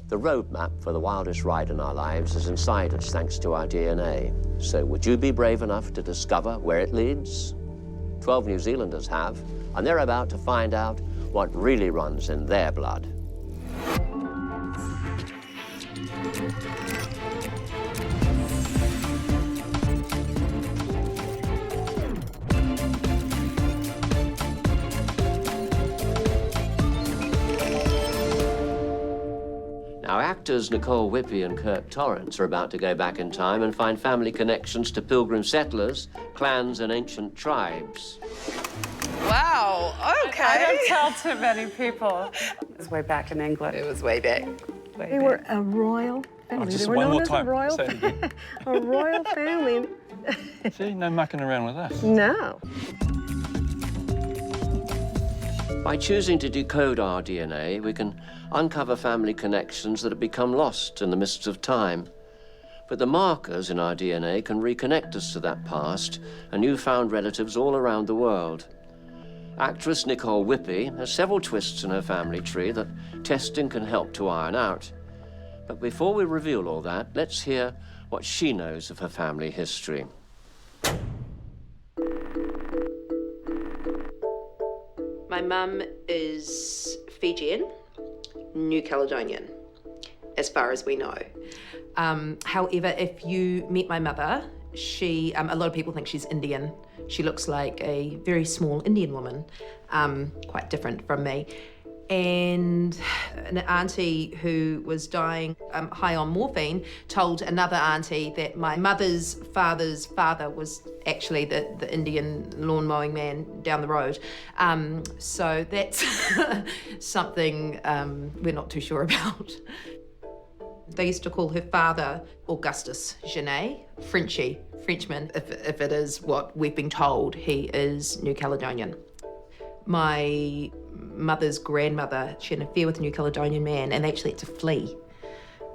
The roadmap for the wildest ride in our lives is inside us thanks to our DNA. So would you be brave enough to discover where it leads? 12 New Zealanders have, and they're about to find out what really runs in their blood. Now, actors Nicole Whippy and Kirk Torrance are about to go back in time and find family connections to pilgrim settlers, clans, and ancient tribes. Wow, okay. I don't tell too many people. It was way back in England. It was way back. They were a royal family. just They were one known more as time. a royal, Say it again. a royal family. See, no mucking around with that. No. By choosing to decode our DNA, we can uncover family connections that have become lost in the mists of time. But the markers in our DNA can reconnect us to that past and newfound relatives all around the world. Actress Nicole Whippy has several twists in her family tree that testing can help to iron out. But before we reveal all that, let's hear what she knows of her family history. My mum is Fijian, New Caledonian, as far as we know. However, if you meet my mother, she, a lot of people think she's Indian. She looks like a very small Indian woman, quite different from me. And an auntie who was dying high on morphine told another auntie that my mother's father's father was actually the Indian lawn mowing man down the road. So that's something we're not too sure about. They used to call her father Augustus Genet, Frenchman, if it is what we've been told, he is New Caledonian. My mother's grandmother, she had an affair with a New Caledonian man and they actually had to flee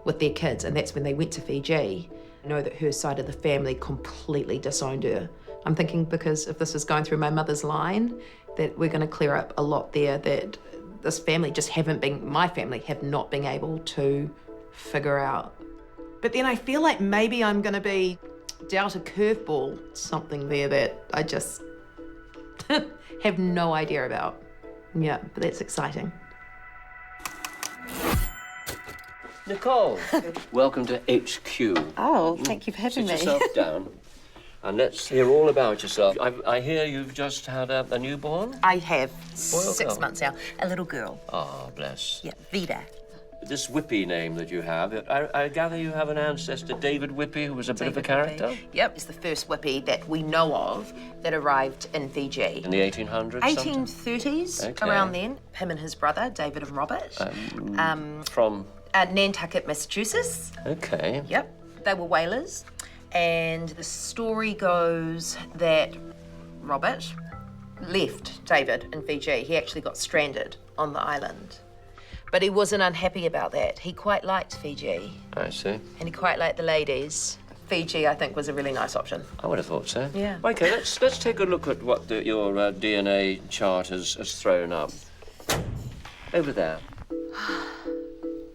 with their kids, and that's when they went to Fiji. I know that her side of the family completely disowned her. I'm thinking because if this is going through my mother's line, that we're going to clear up a lot there, that this family just my family have not been able to figure out. But then I feel like maybe I'm going to be dealt a curveball, something there that I just have no idea about. Yeah, but that's exciting. Nicole, welcome to HQ. Oh, thank you for having me. Sit yourself down and let's hear all about yourself. I hear you've just had a newborn? I have. Boy or 6 girl? months now. A little girl. Oh, bless. Yeah, Vida. This Whippy name that you have, I gather you have an ancestor, David Whippy, who was a bit of a character? Whippy. Yep, it's the first Whippy that we know of that arrived in Fiji. In the 1800s? 1830s, Okay. around then. Him and his brother, David and Robert. From? Nantucket, Massachusetts. Okay. Yep, they were whalers. And the story goes that Robert left David in Fiji. He actually got stranded on the island. But he wasn't unhappy about that. He quite liked Fiji. I see. And he quite liked the ladies. Fiji, I think, was a really nice option. I would have thought so. Yeah. Okay, let's take a look at what your DNA chart has thrown up. Over there.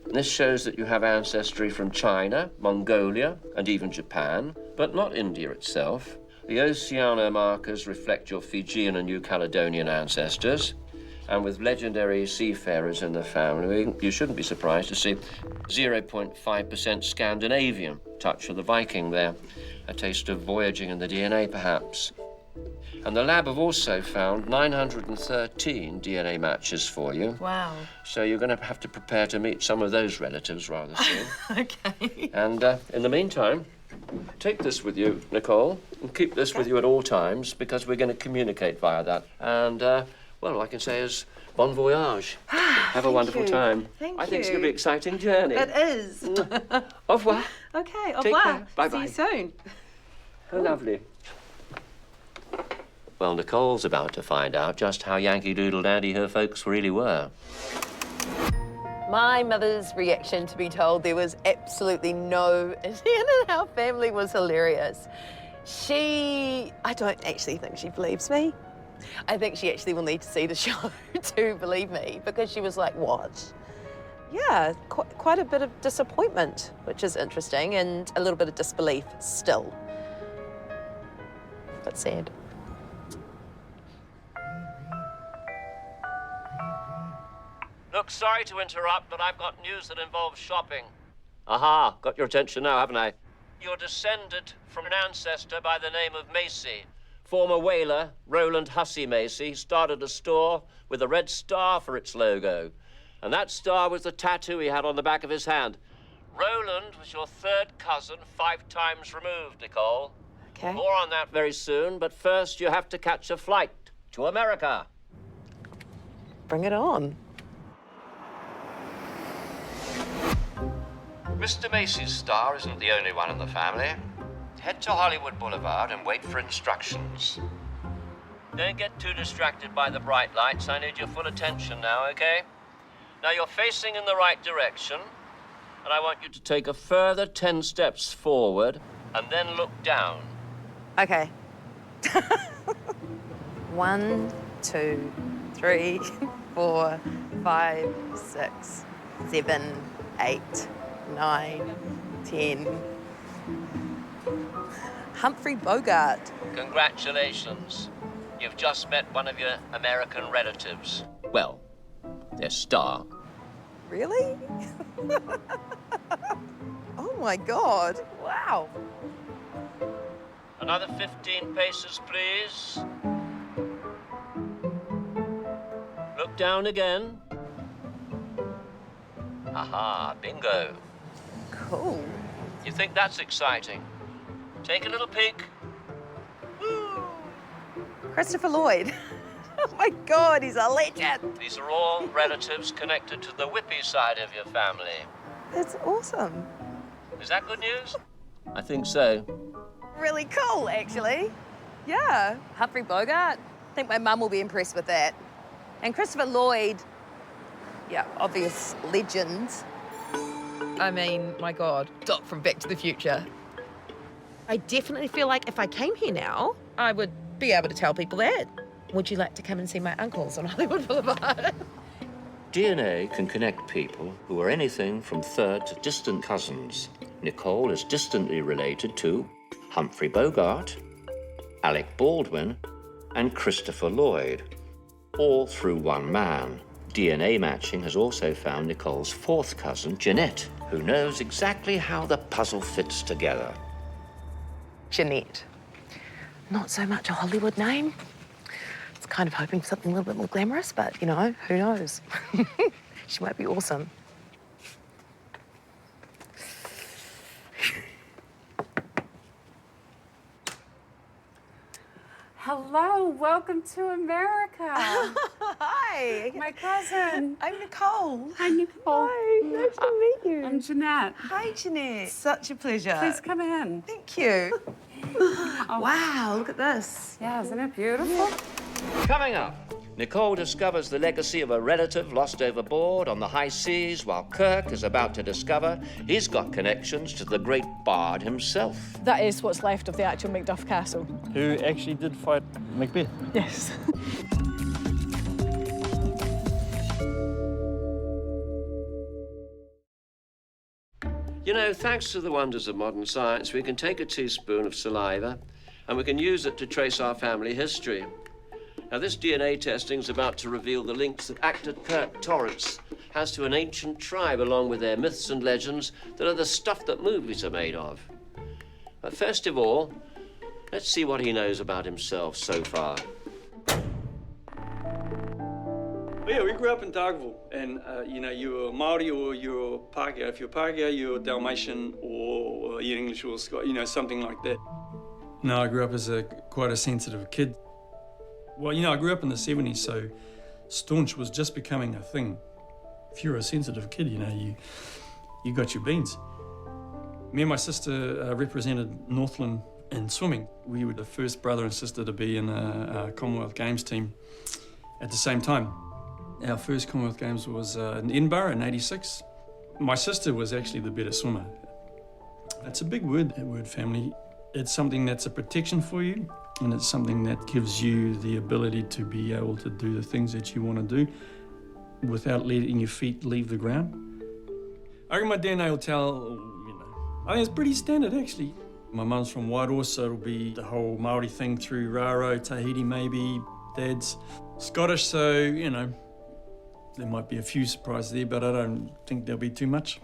This shows that you have ancestry from China, Mongolia, and even Japan, but not India itself. The Oceania markers reflect your Fijian and New Caledonian ancestors. And with legendary seafarers in the family, you shouldn't be surprised to see 0.5% Scandinavian, touch of the Viking there. A taste of voyaging in the DNA, perhaps. And the lab have also found 913 DNA matches for you. Wow. So you're going to have to prepare to meet some of those relatives rather soon. Okay. And in the meantime, take this with you, Nicole, and keep this with you at all times, because we're going to communicate via that. And, well, all I can say is bon voyage. Have a wonderful time. Thank I think it's you. going to be an exciting journey. It is. Au revoir. Okay, au Take revoir. care. Bye-bye. See you soon. How lovely. Well, Nicole's about to find out just how Yankee Doodle Dandy her folks really were. My mother's reaction to be told there was absolutely no Indian in our family was hilarious. I don't actually think she believes me. I think she actually will need to see the show to believe me, because she was like, what? yeah, quite a bit of disappointment, which is interesting, and a little bit of disbelief still. But sad. Look, sorry to interrupt, but I've got news that involves shopping. Aha, got your attention now, haven't I? You're descended from an ancestor by the name of Macy. Former whaler, Roland Hussey Macy, started a store with a red star for its logo. And that star was the tattoo he had on the back of his hand. Roland was your third cousin 5 times removed, Nicole. Okay. More on that very soon, but first you have to catch a flight to America. Bring it on. Mr. Macy's star isn't the only one in the family. Head to Hollywood Boulevard and wait for instructions. Don't get too distracted by the bright lights. I need your full attention now, okay? Now you're facing in the right direction, and I want you to take a further 10 steps forward and then look down. Okay. 1, 2, 3, 4, 5, 6, 7, 8, 9, 10. Humphrey Bogart. Congratulations. You've just met one of your American relatives. Well, their star. Really? Oh my God. Wow. Another 15 paces, please. Look down again. Aha, bingo. Cool. You think that's exciting? Take a little peek. Christopher Lloyd. Oh my God, he's a legend. These are all relatives connected to the Whippy side of your family. That's awesome. Is that good news? I think so. Really cool, actually. Yeah. Humphrey Bogart. I think my mum will be impressed with that. And Christopher Lloyd, yeah, obvious legend. I mean, my God, Doc from Back to the Future. I definitely feel like if I came here now, I would be able to tell people that. Would you like to come and see my uncles on Hollywood Boulevard? DNA can connect people who are anything from third to distant cousins. Nicole is distantly related to Humphrey Bogart, Alec Baldwin, and Christopher Lloyd, all through one man. DNA matching has also found Nicole's 4th cousin, Jeanette, who knows exactly how the puzzle fits together. Jeanette. Not so much a Hollywood name. I was kind of hoping for something a little bit more glamorous, but, you know, who knows? She might be awesome. Hello, welcome to America. Hi. My cousin. I'm Nicole. Hi, Nicole. Hi, nice to meet you. I'm Jeanette. Hi, Jeanette. Such a pleasure. Please come in. Thank you. Wow, look at this. Yeah, isn't it beautiful? Coming up, Nicole discovers the legacy of a relative lost overboard on the high seas, while Kirk is about to discover he's got connections to the great bard himself. That is what's left of the actual Macduff Castle. Who actually did fight Macbeth? Yes. You know, thanks to the wonders of modern science, we can take a teaspoon of saliva and we can use it to trace our family history. Now, this DNA testing is about to reveal the links that actor Kirk Torrance has to an ancient tribe, along with their myths and legends that are the stuff that movies are made of. But first of all, let's see what he knows about himself so far. Well, yeah, we grew up in Dargaville, and you know, you're Maori or you're Pākehā. If you're Pākehā, you're Dalmatian or you're English or Scottish, you know, something like that. No, I grew up as quite a sensitive kid. Well, you know, I grew up in the 70s, so staunch was just becoming a thing. If you're a sensitive kid, you know, you got your beans. Me and my sister represented Northland in swimming. We were the first brother and sister to be in a Commonwealth Games team at the same time. Our first Commonwealth Games was in Edinburgh in '86. My sister was actually the better swimmer. It's a big word, that word family. It's something that's a protection for you, and it's something that gives you the ability to be able to do the things that you want to do without letting your feet leave the ground. I reckon my DNA will tell, I think it's pretty standard, actually. My mum's from Wairoa, so it'll be the whole Māori thing through Raro, Tahiti maybe. Dad's Scottish, so, there might be a few surprises there, but I don't think there'll be too much.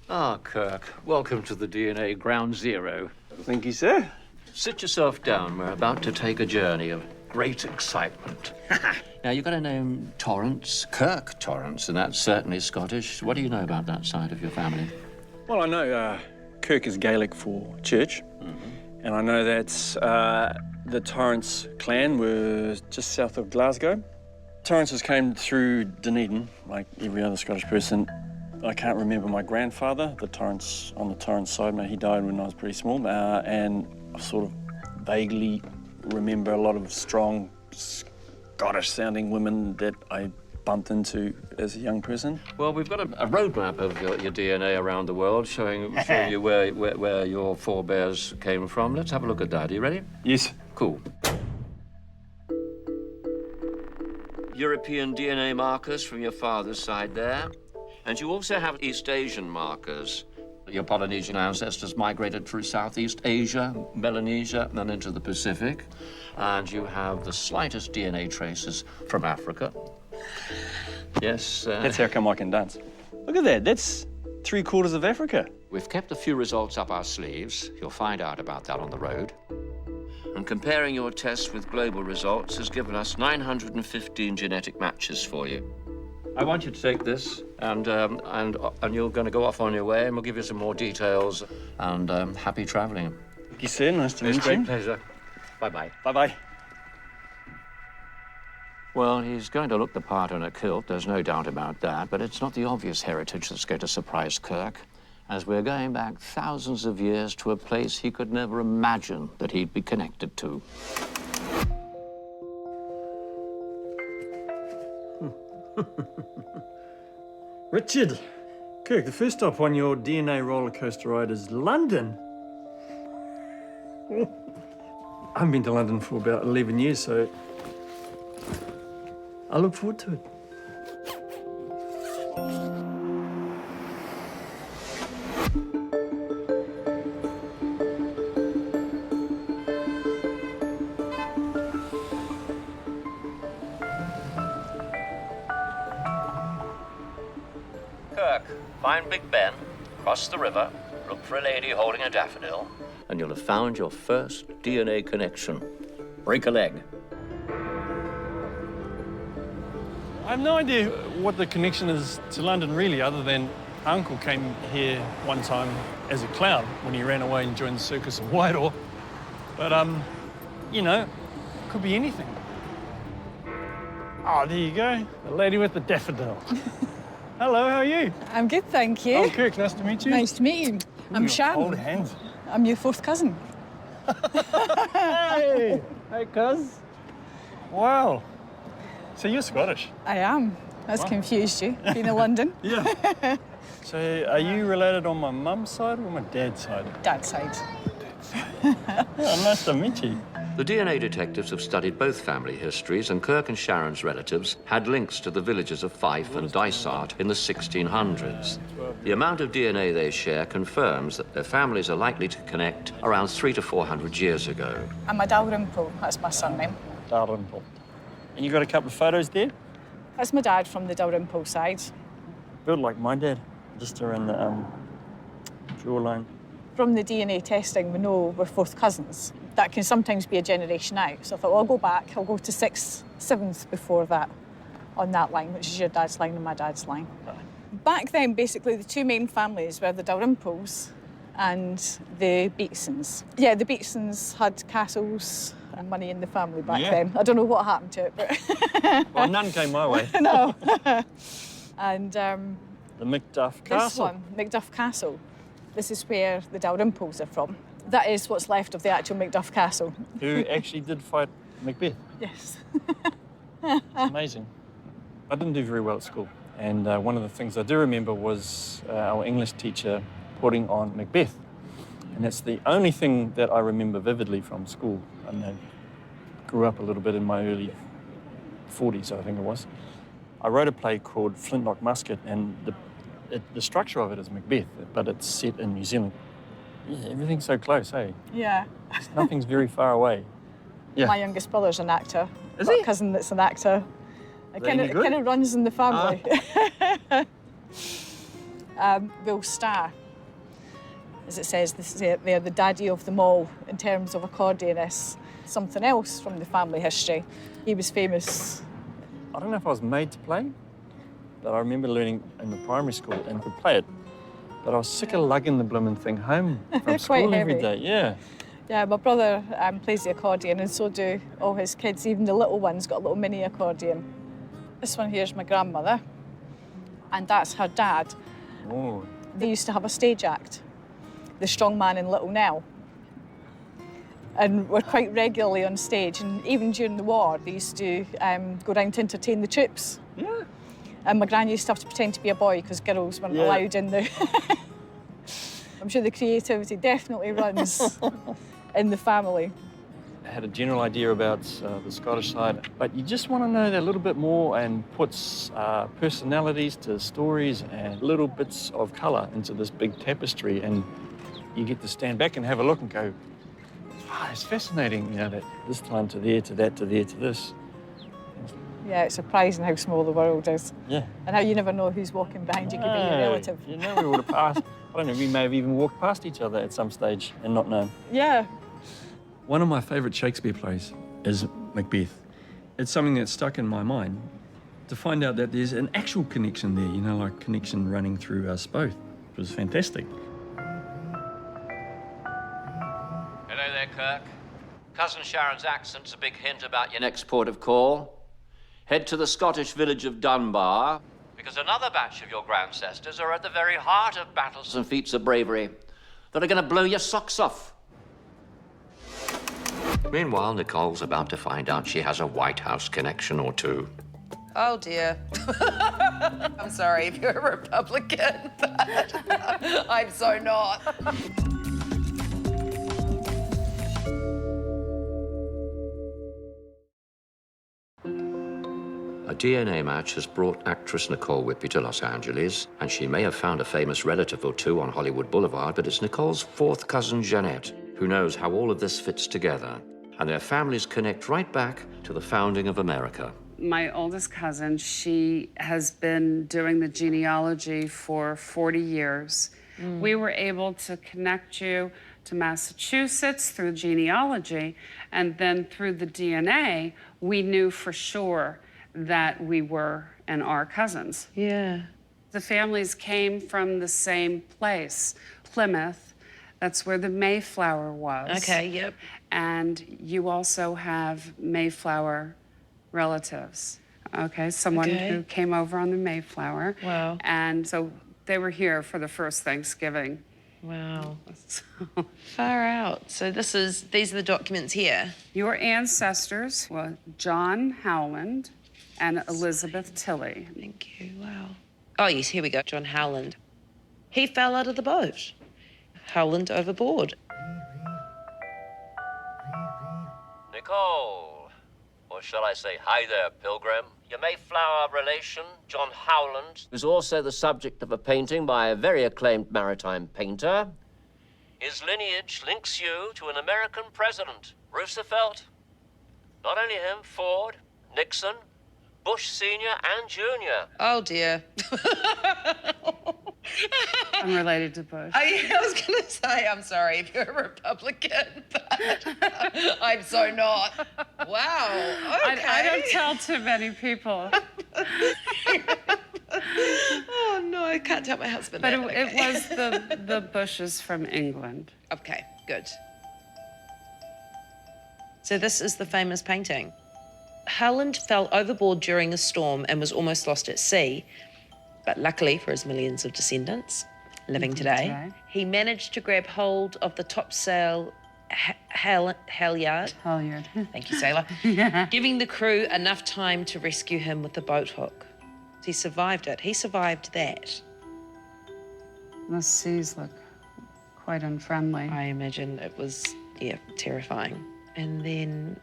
Ah, Kirk, welcome to the DNA Ground Zero. Thank you, sir. Sit yourself down. We're about to take a journey of great excitement. Now, you've got a name Torrance, Kirk Torrance, and that's certainly Scottish. What do you know about that side of your family? Well, I know Kirk is Gaelic for church, and I know that the Torrance clan were just south of Glasgow. Torrances came through Dunedin, like every other Scottish person. I can't remember my grandfather, on the Torrance side. He died when I was pretty small, and I sort of vaguely remember a lot of strong Scottish-sounding women that I bumped into as a young person. Well, we've got a roadmap of your DNA around the world showing you where your forebears came from. Let's have a look at that. Are you ready? Yes. Cool. European DNA markers from your father's side there. And you also have East Asian markers. Your Polynesian ancestors migrated through Southeast Asia, Melanesia, and into the Pacific. And you have the slightest DNA traces from Africa. Yes. That's how come I can dance. Look at that. That's 3/4 of Africa. We've kept a few results up our sleeves. You'll find out about that on the road. And comparing your tests with global results has given us 915 genetic matches for you. I want you to take this, and you're going to go off on your way, and we'll give you some more details. And happy travelling. Thank you, sir. Nice to meet you. It's a great pleasure. Bye-bye. Bye-bye. Well, he's going to look the part in a kilt, there's no doubt about that, but it's not the obvious heritage that's going to surprise Kirk, as we're going back thousands of years to a place he could never imagine that he'd be connected to. Richard, Kirk, the first stop on your DNA roller coaster ride is London. I haven't been to London for about 11 years, so I look forward to it. Kirk, find Big Ben, cross the river, look for a lady holding a daffodil, and you'll have found your first DNA connection. Break a leg. I have no idea what the connection is to London, really, other than Uncle came here one time as a clown when he ran away and joined the circus of Wairoa. But, could be anything. Oh, there you go, the lady with the daffodil. Hello, how are you? I'm good, thank you. I'm Kirk, nice to meet you. Nice to meet you. I'm Sharon. Hold hands. I'm your fourth cousin. Hey! Hey, cuz. Wow. So you're Scottish? I am. That's confused you, being in London. Yeah. So are you related on my mum's side or my dad's side? Dad's side. Yeah, nice to meet you. The DNA detectives have studied both family histories, and Kirk and Sharon's relatives had links to the villages of Fife and Dysart in the 1600s. The amount of DNA they share confirms that their families are likely to connect around 300 to 400 years ago. I'm a Dalrymple, that's my surname. Dalrymple. And you got a couple of photos there? That's my dad from the Dalrymple side. Built like my dad, just around the jawline. From the DNA testing, we know we're fourth cousins. That can sometimes be a generation out. So I thought, well, I'll go back. I'll go to 6th, 7th before that on that line, which is your dad's line and my dad's line. Back then, basically, the two main families were the Dalrymples and the Beatsons. Yeah, the Beatsons had castles and money in the family back then. I don't know what happened to it, but... Well, none came my way. No. And... the Macduff Castle. This one, Macduff Castle. This is where the Dalrymples are from. That is what's left of the actual Macduff Castle. Who actually did fight Macbeth. Yes. It's amazing. I didn't do very well at school. And one of the things I do remember was our English teacher putting on Macbeth. And that's the only thing that I remember vividly from school. I grew up a little bit in my early 40s, I think it was. I wrote a play called Flintlock Musket, and the structure of it is Macbeth, but it's set in New Zealand. Yeah, everything's so close, eh? Yeah. Nothing's very far away. Yeah. My youngest brother's an actor. Is Got he? a cousin that's an actor. It kind of runs in the family. Will Starr, as it says, they're the daddy of them all in terms of accordionists. Something else from the family history. He was famous. I don't know if I was made to play, but I remember learning in the primary school and could play it. But I was sick of lugging the blooming thing home from school every day. Yeah. Yeah, my brother plays the accordion, and so do all his kids. Even the little one's got a little mini accordion. This one here's my grandmother, and that's her dad. Oh. They used to have a stage act, The Strong Man in Little Nell. And were quite regularly on stage, and even during the war, they used to go round to entertain the troops. Yeah. And my gran used to have to pretend to be a boy because girls weren't allowed in the... I'm sure the creativity definitely runs in the family. I had a general idea about the Scottish side, but you just want to know that a little bit more and puts personalities to stories and little bits of colour into this big tapestry, and you get to stand back and have a look and go, wow, it's fascinating, you know, that this time to there, to that, to there, to this. Yeah, it's surprising how small the world is. Yeah. And how you never know who's walking behind you, could be your relative. You know, we would have passed. I don't know, we may have even walked past each other at some stage and not known. Yeah. One of my favourite Shakespeare plays is Macbeth. It's something that's stuck in my mind to find out that there's an actual connection there, you know, like connection running through us both. It was fantastic. Hello there, Kirk. Cousin Sharon's accent's a big hint about your next port of call. Head to the Scottish village of Dunbar, because another batch of your grandsesters are at the very heart of battles and feats of bravery that are going to blow your socks off. Meanwhile, Nicole's about to find out she has a White House connection or two. Oh, dear. I'm sorry if you're a Republican, but I'm so not. A DNA match has brought actress Nicole Whippy to Los Angeles, and she may have found a famous relative or two on Hollywood Boulevard, but it's Nicole's fourth cousin, Jeanette, who knows how all of this fits together. And their families connect right back to the founding of America. My oldest cousin, she has been doing the genealogy for 40 years. We were able to connect you to Massachusetts through genealogy, and then through the DNA, we knew for sure that we were and are cousins. Yeah. The families came from the same place, Plymouth. That's where the Mayflower was. Okay, yep. And you also have Mayflower relatives. Okay, someone who came over on the Mayflower. Wow. And so they were here for the first Thanksgiving. Wow. Far out. So these are the documents here. Your ancestors were John Howland and Elizabeth Tilley. Thank you. Wow. Oh, yes, here we go. John Howland. He fell out of the boat. Howland overboard. Nicole, or shall I say, hi there, Pilgrim. Your Mayflower relation, John Howland, who's also the subject of a painting by a very acclaimed maritime painter. His lineage links you to an American president, Roosevelt. Not only him, Ford, Nixon, Bush Sr. and Jr. Oh, dear. I'm related to Bush. I was going to say, I'm sorry if you're a Republican, but I'm so not. Wow, okay. I don't tell too many people. Oh, no, I can't tell my husband But that. it was the Bushes from England. Okay, good. So this is the famous painting. Howland fell overboard during a storm and was almost lost at sea, but luckily for his millions of descendants living today, he managed to grab hold of the topsail halyard. Halyard. Thank you, sailor. Giving the crew enough time to rescue him with the boat hook. He survived it. He survived that. The seas look quite unfriendly. I imagine it was, yeah, terrifying. And then,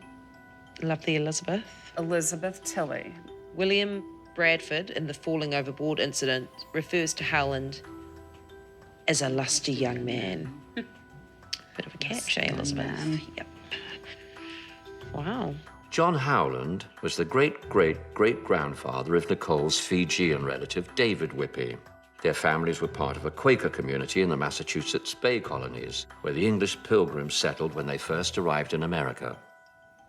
lovely Elizabeth. Elizabeth Tilley. William Bradford in the falling overboard incident refers to Howland as a lusty young man. Bit of a catch, eh, Elizabeth? Yep. Wow. John Howland was the great-great-great-grandfather of Nicole's Fijian relative, David Whippy. Their families were part of a Quaker community in the Massachusetts Bay Colonies, where the English pilgrims settled when they first arrived in America.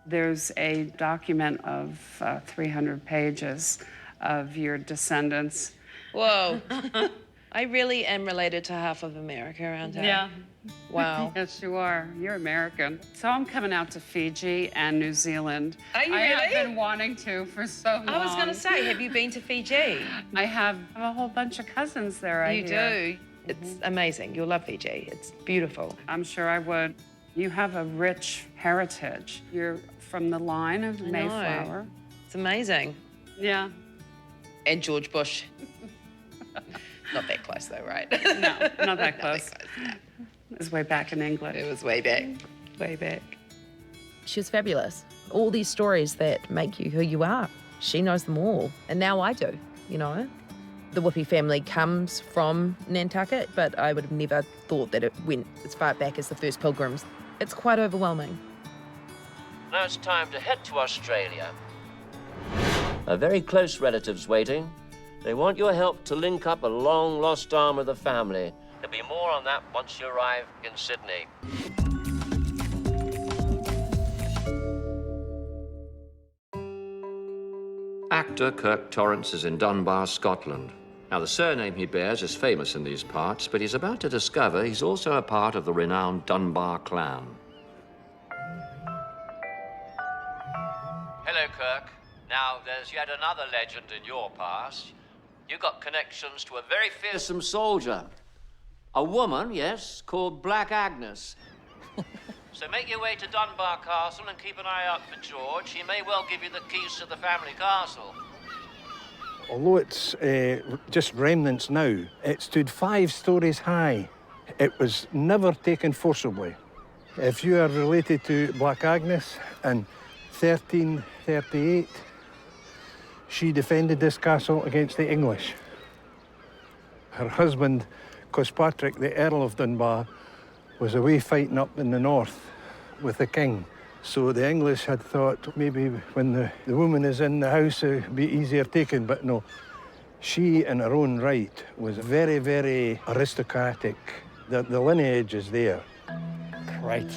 There's a document of 300 pages of your descendants. Whoa. I really am related to half of America around here. Yeah. Wow. Yes, you are. You're American. So I'm coming out to Fiji and New Zealand. Are you I really? have been wanting to for so long. I was going to say, have you been to Fiji? I have a whole bunch of cousins there, I You hear. do. It's amazing. You'll love Fiji. It's beautiful. I'm sure I would. You have a rich heritage. You're from the line of Mayflower. It's amazing. Yeah. And George Bush. Not that close, though, right? No, not that close. It was way back in England. It was way back. Way back. She was fabulous. All these stories that make you who you are. She knows them all. And now I do, you know. The Whippy family comes from Nantucket, but I would have never thought that it went as far back as the first pilgrims. It's quite overwhelming. Now it's time to head to Australia. A very close relative's waiting. They want your help to link up a long-lost arm of the family. There'll be more on that once you arrive in Sydney. Actor Kirk Torrance is in Dunbar, Scotland. Now, the surname he bears is famous in these parts, but he's about to discover he's also a part of the renowned Dunbar clan. Hello, Kirk. Now, there's yet another legend in your past. You got connections to a very fearsome soldier. A woman, yes, called Black Agnes. So make your way to Dunbar Castle and keep an eye out for George. He may well give you the keys to the family castle. Although it's just remnants now, it stood 5 stories high. It was never taken forcibly. If you are related to Black Agnes, in 1338, she defended this castle against the English. Her husband, Cospatrick, the Earl of Dunbar, was away fighting up in the north with the king. So the English had thought maybe when the woman is in the house, it would be easier taken, but no. She, in her own right, was very, very aristocratic. The lineage is there. Great.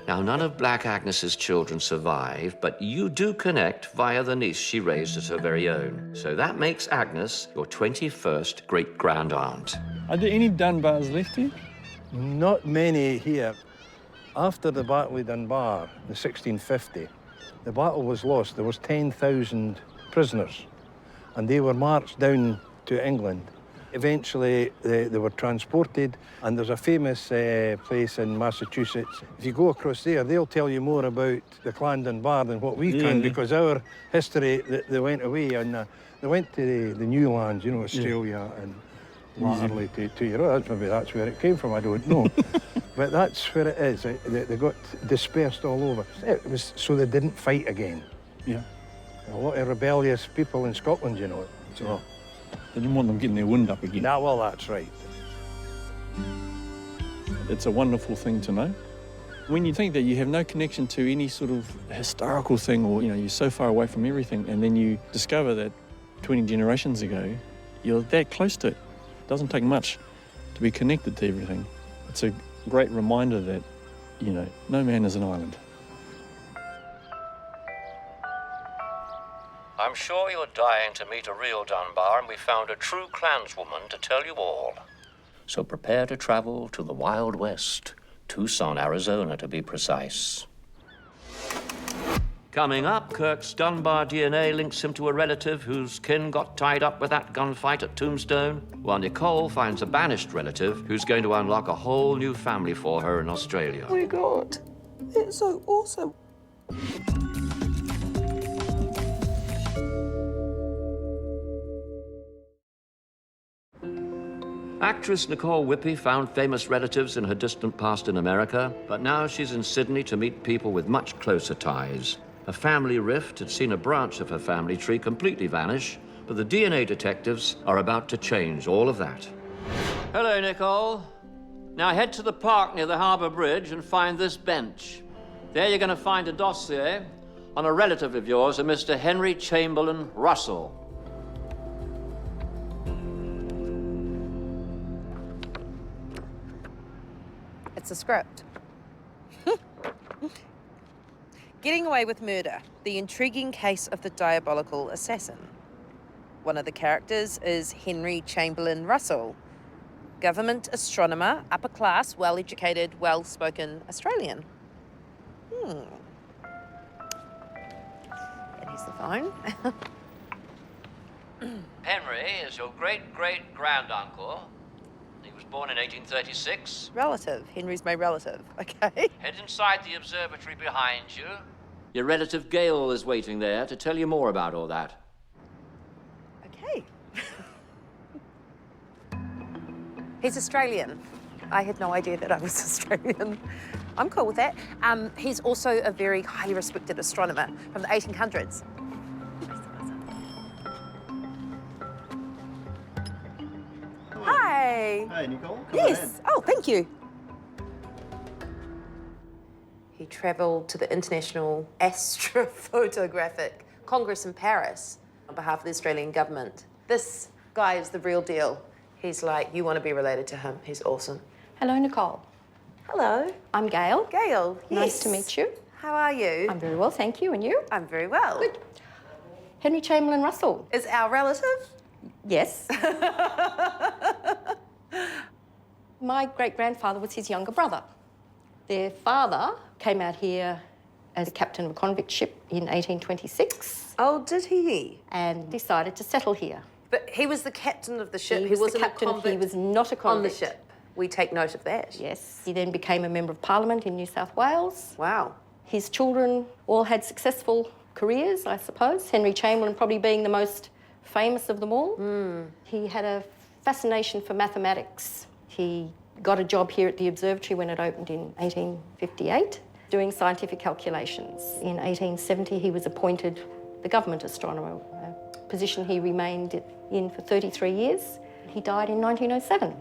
Now, none of Black Agnes's children survive, but you do connect via the niece she raised as her very own. So that makes Agnes your 21st great-grand-aunt. Are there any Dunbars left here? Not many here. After the Battle of Dunbar, in 1650, the battle was lost. There was 10,000 prisoners, and they were marched down to England. Eventually, they were transported, and there's a famous place in Massachusetts. If you go across there, they'll tell you more about the Clan Dunbar than what we can, because our history, they went away, and they went to the new lands, you know, Australia and latterly to Europe. Maybe that's where it came from, I don't know. But that's where it is. They got dispersed all over. It was so they didn't fight again. Yeah. A lot of rebellious people in Scotland, you know. So. Yeah. They didn't want them getting their wind up again. Nah, well, that's right. It's a wonderful thing to know. When you think that you have no connection to any sort of historical thing, or, you know, you're so far away from everything, and then you discover that 20 generations ago, you're that close to it. It doesn't take much to be connected to everything. It's a great reminder that, you know, no man is an island. I'm sure you're dying to meet a real Dunbar, and we found a true clanswoman to tell you all. So prepare to travel to the Wild West, Tucson, Arizona, to be precise. Coming up, Kirk's Dunbar DNA links him to a relative whose kin got tied up with that gunfight at Tombstone, while Nicole finds a banished relative who's going to unlock a whole new family for her in Australia. Oh my God, it's so awesome. Actress Nicole Whippy found famous relatives in her distant past in America, but now she's in Sydney to meet people with much closer ties. A family rift had seen a branch of her family tree completely vanish, but the DNA detectives are about to change all of that. Hello, Nicole. Now head to the park near the Harbour Bridge and find this bench. There you're going to find a dossier on a relative of yours, a Mr. Henry Chamberlain Russell. It's a script. Getting away with murder, the intriguing case of the diabolical assassin. One of the characters is Henry Chamberlain Russell, government astronomer, upper class, well-educated, well-spoken Australian. And here's the phone. Henry is your great-great-granduncle. He was born in 1836. Relative. Henry's my relative. Okay. Head inside the observatory behind you. Your relative Gail is waiting there to tell you more about all that. Okay. He's Australian. I had no idea that I was Australian. I'm cool with that. He's also a very highly respected astronomer from the 1800s. Hi. Hey, Nicole. Yes. Oh, thank you. He travelled to the International Astrophotographic Congress in Paris on behalf of the Australian government. This guy is the real deal. He's like, you want to be related to him. He's awesome. Hello, Nicole. Hello. I'm Gail. Gail, yes. Nice to meet you. How are you? I'm very well, thank you. And you? I'm very well. Good. Henry Chamberlain Russell. Is our relative? Yes. My great-grandfather was his younger brother. Their father came out here as a captain of a convict ship in 1826. Oh, did he? And decided to settle here. But he was the captain of the ship. He was wasn't the captain. a convict He was not a convict. on the ship. We take note of that. Yes. He then became a member of Parliament in New South Wales. Wow. His children all had successful careers, I suppose. Henry Chamberlain probably being the most famous of them all. He had a fascination for mathematics. He got a job here at the observatory when it opened in 1858, doing scientific calculations. In 1870, he was appointed the government astronomer, a position he remained in for 33 years. He died in 1907,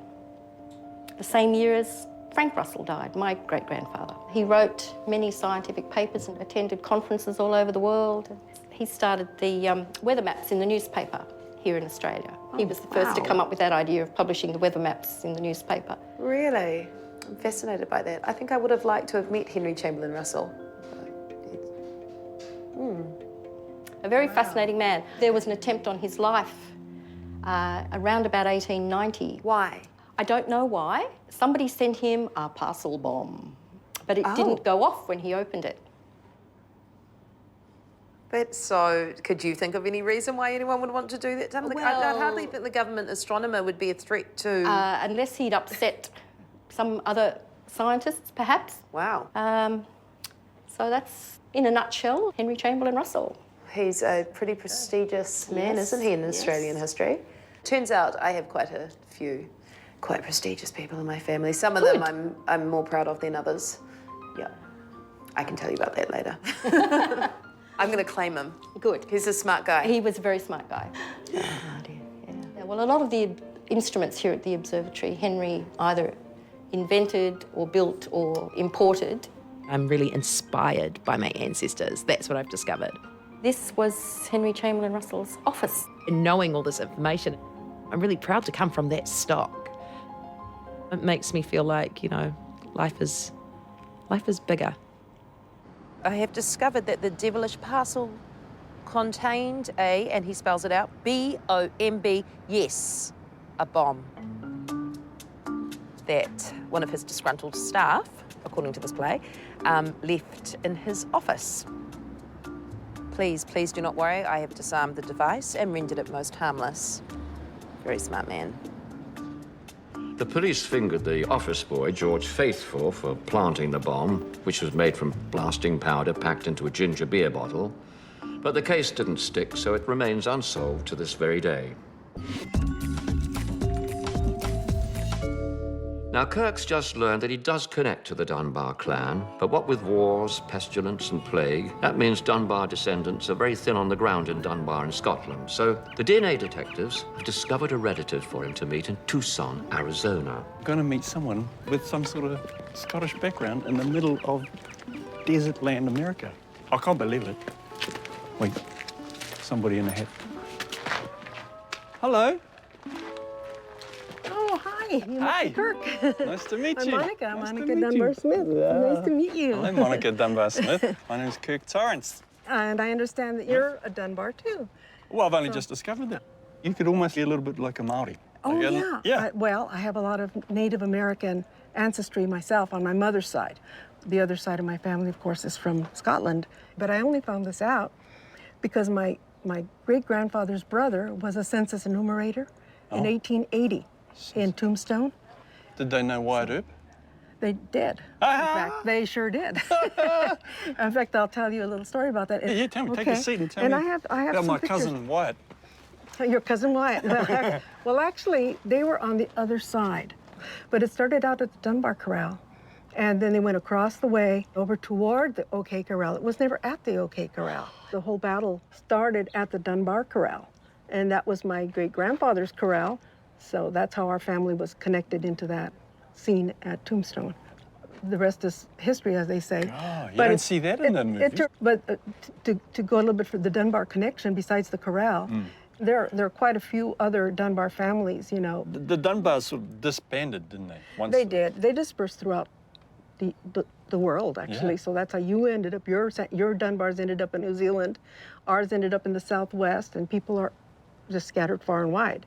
the same year as Frank Russell died, my great-grandfather. He wrote many scientific papers and attended conferences all over the world. He started the weather maps in the newspaper here in Australia. He was the first to come up with that idea of publishing the weather maps in the newspaper. Really? I'm fascinated by that. I think I would have liked to have met Henry Chamberlain Russell. A very fascinating man. There was an attempt on his life around about 1890. Why? I don't know why. Somebody sent him a parcel bomb, but it didn't go off when he opened it. But so, could you think of any reason why anyone would want to do that to him? I'd hardly think the government astronomer would be a threat to... unless he'd upset some other scientists, perhaps. Wow. So that's, in a nutshell, Henry Chamberlain Russell. He's a pretty prestigious man, isn't he, in Australian history? Turns out I have quite a few quite prestigious people in my family. Some of them I'm more proud of than others. Yeah. I can tell you about that later. I'm going to claim him. Good. He's a smart guy. He was a very smart guy. Oh, dear. Yeah. Well, a lot of the instruments here at the observatory, Henry either invented or built or imported. I'm really inspired by my ancestors. That's what I've discovered. This was Henry Chamberlain Russell's office. And knowing all this information, I'm really proud to come from that stock. It makes me feel like, you know, life is bigger. I have discovered that the devilish parcel contained a, and he spells it out, B-O-M-B, yes, a bomb. That one of his disgruntled staff, according to this play, left in his office. Please do not worry. I have disarmed the device and rendered it most harmless. Very smart man. The police fingered the office boy, George Faithful, for planting the bomb, which was made from blasting powder packed into a ginger beer bottle. But the case didn't stick, so it remains unsolved to this very day. Now, Kirk's just learned that he does connect to the Dunbar clan, but what with wars, pestilence and plague, that means Dunbar descendants are very thin on the ground in Dunbar in Scotland. So the DNA detectives have discovered a relative for him to meet in Tucson, Arizona. I'm going to meet someone with some sort of Scottish background in the middle of desert land America. I can't believe it. Wait, somebody in a hat. Hello. Oh, hi. You must Hi. be Kirk. Nice to meet I'm you. Monica. Nice to Monica meet Dunbar you. Smith. Nice to meet you. Hello, Monica Dunbar Smith. My name's Kirk Torrance. And I understand that you're a Dunbar too. Well, I've only just discovered that. You could almost be a little bit like a Māori. Oh, Like yeah. Yeah. Well, I have a lot of Native American ancestry myself on my mother's side. The other side of my family, of course, is from Scotland. But I only found this out because my great-grandfather's brother was a census enumerator in 1880 in Tombstone. Did they know Wyatt Earp? They did. In fact, they sure did. In fact, I'll tell you a little story about that. Yeah, tell me. Take a seat and tell me I have about some my pictures. cousin Wyatt. Your cousin Wyatt. Well, actually, they were on the other side. But it started out at the Dunbar Corral. And then they went across the way over toward the OK Corral. It was never at the OK Corral. The whole battle started at the Dunbar Corral. And that was my great-grandfather's corral. So that's how our family was connected into that scene at Tombstone. The rest is history, as they say. Oh, you don't see that in the movies. But to go a little bit for the Dunbar connection, besides the corral, there are quite a few other Dunbar families, you know. The Dunbars sort of disbanded, didn't they? They did. They dispersed throughout the world, actually. Yeah. So that's how you ended up. Your Dunbars ended up in New Zealand. Ours ended up in the Southwest, and people are just scattered far and wide.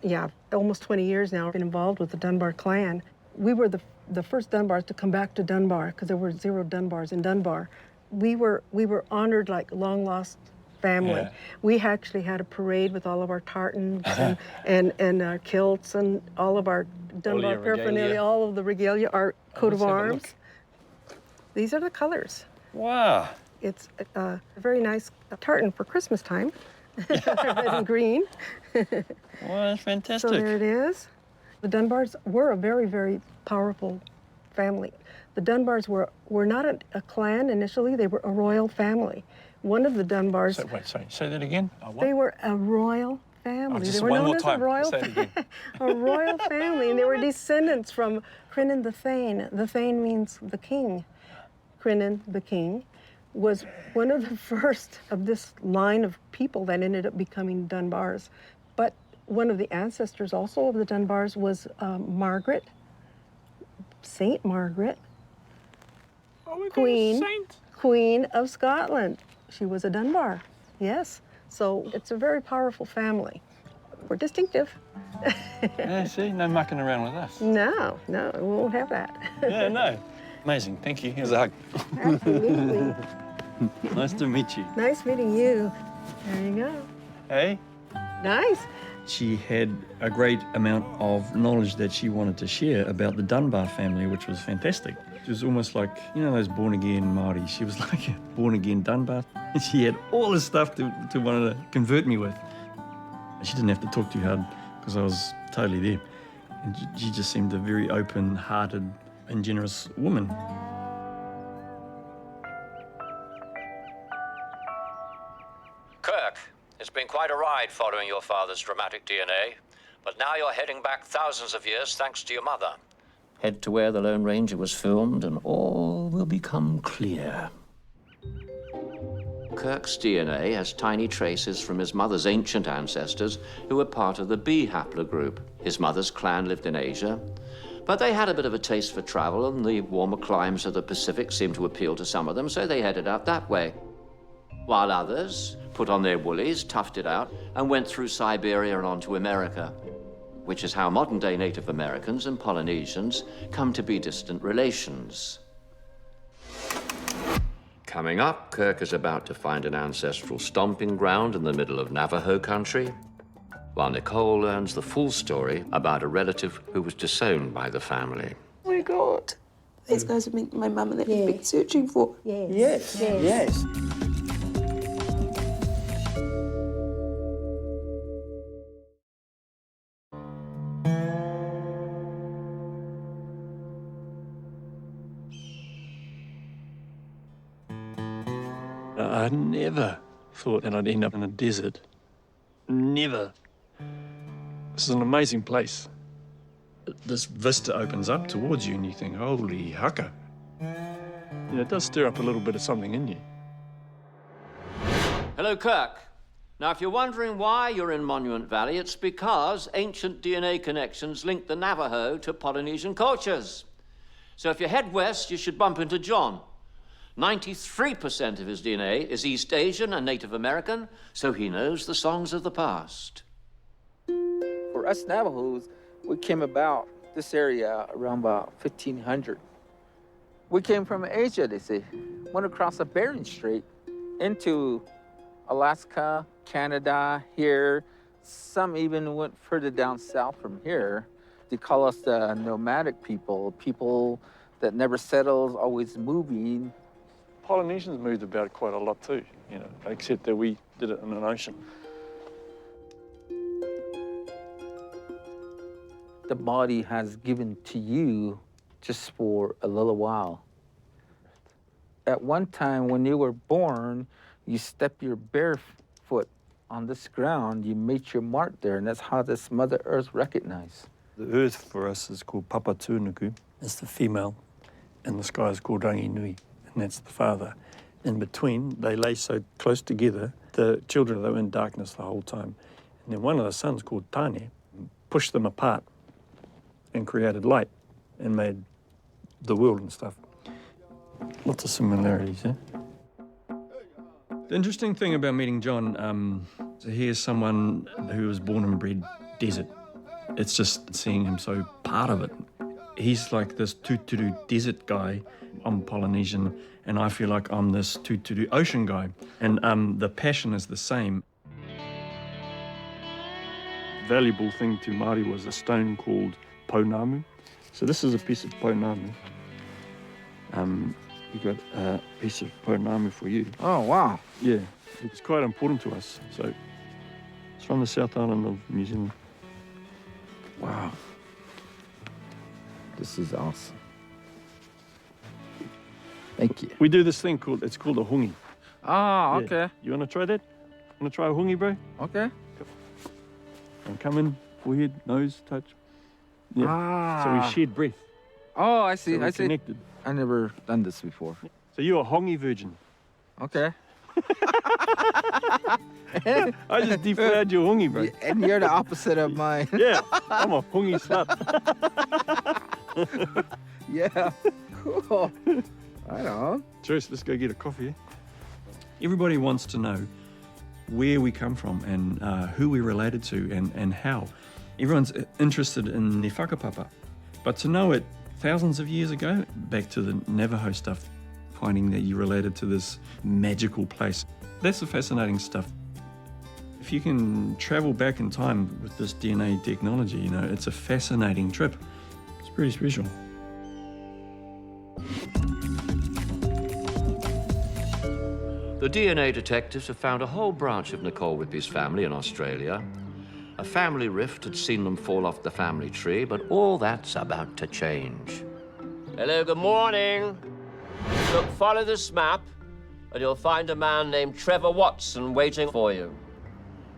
Yeah, almost 20 years now I've been involved with the Dunbar clan. We were the first Dunbars to come back to Dunbar because there were 0 Dunbars in Dunbar. We were honored like long-lost family. Yeah. We actually had a parade with all of our tartans and our kilts and all of our Dunbar your paraphernalia, regalia. all of the regalia, our coat let's of have a arms. look. These are the colors. Wow. It's a very nice tartan for Christmas time. Red and green. Well, that's fantastic. So there it is. The Dunbars were a very, very powerful family. The Dunbars were not a clan initially, they were a royal family. One of the Dunbars... Sorry, say that again. They were a royal family. just They were one known more as time. a royal, Say it again. a royal family, and they were descendants from Crinan the Thane. The Thane means the king. Crinan the king was one of the first of this line of people that ended up becoming Dunbars. But one of the ancestors also of the Dunbars was Margaret, Saint Margaret, Queen of Scotland. She was a Dunbar, yes. So it's a very powerful family. We're distinctive. Yeah, see, no mucking around with us. No, we won't have that. Yeah, no. Amazing, thank you. Here's a hug. Absolutely. Nice to meet you. Nice meeting you. There you go. Hey? Nice. She had a great amount of knowledge that she wanted to share about the Dunbar family, which was fantastic. She was almost like, you know, those born-again Māori. She was like a born-again Dunbar. And she had all this stuff to want to convert me with. She didn't have to talk too hard because I was totally there. And she just seemed a very open-hearted and generous woman. Kirk, it's been quite a ride following your father's dramatic DNA, but now you're heading back thousands of years thanks to your mother. Head to where The Lone Ranger was filmed and all will become clear. Kirk's DNA has tiny traces from his mother's ancient ancestors who were part of the B haplogroup. His mother's clan lived in Asia, but they had a bit of a taste for travel and the warmer climes of the Pacific seemed to appeal to some of them, so they headed out that way. While others put on their woolies, toughed it out, and went through Siberia and on to America, which is how modern-day Native Americans and Polynesians come to be distant relations. Coming up, Kirk is about to find an ancestral stomping ground in the middle of Navajo country, while Nicole learns the full story about a relative who was disowned by the family. Oh my God. These guys are making my mum and they've been searching for. Yes. I never thought that I'd end up in a desert. Never. This is an amazing place. This vista opens up towards you and you think, holy haka. You know, it does stir up a little bit of something in you. Hello, Kirk. Now, if you're wondering why you're in Monument Valley, it's because ancient DNA connections link the Navajo to Polynesian cultures. So if you head west, you should bump into John. 93% of his DNA is East Asian and Native American, so he knows the songs of the past. For us Navajos, we came about this area around about 1500. We came from Asia, they say. Went across the Bering Strait into Alaska, Canada, here. Some even went further down south from here. They call us the nomadic people that never settles, always moving. Polynesians moved about quite a lot too, you know, except that we did it in an ocean. The body has given to you just for a little while. At one time when you were born, you step your bare foot on this ground, you made your mark there, and that's how this Mother Earth recognized. The earth for us is called Papa Tūnuku. It's the female, and the sky is called Rangi Nui, and that's the father. In between, they lay so close together, the children, they were in darkness the whole time. And then one of the sons, called Tane, pushed them apart and created light and made the world and stuff. Lots of similarities, eh? The interesting thing about meeting John, so here's someone who was born and bred desert. It's just seeing him so part of it. He's like this Tuturu desert guy. I'm Polynesian, and I feel like I'm this Tuturu ocean guy. And the passion is the same. Valuable thing to Māori was a stone called pounamu. So this is a piece of pounamu. We've got a piece of pounamu for you. Oh, wow. Yeah, it's quite important to us. So it's from the South Island of New Zealand. Wow. This is awesome. Thank you. We do this thing called, it's called a hungi. Ah, Yeah. okay. You want to try that? Want to try a hungi, bro? Okay. And come in, forehead, nose, touch. Yeah. Ah. So we shared breath. Oh, I see, So we're I see. connected. I never done this before. So you're a hongi virgin. Okay. I just deflowered your hongi, bro. And you're the opposite of mine. Yeah, I'm a hongi slut. Yeah, cool. Right on. Cheers, let's go get a coffee. Eh? Everybody wants to know where we come from and who we're related to and how. Everyone's interested in their whakapapa. But to know it thousands of years ago, back to the Navajo stuff, finding that you're related to this magical place, that's the fascinating stuff. If you can travel back in time with this DNA technology, you know, it's a fascinating trip. It's pretty special. The DNA detectives have found a whole branch of Nicole Whippy's family in Australia. A family rift had seen them fall off the family tree, but all that's about to change. Hello, good morning. Look, follow this map, and you'll find a man named Trevor Watson waiting for you.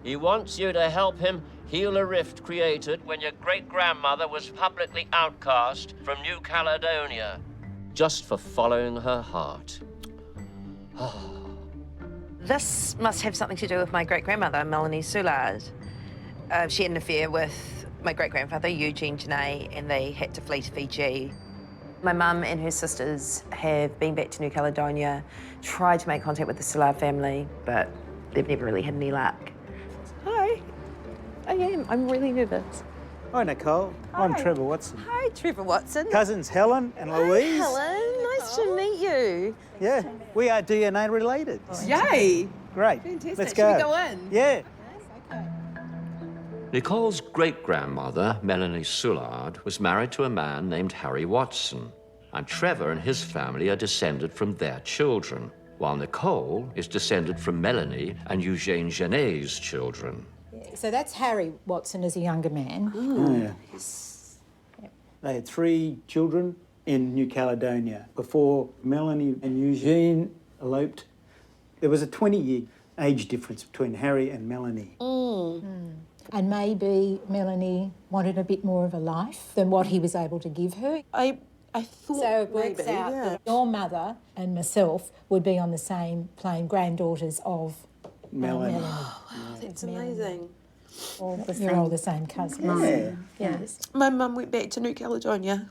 He wants you to help him heal a rift created when your great-grandmother was publicly outcast from New Caledonia, just for following her heart. This must have something to do with my great-grandmother, Melanie Soulard. She had an affair with my great-grandfather, Eugene Janae, and they had to flee to Fiji. My mum and her sisters have been back to New Caledonia, tried to make contact with the Soulard family, but they've never really had any luck. Hi. I am. I'm really nervous. Hi, Nicole. Hi. I'm Trevor Watson. Hi, Trevor Watson. Cousins Helen and Louise. Helen, nice to meet you. Yeah, we are DNA related. Yay! Great. Fantastic. Let's go. Should we go in? Yeah. Nicole's great-grandmother, Melanie Soulard, was married to a man named Harry Watson, and Trevor and his family are descended from their children, while Nicole is descended from Melanie and Eugene Janae's children. So that's Harry Watson as a younger man. Oh, yeah. They had 3 children in New Caledonia. Before Melanie and Eugene eloped, There was a 20-year age difference between Harry and Melanie. And maybe Melanie wanted a bit more of a life than what he was able to give her. I thought so it works maybe, out yeah. that your mother and myself would be on the same plane, granddaughters of Melanie. Wow, that's amazing. You're all the same cousins. Yes. My mum went back to New Caledonia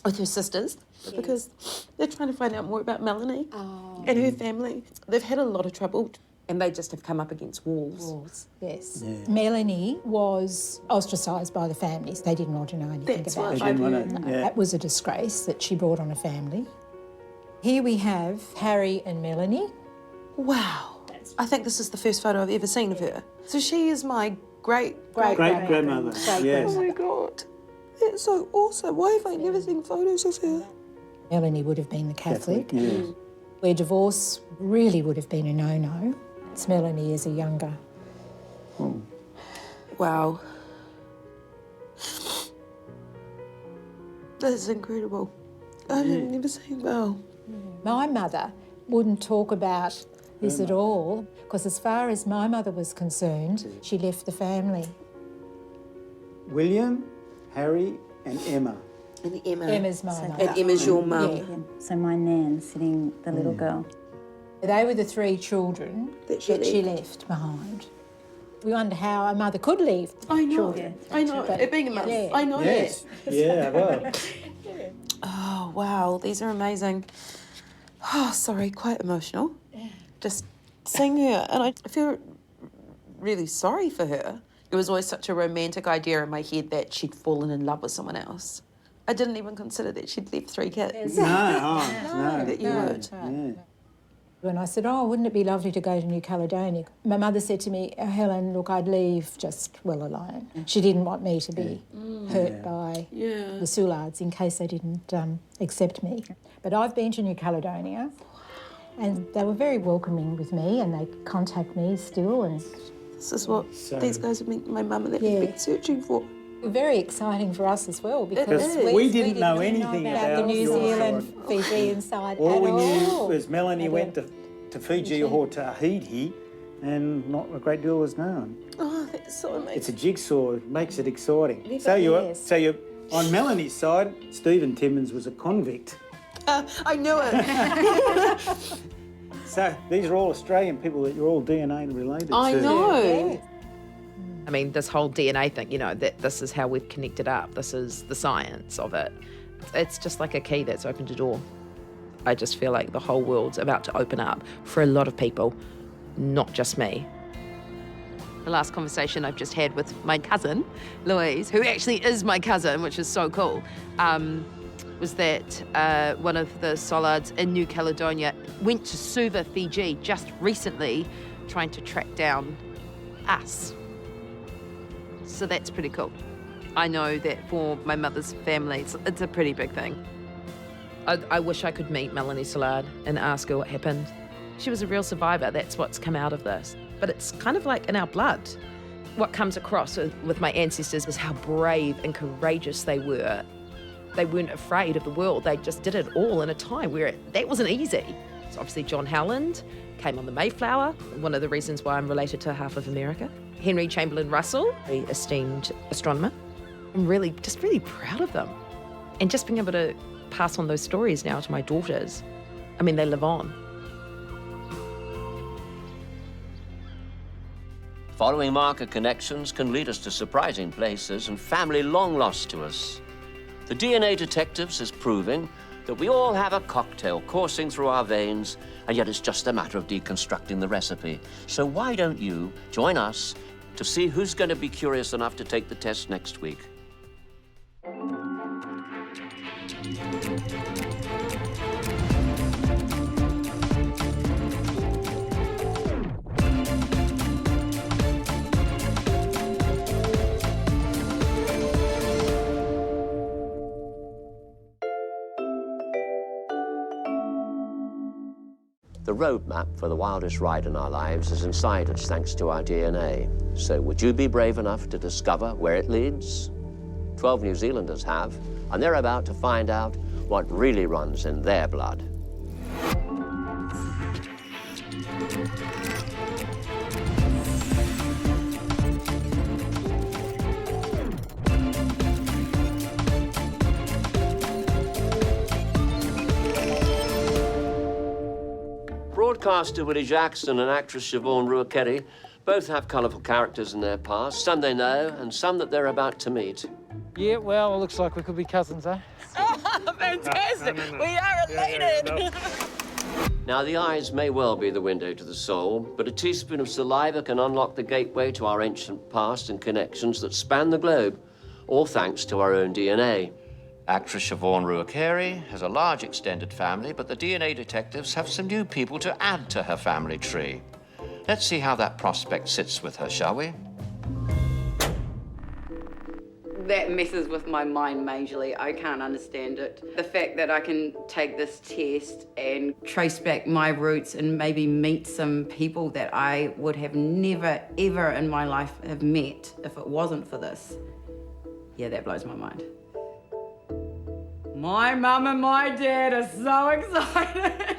with her sisters because they're trying to find out more about Melanie and her family. They've had a lot of trouble and they just have come up against walls. Yes. Yeah. Melanie was ostracised by the families. They didn't want to know anything That's about what her. I They didn't heard. want to, yeah. That was a disgrace that she brought on a family. Here we have Harry and Melanie. Wow. I think this is the first photo I've ever seen of her. So she is my Great-grandmother, yes. Oh my God. That's so awesome. Why have I never seen photos of her? Melanie would have been the Catholic. Yes. Where divorce really would have been a no-no. It's Melanie as a younger. Wow. That is incredible. I've never seen, wow. My mother wouldn't talk about this at all, because as far as my mother was concerned, she left the family. William, Harry and Emma. And Emma. Emma's my mother. And Emma's your mum. Yeah. So my nan sitting the little girl. They were the three children that she left behind. We wonder how a mother could leave I know. children. I know. But- It being a mum. Yeah. I know Yes. that. Yeah, well. Oh, wow. These are amazing. Oh, sorry. Quite emotional. Just seeing her. And I feel really sorry for her. It was always such a romantic idea in my head that she'd fallen in love with someone else. I didn't even consider that she'd left 3 kids. No, That you would. Yeah. When I said, oh, wouldn't it be lovely to go to New Caledonia? My mother said to me, oh, Helen, look, I'd leave just well alone. She didn't want me to be hurt by the Soulards in case they didn't accept me. But I've been to New Caledonia and they were very welcoming with me and they contact me still. And this is what these guys have been, my mum and that have been searching for. Very exciting for us as well because we didn't know anything about the New your Zealand, side. Fijian side All at we knew all. was Melanie went to Fiji or Tahiti and not a great deal was known. Oh, that's so amazing. It's a jigsaw, it makes it exciting. Yes. So you're on Melanie's side, Stephen Timmins was a convict. I knew it. So these are all Australian people that you're all DNA related to. I know. I mean, this whole DNA thing, you know, that this is how we've connected up. This is the science of it. It's just like a key that's opened a door. I just feel like the whole world's about to open up for a lot of people, not just me. The last conversation I've just had with my cousin, Louise, who actually is my cousin, which is so cool, was that one of the Soulards in New Caledonia went to Suva, Fiji, just recently, trying to track down us. So that's pretty cool. I know that for my mother's family, it's a pretty big thing. I wish I could meet Melanie Soulard and ask her what happened. She was a real survivor. That's what's come out of this. But it's kind of like in our blood. What comes across with my ancestors is how brave and courageous they were. They weren't afraid of the world. They just did it all in a time where that wasn't easy. So obviously John Howland came on the Mayflower, one of the reasons why I'm related to half of America. Henry Chamberlain Russell, a esteemed astronomer. I'm really proud of them. And just being able to pass on those stories now to my daughters. I mean, they live on. Following marker connections can lead us to surprising places and family long lost to us. The DNA Detectives is proving that we all have a cocktail coursing through our veins, and yet it's just a matter of deconstructing the recipe. So why don't you join us to see who's going to be curious enough to take the test next week? The roadmap for the wildest ride in our lives is inside us thanks to our DNA. So would you be brave enough to discover where it leads? 12 New Zealanders have, and they're about to find out what really runs in their blood. Broadcaster Willie Jackson and actress Siobhan Ruakeri both have colourful characters in their past, some they know and some that they're about to meet. Yeah, well, it looks like we could be cousins, eh? Oh, fantastic! We are related! Now, the eyes may well be the window to the soul, but a teaspoon of saliva can unlock the gateway to our ancient past and connections that span the globe, all thanks to our own DNA. Actress Siobhan Ruakeri has a large extended family, but the DNA detectives have some new people to add to her family tree. Let's see how that prospect sits with her, shall we? That messes with my mind majorly. I can't understand it. The fact that I can take this test and trace back my roots and maybe meet some people that I would have never, ever in my life have met if it wasn't for this. Yeah, that blows my mind. My mum and my dad are so excited.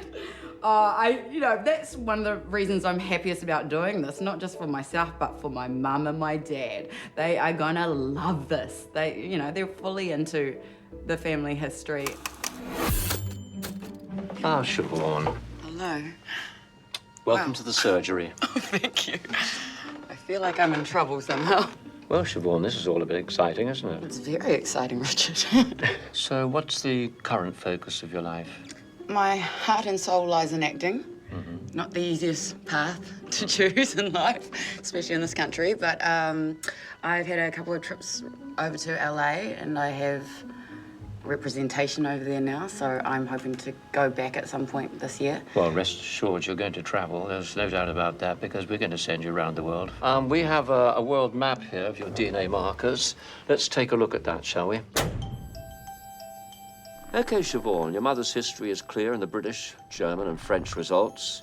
That's one of the reasons I'm happiest about doing this, not just for myself, but for my mum and my dad. They are gonna love this. They're fully into the family history. Ah, Siobhan. Hello. Welcome to the surgery. Oh, thank you. I feel like I'm in trouble somehow. Well, Siobhan, this is all a bit exciting, isn't it? It's very exciting, Richard. So, what's the current focus of your life? My heart and soul lies in acting. Mm-hmm. Not the easiest path to choose in life, especially in this country, but I've had a couple of trips over to LA and I have representation over there now, so I'm hoping to go back at some point this year. Well, rest assured you're going to travel. There's no doubt about that, because we're going to send you around the world. We have a world map here of your DNA markers. Let's take a look at that, shall we? OK, Siobhan, your mother's history is clear in the British, German and French results.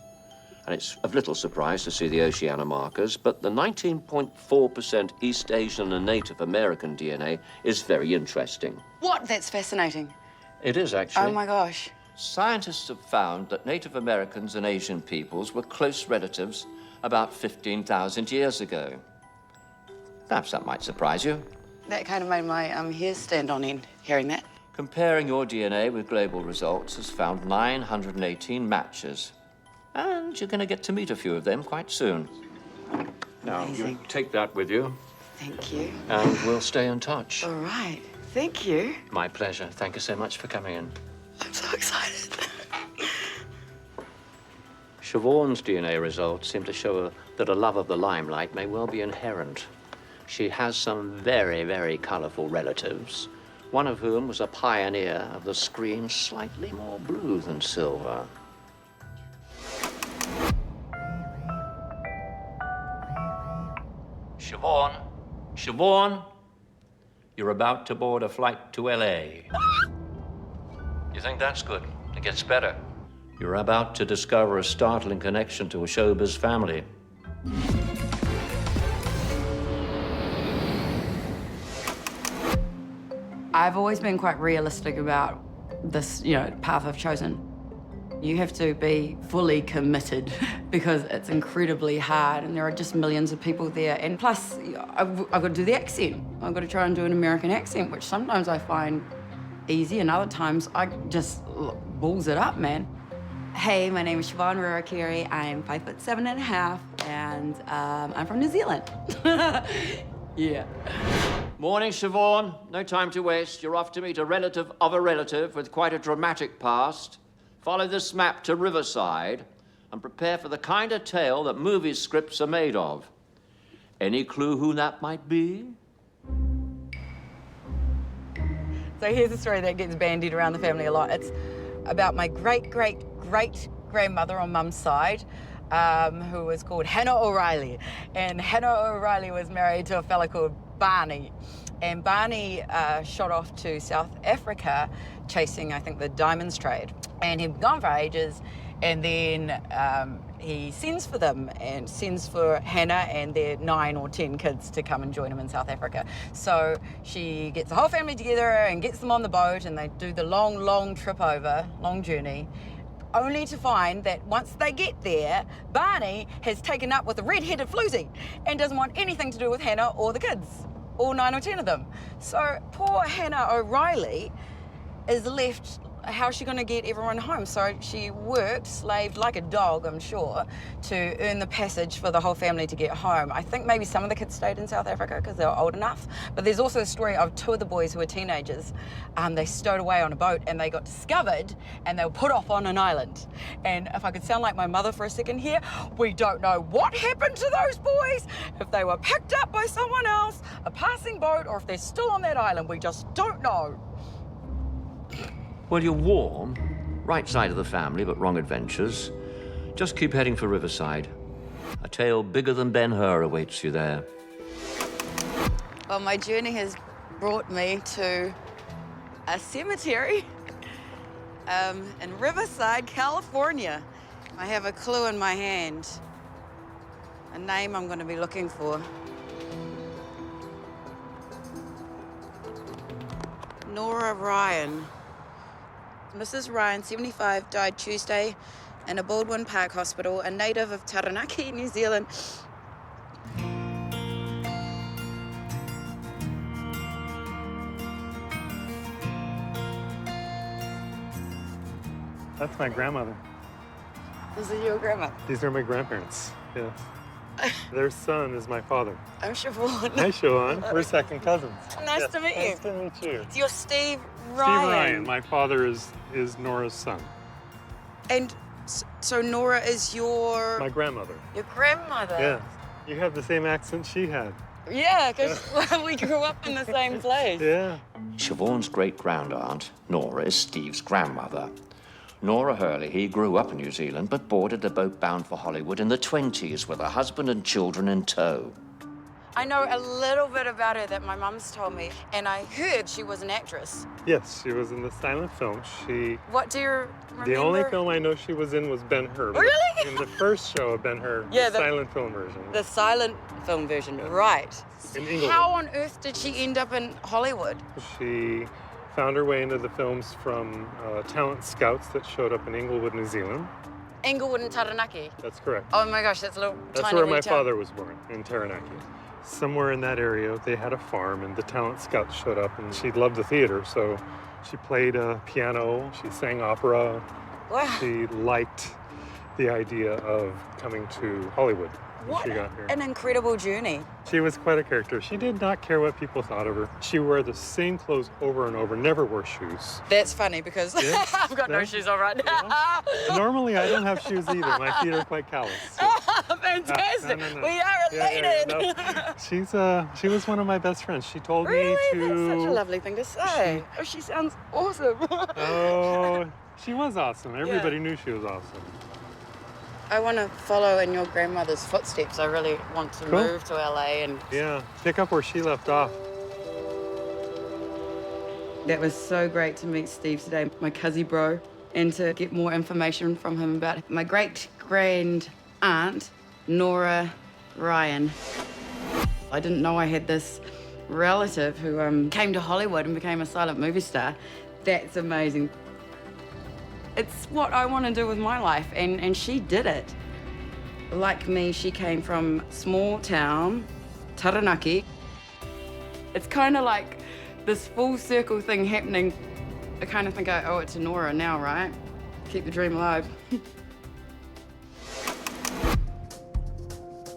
And it's of little surprise to see the Oceania markers, but the 19.4% East Asian and Native American DNA is very interesting. What? That's fascinating. It is, actually. Oh, my gosh. Scientists have found that Native Americans and Asian peoples were close relatives about 15,000 years ago. Perhaps that might surprise you. That kind of made my hair stand on end, hearing that. Comparing your DNA with global results has found 918 matches. And you're going to get to meet a few of them quite soon. Now, you take that with you. Thank you. And we'll stay in touch. All right. Thank you. My pleasure. Thank you so much for coming in. I'm so excited. Siobhan's DNA results seem to show that a love of the limelight may well be inherent. She has some very, very colourful relatives, one of whom was a pioneer of the screen slightly more blue than silver. Siobhan, you're about to board a flight to LA. You think that's good? It gets better. You're about to discover a startling connection to a showbiz family. I've always been quite realistic about this, path I've chosen. You have to be fully committed because it's incredibly hard and there are just millions of people there. And plus, I've got to do the accent. I've got to try and do an American accent, which sometimes I find easy and other times I just balls it up, man. Hey, my name is Siobhan Ruakeri. I'm 5'7.5" and I'm from New Zealand. Yeah. Morning, Siobhan. No time to waste. You're off to meet a relative of a relative with quite a dramatic past. Follow this map to Riverside and prepare for the kind of tale that movie scripts are made of. Any clue who that might be? So here's a story that gets bandied around the family a lot. It's about my great-great-great-grandmother on mum's side, who was called Hannah O'Reilly. And Hannah O'Reilly was married to a fella called Barney. And Barney shot off to South Africa chasing, I think, the diamonds trade. And he'd gone for ages, and then he sends for them and sends for Hannah and their 9 or 10 kids to come and join him in South Africa. So she gets the whole family together and gets them on the boat, and they do the long, long trip over, long journey. only to find that once they get there, Barney has taken up with a red-headed floozy and doesn't want anything to do with Hannah or the kids, all 9 or 10 of them. So poor Hannah O'Reilly is left. How's she going to get everyone home? So she worked, slaved like a dog, I'm sure, to earn the passage for the whole family to get home. I think maybe some of the kids stayed in South Africa because they were old enough. But there's also a story of 2 of the boys who were teenagers. They stowed away on a boat and they got discovered and they were put off on an island. And if I could sound like my mother for a second here, we don't know what happened to those boys. If they were picked up by someone else, a passing boat, or if they're still on that island, we just don't know. Well, you're warm, right side of the family, but wrong adventures. Just keep heading for Riverside. A tale bigger than Ben-Hur awaits you there. Well, my journey has brought me to a cemetery in Riverside, California. I have a clue in my hand, a name I'm going to be looking for. Nora Ryan. Mrs. Ryan, 75, died Tuesday in a Baldwin Park hospital, a native of Taranaki, New Zealand. That's my grandmother. This is your grandma? These are my grandparents, yes. Their son is my father. I'm Siobhan. Hi, Siobhan. We're second cousins. Nice to meet you. Nice to meet you. You're Steve Ryan. Steve Ryan. My father is Nora's son. And so Nora is your... My grandmother. Your grandmother? Yeah. You have the same accent she had. Yeah, because we grew up in the same place. Yeah. Siobhan's great-grandaunt, Nora, is Steve's grandmother. Nora Hurley, he grew up in New Zealand, but boarded a boat bound for Hollywood in the 20s with her husband and children in tow. I know a little bit about her that my mum's told me, and I heard she was an actress. Yes, she was in the silent film. What do you remember? The only film I know she was in was Ben-Hur. Really? In the first show of Ben-Hur, Yeah, the silent film version. The silent film version, right. In England. How on earth did she end up in Hollywood? She found her way into the films from talent scouts that showed up in Inglewood, New Zealand. Inglewood and Taranaki? That's correct. Oh my gosh, that's a little That's tiny where my wee town. father was born, in Taranaki. Somewhere in that area, they had a farm, and the talent scouts showed up, and she loved the theater, so she played piano, she sang opera. Wow. She liked the idea of coming to Hollywood when What she got here. an incredible journey. She was quite a character. She did not care what people thought of her. She wore the same clothes over and over, never wore shoes. That's funny because Yeah. I've got no shoes on right now. Normally, I don't have shoes either. My feet are quite calloused. So. Fantastic. No. We are Yeah, related. no. She was one of my best friends. She told Really? me to... That's such a lovely thing to say. Oh, she sounds awesome. Oh, she was awesome. Everybody knew she was awesome. I want to follow in your grandmother's footsteps. I really want to Cool. move to LA and... Yeah, pick up where she left off. That was so great to meet Steve today, my cuzzy bro, and to get more information from him about my great-grand aunt, Nora Ryan. I didn't know I had this relative who came to Hollywood and became a silent movie star. That's amazing. It's what I want to do with my life, and she did it. Like me, she came from small town, Taranaki. It's kind of like this full circle thing happening. I kind of think I owe it to Nora now, right? Keep the dream alive.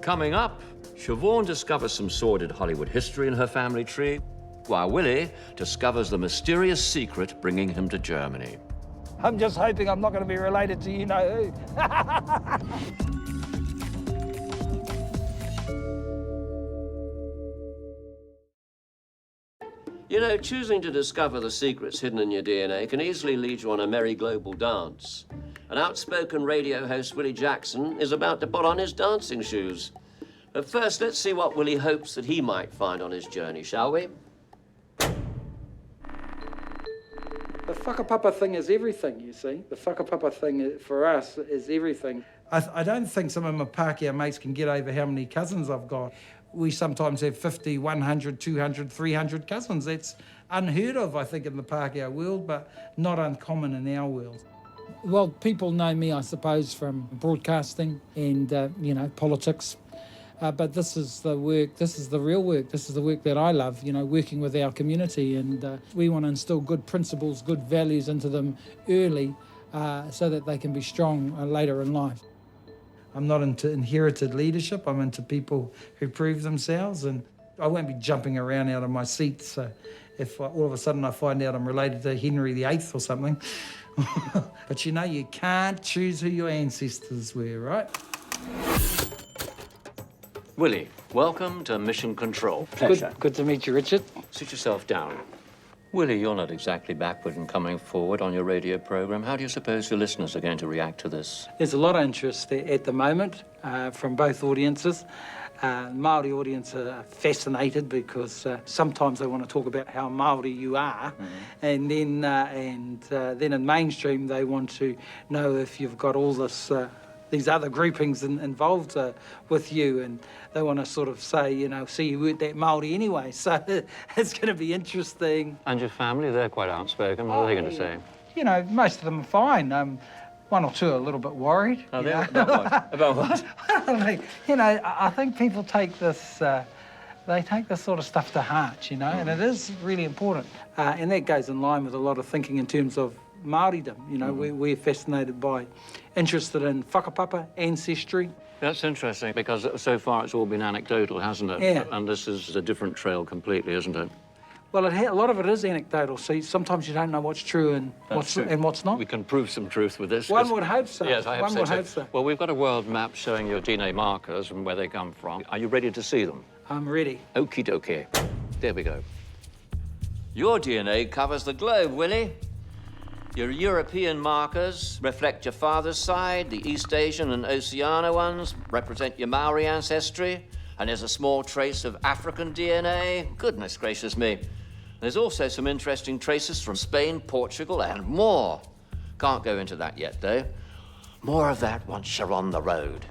Coming up, Siobhan discovers some sordid Hollywood history in her family tree, while Willie discovers the mysterious secret bringing him to Germany. I'm just hoping I'm not going to be related to you-know-who. You know, choosing to discover the secrets hidden in your DNA can easily lead you on a merry global dance. An outspoken radio host, Willie Jackson, is about to put on his dancing shoes. But first, let's see what Willie hopes that he might find on his journey, shall we? The whakapapa thing is everything, you see. The whakapapa thing for us is everything. I don't think some of my Pākehā mates can get over how many cousins I've got. We sometimes have 50, 100, 200, 300 cousins. That's unheard of, I think, in the Pākehā world, but not uncommon in our world. Well, people know me, I suppose, from broadcasting and, politics. But this is the work, this is the real work, this is the work that I love, working with our community. And we want to instill good principles, good values into them early so that they can be strong later in life. I'm not into inherited leadership, I'm into people who prove themselves, and I won't be jumping around out of my seat. So if all of a sudden I find out I'm related to Henry VIII or something. But you can't choose who your ancestors were, right? Willie, welcome to Mission Control. Good to meet you, Richard. Sit yourself down. Willie, you're not exactly backward in coming forward on your radio program. How do you suppose your listeners are going to react to this? There's a lot of interest at the moment from both audiences. Māori audience are fascinated because sometimes they want to talk about how Māori you are, and then in mainstream they want to know if you've got all this these other groupings involved with you, and they want to sort of say, see, you weren't that Māori anyway. So it's going to be interesting. And your family, they're quite outspoken. What are they going to say? Most of them are fine. One or two are a little bit worried. Oh, they are? About what? I think people take this, they take this sort of stuff to heart, and it is really important. And that goes in line with a lot of thinking in terms of Māoridom. We're fascinated by, interested in whakapapa, ancestry. That's interesting, because so far it's all been anecdotal, hasn't it? Yeah. And this is a different trail completely, isn't it? Well, a lot of it is anecdotal, so sometimes you don't know what's true and what's not. We can prove some truth with this. One would hope so. Yes, I One would hope so. Well, we've got a world map showing your DNA markers and where they come from. Are you ready to see them? I'm ready. Okie dokie. There we go. Your DNA covers the globe, Willie. Your European markers reflect your father's side. The East Asian and Oceania ones represent your Maori ancestry. And there's a small trace of African DNA. Goodness gracious me. There's also some interesting traces from Spain, Portugal, and more. Can't go into that yet, though. More of that once you're on the road.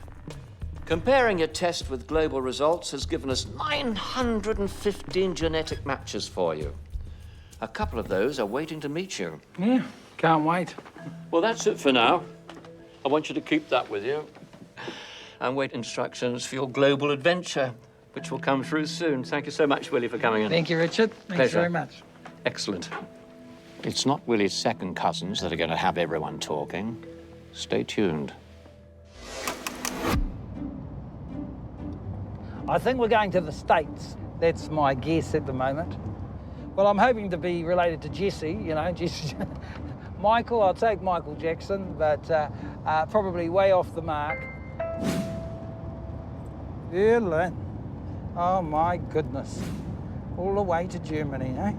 Comparing your test with global results has given us 915 genetic matches for you. A couple of those are waiting to meet you. Yeah, can't wait. Well, that's it for now. I want you to keep that with you and wait instructions for your global adventure, which will come through soon. Thank you so much, Willie, for coming in. Thank you, Richard. Thanks Pleasure. very much. Excellent. It's not Willie's second cousins that are going to have everyone talking. Stay tuned. I think we're going to the States. That's my guess at the moment. Well, I'm hoping to be related to Jesse, Jesse. Michael, I'll take Michael Jackson, but probably way off the mark. Berlin. Oh, my goodness. All the way to Germany, eh?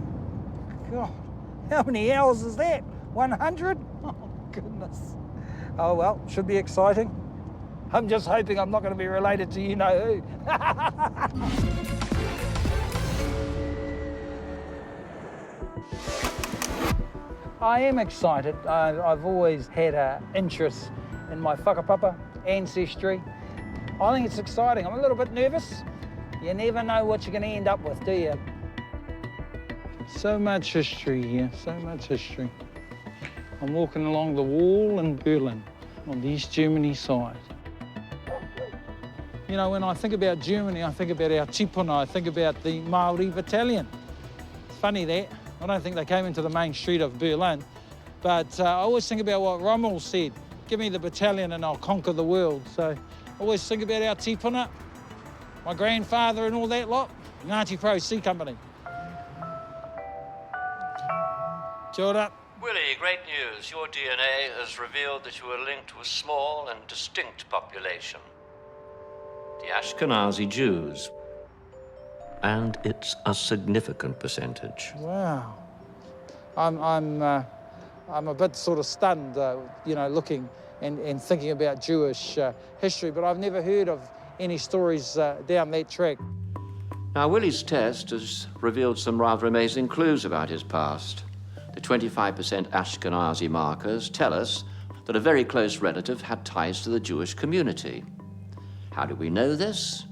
God, how many hours is that? 100? Oh, goodness. Oh, well, should be exciting. I'm just hoping I'm not going to be related to you-know-who. I am excited. I've always had an interest in my whakapapa, ancestry. I think it's exciting. I'm a little bit nervous. You never know what you're going to end up with, do you? So much history here, so much history. I'm walking along the wall in Berlin on the East Germany side. When I think about Germany, I think about our tipuna, I think about the Māori battalion. It's funny that. I don't think they came into the main street of Berlin, but I always think about what Rommel said, give me the battalion and I'll conquer the world. So I always think about our tipuna, my grandfather and all that lot, Ngāti Pro Sea Company. Kia ora. Willie, great news. Your DNA has revealed that you are linked to a small and distinct population. The Ashkenazi Jews. And it's a significant percentage. Wow. I'm a bit sort of stunned, looking and thinking about Jewish history, but I've never heard of any stories down that track. Now, Willie's test has revealed some rather amazing clues about his past. The 25% Ashkenazi markers tell us that a very close relative had ties to the Jewish community. How do we know this?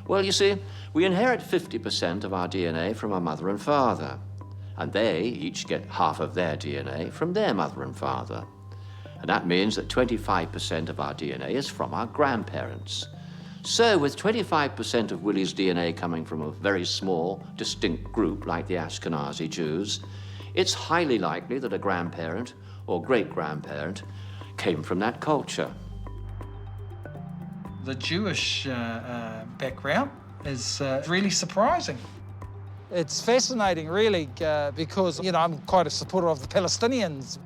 Well, you see, we inherit 50% of our DNA from our mother and father, and they each get half of their DNA from their mother and father. And that means that 25% of our DNA is from our grandparents. So with 25% of Willie's DNA coming from a very small, distinct group like the Ashkenazi Jews, it's highly likely that a grandparent or great-grandparent came from that culture. The Jewish background is really surprising. It's fascinating, really, because, you know, I'm quite a supporter of the Palestinians.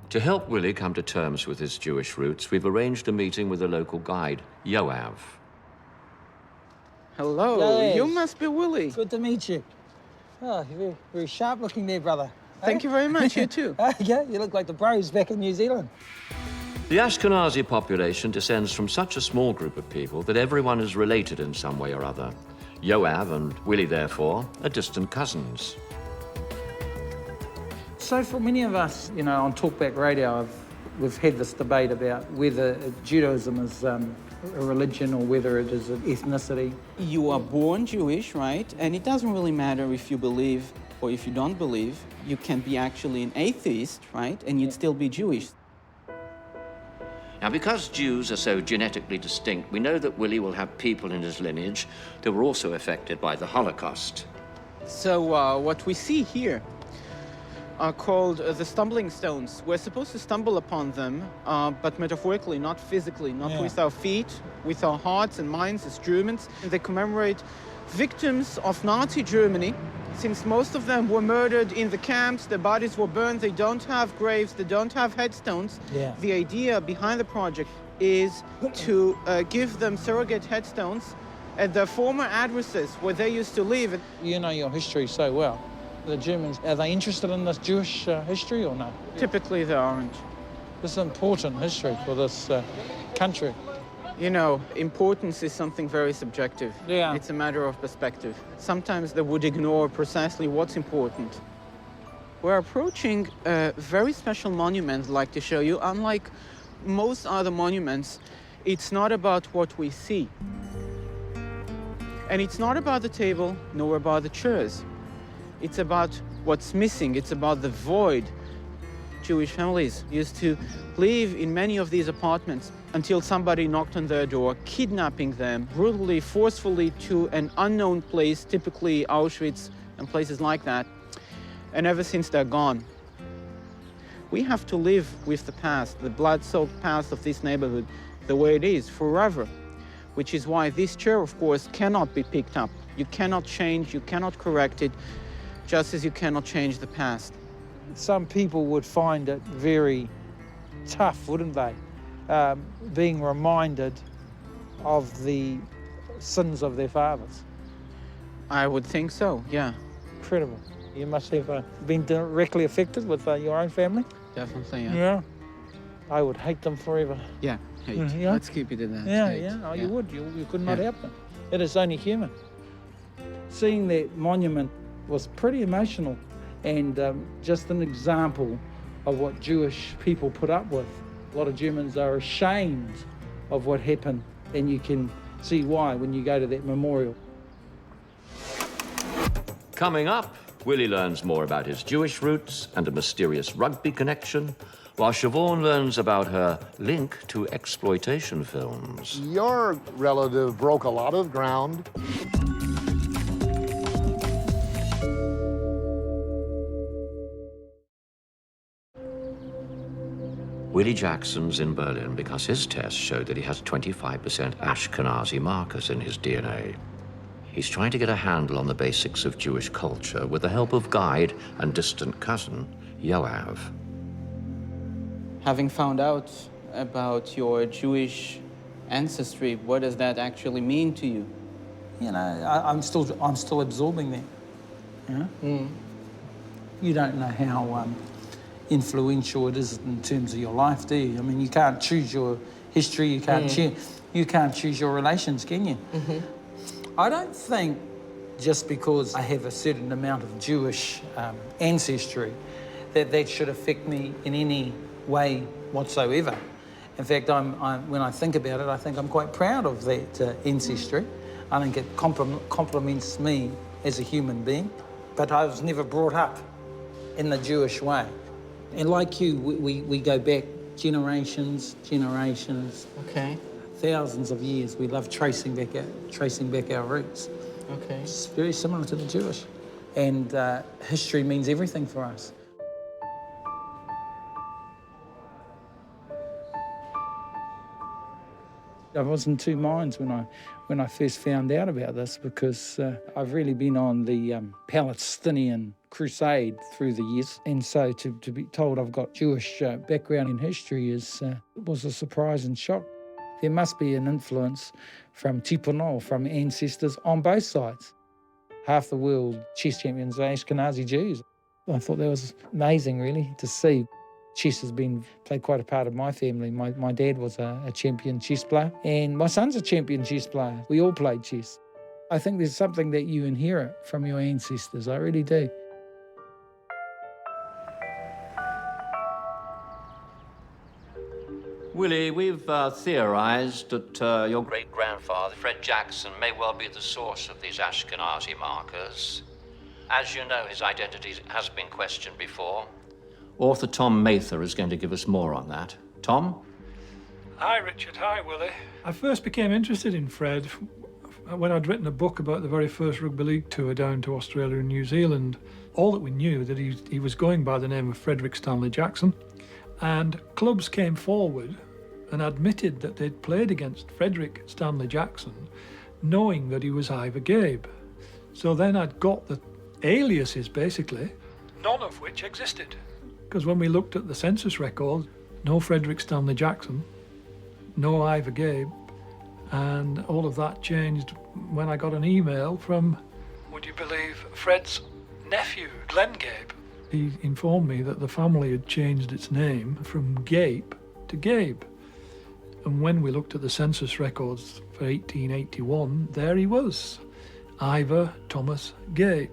To help Willie come to terms with his Jewish roots, we've arranged a meeting with a local guide, Yoav. Hello, Yes. you must be Willie. Good to meet you. Oh, you're very, very sharp looking there, brother. Thank you very much, you too. Yeah, you look like the bros back in New Zealand. The Ashkenazi population descends from such a small group of people that everyone is related in some way or other. Yoav and Willie, therefore, are distant cousins. So for many of us, you know, on Talkback Radio, we've had this debate about whether Judaism is a religion or whether it is an ethnicity. You are born Jewish, right? And it doesn't really matter if you believe or if you don't believe. You can be actually an atheist, right? And you'd still be Jewish. Now, because Jews are so genetically distinct, we know that Willie will have people in his lineage that were also affected by the Holocaust. So what we see here are called the stumbling stones. We're supposed to stumble upon them, but metaphorically, not physically, not with our feet, with our hearts and minds as Germans. And they commemorate victims of Nazi Germany. Since most of them were murdered in the camps, their bodies were burned, they don't have graves, they don't have headstones. Yeah. The idea behind the project is to give them surrogate headstones at their former addresses where they used to live. You know your history so well. The Germans, are they interested in this Jewish history or no? Typically they aren't. This is important history for this country. You know, importance is something very subjective. Yeah. It's a matter of perspective. Sometimes they would ignore precisely what's important. We're approaching a very special monument I'd like to show you. Unlike most other monuments, it's not about what we see. And it's not about the table, nor about the chairs. It's about what's missing. It's about the void. Jewish families used to live in many of these apartments until somebody knocked on their door, kidnapping them brutally, forcefully to an unknown place, typically Auschwitz and places like that. And ever since they're gone. We have to live with the past, the blood-soaked past of this neighborhood, the way it is, forever. Which is why this chair, of course, cannot be picked up. You cannot change, you cannot correct it, just as you cannot change the past. Some people would find it very tough, wouldn't they? Being reminded of the sins of their fathers. I would think so, yeah. Incredible. You must have been directly affected with your own family? Definitely, yeah. Yeah. I would hate them forever. Yeah, hate. Yeah. Let's keep it in that. Yeah, hate. yeah. Oh, you would. You could not help them. It is only human. Seeing that monument was pretty emotional and just an example of what Jewish people put up with. A lot of Germans are ashamed of what happened, and you can see why when you go to that memorial. Coming up, Willie learns more about his Jewish roots and a mysterious rugby connection, while Siobhan learns about her link to exploitation films. Your relative broke a lot of ground. Willie Jackson's in Berlin because his tests showed that he has 25% Ashkenazi markers in his DNA. He's trying to get a handle on the basics of Jewish culture with the help of guide and distant cousin, Yoav. Having found out about your Jewish ancestry, what does that actually mean to you? You know, I'm still absorbing that. You know? You don't know how influential it is in terms of your life, do you? I mean, you can't choose your history, you can't choose your relations, can you? I don't think just because I have a certain amount of Jewish ancestry that should affect me in any way whatsoever. In fact, when I think about it, I think I'm quite proud of that ancestry. I think it complements me as a human being, but I was never brought up in the Jewish way. And like you, we go back generations. Okay. Thousands of years. We love tracing back our roots. Okay. It's very similar to the Jewish. And history means everything for us. I was in two minds when I first found out about this, because I've really been on the Palestinian crusade through the years, and so to be told I've got Jewish background in history was a surprise and shock. There must be an influence from tipono, from ancestors on both sides. Half the world chess champions are Ashkenazi Jews. I thought that was amazing, really, to see. Chess has played quite a part of my family. My dad was a champion chess player, and my son's a champion chess player. We all played chess. I think there's something that you inherit from your ancestors, I really do. Willie, we've theorised that your great-grandfather, Fred Jackson, may well be the source of these Ashkenazi markers. As you know, his identity has been questioned before. Author Tom Mather is going to give us more on that. Tom? Hi, Richard. Hi, Willie. I first became interested in Fred when I'd written a book about the very first rugby league tour down to Australia and New Zealand. All that we knew that he was going by the name of Frederick Stanley Jackson, and clubs came forward and admitted that they'd played against Frederick Stanley Jackson, knowing that he was Ivor Gabe. So then I'd got the aliases, basically, none of which existed. Because when we looked at the census record, no Frederick Stanley Jackson, no Ivor Gabe, and all of that changed when I got an email from, would you believe, Fred's nephew, Glenn Gabe. He informed me that the family had changed its name from Gabe to Gabe. And when we looked at the census records for 1881, there he was, Ivor Thomas Gabe,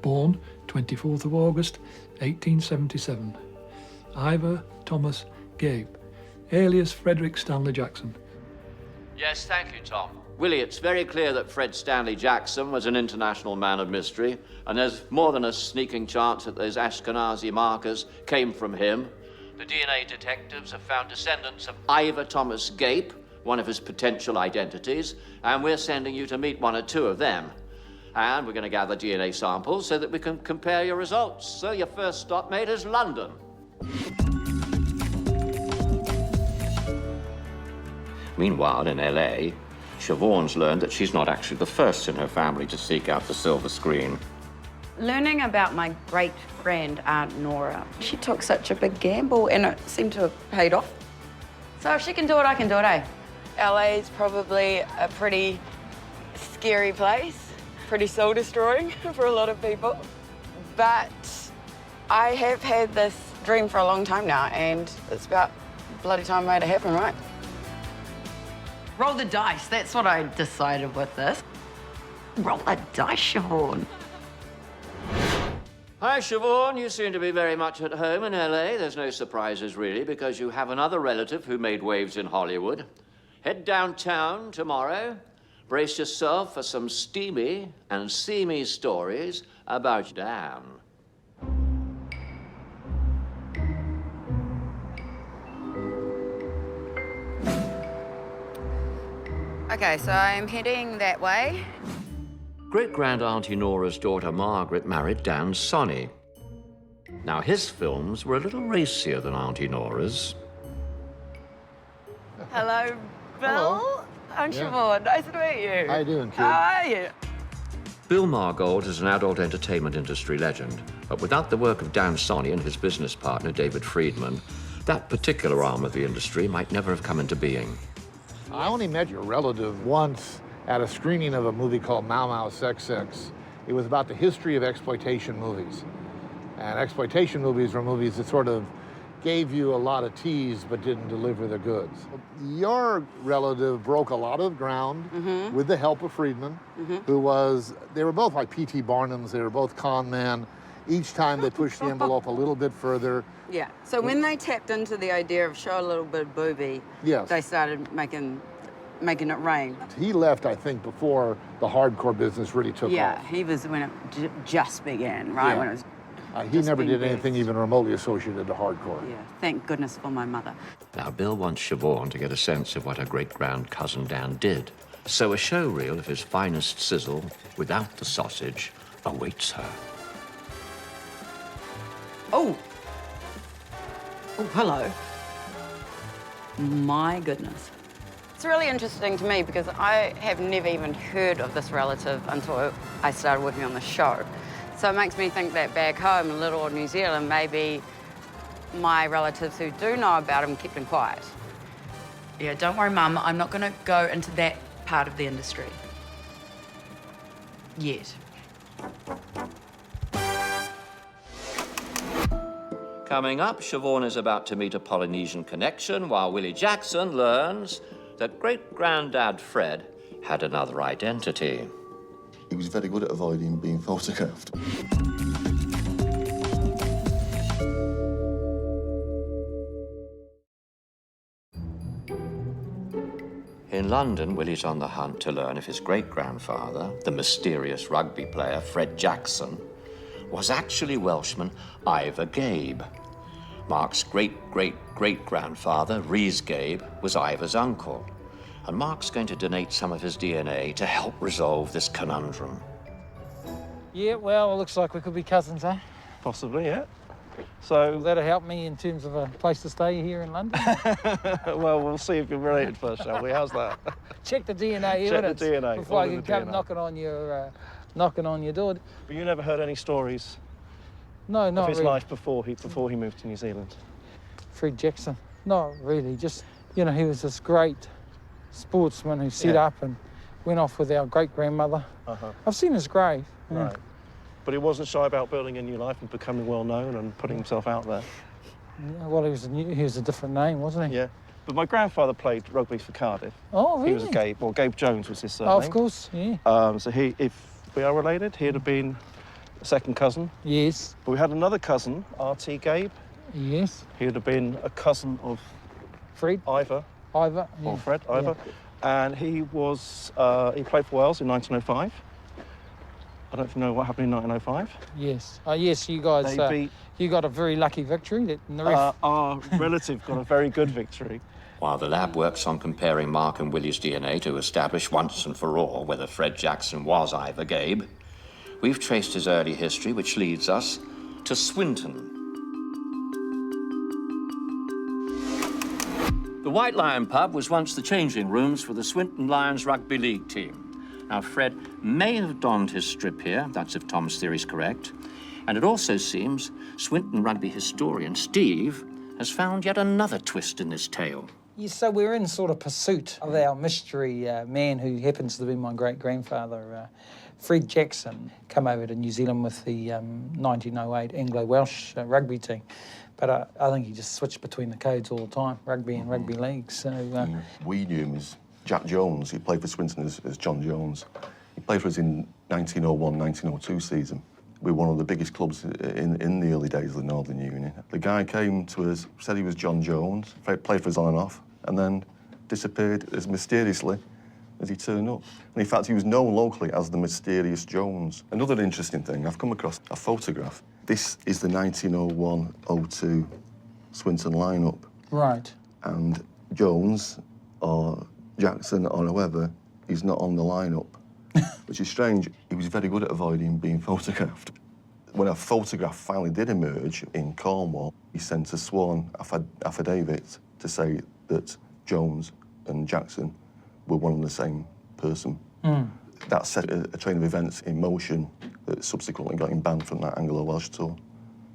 born 24th of August, 1877. Ivor Thomas Gabe, alias Frederick Stanley Jackson. Yes, thank you, Tom. Willie, it's very clear that Fred Stanley Jackson was an international man of mystery, and there's more than a sneaking chance that those Ashkenazi markers came from him. The DNA detectives have found descendants of Ivor Thomas Gabe, one of his potential identities, and we're sending you to meet one or two of them. And we're going to gather DNA samples so that we can compare your results. So your first stop, mate, is London. Meanwhile, in LA, Siobhan's learned that she's not actually the first in her family to seek out the silver screen. Learning about my great-grand Aunt Nora, she took such a big gamble and it seemed to have paid off. So if she can do it, I can do it, eh? LA is probably a pretty scary place, pretty soul-destroying for a lot of people. But I have had this dream for a long time now, and it's about bloody time I made it happen, right? Roll the dice, that's what I decided with this. Roll the dice, Siobhan. Hi, Siobhan. You seem to be very much at home in LA. There's no surprises, really, because you have another relative who made waves in Hollywood. Head downtown tomorrow. Brace yourself for some steamy and seamy stories about Dan. Okay, so I'm heading that way. Great-grand-auntie Nora's daughter Margaret married Dan Sonny. Now, his films were a little racier than Auntie Nora's. Hello, Bill. Hello. I'm Yeah. Siobhan. Nice to meet you. How you doing, kid? How are you? Bill Margold is an adult entertainment industry legend, but without the work of Dan Sonny and his business partner, David Friedman, that particular arm of the industry might never have come into being. I only met your relative once at a screening of a movie called Mau Mau Sex Sex. It was about the history of exploitation movies. And exploitation movies were movies that sort of gave you a lot of tease but didn't deliver the goods. Your relative broke a lot of ground with the help of Friedman, they were both like P.T. Barnums, they were both con men. Each time they pushed the envelope a little bit further. Yeah, so when they tapped into the idea of show a little bit of booby, they started making it rain. He left, I think, before the hardcore business really took off. Yeah, he was when it just began, right? Yeah. When it was He never did anything even remotely associated to hardcore. Yeah, thank goodness for my mother. Now, Bill wants Siobhan to get a sense of what her great-grand cousin Dan did. So a show reel of his finest sizzle, without the sausage, awaits her. Oh, hello. My goodness. It's really interesting to me because I have never even heard of this relative until I started working on the show. So it makes me think that back home in little old New Zealand, maybe my relatives who do know about him kept him quiet. Yeah, don't worry, Mum. I'm not going to go into that part of the industry. Yet. Coming up, Siobhan is about to meet a Polynesian connection while Willie Jackson learns that great-granddad Fred had another identity. He was very good at avoiding being photographed. In London, Willie's on the hunt to learn if his great-grandfather, the mysterious rugby player Fred Jackson, was actually Welshman Ivor Gabe. Mark's great-great-great-grandfather, Rhys Gabe, was Ivor's uncle. And Mark's going to donate some of his DNA to help resolve this conundrum. Yeah, well, it looks like we could be cousins, eh? Possibly, yeah. So that'll help me in terms of a place to stay here in London. Well, we'll see if you're related first, shall we? How's that? Check the DNA Check evidence the DNA, before all I in can the come DNA. knocking on your door. But you never heard any stories No, not of his really. life before he moved to New Zealand? Fred Jackson, not really. Just, you know, he was this great sportsman who set Yeah. up and went off with our great-grandmother. Uh-huh. I've seen his grave. yeah. Right. But he wasn't shy about building a new life and becoming well known and putting himself out there. Yeah, well, he was a different name, wasn't he? Yeah. But my grandfather played rugby for Cardiff. Oh, really? He was a Gabe. Well, Gabe Jones was his surname. Oh, of course, yeah. So if we are related, he'd have been a second cousin. Yes. But we had another cousin, R.T. Gabe. Yes. He would have been a cousin of Fred. Ivor. Ivor. Or Yeah. Fred, Ivor. Yeah. And he played for Wales in 1905. I don't know if you know what happened in 1905. Yes. Yes, you guys, They beat- you got a very lucky victory. The ref... Our relative got a very good victory. While the lab works on comparing Mark and Willie's DNA to establish once and for all whether Fred Jackson was Ivor Gabe, we've traced his early history, which leads us to Swinton. The White Lion pub was once the changing rooms for the Swinton Lions rugby league team. Now, Fred may have donned his strip here, that's if Tom's theory's correct, and it also seems Swinton rugby historian Steve has found yet another twist in this tale. Yeah, so we're in sort of pursuit of our mystery man who happens to be my great-grandfather, Fred Jackson, come over to New Zealand with the 1908 Anglo-Welsh rugby team. But I think he just switched between the codes all the time, rugby and rugby league. So We knew him as Jack Jones. He played for Swinton as John Jones. He played for us in 1901-1902 season. We were one of the biggest clubs in the early days of the Northern Union. The guy came to us, said he was John Jones, played for us on and off, and then disappeared as mysteriously as he turned up. And in fact, he was known locally as the Mysterious Jones. Another interesting thing, I've come across a photograph. This is the 1901-02 Swinton lineup. Right. And Jones, or Jackson, or whoever, is not on the lineup, which is strange. He was very good at avoiding being photographed. When a photograph finally did emerge in Cornwall, he sent a sworn affidavit to say that Jones and Jackson were one and the same person. Mm. That set a train of events in motion that subsequently got him banned from that Anglo-Welsh tour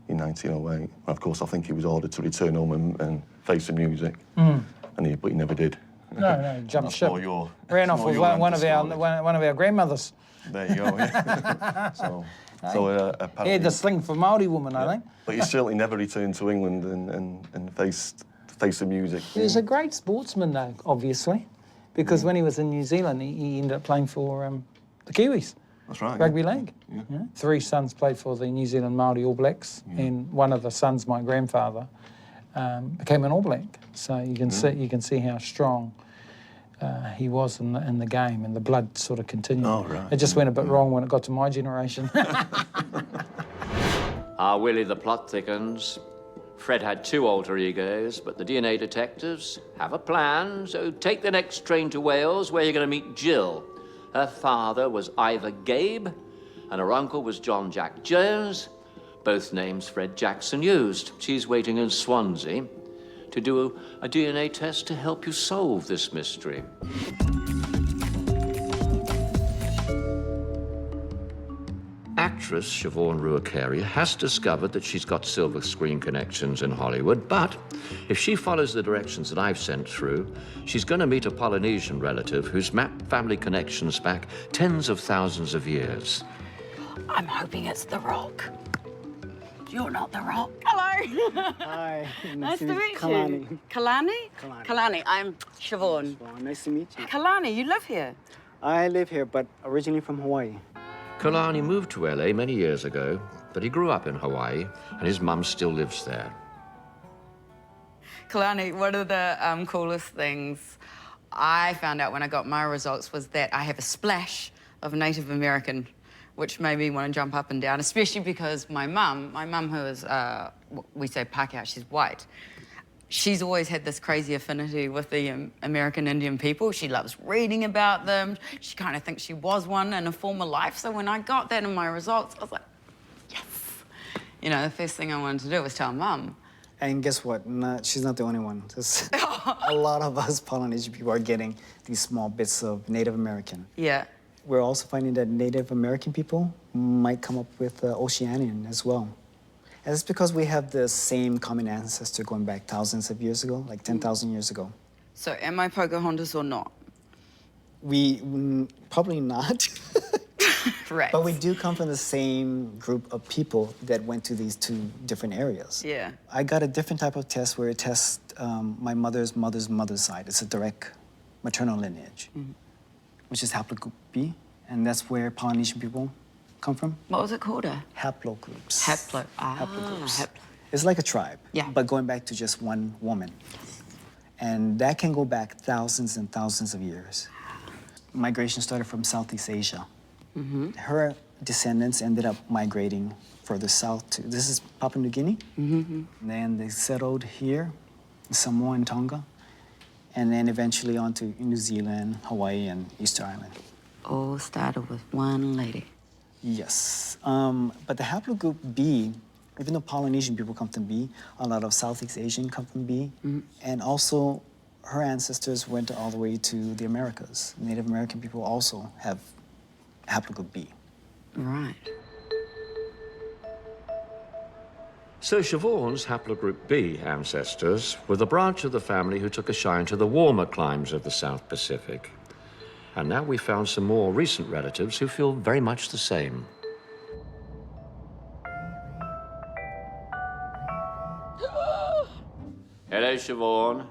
in 1908. And of course, I think he was ordered to return home and face the music, but he never did. No, jumped That's ship. more your- Ran that's off more with your one of story. our grandmothers. There you go, yeah. so apparently... He had the sling for Māori woman, I think. But he certainly never returned to England and faced the music. He was a great sportsman, though, obviously, because when he was in New Zealand, he ended up playing for the Kiwis. That's right. Rugby league. Yeah. 3 sons played for the New Zealand Māori All Blacks, and one of the sons, my grandfather, became an All Black. So you can see how strong he was in the game, and the blood sort of continued. Oh, right. It just went a bit wrong when it got to my generation. Willie, the plot thickens. Fred had 2 alter egos, but the DNA detectives have a plan, so take the next train to Wales, where you're going to meet Jill. Her father was Ivor Gabe, and her uncle was John Jack Jones, both names Fred Jackson used. She's waiting in Swansea to do a DNA test to help you solve this mystery. Actress Siobhan Ruakari has discovered that she's got silver screen connections in Hollywood, but if she follows the directions that I've sent through, she's going to meet a Polynesian relative who's mapped family connections back tens of thousands of years. I'm hoping it's The Rock. You're not The Rock. Hello. Hi. Nice to meet Kalani. you. Kalani? Kalani, I'm Siobhan. Nice to meet you. Kalani, you live here? I live here, but originally from Hawaii. Kalani moved to LA many years ago, but he grew up in Hawaii, and his mum still lives there. Kalani, one of the coolest things I found out when I got my results was that I have a splash of Native American, which made me want to jump up and down, especially because my mum who is, we say Pākehā, she's white, she's always had this crazy affinity with the American Indian people. She loves reading about them. She kind of thinks she was one in a former life. So when I got that in my results, I was like, yes. You know, the first thing I wanted to do was tell Mum. And guess what? She's not the only one. There's a lot of us Polynesian people are getting these small bits of Native American. Yeah. We're also finding that Native American people might come up with Oceanian as well. And it's because we have the same common ancestor going back thousands of years ago, like 10,000 years ago. So am I Pocahontas or not? Probably not. Right. But we do come from the same group of people that went to these 2 different areas. Yeah. I got a different type of test where it tests my mother's mother's side. It's a direct maternal lineage, which is haplogroup B, and that's where Polynesian people come from. What was it called? Haplogroups. Haplogroups. It's like a tribe, yeah, but going back to just one woman. And that can go back thousands and thousands of years. Migration started from Southeast Asia. Her descendants ended up migrating further south to, this is Papua New Guinea. And then they settled here, Samoa and Tonga, and then eventually on to New Zealand, Hawaii, and Easter Island. All started with one lady. Yes, but the haplogroup B, even though Polynesian people come from B, a lot of Southeast Asian come from B, and also her ancestors went all the way to the Americas. Native American people also have haplogroup B. Right. So Siobhan's haplogroup B ancestors were the branch of the family who took a shine to the warmer climes of the South Pacific. And now we found some more recent relatives who feel very much the same. Hello, Siobhan.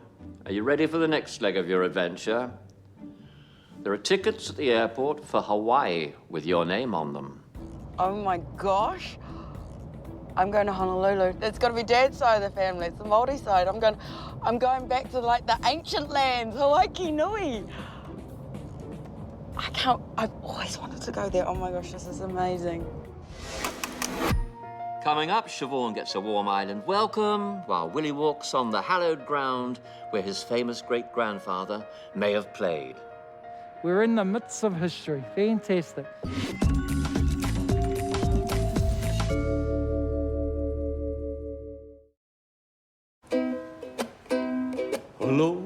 Are you ready for the next leg of your adventure? There are tickets at the airport for Hawaii with your name on them. Oh my gosh. I'm going to Honolulu. It's got to be Dad's side of the family. It's the Māori side. I'm going back to like the ancient lands, Hawaii Nui. I've always wanted to go there. Oh my gosh, this is amazing. Coming up, Siobhan gets a warm island welcome while Willie walks on the hallowed ground where his famous great-grandfather may have played. We're in the midst of history. Fantastic. Aloha,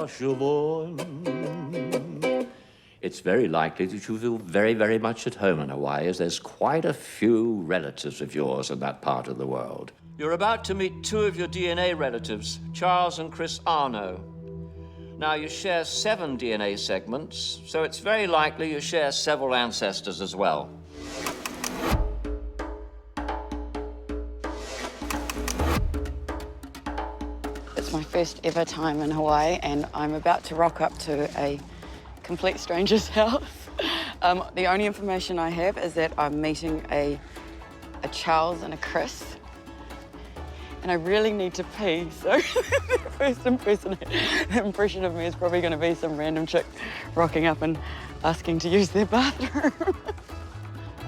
Siobhan. It's very likely that you feel very, very much at home in Hawaii, as there's quite a few relatives of yours in that part of the world. You're about to meet 2 of your DNA relatives, Charles and Chris Arno. Now, you share 7 DNA segments, so it's very likely you share several ancestors as well. It's my first ever time in Hawaii, and I'm about to rock up to a complete stranger's house. The only information I have is that I'm meeting a Charles and a Chris, and I really need to pee, so the first impression of me is probably going to be some random chick rocking up and asking to use their bathroom.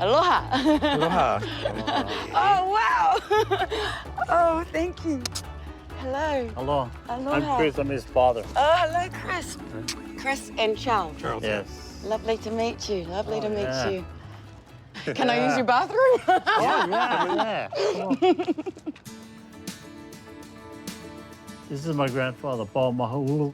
Aloha. Aloha. Oh, wow. Oh, thank you. Hello. Hello. Aloha. I'm Chris. I'm his father. Oh, hello, Chris. Chris and Charles. Charles. Yes. Lovely to meet you. Lovely to meet yeah. you. Can I use your bathroom? Yeah. This is my grandfather, Paul Mahulu,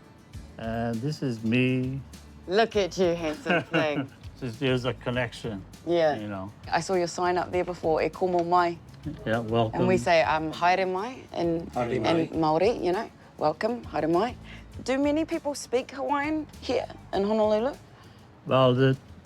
and this is me. Look at you, handsome thing. There's a connection. Yeah. You know. I saw your sign up there before, e komo mai. Yeah, welcome. And we say haere mai in Haere mai. Māori, you know, welcome, haere mai. Do many people speak Hawaiian here in Honolulu? Well,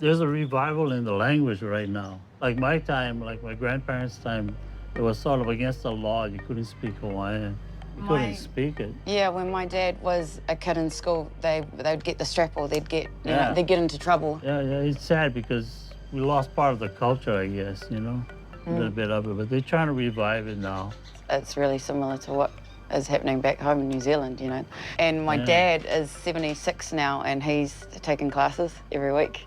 there's a revival in the language right now. Like my time, like my grandparents' time, it was sort of against the law. You couldn't speak Hawaiian. You couldn't speak it. Yeah, when my dad was a kid in school, they'd get the strap or they'd get they'd get into trouble. Yeah, it's sad because we lost part of the culture, I guess, you know, a little bit of it. But they're trying to revive it now. It's really similar to what is happening back home in New Zealand, you know. And my dad is 76 now, and he's taking classes every week.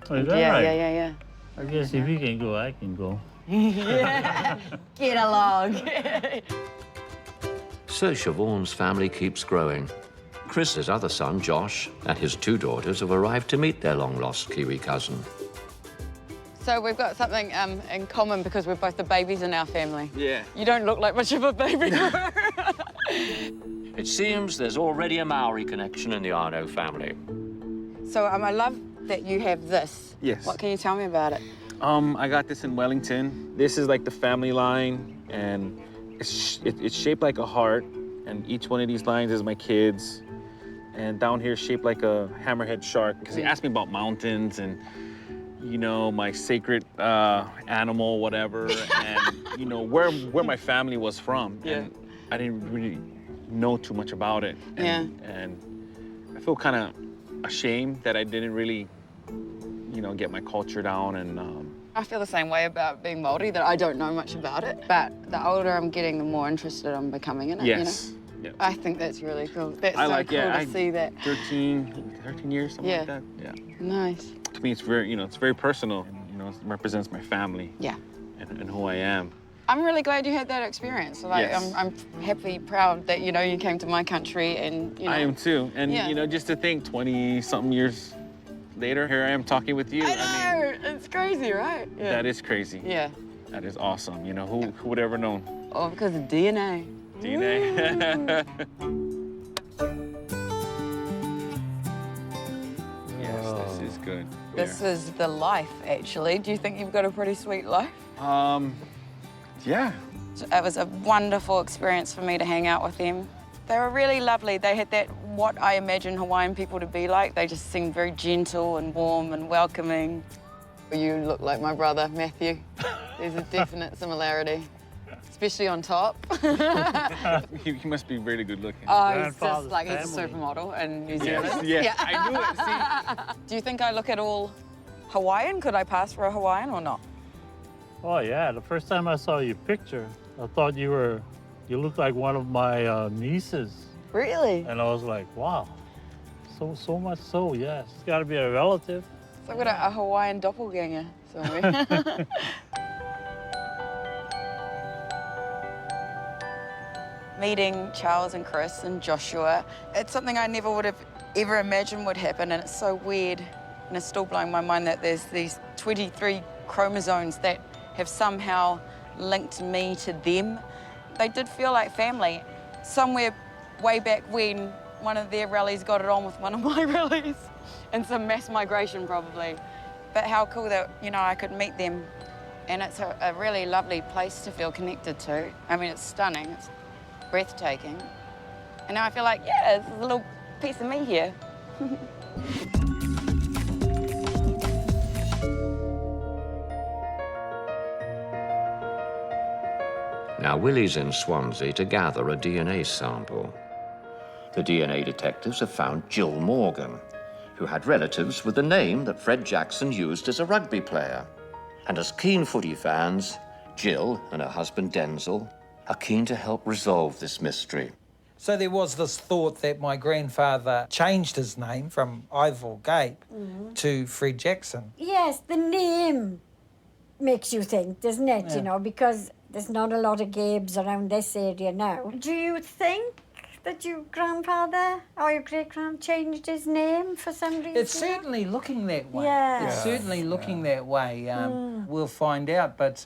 Oh, is that yeah, right? yeah. I guess if he can go, I can go. Yeah. Get along. So Siobhan's family keeps growing. Chris's other son, Josh, and his 2 daughters have arrived to meet their long-lost Kiwi cousin. So we've got something in common because we're both the babies in our family. Yeah. You don't look like much of a baby. It seems there's already a Maori connection in the Arno family. So I love that you have this. Yes. What can you tell me about it? I got this in Wellington. This is like the family line, and it's shaped like a heart, and each one of these lines is my kids. And down here, shaped like a hammerhead shark, because he asked me about mountains and, you know, my sacred animal, whatever, and, you know, where my family was from. Yeah. And I didn't really know too much about it. And I feel kind of ashamed that I didn't really, you know, get my culture down. And I feel the same way about being Māori, that I don't know much about it. But the older I'm getting, the more interested I'm becoming in it, yes. you know? Yes. I think that's really cool. That's I so like, cool yeah, to see that. 13 years, something like that. Yeah. Nice. To me, it's very, you know, it's very personal. And, you know, it represents my family. Yeah. And who I am. I'm really glad you had that experience. Like, Yes. I'm happy, proud that, you know, you came to my country and, you know. I am too. And, Yeah. you know, just to think 20-something years later, here I am talking with you. I know, it's crazy, right? Yeah. That is crazy. Yeah. That is awesome. You know, who would ever known? Oh, because of DNA. DNA. Yes, this is good. This is the life, actually. Do you think you've got a pretty sweet life? Yeah. It was a wonderful experience for me to hang out with them. They were really lovely. They had that, what I imagine Hawaiian people to be like. They just seemed very gentle and warm and welcoming. You look like my brother, Matthew. There's a definite similarity, especially on top. He must be really good looking. Oh, he's just like, he's a supermodel in New Zealand. Yes, Yeah. I knew it. See? Do you think I look at all Hawaiian? Could I pass for a Hawaiian or not? Oh, yeah. The first time I saw your picture, I thought you looked like one of my nieces. Really? And I was like, wow. So much so, yes. It's got to be a relative. So I've got a Hawaiian doppelganger somewhere. Meeting Charles and Chris and Joshua, it's something I never would have ever imagined would happen, and it's so weird, and it's still blowing my mind that there's these 23 chromosomes that have somehow linked me to them. They did feel like family. Somewhere way back when, one of their rallies got it on with one of my rallies, and some mass migration probably. But how cool that, you know, I could meet them, and it's a really lovely place to feel connected to. I mean, it's stunning. It's breathtaking. And now I feel like, yeah, there's a little piece of me here. Now, Willie's in Swansea to gather a DNA sample. The DNA detectives have found Jill Morgan, who had relatives with the name that Fred Jackson used as a rugby player. And as keen footy fans, Jill and her husband Denzel are keen to help resolve this mystery. So there was this thought that my grandfather changed his name from Ivor Gape to Fred Jackson. Yes, the name. makes you think, doesn't it? Yeah. You know, because there's not a lot of Gabes around this area now. Do you think that your grandfather or your great-grand changed his name for some reason? It's certainly looking that way. Yeah. It's certainly looking that way. We'll find out, but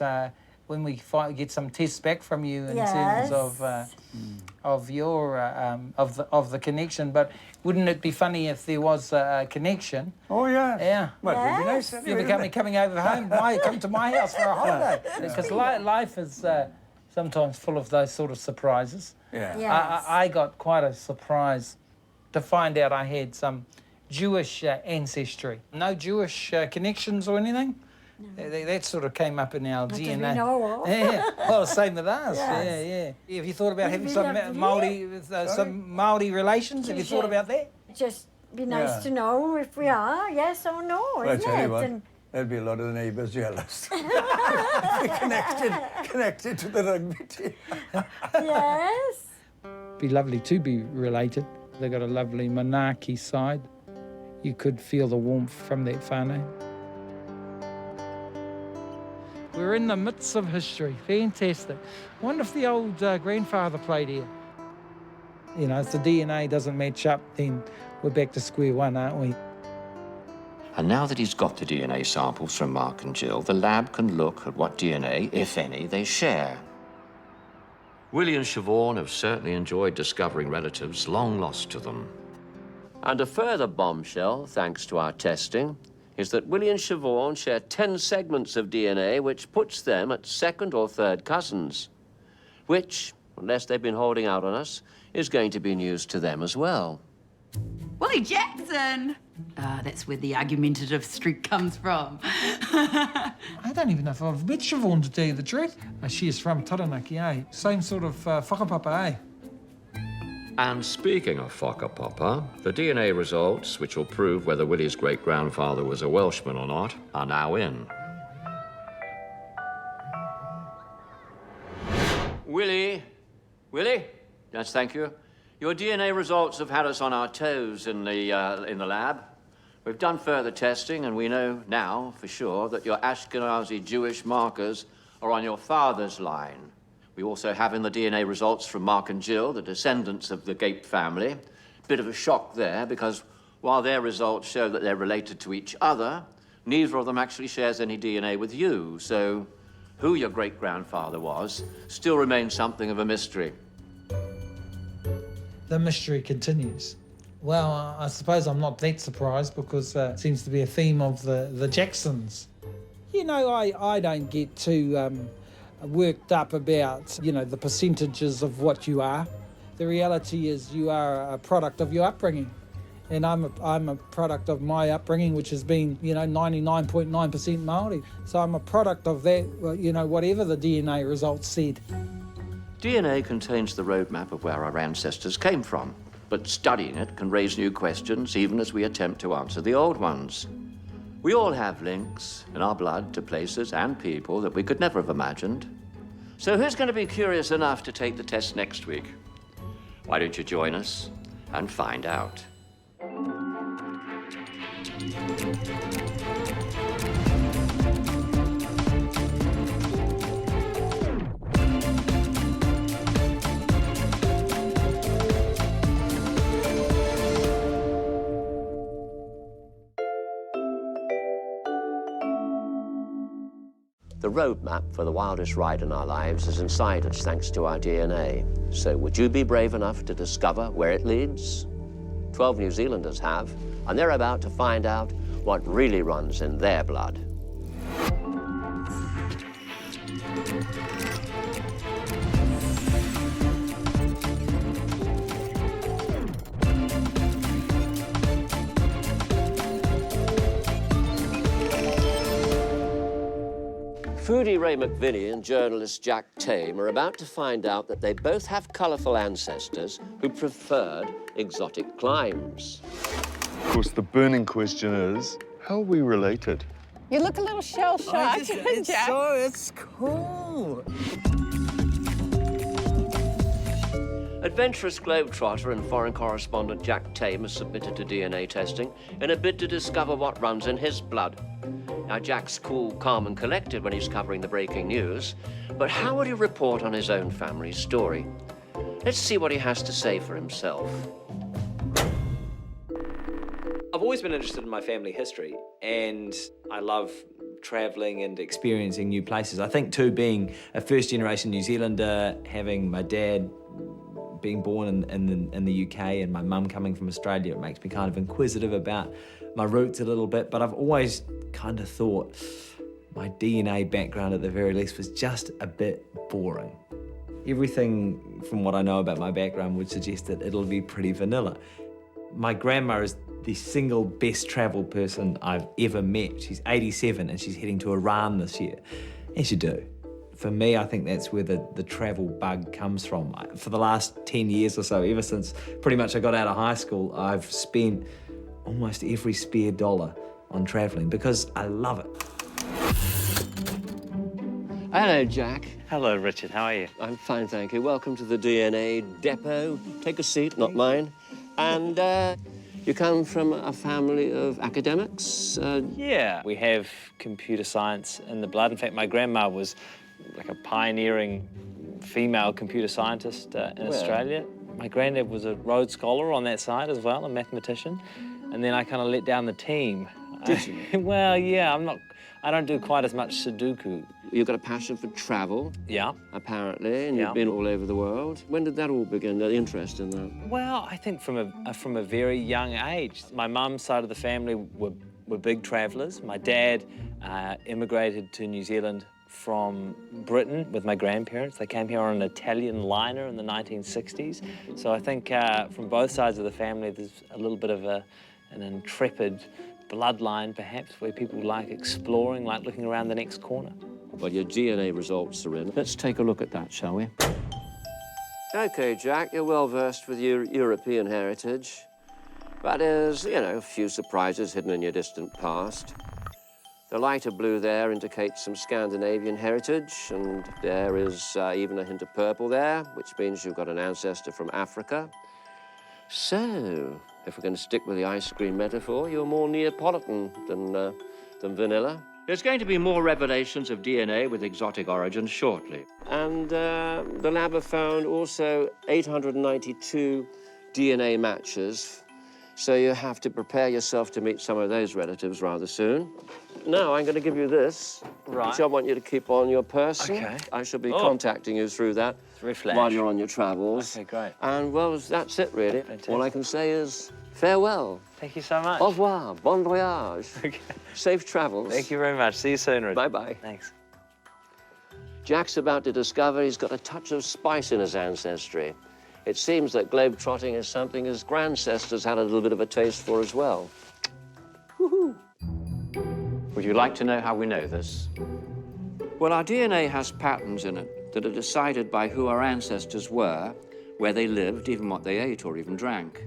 when we get some tests back from you in terms of your of the connection, but wouldn't it be funny if there was a connection? Oh yeah. Yeah. Well, it would be nice. You'll be coming over home. Why come to my house for a holiday? Because life is sometimes full of those sort of surprises. Yeah. Yes. I got quite a surprise to find out I had some Jewish ancestry. No Jewish connections or anything? No. That sort of came up in our DNA. We know of. Yeah, well, same with us. Yes. Yeah. Have you thought about having some Māori relations? Have you thought about that? Just be nice to know if we are, yes or no, Well, I isn't tell you it? what, And there'd be a lot of the neighbours jealous. connected to the rugby team. Yes. Be lovely to be related. They got a lovely Manaki side. You could feel the warmth from that whānau. We're in the midst of history. Fantastic. I wonder if the old grandfather played here. You know, if the DNA doesn't match up, then we're back to square one, aren't we? And now that he's got the DNA samples from Mark and Jill, the lab can look at what DNA, if any, they share. Willie and Siobhan have certainly enjoyed discovering relatives long lost to them. And a further bombshell, thanks to our testing, is that Willie and Siobhan share 10 segments of DNA, which puts them at second or third cousins, which, unless they've been holding out on us, is going to be news to them as well. Willie Jackson! That's where the argumentative streak comes from. I don't even know if I've met Siobhan, to tell you the truth. She is from Taranaki, eh? Same sort of whakapapa, eh? And speaking of whakapapa, the DNA results, which will prove whether Willie's great-grandfather was a Welshman or not, are now in. Willie? Yes, thank you. Your DNA results have had us on our toes in the lab. We've done further testing, and we know now for sure that your Ashkenazi Jewish markers are on your father's line. We also have in the DNA results from Mark and Jill, the descendants of the Gape family. Bit of a shock there, because while their results show that they're related to each other, neither of them actually shares any DNA with you. So who your great-grandfather was still remains something of a mystery. The mystery continues. Well, I suppose I'm not that surprised, because it seems to be a theme of the Jacksons. You know, I don't get too worked up about, you know, the percentages of what you are. The reality is you are a product of your upbringing. And I'm a product of my upbringing, which has been, you know, 99.9% Māori. So I'm a product of that, you know, whatever the DNA results said. DNA contains the roadmap of where our ancestors came from, but studying it can raise new questions even as we attempt to answer the old ones. We all have links in our blood to places and people that we could never have imagined. So who's going to be curious enough to take the test next week? Why don't you join us and find out? The roadmap for the wildest ride in our lives is inside us thanks to our DNA. So would you be brave enough to discover where it leads? 12 New Zealanders have, and they're about to find out what really runs in their blood. Foodie Ray McVinney and journalist Jack Tame are about to find out that they both have colourful ancestors who preferred exotic climes. Of course, the burning question is, how are we related? You look a little shell-shocked, Jack. It's cool. Adventurous globetrotter and foreign correspondent Jack Tame has submitted to DNA testing in a bid to discover what runs in his blood. Now, Jack's cool, calm and collected when he's covering the breaking news, but how would he report on his own family's story? Let's see what he has to say for himself. I've always been interested in my family history, and I love travelling and experiencing new places. I think, too, being a first-generation New Zealander, having my dad being born in the UK and my mum coming from Australia, it makes me kind of inquisitive about my roots a little bit, but I've always kind of thought my DNA background, at the very least, was just a bit boring. Everything from what I know about my background would suggest that it'll be pretty vanilla. My grandma is the single best travelled person I've ever met. She's 87 and she's heading to Iran this year. As you do. For me, I think that's where the travel bug comes from. For the last 10 years or so, ever since pretty much I got out of high school, I've spent almost every spare dollar on travelling because I love it. Hello, Jack. Hello, Richard. How are you? I'm fine, thank you. Welcome to the DNA depot. Take a seat, not mine. And you come from a family of academics? Yeah. We have computer science in the blood. In fact, my grandma was like a pioneering female computer scientist in Australia. My granddad was a Rhodes Scholar on that side as well, a mathematician. And then I kind of let down the team. Did you? Well, yeah, I don't do quite as much Sudoku. You've got a passion for travel. Yeah. Apparently, and you've been all over the world. When did that all begin, the interest in that? Well, I think from a very young age. My mum's side of the family were big travellers. My dad immigrated to New Zealand from Britain with my grandparents. They came here on an Italian liner in the 1960s. So I think from both sides of the family, there's a little bit of an intrepid bloodline, perhaps, where people like exploring, like looking around the next corner. Well, your DNA results are in. Let's take a look at that, shall we? OK, Jack, you're well versed with your European heritage. That is, you know, a few surprises hidden in your distant past. The lighter blue there indicates some Scandinavian heritage, and there is even a hint of purple there, which means you've got an ancestor from Africa. So, if we're going to stick with the ice cream metaphor, you're more Neapolitan than vanilla. There's going to be more revelations of DNA with exotic origins shortly. And the lab have found also 892 DNA matches, so you have to prepare yourself to meet some of those relatives rather soon. Now, I'm going to give you this, which I want you to keep on your person. Okay. I shall be contacting you through that while you're on your travels. Okay, great. And, well, that's it, really. Fantastic. All I can say is farewell. Thank you so much. Au revoir. Bon voyage. Okay. Safe travels. Thank you very much. See you soon, Richard. Bye-bye. Thanks. Jack's about to discover he's got a touch of spice in his ancestry. It seems that globe-trotting is something his grandcestors had a little bit of a taste for as well. Woohoo! Would you like to know how we know this? Well, our DNA has patterns in it that are decided by who our ancestors were, where they lived, even what they ate or even drank.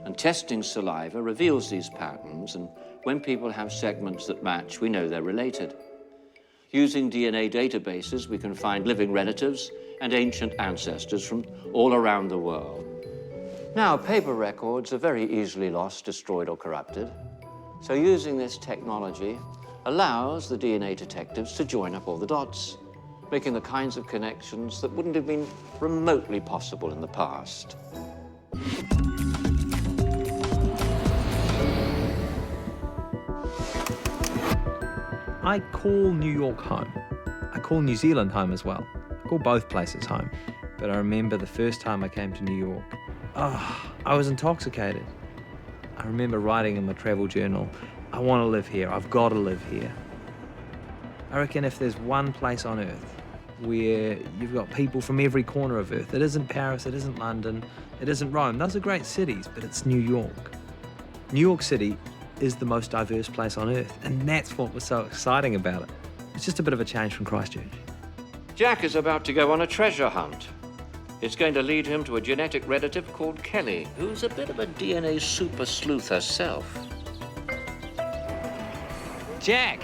And testing saliva reveals these patterns, and when people have segments that match, we know they're related. Using DNA databases, we can find living relatives and ancient ancestors from all around the world. Now, paper records are very easily lost, destroyed, or corrupted. So using this technology allows the DNA detectives to join up all the dots, making the kinds of connections that wouldn't have been remotely possible in the past. I call New York home. I call New Zealand home as well. I call both places home. But I remember the first time I came to New York, I was intoxicated. I remember writing in my travel journal, I want to live here, I've got to live here. I reckon if there's one place on earth where you've got people from every corner of earth, it isn't Paris, it isn't London, it isn't Rome, those are great cities, but it's New York. New York City is the most diverse place on earth, and that's what was so exciting about it. It's just a bit of a change from Christchurch. Jack is about to go on a treasure hunt. It's going to lead him to a genetic relative called Kelly, who's a bit of a DNA super sleuth herself. Jack,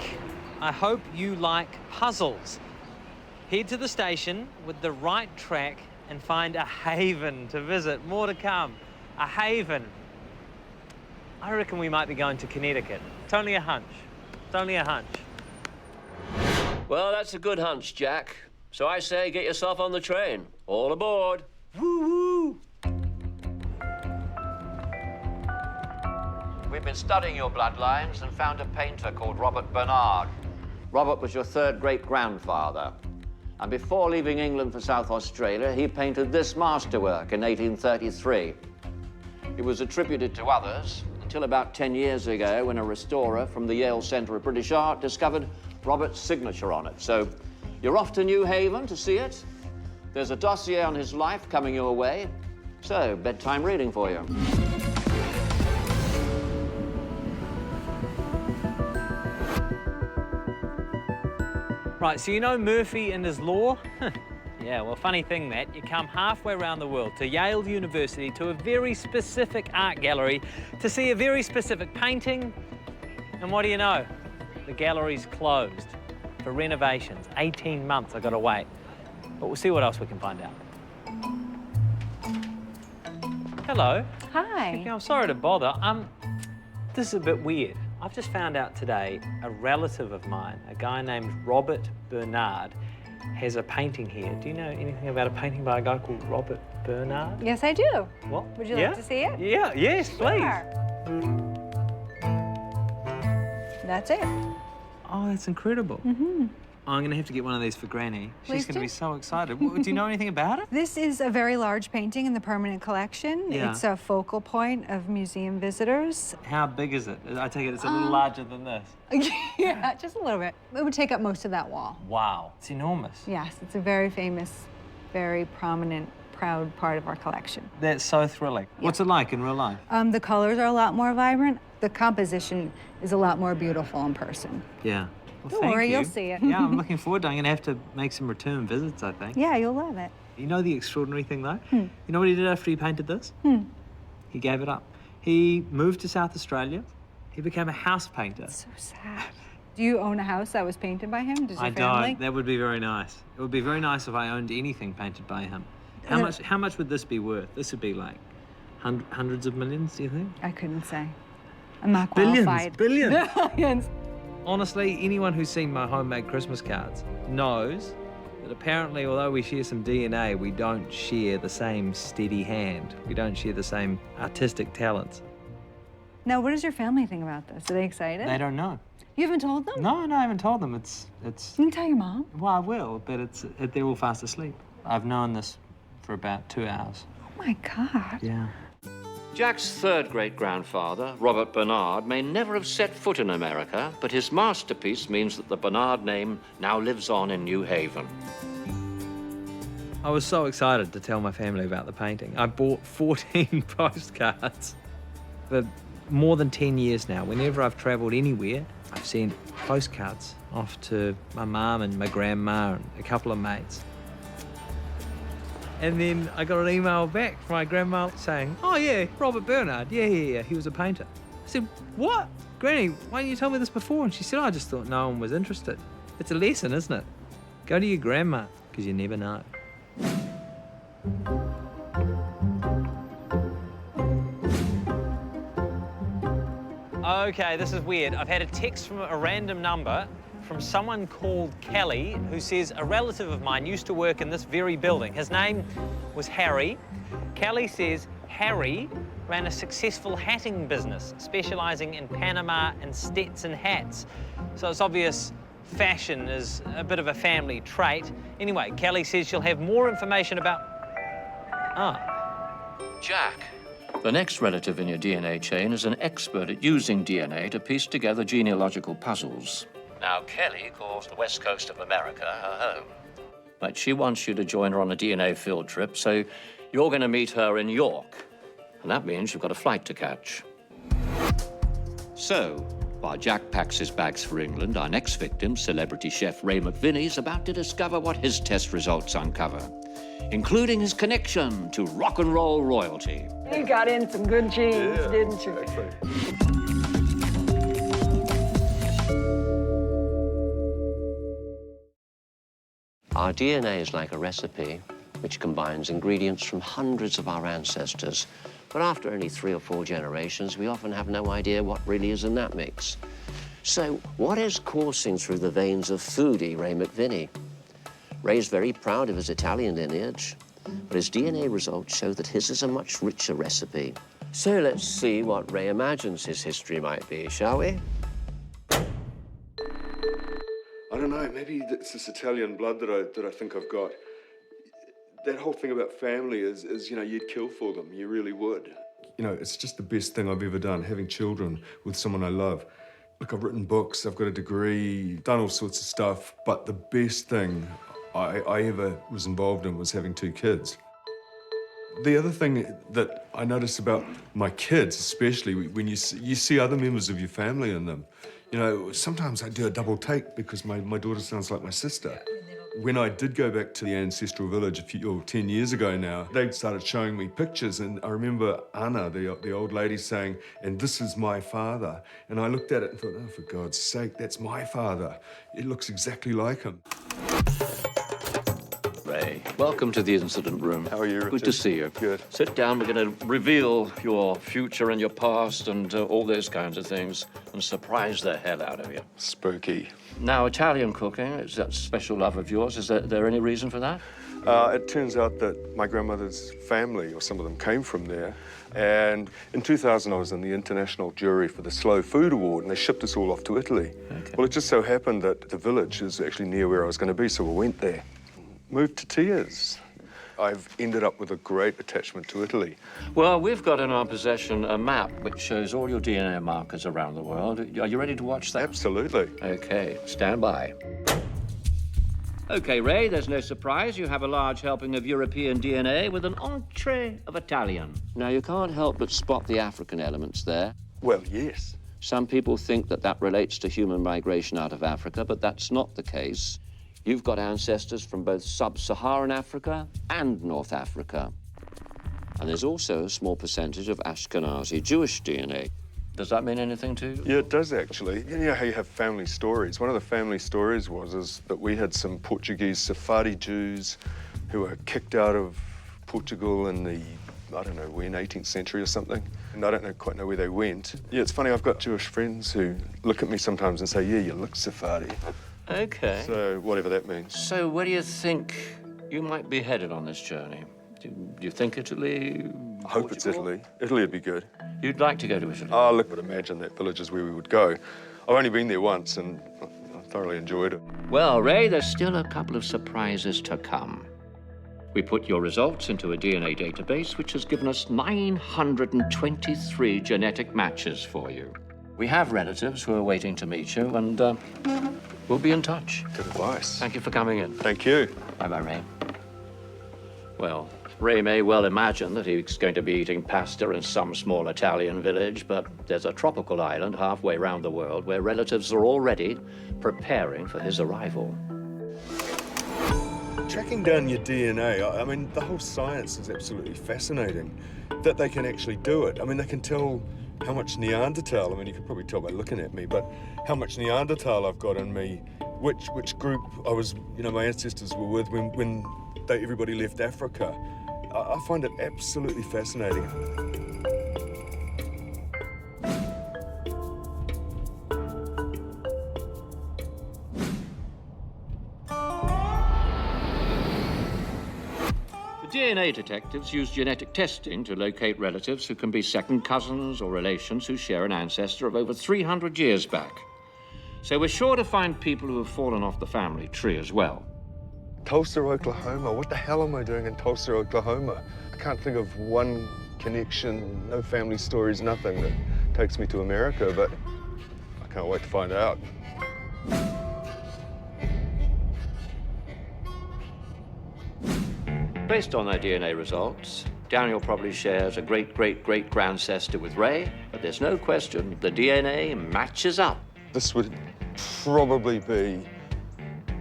I hope you like puzzles. Head to the station with the right track and find a haven to visit. More to come. A haven. I reckon we might be going to Connecticut. It's only a hunch. It's only a hunch. Well, that's a good hunch, Jack. So I say get yourself on the train. All aboard. Woo-woo! We've been studying your bloodlines and found a painter called Robert Bernard. Robert was your third great-grandfather. And before leaving England for South Australia, he painted this masterwork in 1833. It was attributed to others until about 10 years ago when a restorer from the Yale Centre of British Art discovered Robert's signature on it. So you're off to New Haven to see it. There's a dossier on his life coming your way. So, bedtime reading for you. Right, so you know Murphy and his law? Yeah, well, funny thing that, you come halfway around the world to Yale University to a very specific art gallery to see a very specific painting, and what do you know? The gallery's closed for renovations. 18 months I've got to wait. But we'll see what else we can find out. Hello. Hi. I'm sorry to bother. This is a bit weird. I've just found out today a relative of mine, a guy named Robert Bernard, has a painting here. Do you know anything about a painting by a guy called Robert Bernard? Yes, I do. What? Would you like to see it? Yeah, yes, please. Sure. That's it. Oh, that's incredible. Mm-hmm. I'm going to have to get one of these for Granny. She's Please going to do. be so excited. Do you know anything about it? This is a very large painting in the permanent collection. Yeah. It's a focal point of museum visitors. How big is it? I take it it's a little larger than this. Yeah, just a little bit. It would take up most of that wall. Wow, it's enormous. Yes, it's a very famous, very prominent, proud part of our collection. That's so thrilling. What's it like in real life? The colors are a lot more vibrant. The composition is a lot more beautiful in person. Yeah. Well, Don't thank worry, you. you'll see it. Yeah, I'm looking forward to it. I'm going to have to make some return visits, I think. Yeah, you'll love it. You know the extraordinary thing, though? Hmm. You know what he did after he painted this? He gave it up. He moved to South Australia. He became a house painter. So sad. Do you own a house that was painted by him? Does your I family? don't. That would be very nice. It would be very nice if I owned anything painted by him. How much would this be worth? This would be like hundreds of millions, do you think? I couldn't say. I'm not qualified. Billions. Billions. Honestly, anyone who's seen my homemade Christmas cards knows that apparently, although we share some DNA, we don't share the same steady hand. We don't share the same artistic talents. Now, what does your family think about this? Are they excited? They don't know. You haven't told them? No, I haven't told them. It's. You can tell your mom. Well, I will, but they're all fast asleep. I've known this for about 2 hours. Oh my God. Yeah. Jack's third great-grandfather, Robert Bernard, may never have set foot in America, but his masterpiece means that the Bernard name now lives on in New Haven. I was so excited to tell my family about the painting. I bought 14 postcards for more than 10 years now. Whenever I've travelled anywhere, I've sent postcards off to my mum and my grandma and a couple of mates. And then I got an email back from my grandma saying, oh yeah, Robert Bernard, yeah, he was a painter. I said, what? Granny, why didn't you tell me this before? And she said, I just thought no one was interested. It's a lesson, isn't it? Go to your grandma, because you never know. Okay, this is weird. I've had a text from a random number from someone called Kelly, who says a relative of mine used to work in this very building. His name was Harry. Kelly says Harry ran a successful hatting business, specialising in Panama and Stetson hats. So it's obvious fashion is a bit of a family trait. Anyway, Kelly says she'll have more information about... Jack. The next relative in your DNA chain is an expert at using DNA to piece together genealogical puzzles. Now, Kelly calls the west coast of America her home. But she wants you to join her on a DNA field trip, so you're going to meet her in York. And that means you've got a flight to catch. So, while Jack packs his bags for England, our next victim, celebrity chef Ray McVinney, is about to discover what his test results uncover, including his connection to rock and roll royalty. You got in some good genes, didn't you? Our DNA is like a recipe which combines ingredients from hundreds of our ancestors. But after only 3 or 4 generations, we often have no idea what really is in that mix. So, what is coursing through the veins of foodie Ray McVinney? Ray's very proud of his Italian lineage, but his DNA results show that his is a much richer recipe. So let's see what Ray imagines his history might be, shall we? I don't know, maybe it's this Italian blood that I think I've got. That whole thing about family is, you know, you'd kill for them, you really would. You know, it's just the best thing I've ever done, having children with someone I love. Look, I've written books, I've got a degree, done all sorts of stuff, but the best thing I ever was involved in was having 2 kids. The other thing that I notice about my kids, especially when you see other members of your family in them, you know, sometimes I do a double take because my daughter sounds like my sister. When I did go back to the ancestral village 10 years ago now, they started showing me pictures, and I remember Anna, the old lady, saying, "And this is my father." And I looked at it and thought, oh, for God's sake, that's my father. It looks exactly like him. Ray, welcome to the incident room. How are you, Richard? Good to see you. Good. Sit down. We're going to reveal your future and your past and all those kinds of things and surprise the hell out of you. Spooky. Now, Italian cooking, is that a special love of yours? Is there any reason for that? It turns out that my grandmother's family, or some of them, came from there. And in 2000, I was in the international jury for the Slow Food Award, and they shipped us all off to Italy. Okay. Well, it just so happened that the village is actually near where I was going to be, so we went there. Moved to tears. I've ended up with a great attachment to Italy. Well, we've got in our possession a map which shows all your DNA markers around the world. Are you ready to watch that? Absolutely. Okay, stand by. Okay, Ray, there's no surprise. You have a large helping of European DNA with an entree of Italian. Now, you can't help but spot the African elements there. Well, yes. Some people think that that relates to human migration out of Africa, but that's not the case. You've got ancestors from both sub-Saharan Africa and North Africa. And there's also a small percentage of Ashkenazi Jewish DNA. Does that mean anything to you? Yeah, it does, actually. You know how you have family stories? One of the family stories is that we had some Portuguese Sephardi Jews who were kicked out of Portugal in the, I don't know, when, 18th century or something. And I don't quite know where they went. Yeah, it's funny, I've got Jewish friends who look at me sometimes and say, yeah, you look Sephardi. Okay. So, whatever that means. So, where do you think you might be headed on this journey? Do you think Italy? I hope it's Italy. Italy would be good. You'd like to go to Italy? Oh, look, I would imagine that village is where we would go. I've only been there once and I thoroughly enjoyed it. Well, Ray, there's still a couple of surprises to come. We put your results into a DNA database, which has given us 923 genetic matches for you. We have relatives who are waiting to meet you, and we'll be in touch. Good advice. Thank you for coming in. Thank you. Bye-bye, Ray. Well, Ray may well imagine that he's going to be eating pasta in some small Italian village, but there's a tropical island halfway around the world where relatives are already preparing for his arrival. Tracking down your DNA, I mean, the whole science is absolutely fascinating. That they can actually do it. I mean, they can tell how much Neanderthal, I mean, you could probably tell by looking at me, but how much Neanderthal I've got in me, which group I was, you know, my ancestors were with when everybody left Africa. I find it absolutely fascinating. DNA detectives use genetic testing to locate relatives who can be second cousins or relations who share an ancestor of over 300 years back. So we're sure to find people who have fallen off the family tree as well. Tulsa, Oklahoma. What the hell am I doing in Tulsa, Oklahoma? I can't think of one connection, no family stories, nothing that takes me to America, but I can't wait to find out. Based on their DNA results, Daniel probably shares a great-great-great-grandancestor with Ray, but there's no question the DNA matches up. This would probably be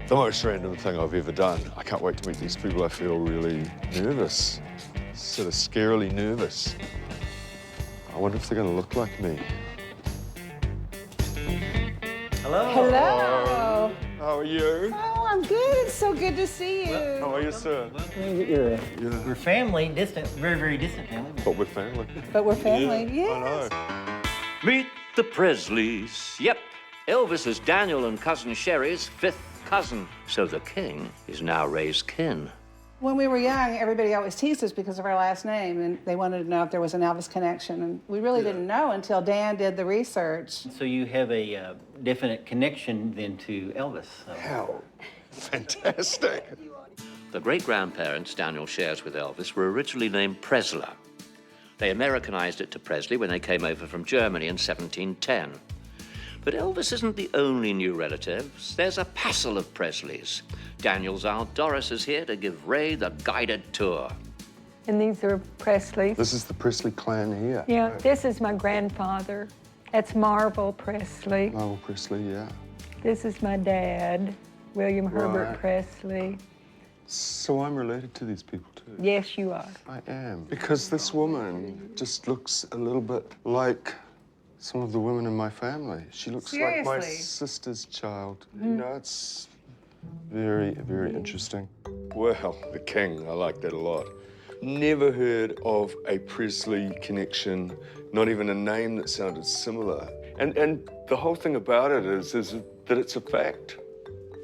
the most random thing I've ever done. I can't wait to meet these people. I feel really nervous, sort of scarily nervous. I wonder if they're going to look like me. Hello. Hello. How are you? Oh, I'm good. It's so good to see you. How are you, sir? We're family, distant, very, very distant family. But we're family. But we're family, yeah. yes. I know. Meet the Presleys. Yep, Elvis is Daniel and cousin Sherry's 5th cousin, so the king is now Ray's kin. When we were young, everybody always teased us because of our last name, and they wanted to know if there was an Elvis connection, and we really didn't know until Dan did the research. So you have a definite connection then to Elvis. How fantastic. The great-grandparents Daniel shares with Elvis were originally named Presler. They Americanized it to Presley when they came over from Germany in 1710. But Elvis isn't the only new relatives. There's a passel of Presleys. Daniel's Aunt Doris is here to give Ray the guided tour. And these are Presleys. This is the Presley clan here. Yeah, this is my grandfather. That's Marvel Presley. Marvel Presley, yeah. This is my dad, William Herbert Right. Presley. So I'm related to these people too? Yes, you are. I am. Because this woman just looks a little bit like some of the women in my family. She looks like my Seriously? sister's child. You know, it's very, very interesting. Well, the king, I like that a lot. Never heard of a Presley connection, not even a name that sounded similar. And the whole thing about it is that it's a fact.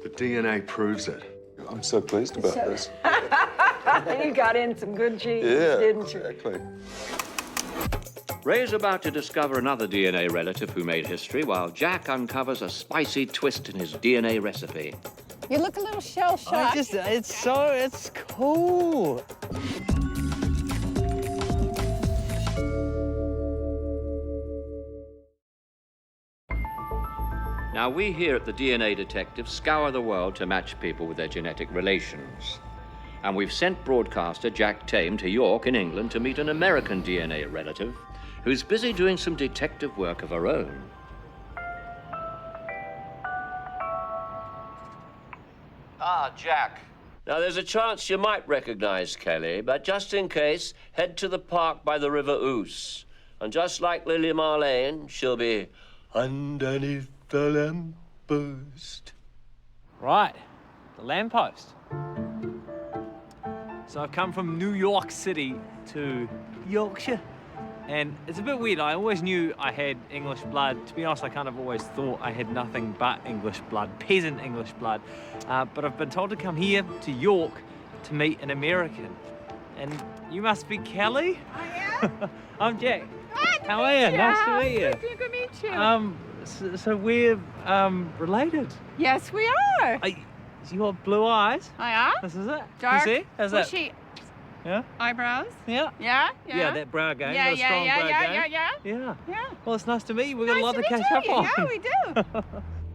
The DNA proves it. I'm so pleased about this. You got in some good genes, Yeah, didn't you? exactly. Ray's about to discover another DNA relative who made history, while Jack uncovers a spicy twist in his DNA recipe. You look a little shell-shocked. It's cool. Now, we here at the DNA Detective scour the world to match people with their genetic relations. And we've sent broadcaster Jack Tame to York in England to meet an American DNA relative who's busy doing some detective work of her own. Ah, Jack. Now, there's a chance you might recognize Kelly, but just in case, head to the park by the River Ouse. And just like Lily Marlene, she'll be underneath the lamppost. Right, the lamppost. So I've come from New York City to Yorkshire. And it's a bit weird. I always knew I had English blood. To be honest, I kind of always thought I had nothing but English blood, peasant English blood. But I've been told to come here to York to meet an American. And you must be Kelly? I am. I'm Jack. How are you? Nice to meet you. Good to meet you. So we're related. Yes, we are. You got blue eyes. I am. This is it. Dark, You see? How's that? bushy Yeah? eyebrows. Yeah. Yeah. Yeah, that brow game. Yeah, got a strong brow game. Yeah. Yeah. Well, it's nice to meet you. We've got a lot to catch up you. on. Yeah, we do.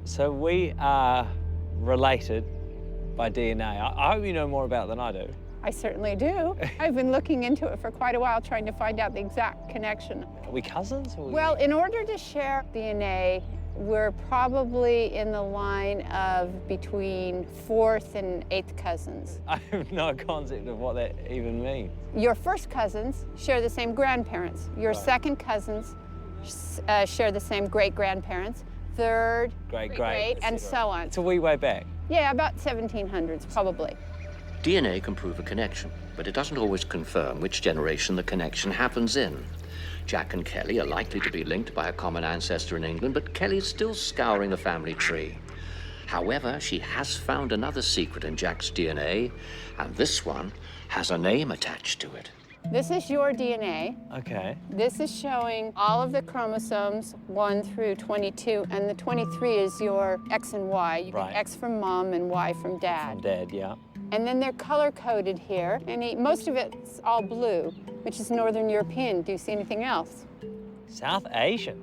So we are related by DNA. I hope you know more about it than I do. I certainly do. I've been looking into it for quite a while, trying to find out the exact connection. Are we cousins? Or Well, in order to share DNA, we're probably in the line of between 4th and 8th cousins. I have no concept of what that even means. Your first cousins share the same grandparents. Your second cousins share the same great-grandparents. Third, Great, and so on. It's a wee way back. Yeah, about 1700s, probably. DNA can prove a connection, but it doesn't always confirm which generation the connection happens in. Jack and Kelly are likely to be linked by a common ancestor in England, but Kelly's still scouring the family tree. However, she has found another secret in Jack's DNA, and this one has a name attached to it. This is your DNA. Okay. This is showing all of the chromosomes 1 through 22, and the 23 is your X and Y. You get X from mom and Y from dad. From dad, yeah. And then they're color-coded here, and most of it's all blue, which is Northern European. Do you see anything else? South Asian.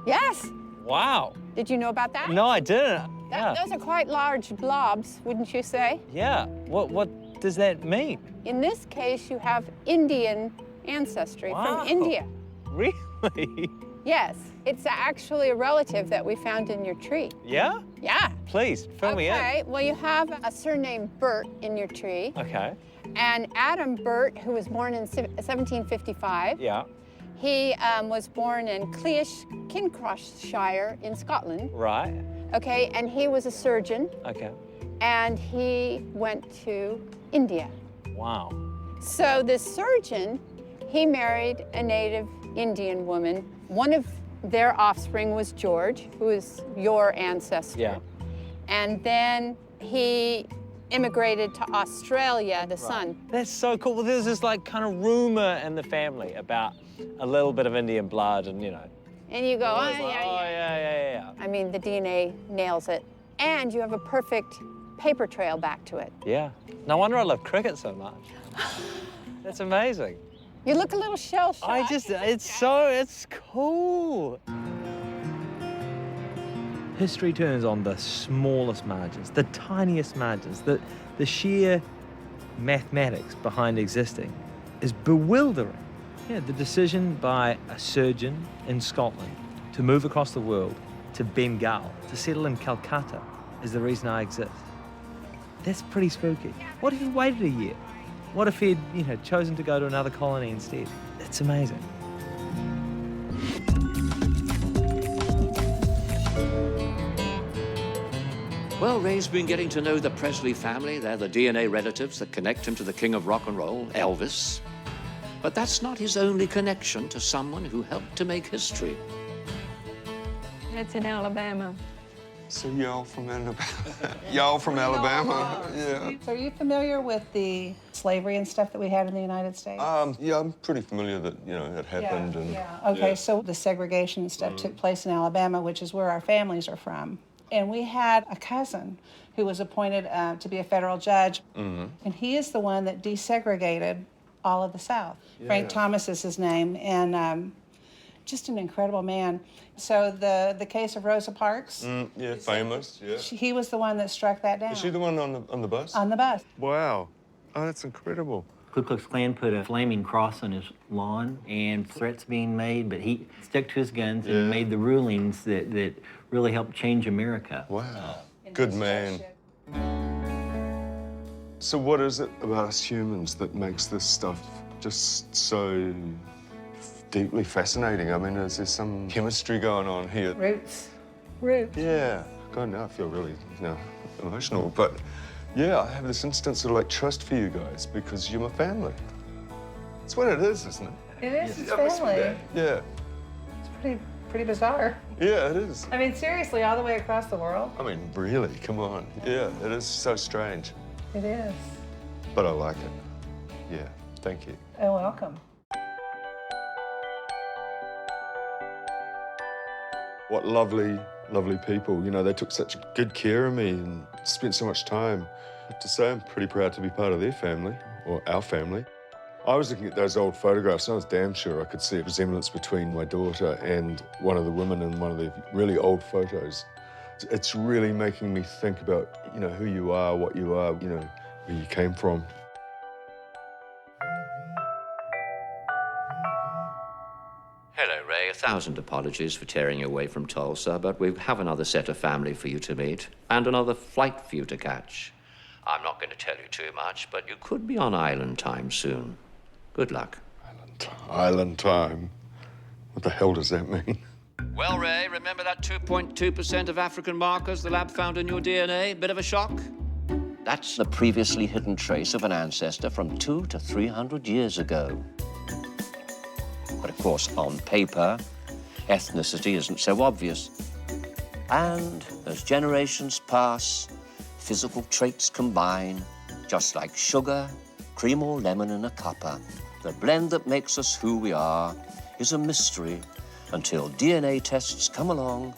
Yes. Wow. Did you know about that? No, I didn't. Those are quite large blobs, wouldn't you say? Yeah. What does that mean? In this case, you have Indian ancestry from India. Really? Yes. It's actually a relative that we found in your tree. Yeah? Yeah. Please, fill me in. Okay, well, you have a surname Burt in your tree. Okay. And Adam Burt, who was born in 1755. Yeah. He was born in Cleash, Kincroshire in Scotland. Right. Okay, and he was a surgeon. Okay. And he went to India. Wow. So this surgeon, he married a native Indian woman. One of their offspring was George, who is your ancestor. Yeah. And then he immigrated to Australia, the son. That's so cool. Well, there's this like kind of rumor in the family about a little bit of Indian blood and, you know. And you go, yeah. I mean, the DNA nails it. And you have a perfect paper trail back to it. Yeah. No wonder I love cricket so much. That's amazing. You look a little shell-shocked. It's cool. History turns on the smallest margins, the tiniest margins, the sheer mathematics behind existing is bewildering. Yeah, the decision by a surgeon in Scotland to move across the world to Bengal, to settle in Calcutta, is the reason I exist. That's pretty spooky. What if he waited a year? What if he'd, chosen to go to another colony instead? It's amazing. Well, Ray's been getting to know the Presley family. They're the DNA relatives that connect him to the king of rock and roll, Elvis. But that's not his only connection to someone who helped to make history. It's in Alabama. So y'all from Alabama? Y'all from Alabama? Yeah. So are you familiar with the slavery and stuff that we had in the United States? Yeah, I'm pretty familiar that, it happened. Okay, so the segregation and stuff took place in Alabama, which is where our families are from. And we had a cousin who was appointed to be a federal judge. And he is the one that desegregated all of the South. Yeah. Frank Thomas is his name, and just an incredible man. So the case of Rosa Parks. Yeah, famous, yeah. He was the one that struck that down. Is she the one on the bus? On the bus. Wow. Oh, that's incredible. Ku Klux Klan put a flaming cross on his lawn and threats being made, but he stuck to his guns and made the rulings that really helped change America. Wow. Good man. So what is it about us humans that makes this stuff just so deeply fascinating? I mean, is there some chemistry going on here? Roots. Yeah. God, now I feel really, emotional. But yeah, I have this instance of like trust for you guys because you're my family. That's what it is, isn't it? It is. It's family. Yeah. It's pretty bizarre. Yeah, it is. I mean, seriously, all the way across the world. I mean, really, come on. Yeah, it is so strange. It is. But I like it. Yeah, thank you. Oh, welcome. What lovely, lovely people. They took such good care of me and spent so much time. I have to say, I'm pretty proud to be part of their family, or our family. I was looking at those old photographs and I was damn sure I could see a resemblance between my daughter and one of the women in one of the really old photos. It's really making me think about, who you are, what you are, where you came from. Hello, Ray. 1,000 apologies for tearing you away from Tulsa, but we have another set of family for you to meet and another flight for you to catch. I'm not going to tell you too much, but you could be on island time soon. Good luck. Island time? What the hell does that mean? Well, Ray, remember that 2.2% of African markers the lab found in your DNA? Bit of a shock? That's the previously hidden trace of an ancestor from 200 to 300 years ago. But of course, on paper, ethnicity isn't so obvious. And as generations pass, physical traits combine, just like sugar, cream or lemon in a cuppa. The blend that makes us who we are is a mystery until DNA tests come along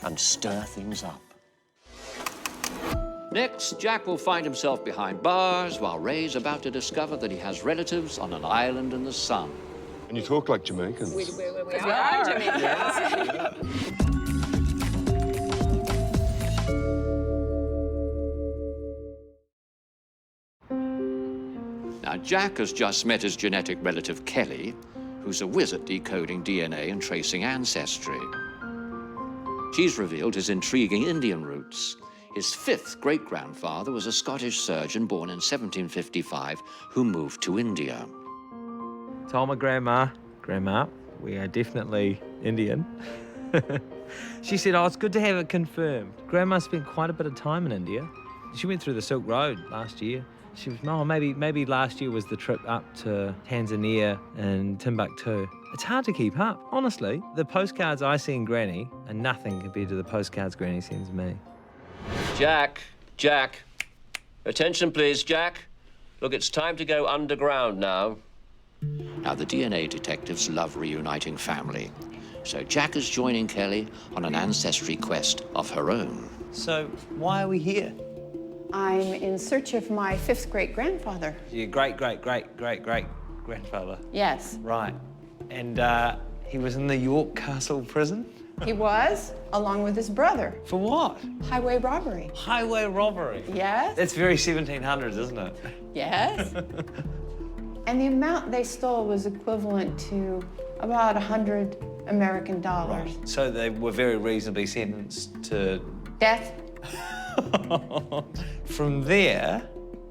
and stir things up. Next, Jack will find himself behind bars while Ray's about to discover that he has relatives on an island in the sun. And you talk like Jamaicans. We are Jamaicans. Now, Jack has just met his genetic relative, Kelly, who's a whiz at decoding DNA and tracing ancestry. She's revealed his intriguing Indian roots. His fifth great-grandfather was a Scottish surgeon born in 1755 who moved to India. Told my grandma, we are definitely Indian. She said, it's good to have it confirmed. Grandma spent quite a bit of time in India. She went through the Silk Road last year. She was, oh, maybe last year was the trip up to Tanzania and Timbuktu. It's hard to keep up, honestly. The postcards I send Granny are nothing compared to the postcards Granny sends me. Jack, attention please, Jack. Look, it's time to go underground now. Now, the DNA detectives love reuniting family, so Jack is joining Kelly on an ancestry quest of her own. So, why are we here? I'm in search of my 5th great-grandfather. Your great-great-great-great-grandfather? Yes. Right. And he was in the York Castle prison? He was, along with his brother. For what? Highway robbery. Highway robbery? Yes. That's very 1700s, isn't it? Yes. And the amount they stole was equivalent to about $100 American dollars. Right. So they were very reasonably sentenced to... Death. From there,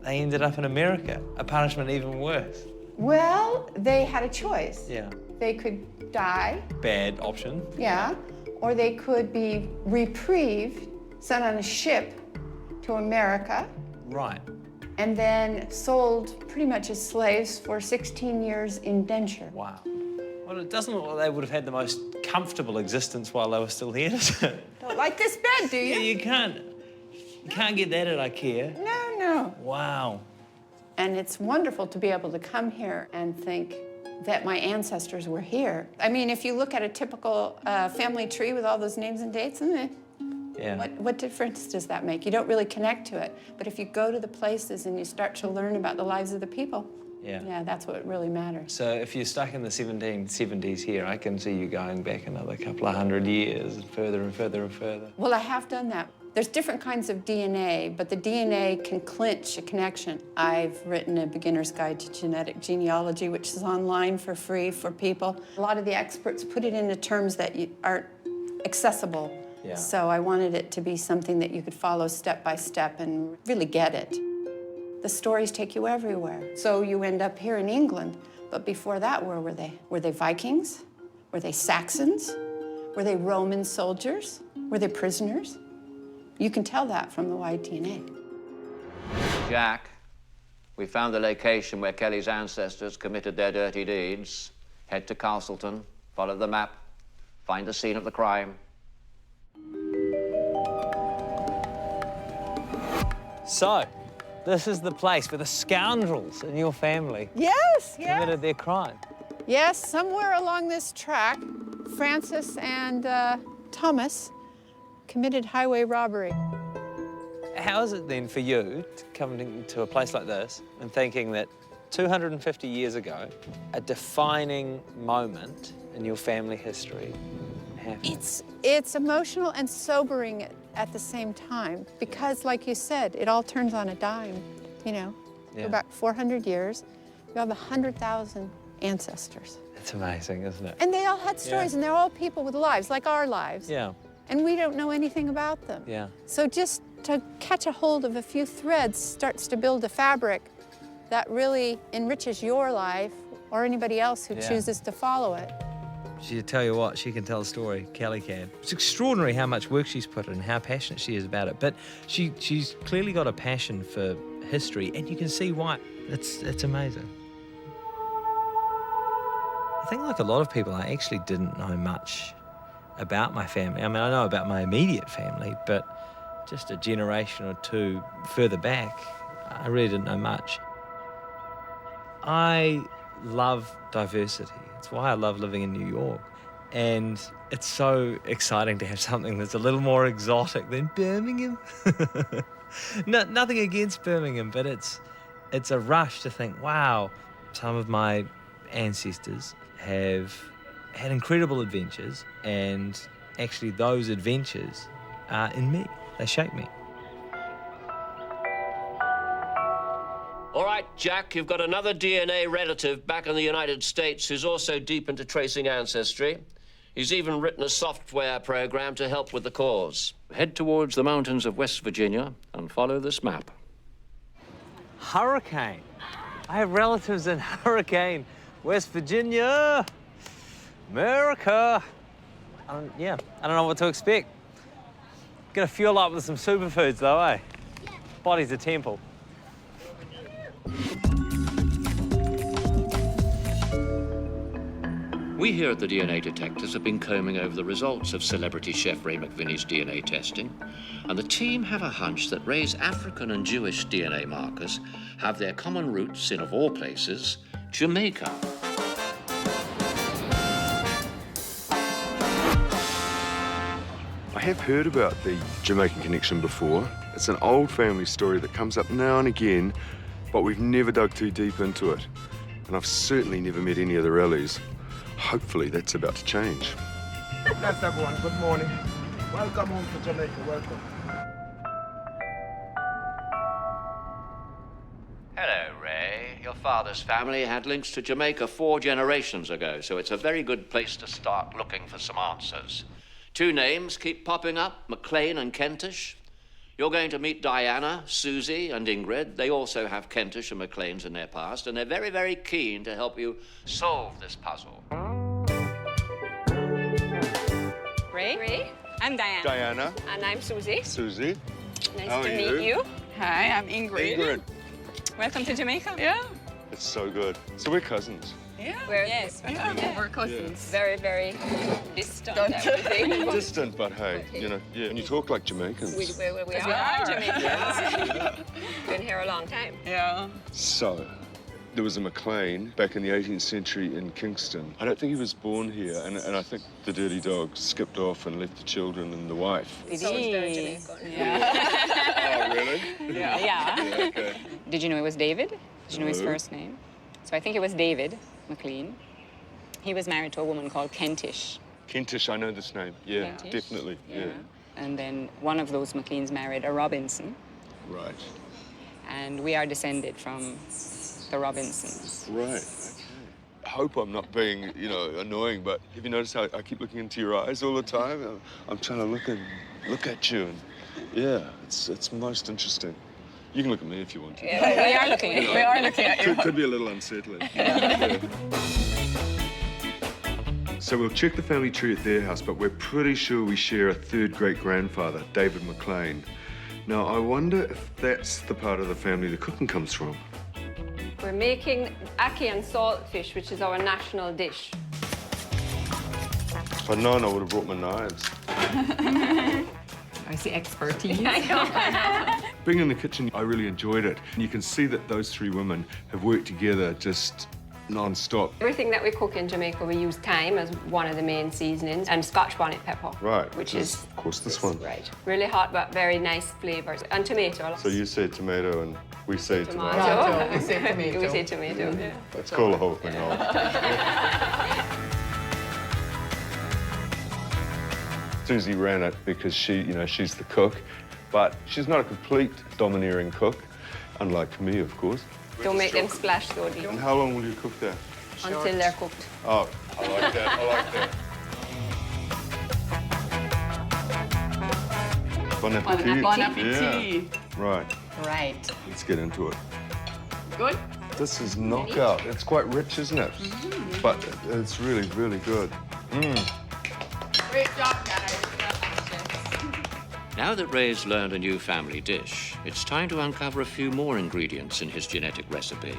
they ended up in America, a punishment even worse. Well, they had a choice. Yeah. They could die. Bad option. Yeah. Or they could be reprieved, sent on a ship to America. Right. And then sold pretty much as slaves for 16 years indenture. Wow. Well, it doesn't look like they would have had the most comfortable existence while they were still here, does it? Don't like this bed, do you? Yeah, you can't get that at IKEA. No. Wow. And it's wonderful to be able to come here and think that my ancestors were here. I mean, if you look at a typical family tree with all those names and dates in it, yeah. What difference does that make? You don't really connect to it. But if you go to the places and you start to learn about the lives of the people, yeah, that's what really matters. So if you're stuck in the 1770s here, I can see you going back another couple of hundred years and further and further and further. Well, I have done that. There's different kinds of DNA, but the DNA can clinch a connection. I've written a beginner's guide to genetic genealogy, which is online for free for people. A lot of the experts put it into terms that aren't accessible. Yeah. So I wanted it to be something that you could follow step by step and really get it. The stories take you everywhere. So you end up here in England, but before that, where were they? Were they Vikings? Were they Saxons? Were they Roman soldiers? Were they prisoners? You can tell that from the wide DNA. Jack, we found the location where Kelly's ancestors committed their dirty deeds. Head to Castleton, follow the map, find the scene of the crime. So, this is the place where the scoundrels in your family committed their crime. Yes, somewhere along this track, Francis and Thomas committed highway robbery. How is it then for you to come to a place like this and thinking that 250 years ago, a defining moment in your family history happened? It's emotional and sobering at the same time because, like you said, it all turns on a dime. You know, Yeah. about 400 years, you have 100,000 ancestors. It's amazing, isn't it? And they all had stories, and they're all people with lives, like our lives. Yeah, And we don't know anything about them. yeah. So just to catch a hold of a few threads starts to build a fabric that really enriches your life or anybody else who Yeah. chooses to follow it. She tell you what, she can tell a story. Kelly can. It's extraordinary how much work she's put in, how passionate she is about it. But she's clearly got a passion for history, and you can see why. It's amazing. I think, like a lot of people, I actually didn't know much about my family. I mean, I know about my immediate family, but just a generation or two further back, I really didn't know much. I love diversity. It's why I love living in New York. And it's so exciting to have something that's a little more exotic than Birmingham. No, nothing against Birmingham, but it's a rush to think, wow, some of my ancestors have had incredible adventures, and actually those adventures are in me. They shape me. All right, Jack, you've got another DNA relative back in the United States who's also deep into tracing ancestry. He's even written a software program to help with the cause. Head towards the mountains of West Virginia and follow this map. Hurricane. I have relatives in Hurricane, West Virginia, America. I don't know what to expect. Gonna fuel up with some superfoods though, eh? Body's a temple. We here at the DNA Detectives have been combing over the results of celebrity chef Ray McVinnie's DNA testing, and the team have a hunch that Ray's African and Jewish DNA markers have their common roots in, of all places, Jamaica. I have heard about the Jamaican connection before. It's an old family story that comes up now and again, but we've never dug too deep into it. And I've certainly never met any of the Rallies. Hopefully that's about to change. Yes, everyone, good morning. Welcome home to Jamaica, welcome. Hello, Ray. Your father's family had links to Jamaica 4 generations ago, so it's a very good place to start looking for some answers. 2 names keep popping up, McLean and Kentish. You're going to meet Diana, Susie, and Ingrid. They also have Kentish and McLeans in their past, and they're very, very keen to help you solve this puzzle. Ray. I'm Diana. Diana. And I'm Susie. Susie. Nice How to are meet you. Hi, I'm Ingrid. Ingrid. Welcome to Jamaica. Yeah. It's so good. So we're cousins. Yeah. We're cousins. Very, very distant, I would think. Distant, but hey, you know, yeah. And you talk like Jamaicans. We are Jamaicans. Been here a long time. Yeah. So, there was a McLean back in the 18th century in Kingston. I don't think he was born here, and I think the dirty dog skipped off and left the children and the wife. It is very Jamaican. Oh, really? Yeah. Okay. Did you know it was David? Did you know his No. first name? So I think it was David McLean. He was married to a woman called Kentish. Kentish, I know this name. Yeah, Kentish? definitely. Yeah. And then one of those McLeans married a Robinson. Right. And we are descended from the Robinsons. Right. Okay. I hope I'm not being, you know, annoying, but have you noticed how I keep looking into your eyes all the time? I'm trying to look at you, and yeah, it's most interesting. You can look at me if you want to. Yeah, we are looking at you. We are looking at you. Could be a little unsettling. Yeah. So we'll check the family tree at their house, but we're pretty sure we share a 3rd great-grandfather, David McLean. Now, I wonder if that's the part of the family the cooking comes from. We're making ackee and saltfish, which is our national dish. If I'd known, I would have brought my knives. I see expertise. Being in the kitchen, I really enjoyed it. And you can see that those 3 women have worked together just non-stop. Everything that we cook in Jamaica, we use thyme as one of the main seasonings, and Scotch bonnet pepper. Right, which is, of course, this one. Right. Really hot, but very nice flavors. And tomato. So you say tomato and we say tomato. We say tomato. We say tomato. Yeah. Let's call the whole thing off. Susie ran it because she's the cook, but she's not a complete domineering cook, unlike me, of course. Don't make them splash, though. And how long will you cook that? Until they're cooked. Oh, I like that. I like that. Bon appetit. Bon appetit. Yeah. Right. Right. Let's get into it. Good? This is knockout. It's quite rich, isn't it? Mm-hmm. But it's really, really good. Great job, guys. Now that Ray's learned a new family dish, it's time to uncover a few more ingredients in his genetic recipe.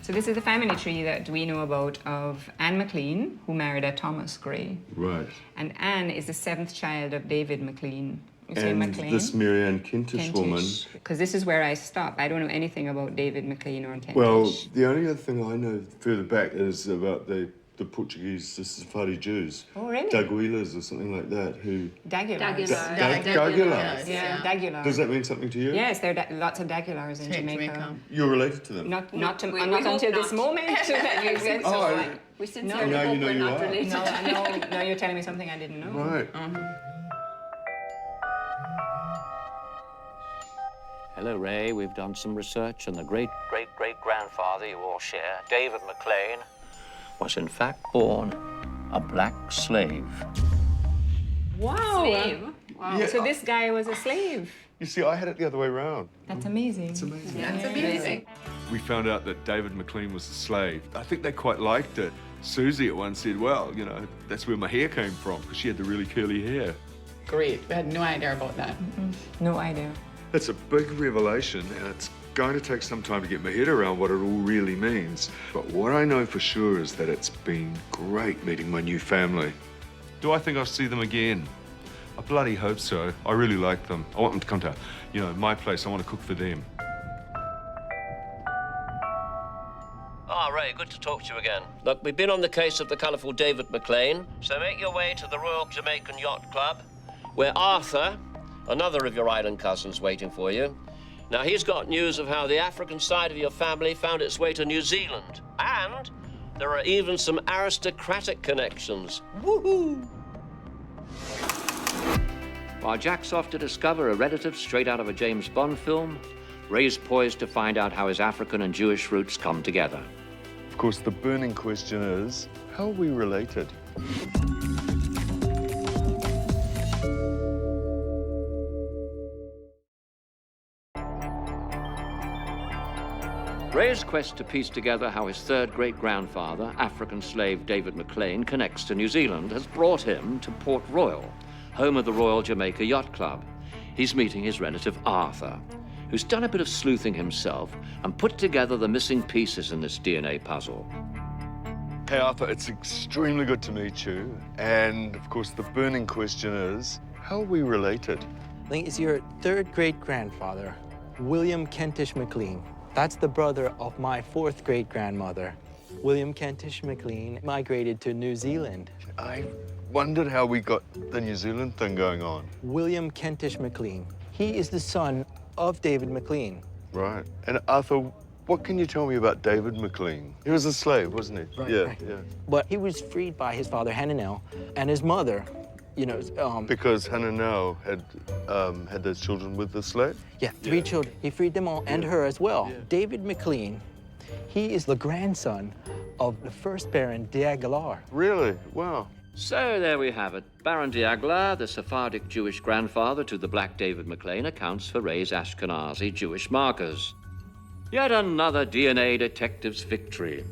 So this is the family tree that we know about of Anne McLean, who married a Thomas Gray. Right. And Anne is the 7th child of David McLean. You say And McLean? this Marianne Kentish woman. Because this is where I stop. I don't know anything about David McLean or Kentish. Well, the only other thing I know further back is about the Portuguese, the Sephardi Jews. Oh, really? Daguilas or something like that, who... Dagulars. Dagulars? Yeah, Dagulars. Does that mean something to you? Yes, there are lots of Dagulars in Jamaica. You're related to them? Not until this moment. That you said so. Oh, We sincerely now you know we're not related. No, you're telling me something I didn't know. Right. Hello, Ray. We've done some research, and the great-great-great-grandfather you all share, David McLean, was in fact born a black slave. Wow. Slave? Wow. Yeah. So this guy was a slave. You see, I had it the other way around. That's amazing. It's amazing. That's amazing. We found out that David McLean was a slave. I think they quite liked it. Susie at once said, well, you know, that's where my hair came from, because she had the really curly hair. Great. We had no idea about that. No idea. It's a big revelation, and it's going to take some time to get my head around what it all really means. But what I know for sure is that it's been great meeting my new family. Do I think I'll see them again? I bloody hope so. I really like them. I want them to come to, you know, my place. I want to cook for them. Ah, Ray, good to talk to you again. Look, we've been on the case of the colourful David McLean, so make your way to the Royal Jamaican Yacht Club, where Arthur, another of your island cousins, waiting for you. Now, he's got news of how the African side of your family found its way to New Zealand. And there are even some aristocratic connections. Woohoo! While Jack's off to discover a relative straight out of a James Bond film, Ray's poised to find out how his African and Jewish roots come together. Of course, the burning question is, how are we related? Ray's quest to piece together how his third great-grandfather, African slave David McLean, connects to New Zealand has brought him to Port Royal, home of the Royal Jamaica Yacht Club. He's meeting his relative Arthur, who's done a bit of sleuthing himself and put together the missing pieces in this DNA puzzle. Hey, Arthur, it's extremely good to meet you. And, of course, the burning question is, how are we related? I think it's your third great-grandfather, William Kentish McLean. That's the brother of my fourth great-grandmother. William Kentish McLean migrated to New Zealand. I wondered how we got the New Zealand thing going on. William Kentish McLean. He is the son of David McLean. Right. And Arthur, what can you tell me about David McLean? He was a slave, wasn't he? Right, yeah, right. yeah. But he was freed by his father, Hananel, and his mother, you know... because Hananel had those children with the slave? Yeah, three children. He freed them all, and her as well. Yeah. David McLean, he is the grandson of the first Baron d'Aguilar. Really? Wow. So there we have it. Baron d'Aguilar, the Sephardic Jewish grandfather to the Black David McLean, accounts for Ray's Ashkenazi Jewish markers. Yet another DNA detective's victory.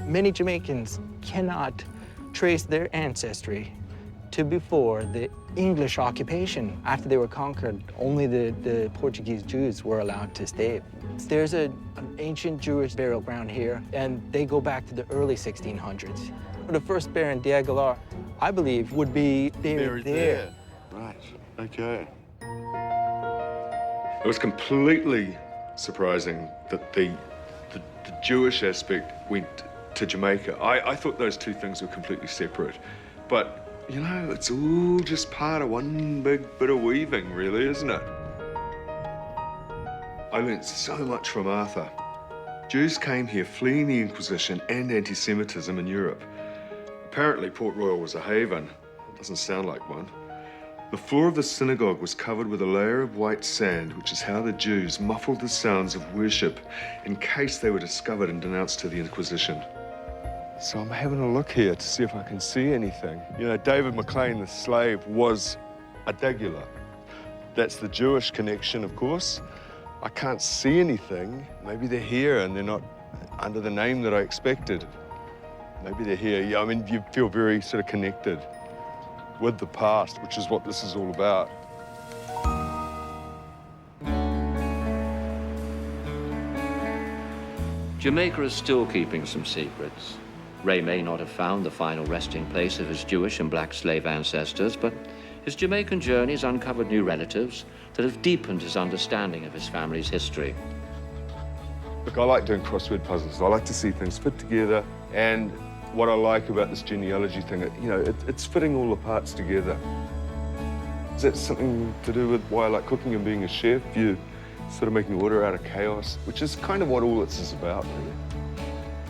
Many Jamaicans cannot trace their ancestry to before the English occupation. After they were conquered, only the Portuguese Jews were allowed to stay. There's an ancient Jewish burial ground here, and they go back to the early 1600s. The first Baron d'Aguilar, I believe, would be buried there. Right, okay. It was completely surprising that the Jewish aspect went to Jamaica. I thought those two things were completely separate. But, you know, it's all just part of one big bit of weaving, really, isn't it? I learned so much from Arthur. Jews came here fleeing the Inquisition and anti-Semitism in Europe. Apparently, Port Royal was a haven. It doesn't sound like one. The floor of the synagogue was covered with a layer of white sand, which is how the Jews muffled the sounds of worship in case they were discovered and denounced to the Inquisition. So I'm having a look here to see if I can see anything. You know, David McLean, the slave, was a d'Aguilar. That's the Jewish connection, of course. I can't see anything. Maybe they're here and they're not under the name that I expected. Maybe they're here. Yeah, I mean, you feel very sort of connected with the past, which is what this is all about. Jamaica is still keeping some secrets. Ray may not have found the final resting place of his Jewish and black slave ancestors, but his Jamaican journey's uncovered new relatives that have deepened his understanding of his family's history. Look, I like doing crossword puzzles. I like to see things fit together, and what I like about this genealogy thing, you know, it's fitting all the parts together. Is that something to do with why I like cooking and being a chef? You're sort of making order out of chaos, which is kind of what all this is about, really.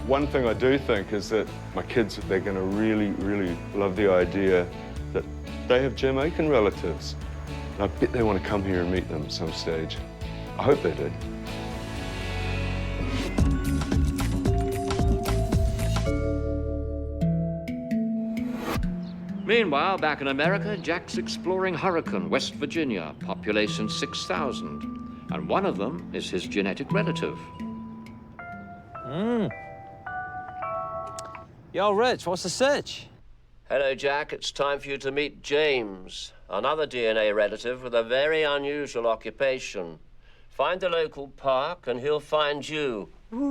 One thing I do think is that my kids, they're going to really, really love the idea that they have Jamaican relatives. And I bet they want to come here and meet them at some stage. I hope they do. Meanwhile, back in America, Jack's exploring Hurricane, West Virginia, population 6,000. And one of them is his genetic relative. Yo, Rich, what's the search? Hello, Jack. It's time for you to meet James, another DNA relative with a very unusual occupation. Find the local park and he'll find you. This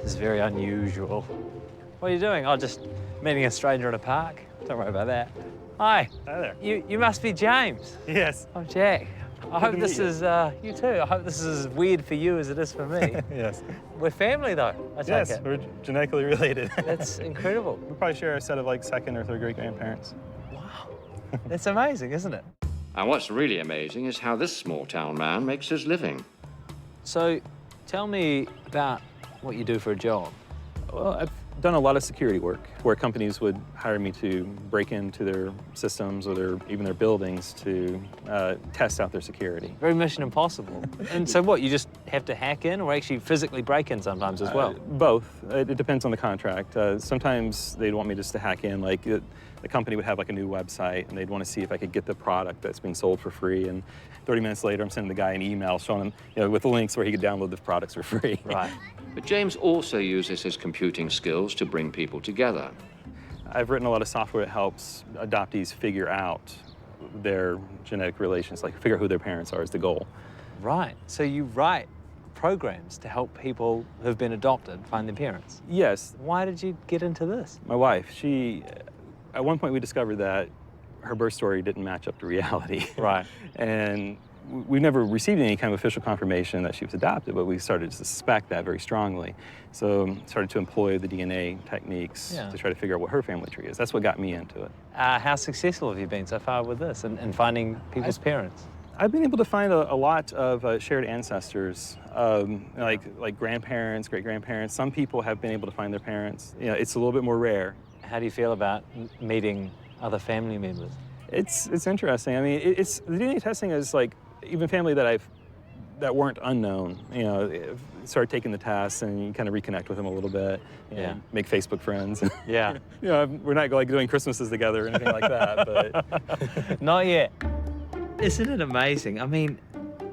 is very unusual. What are you doing? Oh, just meeting a stranger in a park. Don't worry about that. Hi. Hi there. You must be James. Yes. I'm Jack. I hope this is, you too. I hope this is as weird for you as it is for me. Yes. We're family though, I take Yes, it. we're genetically related. That's incredible. We probably share a set of like second or third great grandparents. Wow. That's amazing, isn't it? And what's really amazing is how this small-town man makes his living. So, tell me about what you do for a job. Well, I've done a lot of security work where companies would hire me to break into their systems or even their buildings to test out their security. Very Mission Impossible. And so what, you just have to hack in or actually physically break in sometimes as well? Both. It depends on the contract. Sometimes they'd want me just to hack in, like the company would have like a new website and they'd want to see if I could get the product that's being sold for free. And 30 minutes later, I'm sending the guy an email showing him, with the links where he could download the products for free. Right. But James also uses his computing skills to bring people together. I've written a lot of software that helps adoptees figure out their genetic relations, like figure out who their parents are is the goal. Right. So you write programs to help people who've been adopted find their parents? Yes. Why did you get into this? My wife, at one point we discovered that her birth story didn't match up to reality. Right. And we never received any kind of official confirmation that she was adopted, but we started to suspect that very strongly. So started to employ the DNA techniques to try to figure out what her family tree is. That's what got me into it. How successful have you been so far with this and finding people's parents? I've been able to find a lot of shared ancestors, like grandparents, great-grandparents. Some people have been able to find their parents. It's a little bit more rare. How do you feel about meeting other family members? It's interesting. I mean, the DNA testing is like, even family that weren't unknown, start taking the tests and you kind of reconnect with them a little bit, make Facebook friends. Yeah. We're not like doing Christmases together or anything like that, but. Not yet. Isn't it amazing? I mean,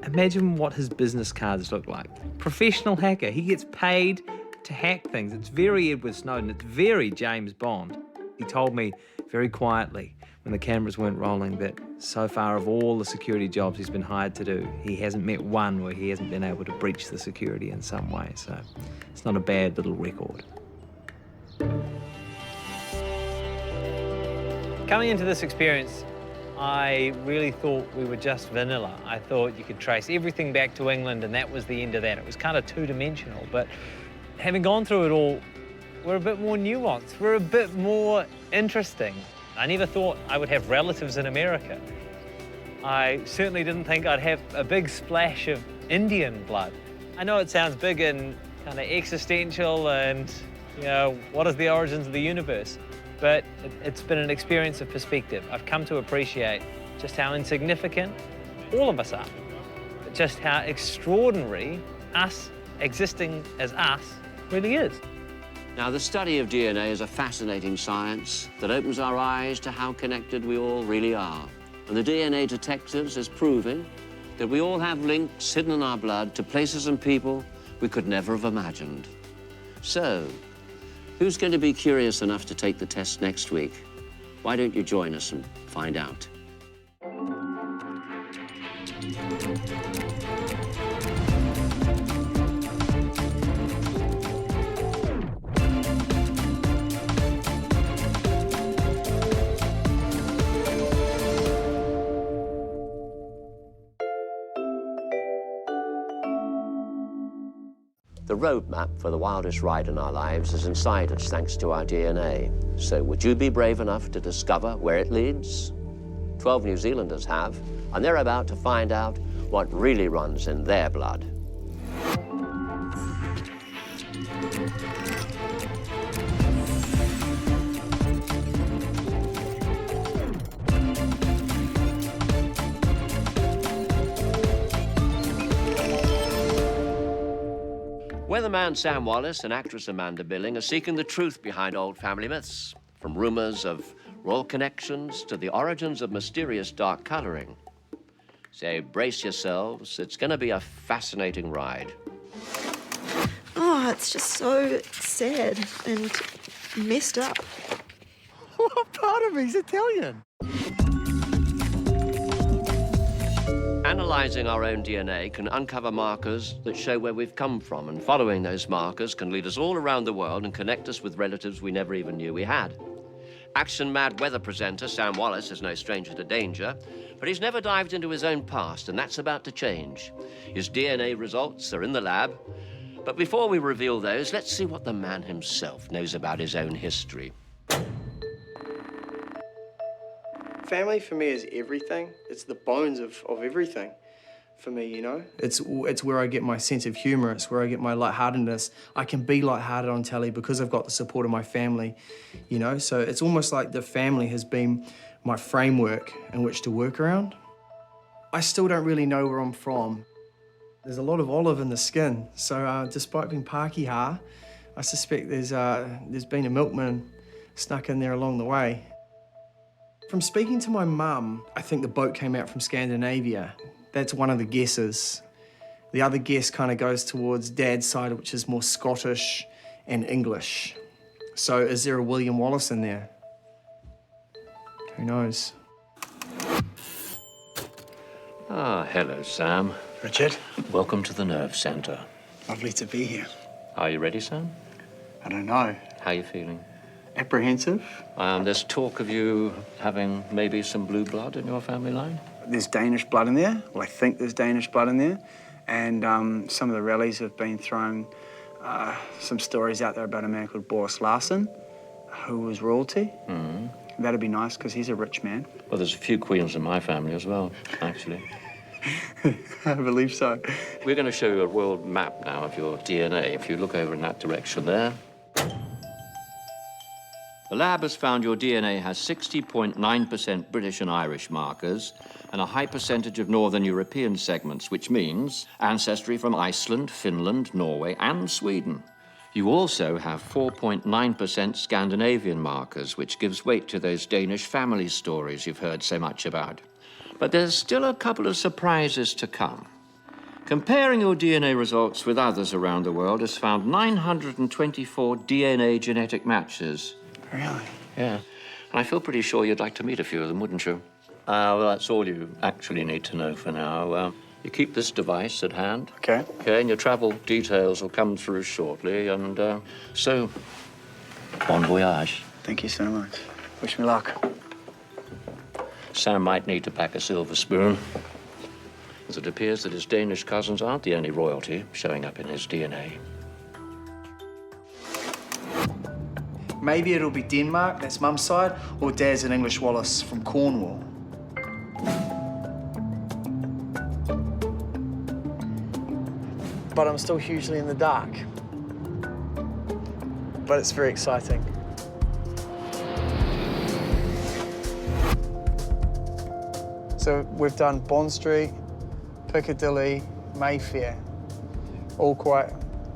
imagine what his business cards look like. Professional hacker, he gets paid to hack things. It's very Edward Snowden, it's very James Bond. He told me very quietly when the cameras weren't rolling that so far of all the security jobs he's been hired to do, he hasn't met one where he hasn't been able to breach the security in some way. So it's not a bad little record. Coming into this experience, I really thought we were just vanilla. I thought you could trace everything back to England and that was the end of that. It was kind of two-dimensional, but having gone through it all, we're a bit more nuanced. We're a bit more interesting. I never thought I would have relatives in America. I certainly didn't think I'd have a big splash of Indian blood. I know it sounds big and kind of existential and, what is the origins of the universe? But it's been an experience of perspective. I've come to appreciate just how insignificant all of us are, but just how extraordinary us existing as us really is. Now, the study of DNA is a fascinating science that opens our eyes to how connected we all really are. And the DNA detectives is proving that we all have links hidden in our blood to places and people we could never have imagined. So, who's going to be curious enough to take the test next week? Why don't you join us and find out? The roadmap for the wildest ride in our lives is inside us thanks to our DNA. So would you be brave enough to discover where it leads? 12 New Zealanders have, and they're about to find out what really runs in their blood. Weatherman Sam Wallace and actress Amanda Billing are seeking the truth behind old family myths, from rumours of royal connections to the origins of mysterious dark colouring. So brace yourselves, it's going to be a fascinating ride. Oh, it's just so sad and messed up. What part of me's Italian? Analysing our own DNA can uncover markers that show where we've come from, and following those markers can lead us all around the world and connect us with relatives we never even knew we had. Action-mad weather presenter Sam Wallace is no stranger to danger, but he's never dived into his own past, and that's about to change. His DNA results are in the lab, but before we reveal those, let's see what the man himself knows about his own history. Family for me is everything. It's the bones of everything for me, you know? It's where I get my sense of humour, it's where I get my lightheartedness. I can be lighthearted on telly because I've got the support of my family, you know? So it's almost like the family has been my framework in which to work around. I still don't really know where I'm from. There's a lot of olive in the skin, so despite being Pākehā, I suspect there's been a milkman snuck in there along the way. From speaking to my mum, I think the boat came out from Scandinavia. That's one of the guesses. The other guess kind of goes towards Dad's side, which is more Scottish and English. So is there a William Wallace in there? Who knows? Ah, hello, Sam. Richard. Welcome to the Nerve Centre. Lovely to be here. Are you ready, Sam? I don't know. How are you feeling? Apprehensive. There's talk of you having maybe some blue blood in your family line? There's Danish blood in there. Well, I think there's Danish blood in there. And some of the rallies have been throwing some stories out there about a man called Boris Larsen, who was royalty. Mm. That'd be nice, because he's a rich man. Well, there's a few queens in my family as well, actually. I believe so. We're going to show you a world map now of your DNA. If you look over in that direction there. The lab has found your DNA has 60.9% British and Irish markers and a high percentage of Northern European segments, which means ancestry from Iceland, Finland, Norway, and Sweden. You also have 4.9% Scandinavian markers, which gives weight to those Danish family stories you've heard so much about. But there's still a couple of surprises to come. Comparing your DNA results with others around the world has found 924 DNA genetic matches. Really? Yeah. And I feel pretty sure you'd like to meet a few of them, wouldn't you? Well, that's all you actually need to know for now. You keep this device at hand. Okay. Okay, and your travel details will come through shortly, and so, bon voyage. Thank you so much. Wish me luck. Sam might need to pack a silver spoon, as it appears that his Danish cousins aren't the only royalty showing up in his DNA. Maybe it'll be Denmark, that's Mum's side, or Dad's an English Wallace from Cornwall. But I'm still hugely in the dark. But it's very exciting. So we've done Bond Street, Piccadilly, Mayfair, all quite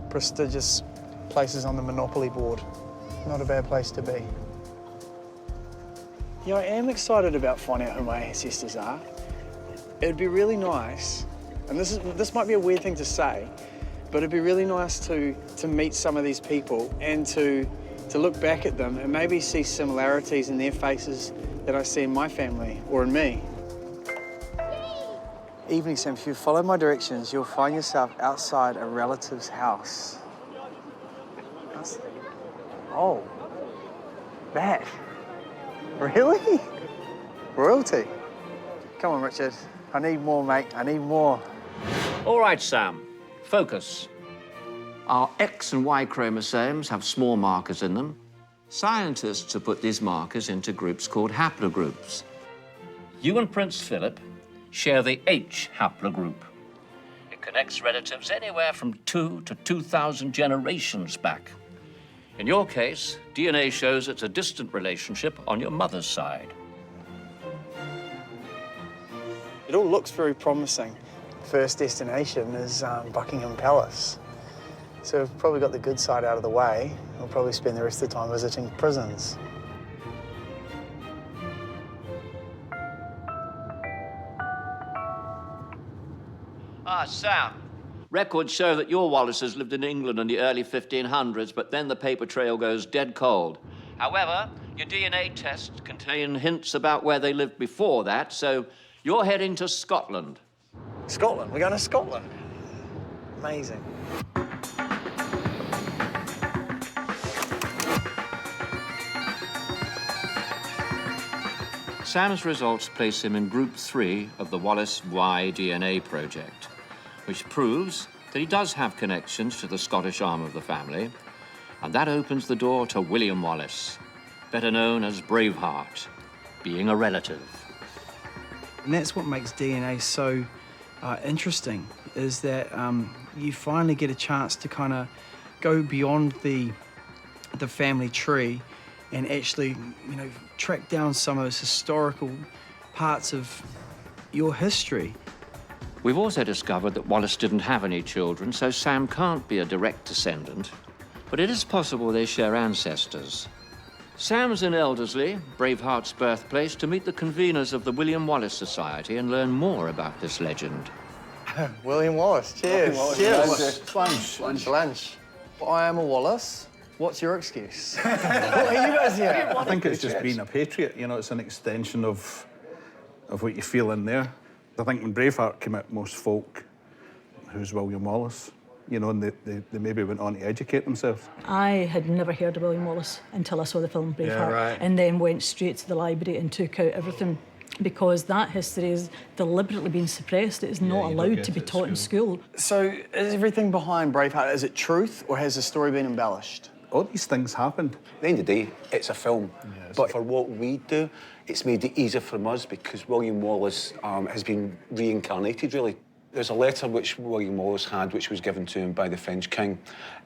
prestigious places on the Monopoly board. Not a bad place to be. Yeah, I am excited about finding out who my ancestors are. It'd be really nice, and this might be a weird thing to say, but it'd be really nice to meet some of these people and to look back at them and maybe see similarities in their faces that I see in my family or in me. Evening, Sam. If you follow my directions, you'll find yourself outside a relative's house. Oh, that? Really? Royalty? Come on, Richard. I need more, mate. I need more. All right, Sam. Focus. Our X and Y chromosomes have small markers in them. Scientists have put these markers into groups called haplogroups. You and Prince Philip share the H haplogroup. It connects relatives anywhere from 2 to 2,000 generations back. In your case, DNA shows it's a distant relationship on your mother's side. It all looks very promising. First destination is Buckingham Palace. So we've probably got the good side out of the way. We'll probably spend the rest of the time visiting prisons. Sam. Records show that your Wallaces lived in England in the early 1500s, but then the paper trail goes dead cold. However, your DNA tests contain hints about where they lived before that, so you're heading to Scotland. Scotland. We're going to Scotland. Amazing. Sam's results place him in Group 3 of the Wallace Y DNA project, which proves that he does have connections to the Scottish arm of the family, and that opens the door to William Wallace, better known as Braveheart, being a relative. And that's what makes DNA so interesting, is that you finally get a chance to kind of go beyond the family tree and actually, you know, track down some of those historical parts of your history. We've also discovered that Wallace didn't have any children, so Sam can't be a direct descendant, but it is possible they share ancestors. Sam's in Elderslie, Braveheart's birthplace, to meet the conveners of the William Wallace Society and learn more about this legend. William Wallace, cheers. Wallace. Cheers. Lunch. I am a Wallace. What's your excuse? What are you guys here? I think it's just being a patriot. You know, it's an extension of what you feel in there. I think when Braveheart came out, most folk, who's William Wallace? You know, and they maybe went on to educate themselves. I had never heard of William Wallace until I saw the film Braveheart, Yeah, right. and then went straight to the library and took out everything, because that history is deliberately being suppressed. It is not allowed to be taught in school. So is everything behind Braveheart, is it truth, or has the story been embellished? All these things happened. At the end of the day, it's a film. But for what we do, it's made it easier for us because William Wallace has been reincarnated, really. There's a letter which William Wallace had, which was given to him by the French king,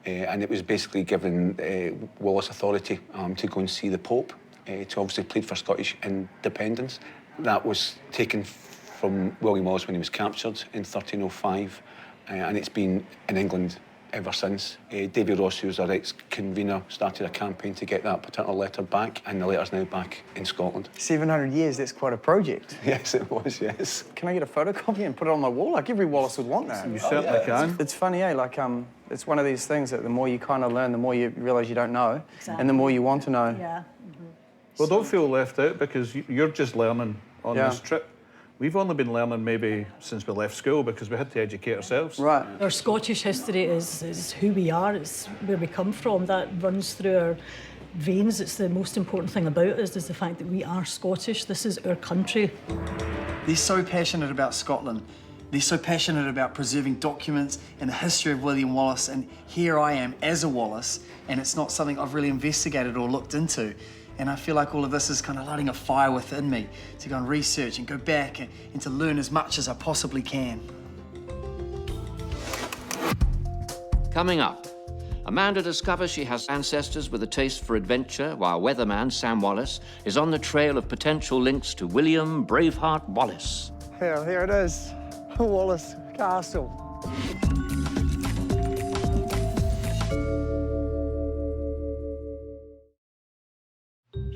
and it was basically giving Wallace authority to go and see the Pope, to obviously plead for Scottish independence. That was taken from William Wallace when he was captured in 1305, and it's been in England ever since. David Ross, who was our ex-convener, started a campaign to get that particular letter back, and the letter's now back in Scotland. 700 years, that's quite a project. Yes, it was, yes. Can I get a photocopy and put it on my wall? Like, every Wallace would want that. You certainly can. It's funny, eh? Like, it's one of these things that the more you kind of learn, the more you realise you don't know, and the more you want to know. Yeah. Well, don't feel left out, because you're just learning on this trip. We've only been learning maybe since we left school, because we had to educate ourselves. Right. Our Scottish history is who we are, it's where we come from. That runs through our veins. It's the most important thing about us, is the fact that we are Scottish. This is our country. They're so passionate about Scotland. They're so passionate about preserving documents and the history of William Wallace, and here I am as a Wallace, and it's not something I've really investigated or looked into. And I feel like all of this is kind of lighting a fire within me to go and research and go back and to learn as much as I possibly can. Coming up, Amanda discovers she has ancestors with a taste for adventure, while weatherman Sam Wallace is on the trail of potential links to William Braveheart Wallace. Here it is, Wallace Castle.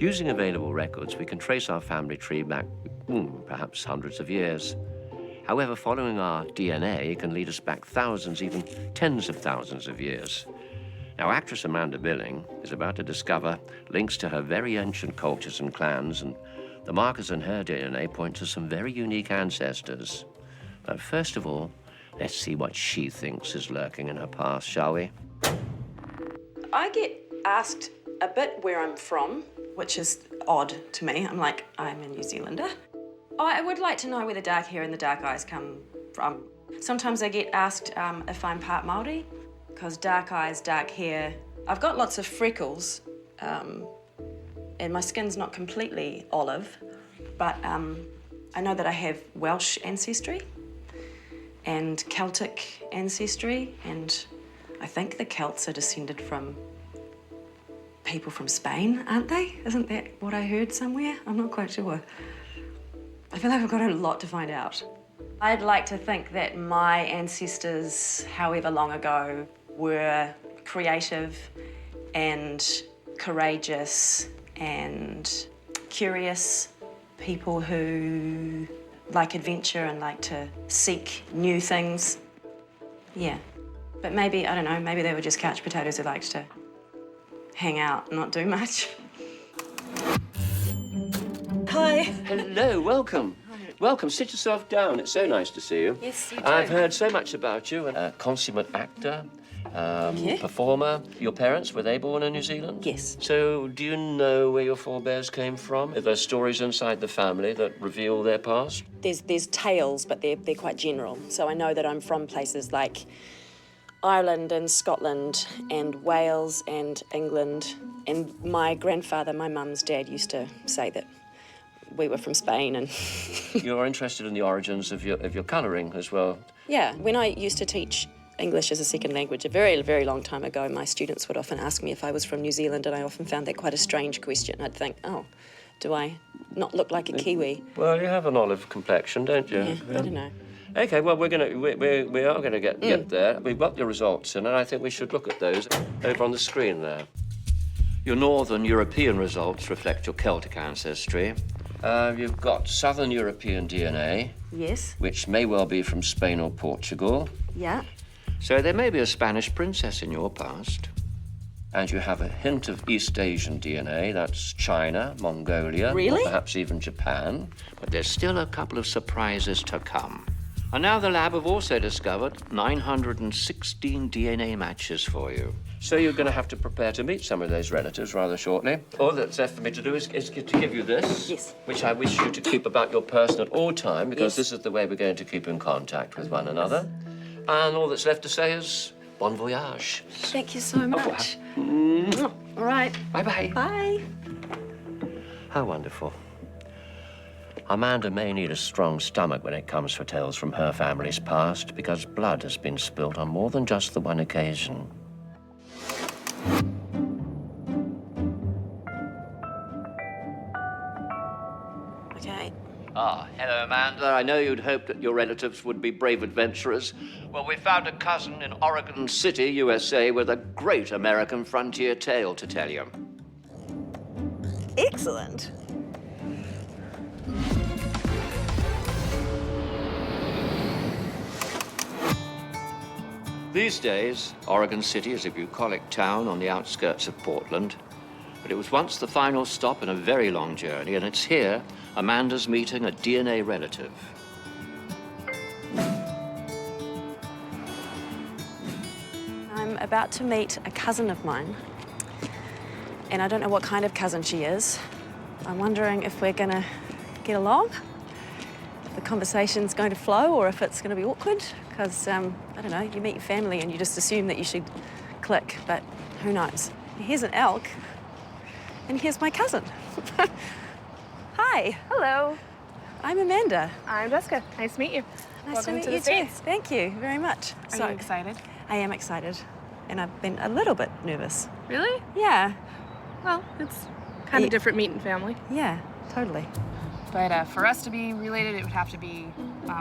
Using available records, we can trace our family tree back, perhaps hundreds of years. However, following our DNA can lead us back thousands, even tens of thousands of years. Now, actress Amanda Billing is about to discover links to her very ancient cultures and clans, and the markers in her DNA point to some very unique ancestors. But first of all, let's see what she thinks is lurking in her past, shall we? I get asked a bit where I'm from, which is odd to me. I'm like, I'm a New Zealander. I would like to know where the dark hair and the dark eyes come from. Sometimes I get asked if I'm part Māori, because dark eyes, dark hair. I've got lots of freckles, and my skin's not completely olive, but I know that I have Welsh ancestry and Celtic ancestry, and I think the Celts are descended from people from Spain, aren't they? Isn't that what I heard somewhere? I'm not quite sure. I feel like I've got a lot to find out. I'd like to think that my ancestors, however long ago, were creative and courageous and curious people who like adventure and like to seek new things. Yeah. But maybe, I don't know, maybe they were just couch potatoes who liked to hang out and not do much. Hi. Hello, welcome. Welcome, sit yourself down. It's so nice to see you. Yes, you too. I've heard so much about you. A consummate actor, performer. Your parents, were they born in New Zealand? Yes. So do you know where your forebears came from? Are there stories inside the family that reveal their past? There's tales, but they're quite general. So I know that I'm from places like Ireland and Scotland and Wales and England. And my grandfather, my mum's dad, used to say that we were from Spain. And You're interested in the origins of your colouring as well. yeah, when I used to teach English as a second language a very, very long time ago, my students would often ask me if I was from New Zealand, and I often found that quite a strange question. I'd think, oh, do I not look like a Kiwi? Well, you have an olive complexion, don't you? Yeah, I don't know. Okay, well, we are gonna get there. We've got your results in, and I think we should look at those over on the screen there. Your Northern European results reflect your Celtic ancestry. You've got Southern European DNA, Yes. which may well be from Spain or Portugal. Yeah. So there may be a Spanish princess in your past. And you have a hint of East Asian DNA. That's China, Mongolia, Really? or perhaps even Japan. But there's still a couple of surprises to come. And now the lab have also discovered 916 DNA matches for you. So you're going to have to prepare to meet some of those relatives rather shortly. All that's left for me to do is to give you this, yes, which I wish you to keep about your person at all time, because this is the way we're going to keep in contact with one another. And all that's left to say is bon voyage. Thank you so much. Mwah. All right. Bye-bye. Bye. How wonderful. Amanda may need a strong stomach when it comes for tales from her family's past, because blood has been spilt on more than just the one occasion. Okay. Ah, hello, Amanda. I know you'd hoped that your relatives would be brave adventurers. Well, we found a cousin in Oregon City, USA, with a great American frontier tale to tell you. Excellent. These days, Oregon City is a bucolic town on the outskirts of Portland. But it was once the final stop in a very long journey, and it's here Amanda's meeting a DNA relative. I'm about to meet a cousin of mine, and I don't know what kind of cousin she is. I'm wondering if we're gonna get along, if the conversation's going to flow, or if it's gonna be awkward, because, I don't know, you meet your family and you just assume that you should click, but who knows? Here's an elk, and here's my cousin. Hi. Hello. I'm Amanda. I'm Jessica. Nice to meet you. Nice Welcome to meet to you the States. too. Thank you very much. Are you excited? I am excited, and I've been a little bit nervous. Really? Yeah. Well, it's kind of different meeting family. Yeah, totally. But for us to be related, it would have to be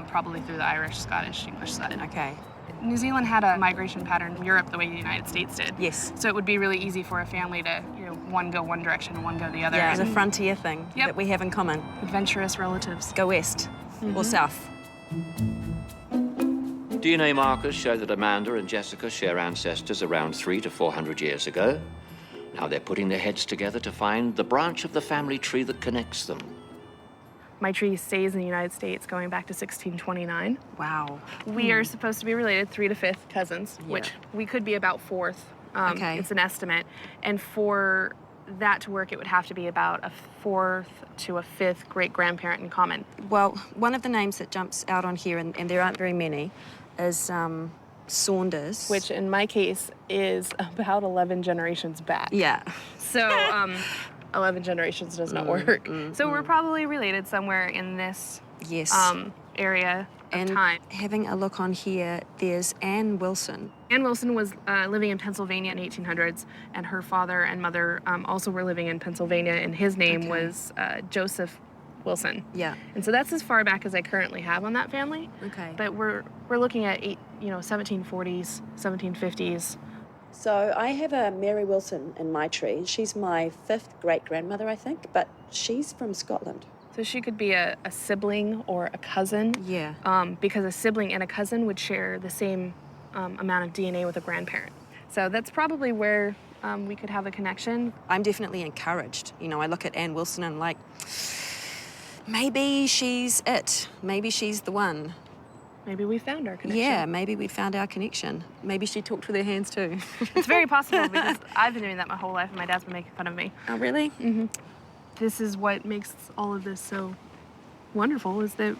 probably through the Irish, Scottish, English side. Okay. New Zealand had a migration pattern in Europe the way the United States did. Yes. So it would be really easy for a family to, one go one direction and one go the other. Yeah, it's a frontier thing Yep. that we have in common. Adventurous relatives. Go west or south. DNA markers show that Amanda and Jessica share ancestors around 300 to 400 years ago. Now they're putting their heads together to find the branch of the family tree that connects them. My tree stays in the United States going back to 1629. Wow. We are supposed to be related 3 to 5th cousins, which we could be about 4th. Okay. It's an estimate. And for that to work, it would have to be about a 4th to a 5th great-grandparent in common. Well, one of the names that jumps out on here, and there aren't very many, is Saunders. Which, in my case, is about 11 generations back. Yeah. So, 11 generations does not work. So we're probably related somewhere in this area of time. Having a look on here, there's Anne Wilson. Anne Wilson was living in Pennsylvania in 1800s, and her father and mother also were living in Pennsylvania, and his name was Joseph Wilson. Yeah. And so that's as far back as I currently have on that family. Okay. But we're looking at 1740s, 1750s. So I have a Mary Wilson in my tree. She's my 5th great-grandmother, I think, but she's from Scotland. So she could be a sibling or a cousin. Yeah. Because a sibling and a cousin would share the same amount of DNA with a grandparent. So that's probably where we could have a connection. I'm definitely encouraged. I look at Anne Wilson and I'm like, maybe she's it. Maybe she's the one. Maybe we found our connection. Yeah, maybe we found our connection. Maybe she talked with her hands too. It's very possible because I've been doing that my whole life and my dad's been making fun of me. Oh, really? Mm-hmm. This is what makes all of this so wonderful is that,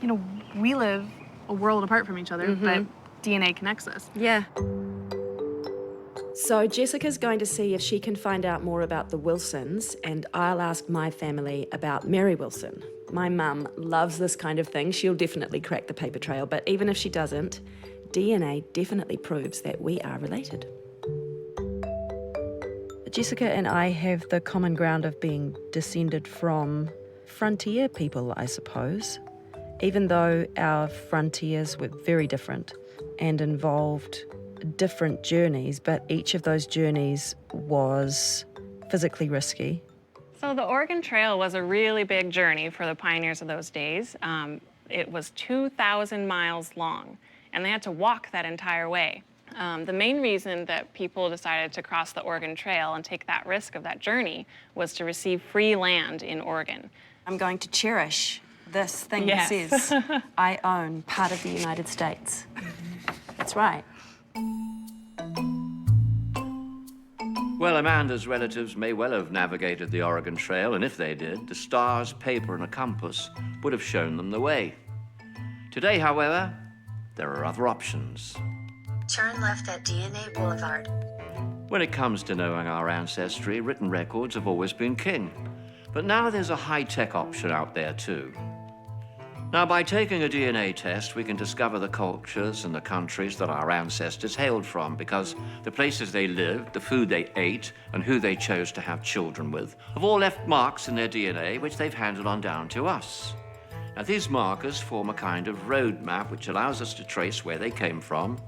you know, we live a world apart from each other, but DNA connects us. Yeah. So Jessica's going to see if she can find out more about the Wilsons, and I'll ask my family about Mary Wilson. My mum loves this kind of thing. She'll definitely crack the paper trail, but even if she doesn't, DNA definitely proves that we are related. Jessica and I have the common ground of being descended from frontier people, I suppose, even though our frontiers were very different and involved different journeys, but each of those journeys was physically risky. So the Oregon Trail was a really big journey for the pioneers of those days. It was 2,000 miles long, and they had to walk that entire way. The main reason that people decided to cross the Oregon Trail and take that risk of that journey was to receive free land in Oregon. I'm going to cherish this thing Yes. that says, I own part of the United States. That's right. Well, Amanda's relatives may well have navigated the Oregon Trail, and if they did, the stars, paper, and a compass would have shown them the way. Today, however, there are other options. Turn left at DNA Boulevard. When it comes to knowing our ancestry, written records have always been king. But now there's a high-tech option out there, too. Now, by taking a DNA test, we can discover the cultures and the countries that our ancestors hailed from, because the places they lived, the food they ate, and who they chose to have children with have all left marks in their DNA which they've handed on down to us. Now, these markers form a kind of road map which allows us to trace where they came from,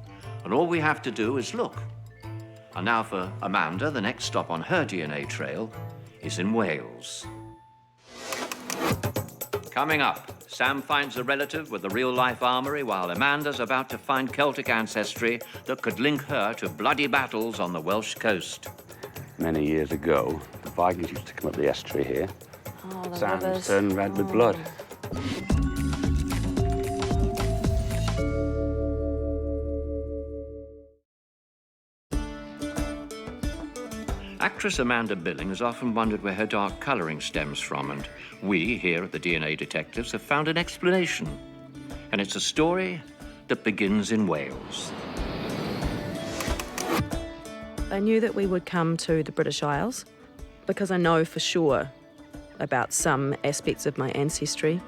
and all we have to do is look. And now for Amanda, the next stop on her DNA trail is in Wales. Coming up, Sam finds a relative with a real-life armory, while Amanda's about to find Celtic ancestry that could link her to bloody battles on the Welsh coast. Many years ago, the Vikings used to come up the estuary here. Oh, the Sands rivers. turned red with blood. Actress Amanda Billing has often wondered where her dark colouring stems from, and we, here at the DNA Detectives, have found an explanation. And it's a story that begins in Wales. I knew that we would come to the British Isles because I know for sure about some aspects of my ancestry.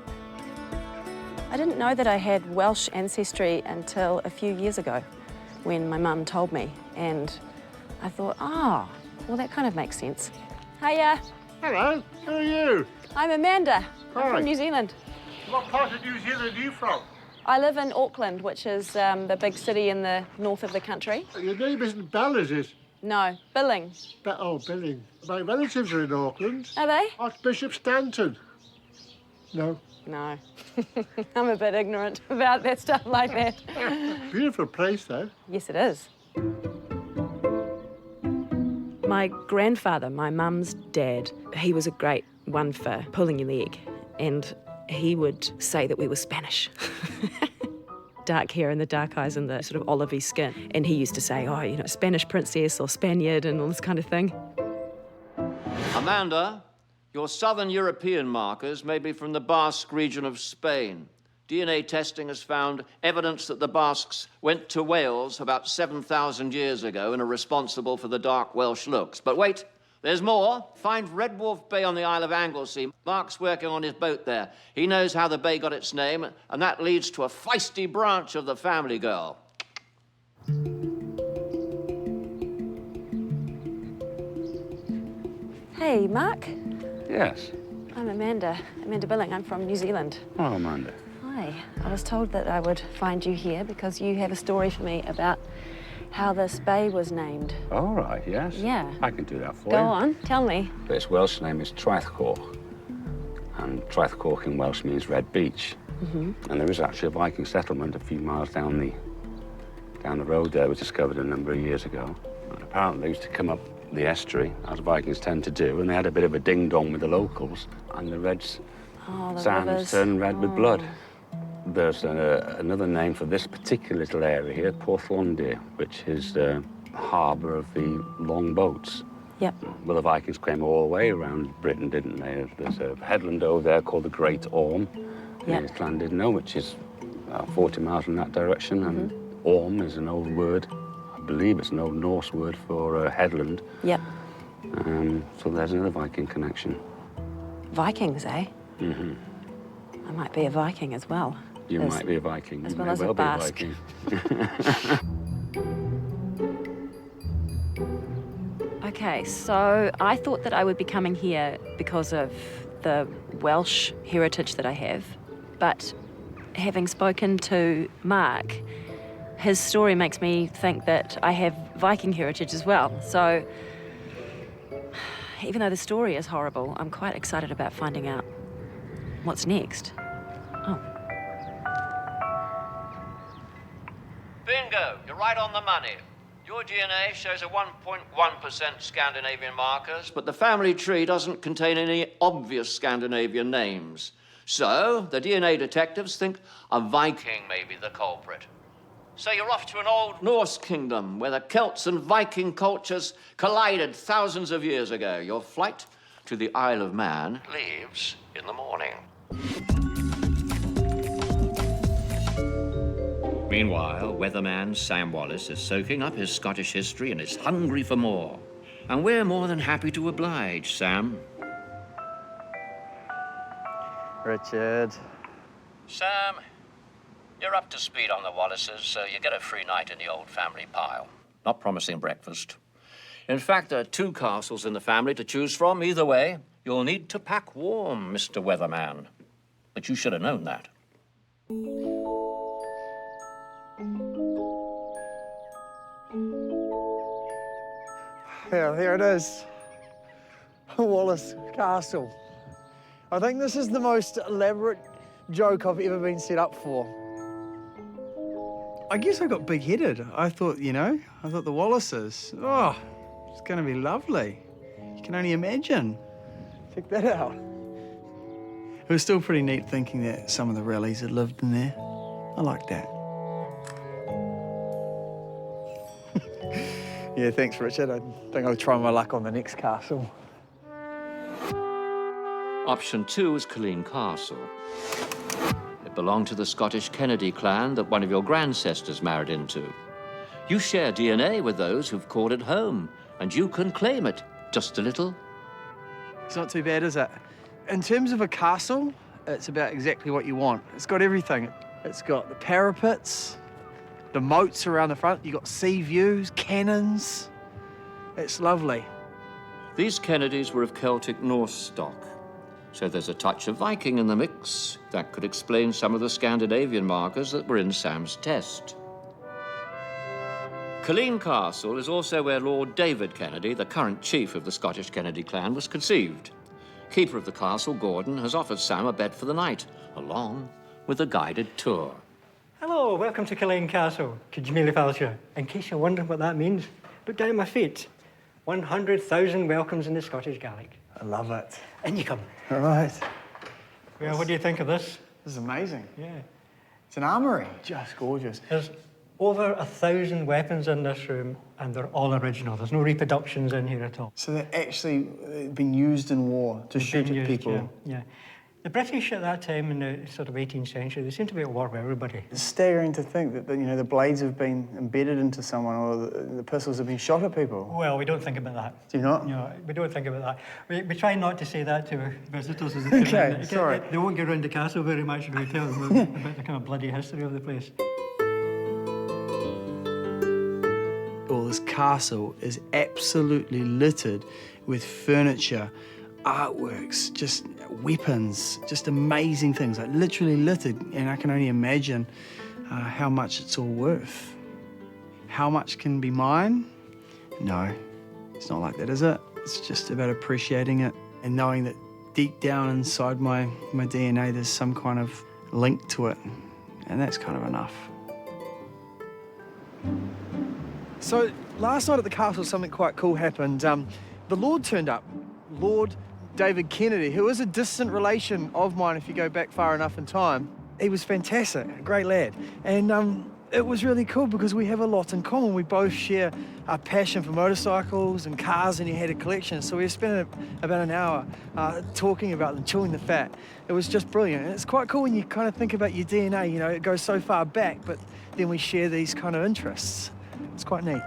I didn't know that I had Welsh ancestry until a few years ago when my mum told me, and I thought, well, that kind of makes sense. Hiya. Hello, who are you? I'm Amanda. I'm Hi. from New Zealand. What part of New Zealand are you from? I live in Auckland, which is the big city in the north of the country. Your name isn't Bell, is it? No, Billing. Billing. My relatives are in Auckland. Are they? Archbishop Stanton. No. No. I'm a bit ignorant about that stuff like that. Beautiful place, though. Yes, it is. My grandfather, my mum's dad, he was a great one for pulling your leg, and he would say that we were Spanish. Dark hair and the dark eyes and the sort of olivey skin. And he used to say, Spanish princess or Spaniard and all this kind of thing. Amanda, your southern European markers may be from the Basque region of Spain. DNA testing has found evidence that the Basques went to Wales about 7,000 years ago and are responsible for the dark Welsh looks. But wait, there's more. Find Red Wolf Bay on the Isle of Anglesey. Mark's working on his boat there. He knows how the bay got its name, and that leads to a feisty branch of the family girl. Hey, Mark. Yes. I'm Amanda Billing. I'm from New Zealand. Oh, Amanda. Hi. I was told that I would find you here because you have a story for me about how this bay was named. All right, yes. Yeah. I can do that for you. Go on, tell me. Its Welsh name is Traethcoch, and Traethcoch in Welsh means red beach. Mm-hmm. And there is actually a Viking settlement a few miles down the road there. It was discovered a number of years ago. And apparently they used to come up the estuary, as Vikings tend to do, and they had a bit of a ding-dong with the locals, and the Reds Oh, the Sands rivers. turn red with blood. Oh. There's another name for this particular little area here, Porthlondy, which is the harbour of the long boats. Yep. Well, the Vikings came all the way around Britain, didn't they? There's a headland over there called the Great Orme, yep. in Llandudno, which is 40 miles in that direction. And Orme is an old word, I believe it's an old Norse word for headland. Yep. So there's another Viking connection. Vikings, eh? Mm-hmm. I might be a Viking as well. You might be a Viking. As You well may as well a Basque. be a Viking. Okay, so I thought that I would be coming here because of the Welsh heritage that I have, but having spoken to Mark, his story makes me think that I have Viking heritage as well. So even though the story is horrible, I'm quite excited about finding out what's next. Oh. Bingo! You're right on the money. Your DNA shows a 1.1% Scandinavian markers, but the family tree doesn't contain any obvious Scandinavian names. So, the DNA detectives think a Viking may be the culprit. So you're off to an old Norse kingdom where the Celts and Viking cultures collided thousands of years ago. Your flight to the Isle of Man leaves in the morning. Meanwhile, weatherman Sam Wallace is soaking up his Scottish history and is hungry for more. And we're more than happy to oblige, Sam. Richard. Sam, you're up to speed on the Wallaces, so you get a free night in the old family pile. Not promising breakfast. In fact, there are 2 castles in the family to choose from. Either way, you'll need to pack warm, Mr. Weatherman. But you should have known that. Yeah, here it is. Wallace Castle. I think this is the most elaborate joke I've ever been set up for. I guess I got big-headed. I thought, I thought the Wallaces, oh, it's going to be lovely. You can only imagine. Check that out. It was still pretty neat thinking that some of the rallies had lived in there. I like that. Yeah, thanks, Richard. I think I'll try my luck on the next castle. Option 2 is Killeen Castle. It belonged to the Scottish Kennedy clan that one of your grandsesters married into. You share DNA with those who've called it home, and you can claim it just a little. It's not too bad, is it? In terms of a castle, it's about exactly what you want. It's got everything. It's got the parapets, the moats around the front. You've got sea views, cannons. It's lovely. These Kennedys were of Celtic Norse stock, so there's a touch of Viking in the mix. That could explain some of the Scandinavian markers that were in Sam's test. Killeen Castle is also where Lord David Kennedy, the current chief of the Scottish Kennedy clan, was conceived. Keeper of the castle, Gordon, has offered Sam a bed for the night, along with a guided tour. Hello, welcome to Killeen Castle, Cydmilifalshire. In case you're wondering what that means, look down at my feet. 100,000 welcomes in the Scottish Gaelic. I love it. In you come. All right. Well, what do you think of this? This is amazing. Yeah. It's an armoury. Just gorgeous. There's over 1,000 weapons in this room, and they're all original. There's no reproductions in here at all. So they're actually been used in war to shoot at people. Yeah. The British at that time in the sort of 18th century, they seemed to be at war with everybody. It's staggering to think that the blades have been embedded into someone, or the pistols have been shot at people. Well, we don't think about that. Do you not? No, we don't think about that. We try not to say that to visitors as they come in. Okay, sorry. They won't get around the castle very much if we tell them about the kind of bloody history of the place. Well, this castle is absolutely littered with furniture, artworks, just weapons, just amazing things, like literally littered. And I can only imagine how much it's all worth. How much can be mine? No, it's not like that, is it? It's just about appreciating it and knowing that deep down inside my DNA, there's some kind of link to it. And that's kind of enough. So, last night at the castle, something quite cool happened. The Lord turned up. Lord David Kennedy, who is a distant relation of mine if you go back far enough in time. He was fantastic, a great lad. And it was really cool because we have a lot in common. We both share a passion for motorcycles and cars, and he had a collection. So we spent about an hour talking about them, chewing the fat. It was just brilliant. And it's quite cool when you kind of think about your DNA, you know, it goes so far back, but then we share these kind of interests. It's quite neat.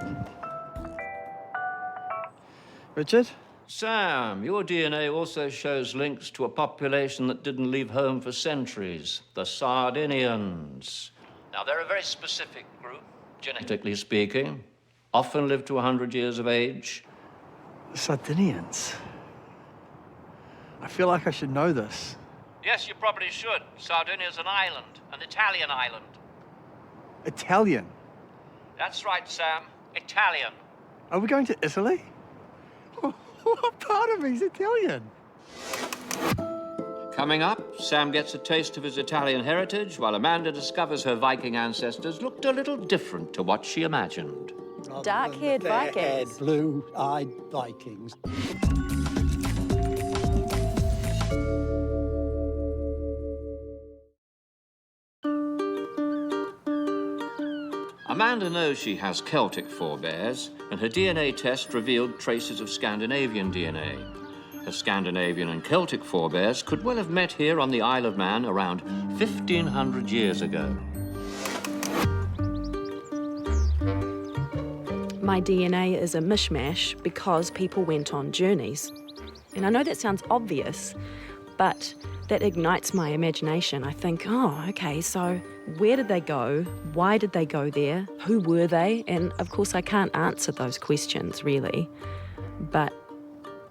Richard? Sam, your DNA also shows links to a population that didn't leave home for centuries, the Sardinians. Now, they're a very specific group, genetically speaking, often live to 100 years of age. The Sardinians? I feel like I should know this. Yes, you probably should. Sardinia's an island, an Italian island. Italian? That's right, Sam, Italian. Are we going to Italy? What part of me is Italian? Coming up, Sam gets a taste of his Italian heritage, while Amanda discovers her Viking ancestors looked a little different to what she imagined. Dark-haired Vikings. Blue-eyed Vikings. Amanda knows she has Celtic forebears, and her DNA test revealed traces of Scandinavian DNA. Her Scandinavian and Celtic forebears could well have met here on the Isle of Man around 1,500 years ago. My DNA is a mishmash because people went on journeys. And I know that sounds obvious, but that ignites my imagination. I think, oh, okay, so where did they go? Why did they go there? Who were they? And of course, I can't answer those questions, really. But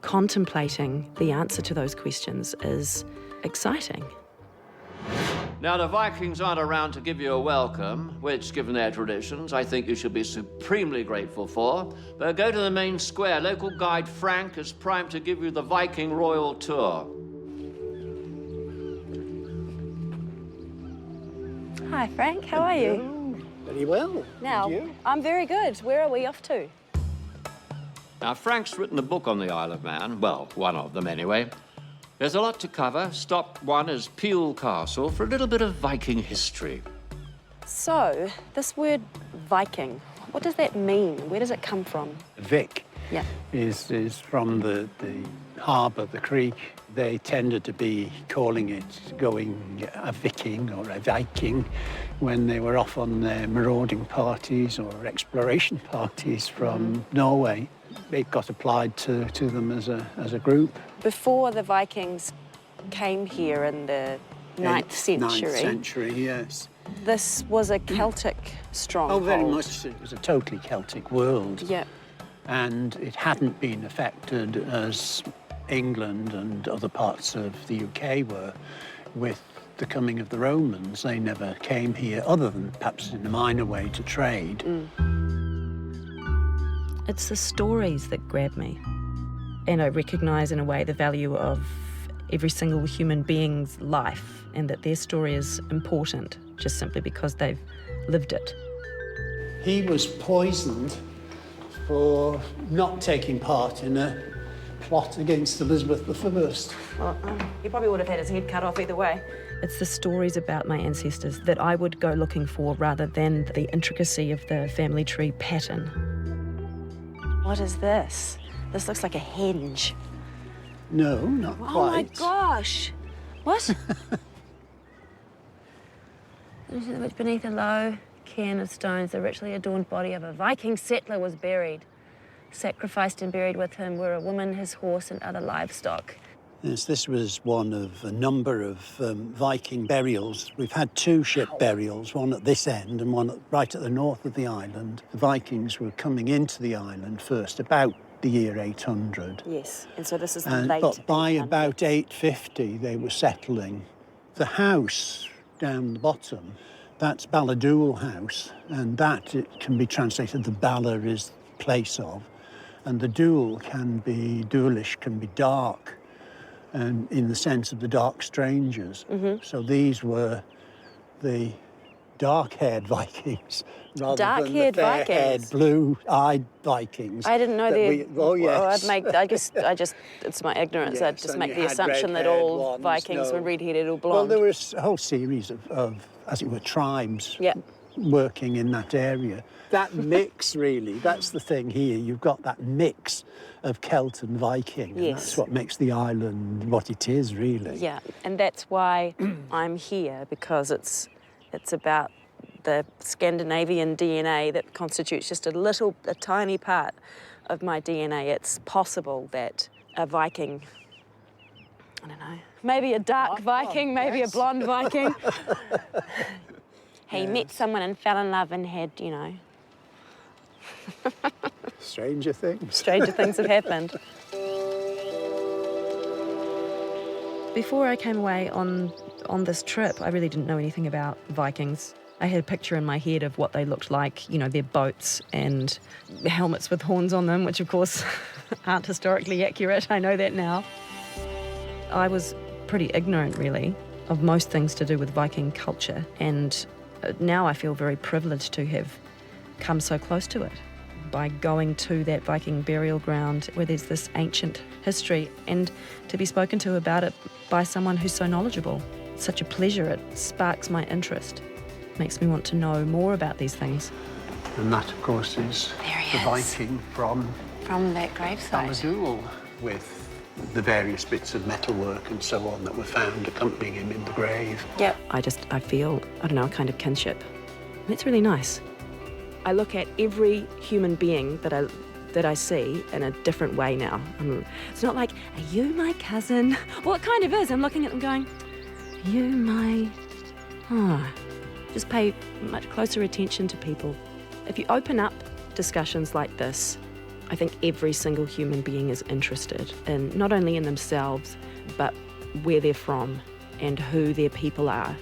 contemplating the answer to those questions is exciting. Now, the Vikings aren't around to give you a welcome, which, given their traditions, I think you should be supremely grateful for. But go to the main square. Local guide Frank is primed to give you the Viking Royal Tour. Hi, Frank. How are you? Very well. Now, I'm very good. Where are we off to? Now, Frank's written a book on the Isle of Man. Well, one of them, anyway. There's a lot to cover. Stop one is Peel Castle for a little bit of Viking history. So, this word Viking, what does that mean? Where does it come from? Vic Yeah. is from the harbour, the creek. They tended to be calling it going a Viking or a Viking when they were off on their marauding parties or exploration parties from Norway. It got applied to them as a group. Before the Vikings came here in the 9th century. 9th century, yes. This was a Celtic stronghold. Oh, very much. It was a totally Celtic world. Yeah. And it hadn't been affected as England and other parts of the UK were with the coming of the Romans. They never came here, other than perhaps in a minor way, to trade. It's the stories that grab me. And I recognise in a way the value of every single human being's life and that their story is important just simply because they've lived it. He was poisoned for not taking part in a plot against Elizabeth I. He probably would have had his head cut off either way. It's the stories about my ancestors that I would go looking for rather than the intricacy of the family tree pattern. What is this? This looks like a henge. No, not quite. Oh my gosh! What? Which beneath a low cairn of stones, the richly adorned body of a Viking settler was buried. Sacrificed and buried with him were a woman, his horse, and other livestock. Yes, this was one of a number of Viking burials. We've had two ship burials, one at this end and one right at the north of the island. The Vikings were coming into the island first, about the year 800. Yes, and so this is But by about 850, they were settling. The house down the bottom, that's Balladool House, and that it can be translated, the Bala is place of, and the Dool can be, Doolish can be dark, and in the sense of the dark strangers. So these were the dark-haired Vikings rather Dark-haired than the fair-haired, Vikings? blue-eyed Vikings. I didn't know that that. Oh, yes. It's my ignorance. I'd Yes, just and make you the had assumption that red-haired all ones, Vikings no. were red-headed or Well, blonde. there was a whole series of as it were, tribes working in that area. That mix, really, that's the thing here. You've got that mix of Celt and Viking. And Yes. that's what makes the island what it is, really. Yeah, and that's why I'm here, because it's about the Scandinavian DNA that constitutes just a tiny part of my DNA. It's possible that a Viking, I don't know, maybe a dark Viking, maybe a blonde Viking. He met someone and fell in love and had, you know. Stranger things. Stranger things have happened. Before I came away on this trip, I really didn't know anything about Vikings. I had a picture in my head of what they looked like, you know, their boats and helmets with horns on them, which of course aren't historically accurate. I know that now. I was pretty ignorant, really, of most things to do with Viking culture, and now I feel very privileged to have come so close to it by going to that Viking burial ground where there's this ancient history, and to be spoken to about it by someone who's so knowledgeable. It's such a pleasure. It sparks my interest. Makes me want to know more about these things. And that, of course, is the Viking from that gravesite. Duel, with the various bits of metalwork and so on that were found accompanying him in the grave. Yep. I feel, I don't know, a kind of kinship. And it's really nice. I look at every human being that I see in a different way now. It's not like, are you my cousin? Well, it kind of is. I'm looking at them going, are you my... Just pay much closer attention to people. If you open up discussions like this, I think every single human being is interested in not only in themselves, but where they're from and who their people are.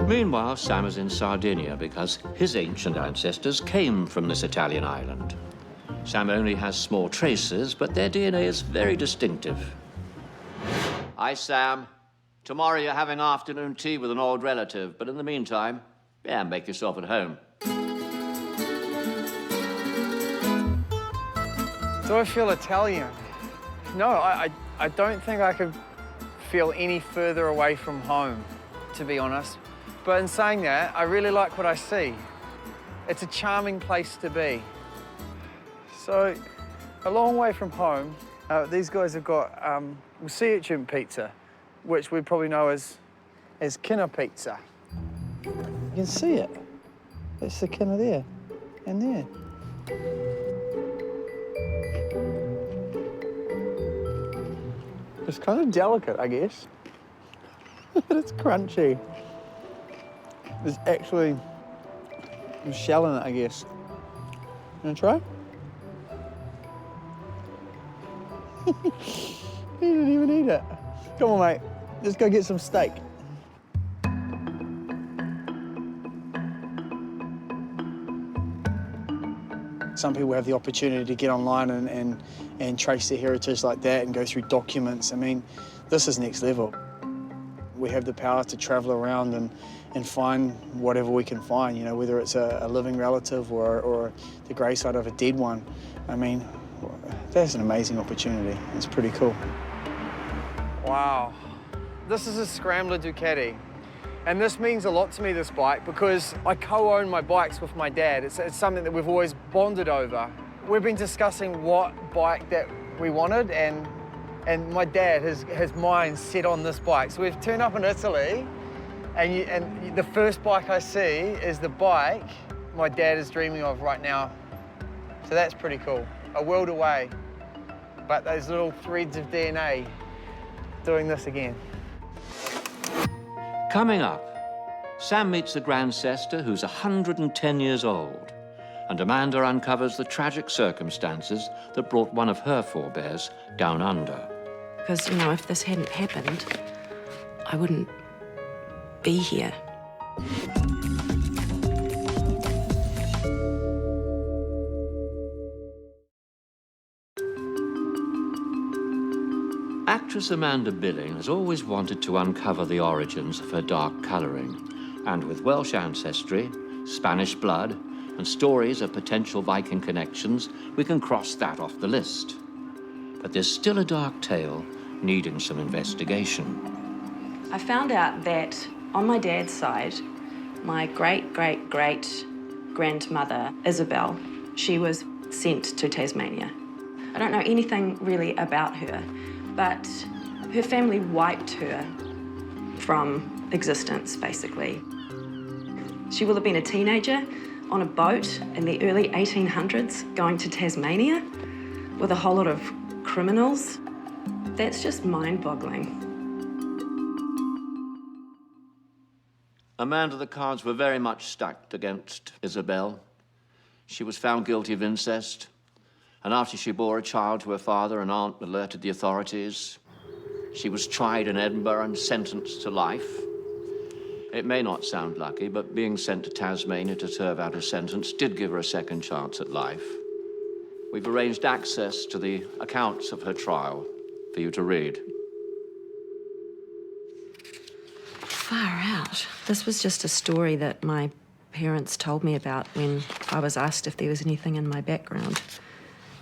Meanwhile, Sam is in Sardinia because his ancient ancestors came from this Italian island. Sam only has small traces, but their DNA is very distinctive. Hi, Sam. Tomorrow you're having afternoon tea with an old relative, but in the meantime, make yourself at home. Do I feel Italian? No, I don't think I could feel any further away from home, to be honest. But in saying that, I really like what I see. It's a charming place to be. So, a long way from home, these guys have got sea urchin pizza, which we probably know as kinner pizza. You can see it. It's the kinner there and there. It's kind of delicate, I guess. It's crunchy. There's actually a shell in it, I guess. You wanna try? He didn't even eat it. Come on, mate. Let's go get some steak. Some people have the opportunity to get online and trace their heritage like that and go through documents. I mean, this is next level. We have the power to travel around and find whatever we can find, you know, whether it's a living relative or the gravesite of a dead one. I mean, that's an amazing opportunity. It's pretty cool. Wow. This is a Scrambler Ducati. And this means a lot to me, this bike, because I co-own my bikes with my dad. It's something that we've always bonded over. We've been discussing what bike that we wanted, and my dad has mine set on this bike. So we've turned up in Italy, and the first bike I see is the bike my dad is dreaming of right now. So that's pretty cool. A world away, but those little threads of DNA doing this again. Coming up, Sam meets a grandsester who's 110 years old, and Amanda uncovers the tragic circumstances that brought one of her forebears down under. Because, you know, if this hadn't happened, I wouldn't be here. actress Amanda Billing has always wanted to uncover the origins of her dark colouring. And with Welsh ancestry, Spanish blood, and stories of potential Viking connections, we can cross that off the list. But there's still a dark tale needing some investigation. I found out that on my dad's side, my great-great-great-grandmother, Isabel, she was sent to Tasmania. I don't know anything really about her, but her family wiped her from existence, basically. She will have been a teenager on a boat in the early 1800s going to Tasmania with a whole lot of criminals. That's just mind-boggling. Amanda, the cards were very much stacked against Isabel. She was found guilty of incest, and after she bore a child to her father, an aunt alerted the authorities. She was tried in Edinburgh and sentenced to life. It may not sound lucky, but being sent to Tasmania to serve out her sentence did give her a second chance at life. We've arranged access to the accounts of her trial for you to read. Far out. This was just a story that my parents told me about when I was asked if there was anything in my background.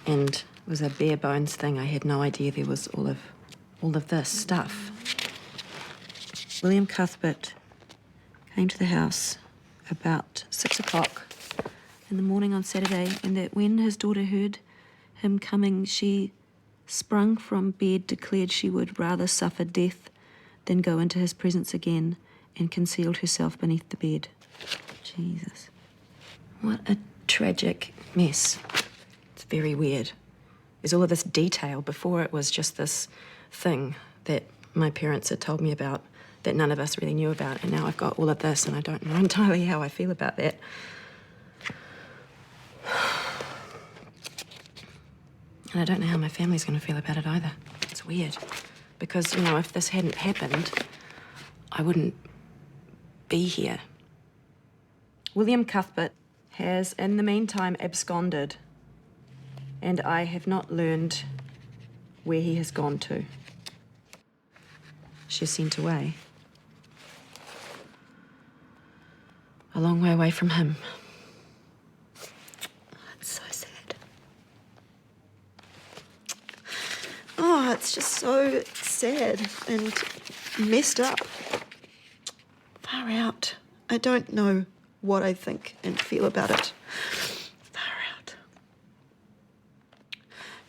And it was a bare bones thing. I had no idea there was all of this stuff. William Cuthbert came to the house about 6 o'clock in the morning on Saturday, and that when his daughter heard him coming, she sprung from bed, declared she would rather suffer death than go into his presence again, and concealed herself beneath the bed. Jesus. What a tragic mess. It's very weird. There's all of this detail. Before it was just this thing that my parents had told me about that none of us really knew about, and now I've got all of this and I don't know entirely how I feel about that. And I don't know how my family's going to feel about it either. It's weird. Because, you know, if this hadn't happened, I wouldn't be here. William Cuthbert has, in the meantime, absconded, and I have not learned where he has gone to. She's sent away. A long way away from him. It's so sad. Oh, it's just so sad and messed up. Far out. I don't know what I think and feel about it. Far out.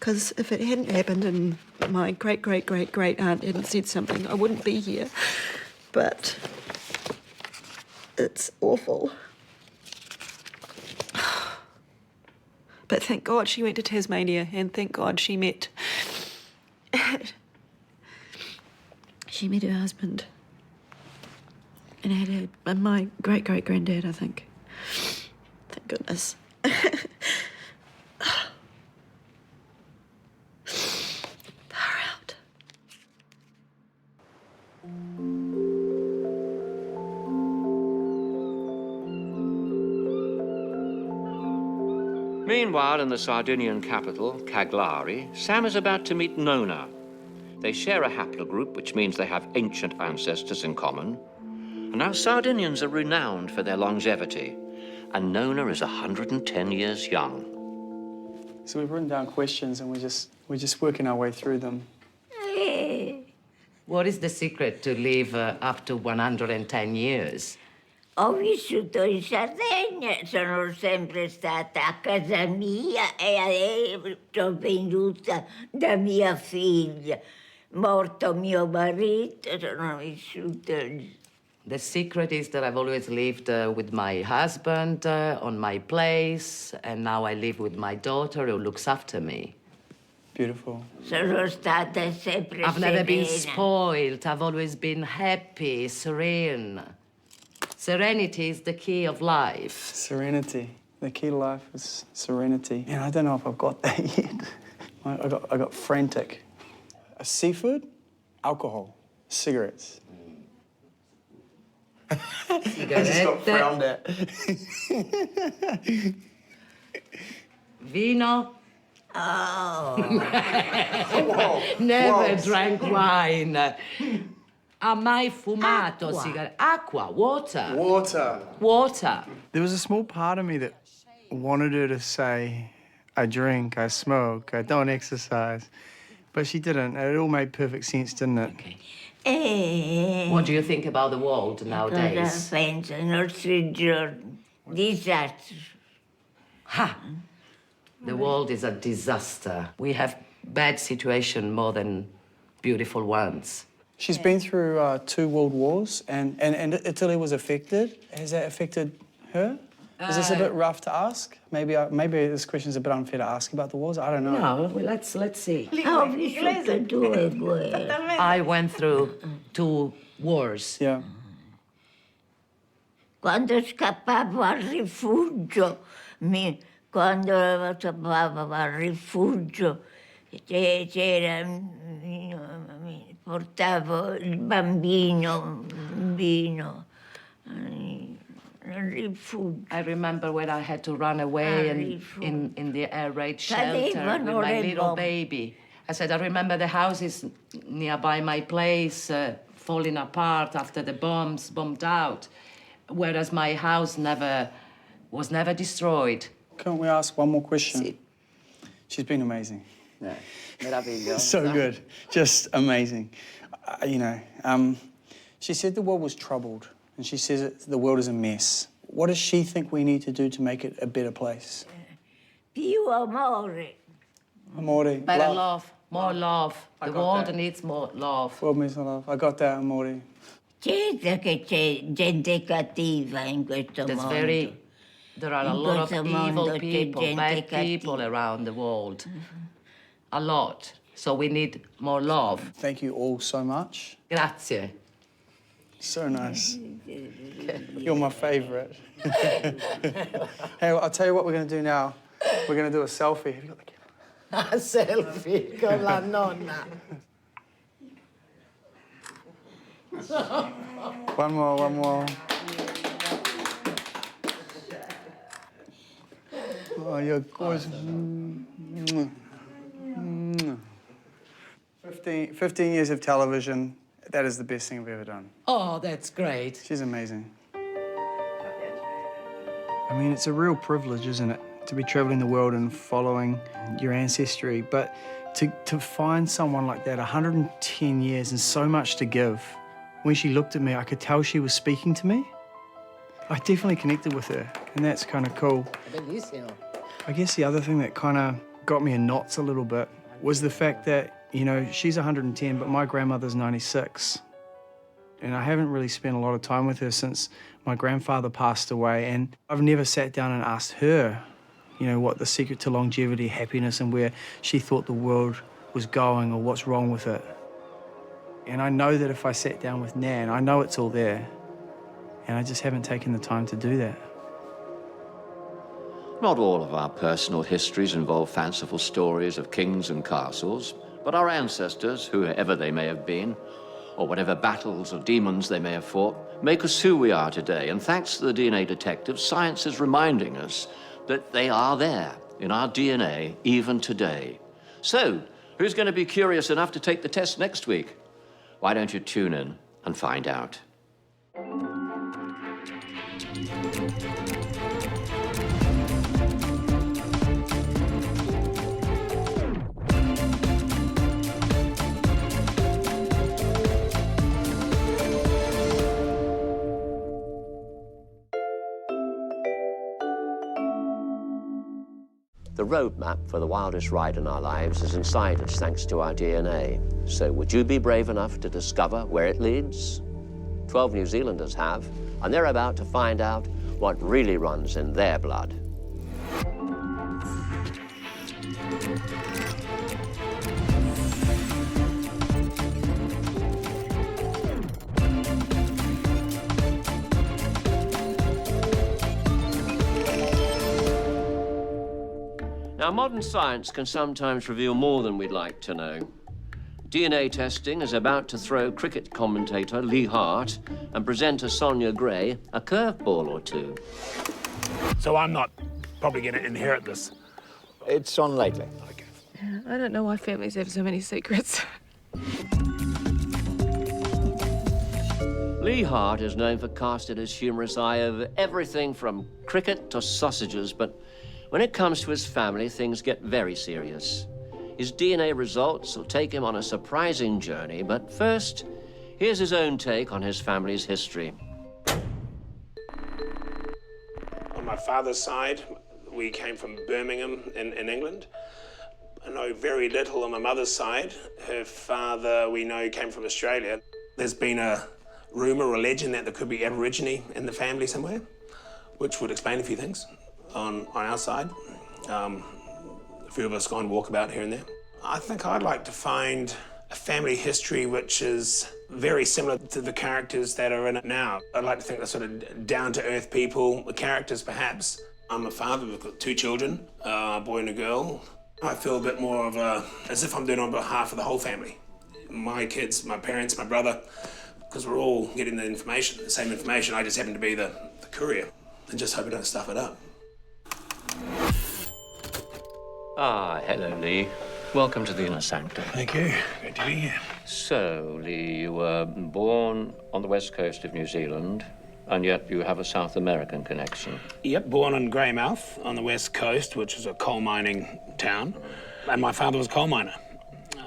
Because if it hadn't happened and my great-great-great-great-aunt hadn't said something, I wouldn't be here. But it's awful. But thank God she went to Tasmania, and thank God she met her husband. And had my great-great-granddad, I think. Thank goodness. Far out. Meanwhile, in the Sardinian capital, Cagliari, Sam is about to meet Nona. They share a haplogroup, which means they have ancient ancestors in common. And now Sardinians are renowned for their longevity, and Nona is 110 years young. So we've written down questions and we're just working our way through them. What is the secret to live up to 110 years? Ho vissuto in Sardegna, sono sempre stata a casa mia e adesso venuta da mia figlia. Morto mio marito, sono vissuta. The secret is that I've always lived with my husband on my place, and now I live with my daughter who looks after me. Beautiful. Sono stata sempre I've never been serena. spoiled. I've always been happy, serene. Serenity is the key of life. Serenity. The key to life is serenity. And I don't know if I've got that yet. I got frantic. Seafood, alcohol, cigarettes. I just got frowned at. Vino. Oh. Never drank wine. Ha mai fumato sigarette? Aqua, water. Water. There was a small part of me that wanted her to say, I drink, I smoke, I don't exercise. But she didn't. It all made perfect sense, didn't it? What do you think about the world nowadays? Cosa pensa ai nostri giorni? Disastro. Ha! The world is a disaster. We have bad situation more than beautiful ones. She's been through 2 world wars, and Italy was affected. Has that affected her? Is this a bit rough to ask? Maybe this question's a bit unfair to ask about the wars. I don't know. No, well, let's see. Ho vissuto 2 guerre. I went through 2 wars. Yeah. Quando scappavo al rifugio, quando scappavo al rifugio, portavo il bambino. I remember when I had to run away in the air raid shelter with my little baby. I said, I remember the houses nearby my place falling apart after the bombs bombed out, whereas my house was never destroyed. Can't we ask one more question? She's been amazing. Yeah, meravigliosa. So good, just amazing. She said the world was troubled, and she says the world is a mess. What does she think we need to do to make it a better place? Più amore. Amore. Better love, more love. The world needs more love. World needs more love. I got that, amore. Certo che c'è gente cattiva in questo mondo. There are a lot of evil people, bad people around the world. A lot. So we need more love. Thank you all so much. Grazie. So nice. You're my favourite. Hey, I'll tell you what we're going to do now. We're going to do a selfie. Have you got the camera? A selfie con la nonna. One more. Oh, you're gorgeous. 15 years of television. That is the best thing I've ever done. Oh, that's great. She's amazing. I mean, it's a real privilege, isn't it, to be traveling the world and following your ancestry, but to find someone like that, 110 years and so much to give. When she looked at me, I could tell she was speaking to me. I definitely connected with her, and that's kind of cool. Bellissimo. I guess the other thing that kind of got me in knots a little bit was the fact that, she's 110, but my grandmother's 96. And I haven't really spent a lot of time with her since my grandfather passed away, and I've never sat down and asked her, what the secret to longevity, happiness, and where she thought the world was going or what's wrong with it. And I know that if I sat down with Nan, I know it's all there, and I just haven't taken the time to do that. Not all of our personal histories involve fanciful stories of kings and castles, but our ancestors, whoever they may have been, or whatever battles or demons they may have fought, make us who we are today. And thanks to the DNA detectives, science is reminding us that they are there in our DNA even today. So, who's going to be curious enough to take the test next week? Why don't you tune in and find out? The roadmap for the wildest ride in our lives is inside us thanks to our DNA. So would you be brave enough to discover where it leads? 12 New Zealanders have, and they're about to find out what really runs in their blood. Now, modern science can sometimes reveal more than we'd like to know. DNA testing is about to throw cricket commentator Lee Hart and presenter Sonia Gray a curveball or two. So I'm not probably going to inherit this? It's unlikely. Okay. Yeah, I don't know why families have so many secrets. Lee Hart is known for casting his humorous eye over everything from cricket to sausages, but when it comes to his family, things get very serious. His DNA results will take him on a surprising journey, but first, here's his own take on his family's history. On my father's side, we came from Birmingham in England. I know very little on my mother's side. Her father, we know, came from Australia. There's been a rumour or legend that there could be Aborigine in the family somewhere, which would explain a few things on our side. A few of us go on walkabout here and there. I think I'd like to find a family history which is very similar to the characters that are in it now. I'd like to think they're sort of down-to-earth people, the characters perhaps. I'm a father, we've got 2 children, a boy and a girl. I feel a bit more of as if I'm doing it on behalf of the whole family. My kids, my parents, my brother, because we're all getting the information, the same information. I just happen to be the courier and just hope I don't stuff it up. Ah, hello, Lee. Welcome to the Inner Sanctum. Thank you. Great to be here. So, Lee, you were born on the west coast of New Zealand, and yet you have a South American connection. Yep, born in Greymouth on the west coast, which is a coal mining town. And my father was a coal miner.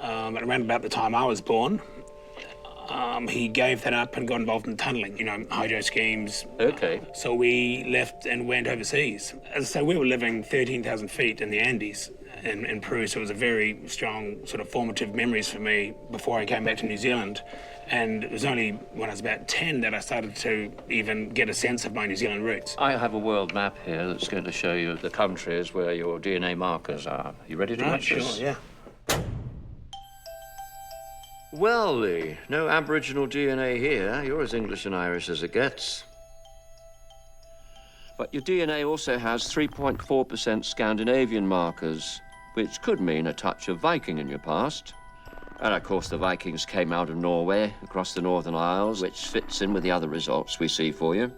Around about the time I was born, he gave that up and got involved in tunnelling, you know, hydro schemes. Okay. So we left and went overseas. As I say, we were living 13,000 feet in the Andes in Peru, so it was a very strong sort of formative memories for me before I came back to New Zealand. And it was only when I was about 10 that I started to even get a sense of my New Zealand roots. I have a world map here that's going to show you the countries where your DNA markers are. You ready to watch this? Sure, yeah. Well, Lee, no Aboriginal DNA here. You're as English and Irish as it gets. But your DNA also has 3.4% Scandinavian markers, which could mean a touch of Viking in your past. And of course, the Vikings came out of Norway, across the Northern Isles, which fits in with the other results we see for you.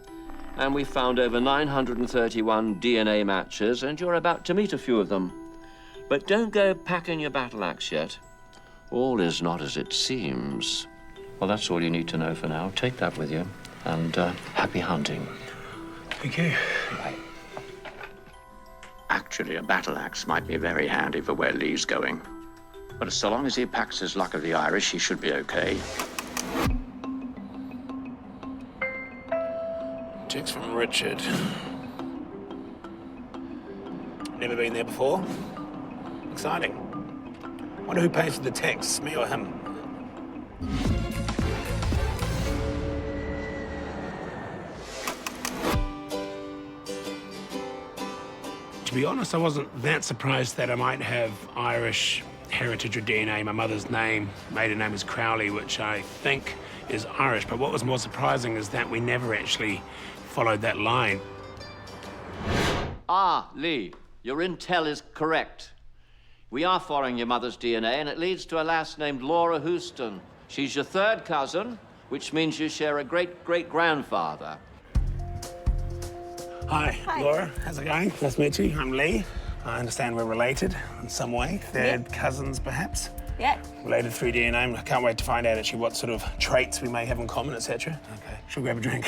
And we found over 931 DNA matches, and you're about to meet a few of them. But don't go packing your battle axe yet. All is not as it seems. Well, that's all you need to know for now. Take that with you, and happy hunting. Thank you. Bye. Actually, a battle axe might be very handy for where Lee's going. But so long as he packs his luck of the Irish, he should be okay. Text from Richard. Never been there before. Exciting. Wonder who pays for the texts, me or him? To be honest, I wasn't that surprised that I might have Irish heritage or DNA. My mother's name, maiden name is Crowley, which I think is Irish. But what was more surprising is that we never actually followed that line. Ah, Lee, your intel is correct. We are following your mother's DNA, and it leads to a lass named Laura Houston. She's your 3rd cousin, which means you share a great-great-grandfather. Hi, Laura. How's it going? Nice to meet you. I'm Lee. I understand we're related in some way. 3rd cousins, perhaps? Yeah. Related through DNA. I can't wait to find out actually what sort of traits we may have in common, etc. Okay. Should we grab a drink?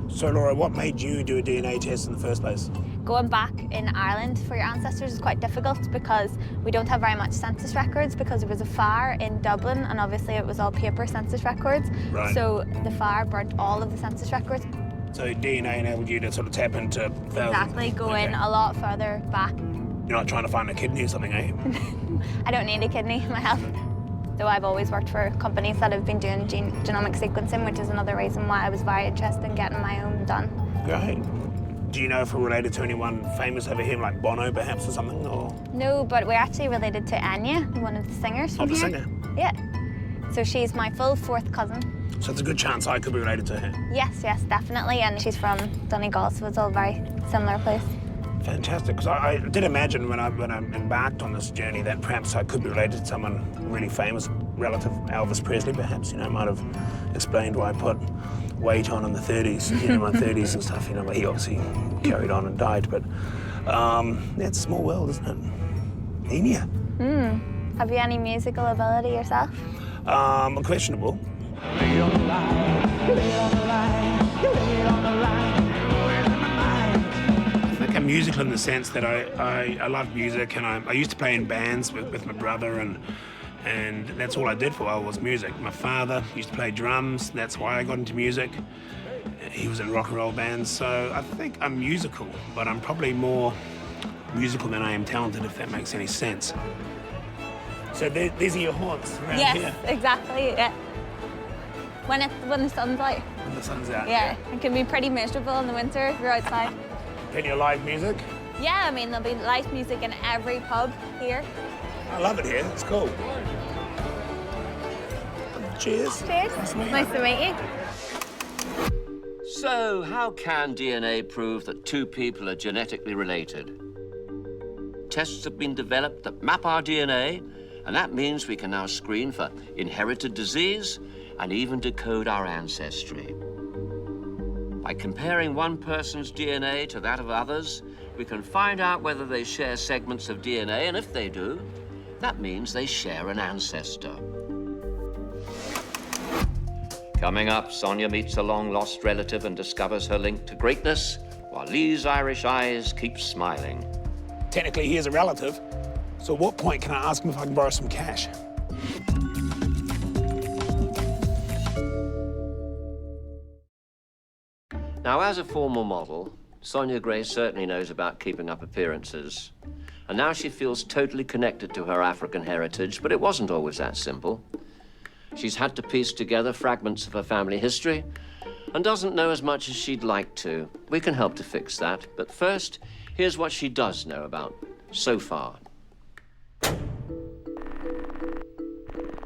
So, Laura, what made you do a DNA test in the first place? Going back in Ireland for your ancestors is quite difficult because we don't have very much census records because there was a fire in Dublin and obviously it was all paper census records. Right. So the fire burnt all of the census records. So DNA enabled you to sort of tap into thousands. Exactly, go in a lot further back. You're not trying to find a kidney or something, are you? I don't need a kidney, my health. So I've always worked for companies that have been doing genomic sequencing, which is another reason why I was very interested in getting my own done. Great. Do you know if we're related to anyone famous over here, like Bono perhaps or something? Or? No, but we're actually related to Anya, one of the singers from the here. singer? Yeah. So she's my full 4th cousin. So it's a good chance I could be related to her. Yes, definitely. And she's from Donegal, so it's all a very similar place. Fantastic. Because I did imagine when I embarked on this journey that perhaps I could be related to someone really famous, relative Elvis Presley, perhaps. You know, might have explained why I put weight on in the 30s, you know, my 30s and stuff. You know, but he obviously carried on and died. But That's a small world, isn't it? Enya. Have you any musical ability yourself? Questionable. I think I'm musical in the sense that I love music, and I used to play in bands with my brother, and that's all I did for a while was music. My father used to play drums, that's why I got into music. He was in rock and roll bands, so I think I'm musical, but I'm probably more musical than I am talented, if that makes any sense. So these are your haunts around here? Yes, exactly, yeah. When the sun's out. When the sun's out, Yeah, it can be pretty miserable in the winter if you're outside. Plenty of live music? Yeah, I mean, there'll be live music in every pub here. I love it here, it's cool. Cheers. Cheers. Nice to meet you. So, how can DNA prove that two people are genetically related? Tests have been developed that map our DNA, and that means we can now screen for inherited disease and even decode our ancestry. By comparing one person's DNA to that of others, we can find out whether they share segments of DNA, and if they do, that means they share an ancestor. Coming up, Sonia meets a long-lost relative and discovers her link to greatness, while Lee's Irish eyes keep smiling. Technically, he is a relative, so at what point can I ask him if I can borrow some cash? Now, as a former model, Sonia Gray certainly knows about keeping up appearances. And now she feels totally connected to her African heritage, but it wasn't always that simple. She's had to piece together fragments of her family history and doesn't know as much as she'd like to. We can help to fix that, but first, here's what she does know about so far.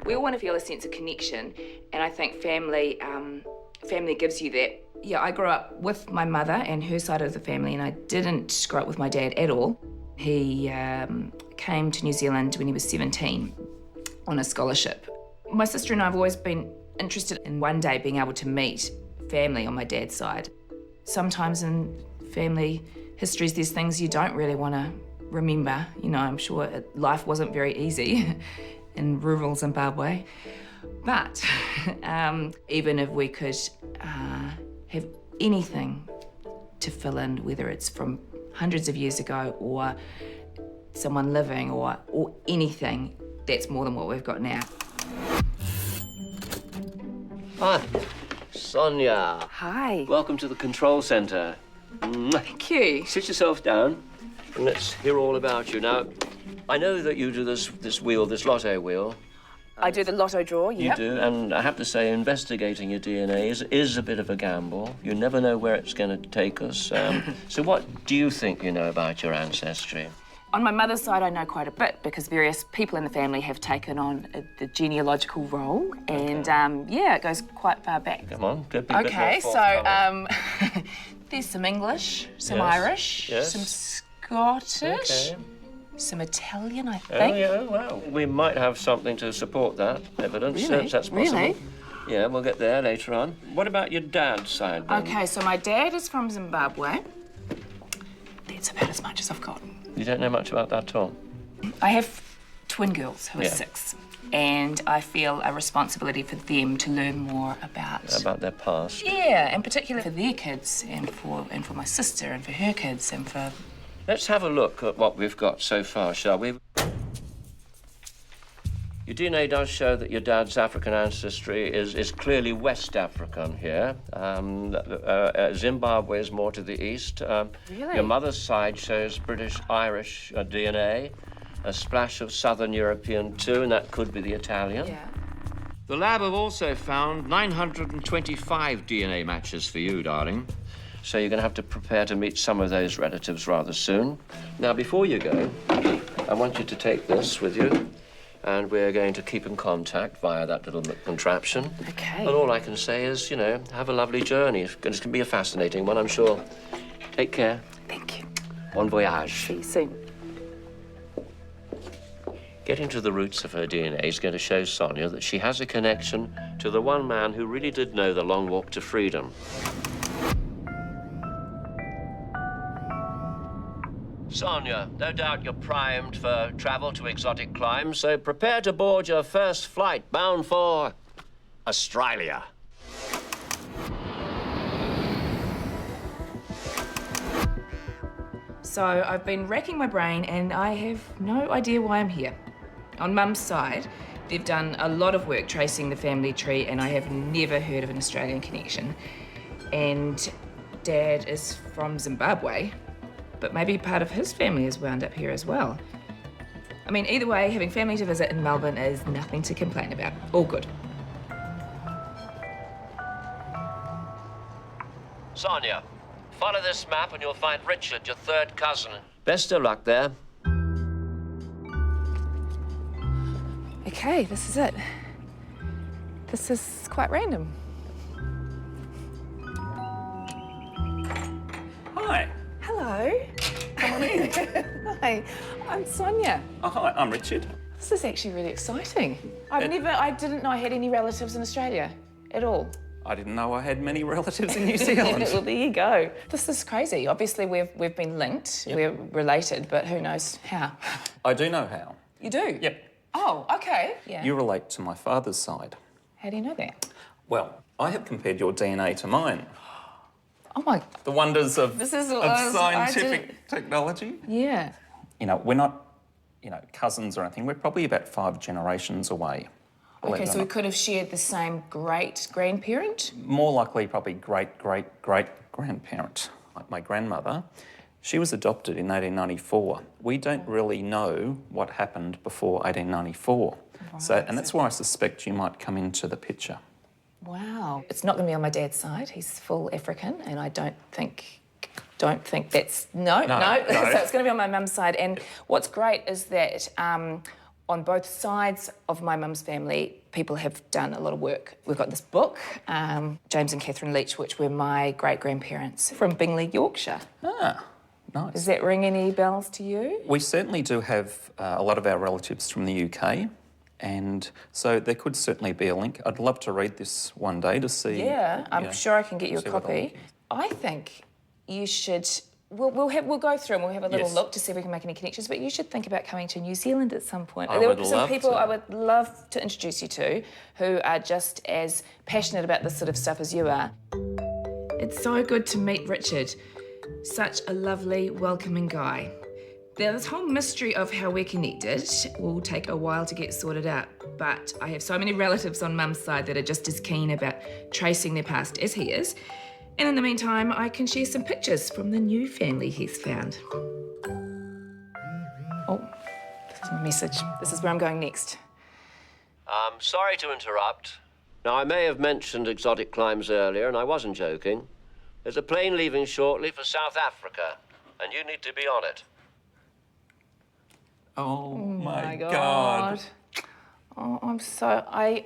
We all want to feel a sense of connection, and I think family gives you that. Yeah, I grew up with my mother and her side of the family, and I didn't grow up with my dad at all. He came to New Zealand when he was 17 on a scholarship. My sister and I have always been interested in one day being able to meet family on my dad's side. Sometimes in family histories, there's things you don't really want to remember. You know, I'm sure life wasn't very easy in rural Zimbabwe. But even if we could have anything to fill in, whether it's from hundreds of years ago or someone living or anything, that's more than what we've got now. Hi, Sonia. Hi. Welcome to the control center. Thank you. Sit yourself down and let's hear all about you. Now, I know that you do this lotto wheel. I do the lotto draw, yeah. You do, and I have to say, investigating your DNA is a bit of a gamble. You never know where it's going to take us. So what do you think you know about your ancestry? On my mother's side, I know quite a bit because various people in the family have taken on the genealogical role, and yeah, it goes quite far back. Come on, could be a bit more Okay, forthcoming. so there's some English, some Yes, Irish, yes. some Scottish, Okay. some Italian, I Oh, think. yeah, well, we might have something to support that evidence. Really? That's possible. Really? Yeah, we'll get there later on. What about your dad's side, then? Okay, so my dad is from Zimbabwe. That's about as much as I've got. You don't know much about that at all? I have twin girls who are Yeah. 6, and I feel a responsibility for them to learn more About their past? Yeah, and particularly for their kids, and for my sister, and for her kids, and for... Let's have a look at what we've got so far, shall we? Your DNA does show that your dad's African ancestry is clearly West African here. Zimbabwe is more to the east. Really? Your mother's side shows British-Irish DNA, a splash of Southern European too, and that could be the Italian. Yeah. The lab have also found 925 DNA matches for you, darling. So you're going to have to prepare to meet some of those relatives rather soon. Now, before you go, I want you to take this with you, and we're going to keep in contact via that little contraption. Okay. And all I can say is, you know, have a lovely journey. It's going to be a fascinating one, I'm sure. Take care. Thank you. Bon voyage. See you soon. Getting to the roots of her DNA is going to show Sonia that she has a connection to the one man who really did know the long walk to freedom. Sonia, no doubt you're primed for travel to exotic climes, so prepare to board your first flight bound for Australia. So I've been racking my brain and I have no idea why I'm here. On Mum's side, they've done a lot of work tracing the family tree and I have never heard of an Australian connection. And Dad is from Zimbabwe, but maybe part of his family is wound up here as well. I mean, either way, having family to visit in Melbourne is nothing to complain about. All good. Sonia, follow this map and you'll find Richard, your third cousin. Best of luck there. Okay, this is it. This is quite random. Hi. Hello. Come on in. Hi, I'm Sonia. Oh, hi, I'm Richard. This is actually really exciting. I didn't know I had any relatives in Australia at all. I didn't know I had many relatives in New Zealand. Well, there you go. This is crazy. Obviously, we've been linked. Yep. We're related, but who knows how? I do know how. You do? Yep. Oh, okay. Yeah. You relate to my father's side. How do you know that? Well, I have compared your DNA to mine. Oh my... The wonders of scientific technology. Yeah. You know, we're not, cousins or anything. We're probably about 5 generations away. Okay, so we could have shared the same great-grandparent? More likely, probably great-great-great-grandparent. Like my grandmother, she was adopted in 1894. We don't really know what happened before 1894. Right. And that's why I suspect you might come into the picture. Wow. It's not going to be on my dad's side. He's full African, and I don't think that's... No. So it's going to be on my mum's side. And what's great is that on both sides of my mum's family, people have done a lot of work. We've got this book, James and Catherine Leach, which were my great-grandparents from Bingley, Yorkshire. Ah, nice. Does that ring any bells to you? We certainly do have a lot of our relatives from the UK, and so there could certainly be a link. I'd love to read this one day to see... Yeah, I'm sure I can get you a copy. I think you should... We'll go through and we'll have a little look to see if we can make any connections, but you should think about coming to New Zealand at some point. There are some people I would love to introduce you to who are just as passionate about this sort of stuff as you are. It's so good to meet Richard. Such a lovely, welcoming guy. Now, this whole mystery of how we're connected will take a while to get sorted out, but I have so many relatives on Mum's side that are just as keen about tracing their past as he is. And in the meantime, I can share some pictures from the new family he's found. Oh, this is my message. This is where I'm going next. Sorry to interrupt. Now, I may have mentioned exotic climes earlier, and I wasn't joking. There's a plane leaving shortly for South Africa, and you need to be on it. Oh my God. Oh, I'm so... I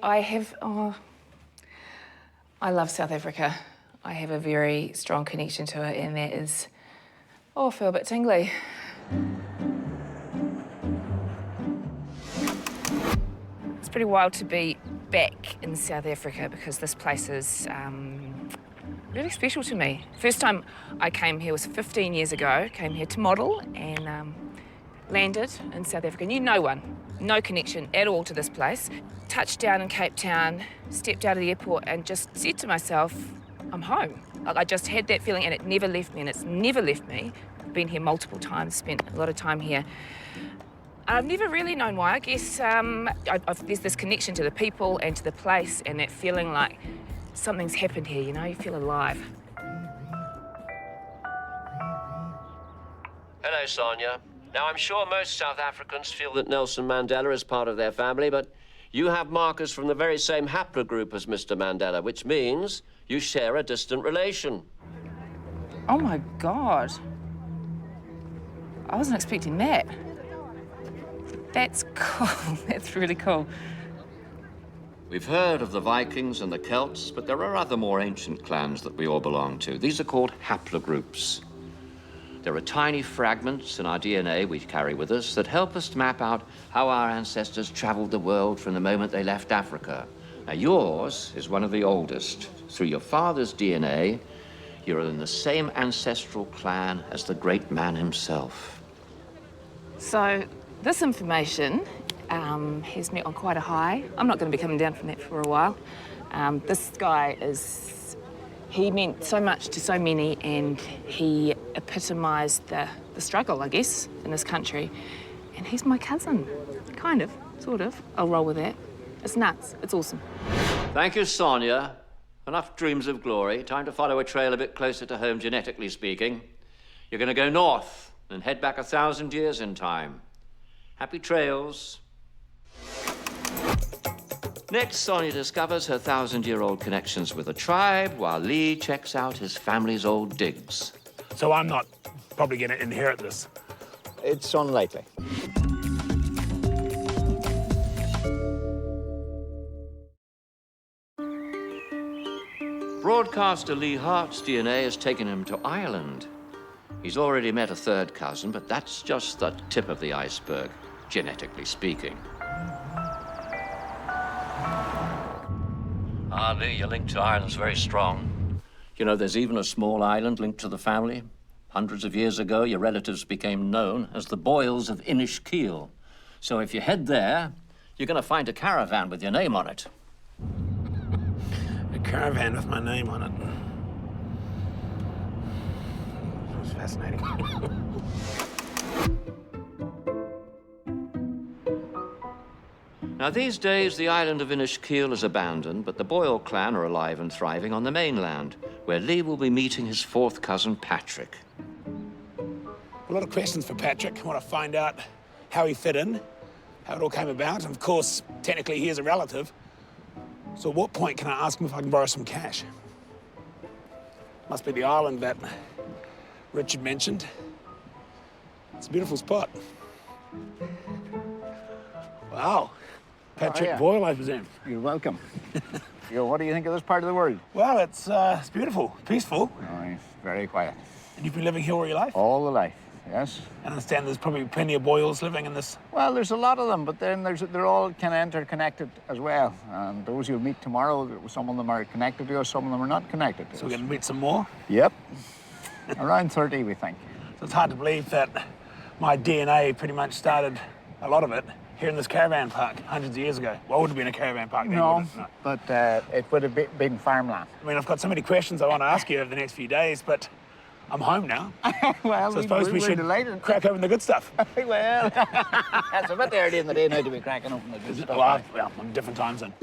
love South Africa. I have a very strong connection to it, and that is... Oh, I feel a bit tingly. It's pretty wild to be back in South Africa because this place is really special to me. First time I came here was 15 years ago. Came here to model and landed in South Africa. Knew no one, no connection at all to this place. Touched down in Cape Town, stepped out of the airport and just said to myself, I'm home. Like, I just had that feeling and it never left me, and it's never left me. I've been here multiple times, spent a lot of time here. I've never really known why. I guess there's this connection to the people and to the place and that feeling like something's happened here, you know, you feel alive. Hello, Sonia. Now, I'm sure most South Africans feel that Nelson Mandela is part of their family, but you have markers from the very same haplogroup as Mr. Mandela, which means you share a distant relation. Oh, my God. I wasn't expecting that. That's cool. That's really cool. We've heard of the Vikings and the Celts, but there are other more ancient clans that we all belong to. These are called haplogroups. There are tiny fragments in our DNA we carry with us that help us to map out how our ancestors traveled the world from the moment they left Africa. Now, yours is one of the oldest. Through your father's DNA, you're in the same ancestral clan as the great man himself. So this information has me on quite a high. I'm not going to be coming down from that for a while. This guy he meant so much to so many, and he epitomised the struggle, I guess, in this country. And he's my cousin, kind of, sort of. I'll roll with that. It's nuts. It's awesome. Thank you, Sonia. Enough dreams of glory. Time to follow a trail a bit closer to home, genetically speaking. You're going to go north and head back 1,000 years in time. Happy trails. Next, Sonia discovers her 1,000-year-old connections with the tribe, while Lee checks out his family's old digs. So I'm not probably going to inherit this. It's unlikely. Broadcaster Lee Hart's DNA has taken him to Ireland. He's already met a third cousin, but that's just the tip of the iceberg, genetically speaking. Lee, your link to Ireland's very strong. You know, there's even a small island linked to the family. Hundreds of years ago, your relatives became known as the Boyles of Inishkeel. So if you head there, you're going to find a caravan with your name on it. A caravan with my name on it. That's fascinating. Now, these days, the island of Inishkeel is abandoned, but the Boyle clan are alive and thriving on the mainland, where Lee will be meeting his fourth cousin, Patrick. A lot of questions for Patrick. I want to find out how he fit in, how it all came about, and of course, technically, he is a relative. So at what point can I ask him if I can borrow some cash? Must be the island that Richard mentioned. It's a beautiful spot. Wow. Patrick Boyle, I presume. You're welcome. What do you think of this part of the world? Well, it's beautiful, peaceful. Oh, very quiet. And you've been living here all your life? All the life, yes. I understand there's probably plenty of Boyles living in this. Well, there's a lot of them, but then they're all kind of interconnected as well. And those you'll meet tomorrow, some of them are connected to us, some of them are not connected to us. So we're going to meet some more? Yep. Around 30, we think. So it's hard to believe that my DNA pretty much started, a lot of it, here in this caravan park hundreds of years ago. Well, it would have been a caravan park then, No, no. but it would have been farmland. I mean, I've got so many questions I want to ask you over the next few days, but I'm home now. Well, so I suppose we should delighted. crack open the good stuff. Well, that's a bit early in the day now to be cracking open the good stuff. Well, on different times then.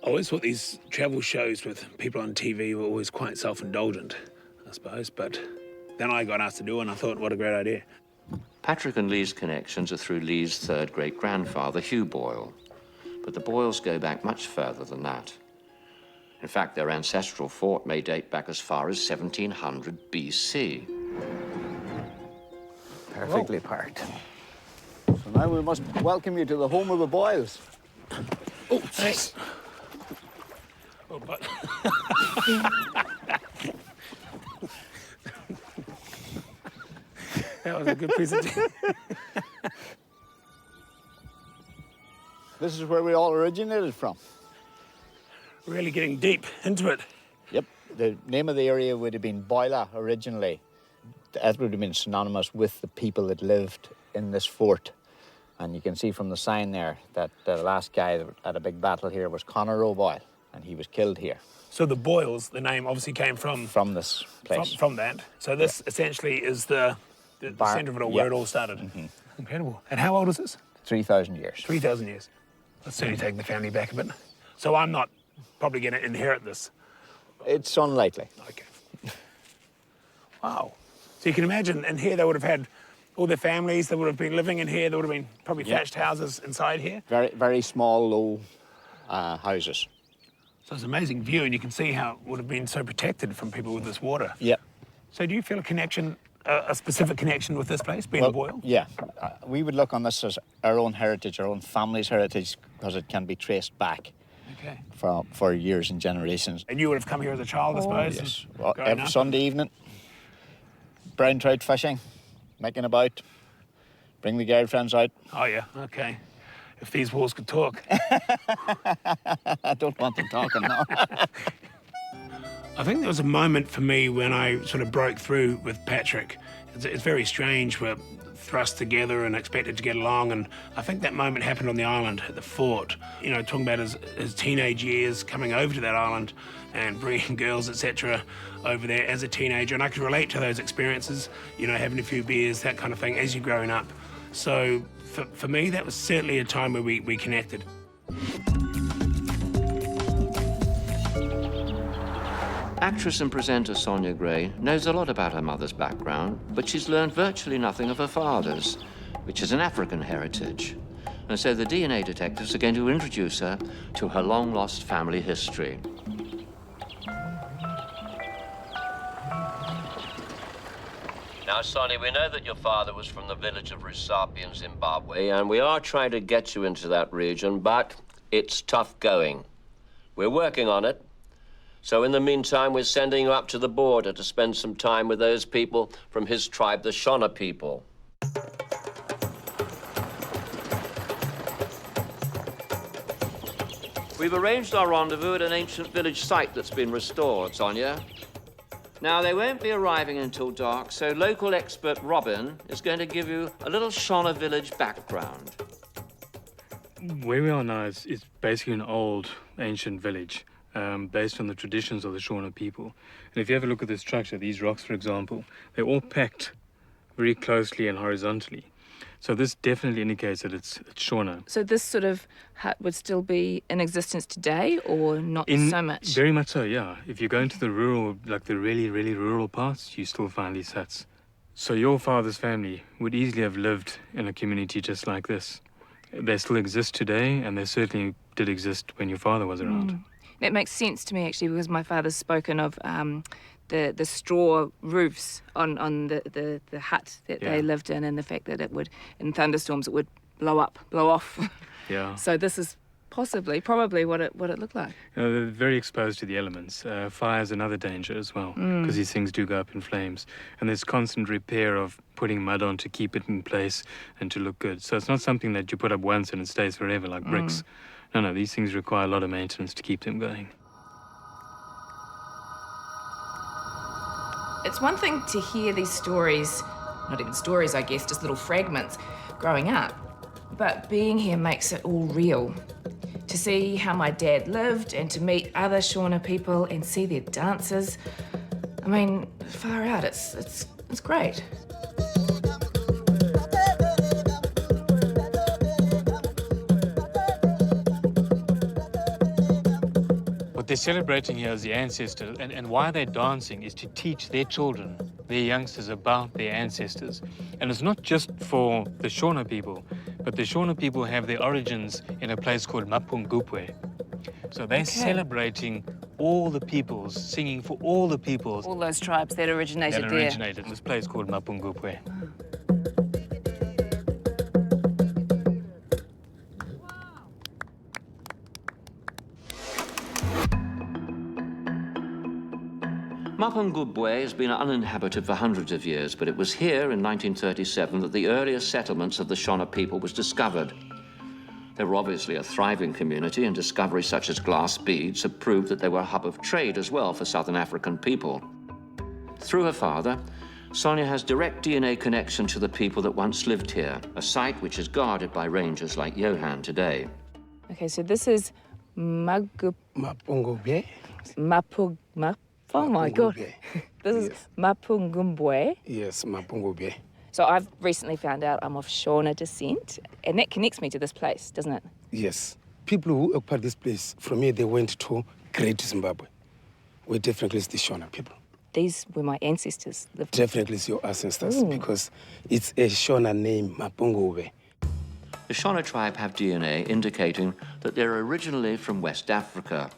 I always thought these travel shows with people on TV were always quite self-indulgent, I suppose, but then I got asked to do it and I thought, what a great idea. Patrick and Lee's connections are through Lee's third great-grandfather, Hugh Boyle. But the Boyles go back much further than that. In fact, their ancestral fort may date back as far as 1700 BC. Perfectly parked. So now we must welcome you to the home of the Boyles. Oh, thanks. Oh, but... That was a good presentation. This is where we all originated from. Really getting deep into it. Yep. The name of the area would have been Boila originally. That would have been synonymous with the people that lived in this fort. And you can see from the sign there that the last guy that had a big battle here was Conor O'Boyle, and he was killed here. So the Boyles, the name obviously came from... From this place. From that. So this essentially is the centre of it all, where it all started. Mm-hmm. Incredible. And how old is this? 3,000 years. 3,000 years. That's certainly taking the family back a bit. So I'm not probably going to inherit this. It's unlikely. Okay. Wow. So you can imagine, in here they would have had all their families, they would have been living in here, there would have been probably thatched houses inside here. Very, very small, low houses. So it's an amazing view, and you can see how it would have been so protected from people with this water. Yep. So do you feel a connection, a specific connection with this place, being a Boyle? Yeah. We would look on this as our own heritage, our own family's heritage, because it can be traced back for years and generations. And you would have come here as a child, I suppose? Yes. Well, every Sunday evening, brown trout fishing, making about, bring the girlfriends out. Oh, yeah, okay. If these walls could talk. I don't want them talking now. I think there was a moment for me when I sort of broke through with Patrick. It's very strange. We're thrust together and expected to get along, and I think that moment happened on the island at the fort. You know, talking about his teenage years, coming over to that island and bringing girls, etc., over there as a teenager, and I could relate to those experiences, you know, having a few beers, that kind of thing, as you're growing up. So for me, that was certainly a time where we connected. Actress and presenter Sonia Gray knows a lot about her mother's background, but she's learned virtually nothing of her father's, which is an African heritage. And so the DNA detectives are going to introduce her to her long-lost family history. Now, Sonia, we know that your father was from the village of Rusapi in Zimbabwe, and we are trying to get you into that region, but it's tough going. We're working on it. So in the meantime, we're sending you up to the border to spend some time with those people from his tribe, the Shona people. We've arranged our rendezvous at an ancient village site that's been restored, Sonia. Now, they won't be arriving until dark, so local expert Robin is going to give you a little Shona village background. Where we are now is basically an old, ancient village. Based on the traditions of the Shona people. And if you have a look at the structure, these rocks, for example, they're all packed very closely and horizontally. So this definitely indicates that it's Shona. So this sort of hut would still be in existence today, or not so much? Very much so, yeah. If you go into the rural, like the really, really rural parts, you still find these huts. So your father's family would easily have lived in a community just like this. They still exist today, and they certainly did exist when your father was around. That makes sense to me, actually, because my father's spoken of the straw roofs on the hut that they lived in, and the fact that it would, in thunderstorms, it would blow off. Yeah. So this is probably what it looked like. They're very exposed to the elements. Fire's another danger as well, because these things do go up in flames. And there's constant repair of putting mud on to keep it in place and to look good. So it's not something that you put up once and it stays forever, like bricks. No, these things require a lot of maintenance to keep them going. It's one thing to hear these stories, not even stories, I guess, just little fragments growing up, but being here makes it all real. To see how my dad lived and to meet other Shona people and see their dances, I mean, far out, it's great. What they're celebrating here is the ancestors, and why they're dancing is to teach their children, their youngsters, about their ancestors. And it's not just for the Shona people, but the Shona people have their origins in a place called Mapungubwe. So they're celebrating all the peoples, singing for all the peoples. All those tribes that originated there. That originated in this place called Mapungubwe. Mapungubwe has been uninhabited for hundreds of years, but it was here in 1937 that the earliest settlements of the Shona people was discovered. They were obviously a thriving community, and discoveries such as glass beads have proved that they were a hub of trade as well for Southern African people. Through her father, Sonia has direct DNA connection to the people that once lived here, a site which is guarded by rangers like Johan today. Okay, so this is Mapungubwe. Oh my God. This is Mapungubwe. Yes, Mapungubwe. So I've recently found out I'm of Shona descent, and that connects me to this place, doesn't it? Yes. People who occupied this place, from here they went to Great Zimbabwe, where definitely is the Shona people. These were my ancestors lived. Definitely it's your ancestors, because it's a Shona name, Mapungubwe. The Shona tribe have DNA indicating that they're originally from West Africa.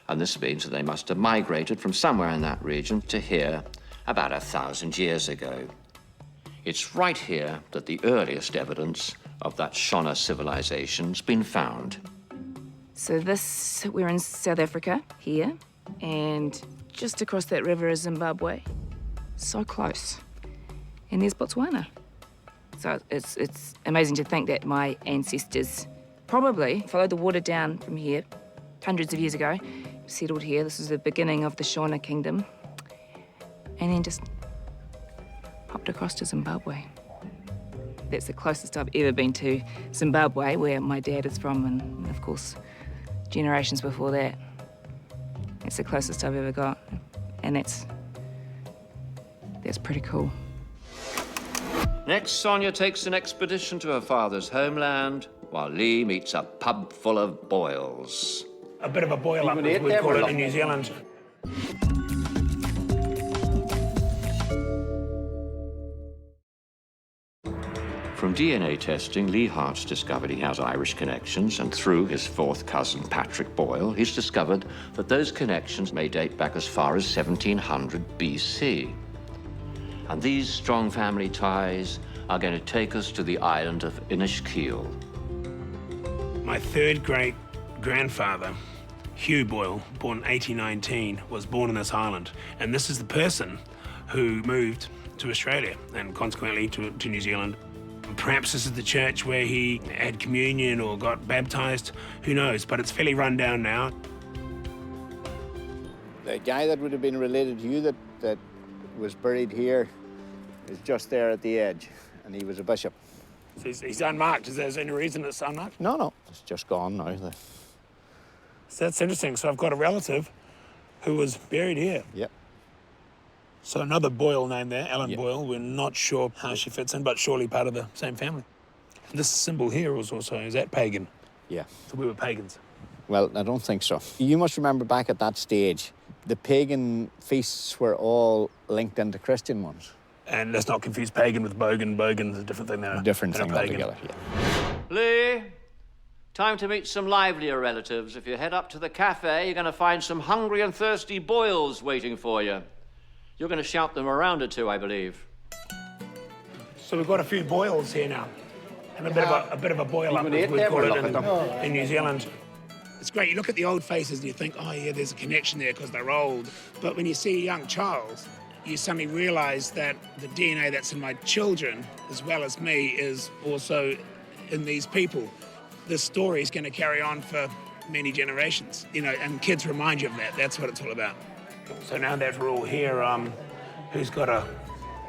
And this means that they must have migrated from somewhere in that region to here about 1,000 years ago. It's right here that the earliest evidence of that Shona civilization's been found. So we're in South Africa, here, and just across that river is Zimbabwe. So close. And there's Botswana. So it's amazing to think that my ancestors probably followed the water down from here hundreds of years ago settled here. This was the beginning of the Shona Kingdom. And then just popped across to Zimbabwe. That's the closest I've ever been to Zimbabwe, where my dad is from, and of course, generations before that. It's the closest I've ever got, and that's pretty cool. Next, Sonia takes an expedition to her father's homeland, while Lee meets a pub full of boils. A bit of a boil up, as we call it in New Zealand. From DNA testing, Lee Hart's discovered he has Irish connections, and through his fourth cousin, Patrick Boyle, he's discovered that those connections may date back as far as 1700 BC. And these strong family ties are going to take us to the island of Inishkeel. My third great-grandfather, Hugh Boyle, born 1819, was born on this island. And this is the person who moved to Australia and consequently to New Zealand. Perhaps this is the church where he had communion or got baptized, who knows, but it's fairly run down now. The guy that would have been related to you that was buried here is just there at the edge, and he was a bishop. So he's unmarked. Is there any reason it's unmarked? No, it's just gone now. So that's interesting. So I've got a relative who was buried here. Yep. So another Boyle name there, Ellen Boyle. We're not sure how she fits in, but surely part of the same family. And this symbol here was also, is that pagan? Yeah. So we were pagans. Well, I don't think so. You must remember back at that stage, the pagan feasts were all linked into Christian ones. And let's not confuse pagan with bogan. Bogan's a different thing than a different thing pagan. altogether, yeah. Lee, time to meet some livelier relatives. If you head up to the cafe, you're going to find some hungry and thirsty Boyles waiting for you. You're going to shout them around or two, I believe. So we've got a few Boyles here now. And a bit of a boil up, as we call it in New Zealand. It's great. You look at the old faces and you think, oh, yeah, there's a connection there because they're old. But when you see a young child, you suddenly realise that the DNA that's in my children, as well as me, is also in these people. This story is going to carry on for many generations, you know, and kids remind you of that. That's what it's all about. So now that we're all here, who's got a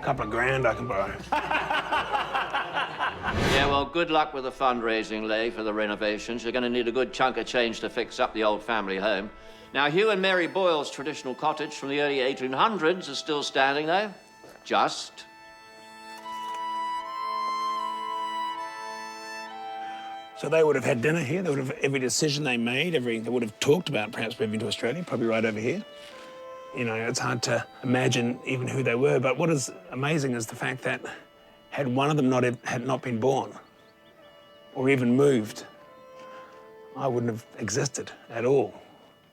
couple of grand I can borrow? Yeah, well, good luck with the fundraising, Lee, for the renovations. You're going to need a good chunk of change to fix up the old family home. Now, Hugh and Mary Boyle's traditional cottage from the early 1800s is still standing, though. Just. So they would have had dinner here. They would have every decision they made, they would have talked about perhaps moving to Australia, probably right over here. You know, it's hard to imagine even who they were, but what is amazing is the fact that had one of them had not been born or even moved, I wouldn't have existed at all.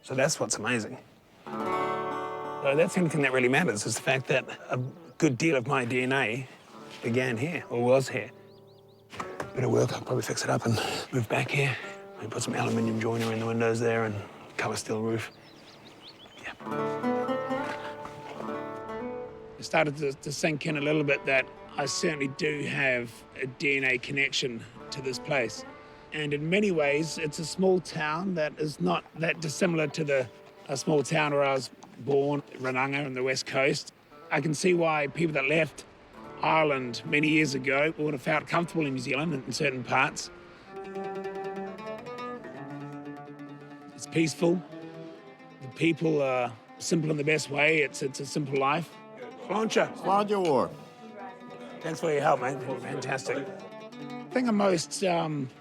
So that's what's amazing. So that's the only thing that really matters, is the fact that a good deal of my DNA began here, or was here. Bit of work, I'll probably fix it up and move back here. Maybe put some aluminium joinery in the windows there and cover steel roof. Yeah. It started to sink in a little bit that I certainly do have a DNA connection to this place. And in many ways, it's a small town that is not that dissimilar to a small town where I was born, Rananga on the west coast. I can see why people that left Ireland many years ago would have felt comfortable in New Zealand in certain parts. It's peaceful. The people are simple in the best way. It's a simple life. Plancha. War. Thanks for your help, mate. Fantastic. The thing I'm most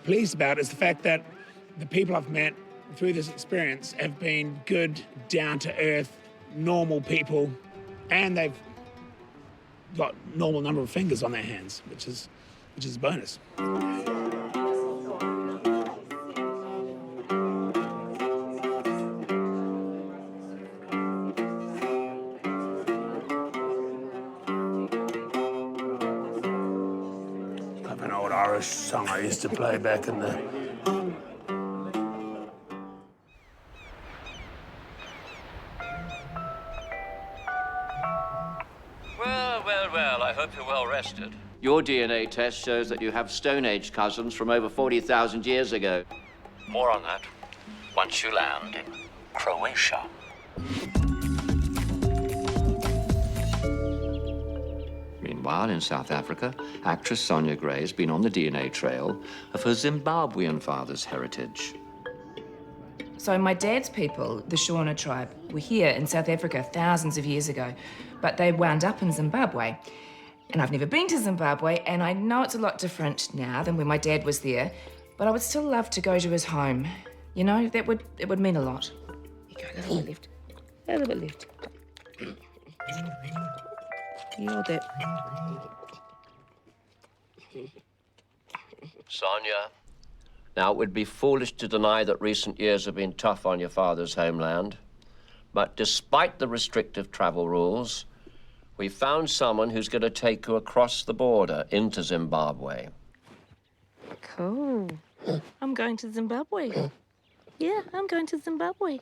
pleased about is the fact that the people I've met through this experience have been good, down-to-earth, normal people, and they've got normal number of fingers on their hands, which is a bonus. An old Irish song I used to play back in the... Well, I hope you're well rested. Your DNA test shows that you have Stone Age cousins from over 40,000 years ago. More on that once you land. Croatia. Meanwhile, in South Africa, actress Sonia Gray has been on the DNA trail of her Zimbabwean father's heritage. So my dad's people, the Shona tribe, were here in South Africa thousands of years ago, but they wound up in Zimbabwe. And I've never been to Zimbabwe, and I know it's a lot different now than when my dad was there, but I would still love to go to his home. You know, it would mean a lot. You go a little bit left. A little bit left. You hold that. Sonia, now it would be foolish to deny that recent years have been tough on your father's homeland. But despite the restrictive travel rules, we found someone who's going to take you across the border into Zimbabwe. Cool. I'm going to Zimbabwe. Yeah, I'm going to Zimbabwe.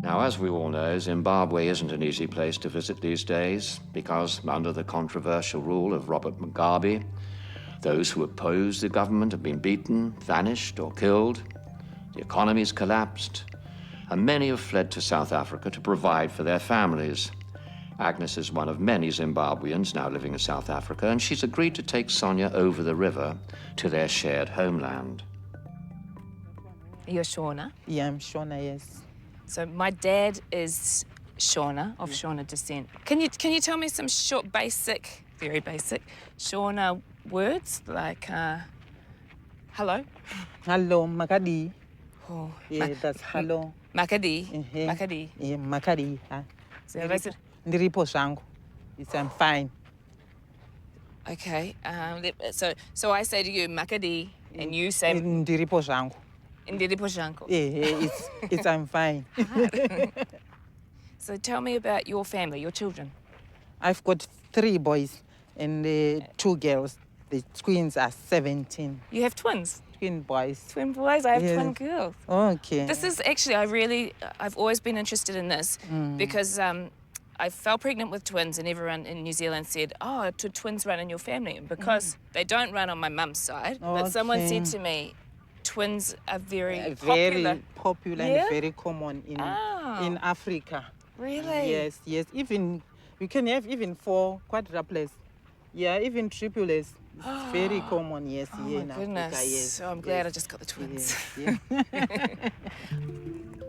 Now, as we all know, Zimbabwe isn't an easy place to visit these days because, under the controversial rule of Robert Mugabe, those who oppose the government have been beaten, vanished, or killed. The economy's collapsed, and many have fled to South Africa to provide for their families. Agnes is one of many Zimbabweans now living in South Africa, and she's agreed to take Sonia over the river to their shared homeland. You're Shona? Yeah, I'm Shona, yes. So my dad is Shona, of Shona descent. Can you tell me some short, basic, very basic, Shona words like hello? Hello, Makadi. Oh, yeah, that's hello. Makadi. Makadi. Yeah, Makadi. So if I said, Ndiripo shangu. It's I'm fine. Okay. So I say to you Makadi, and you say Ndiripo shangu. Ndiripo shangu. Yeah, it's I'm fine. So tell me about your family, your children. I've got 3 boys and 2 girls. The twins are 17. You have twins? Twin boys. Twin boys? I have twin girls. Okay. This is actually, I've always been interested in this because I fell pregnant with twins and everyone in New Zealand said, oh, do twins run in your family? And because they don't run on my mum's side, but someone said to me, twins are very popular. Very popular and very common in Africa. Really? Yes, yes. Even, you can have even 4 quadruplets. Yeah, even triplets. It's very common, yes, here in goodness. Africa, yes. So I'm glad I just got the twins. Yes, yeah.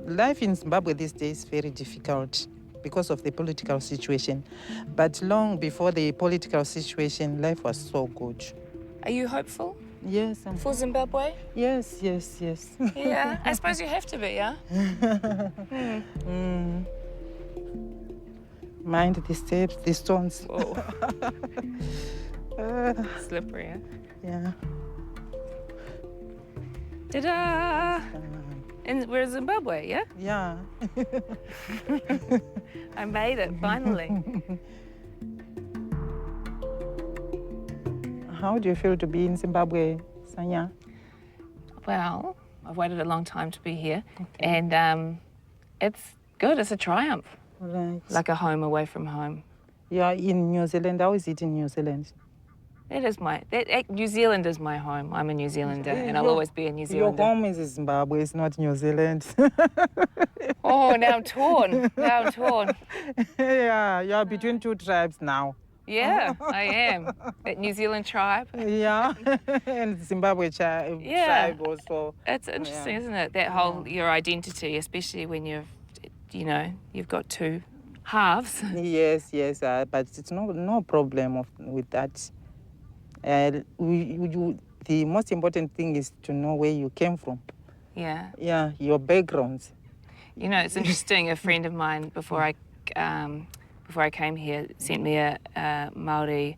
Life in Zimbabwe these days is very difficult because of the political situation. But long before the political situation, life was so good. Are you hopeful? Yes. For Zimbabwe? Yes, yes, yes. Yeah, I suppose you have to be, yeah? Mind the steps, the stones. Slippery, eh? Yeah. Ta-da! And we're in Zimbabwe, yeah? Yeah. I made it, finally. How do you feel to be in Zimbabwe, Sonia? Well, I've waited a long time to be here, and it's good. It's a triumph. Right. Like a home away from home. Yeah, in New Zealand. How is it in New Zealand? New Zealand is my home. I'm a New Zealander, and I'll always be a New Zealander. Your home is Zimbabwe, it's not New Zealand. Oh, now I'm torn. Yeah, you're between 2 tribes now. Yeah, I am. That New Zealand tribe. Yeah, and Zimbabwe tribe also. It's interesting, isn't it? That whole, your identity, especially when you've got 2 halves. Yes, but it's no problem with that. The most important thing is to know where you came from. Yeah. Yeah, your backgrounds. You know, it's interesting. A friend of mine before I came here sent me a Maori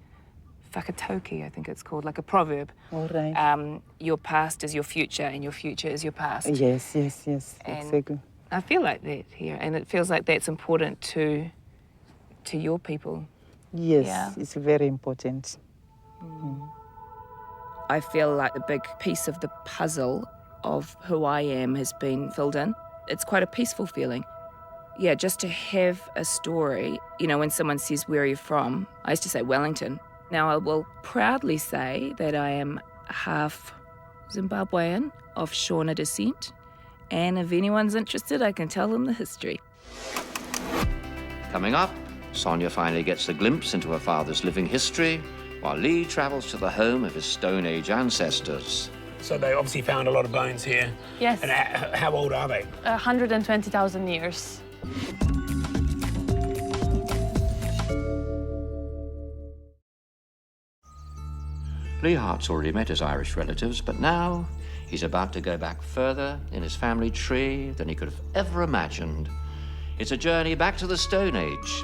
whakatauki, I think it's called, like a proverb. All right. Your past is your future, and your future is your past. Yes, and exactly. I feel like that here, and it feels like that's important to your people. Yes, It's very important. I feel like the big piece of the puzzle of who I am has been filled in. It's quite a peaceful feeling. Yeah, just to have a story. You know, when someone says, where are you from? I used to say Wellington. Now I will proudly say that I am half Zimbabwean of Shona descent, and if anyone's interested, I can tell them the history. Coming up, Sonia finally gets a glimpse into her father's living history, while Lee travels to the home of his Stone Age ancestors. So they obviously found a lot of bones here. Yes. And how old are they? 120,000 years. Lee Hart's already met his Irish relatives, but now he's about to go back further in his family tree than he could have ever imagined. It's a journey back to the Stone Age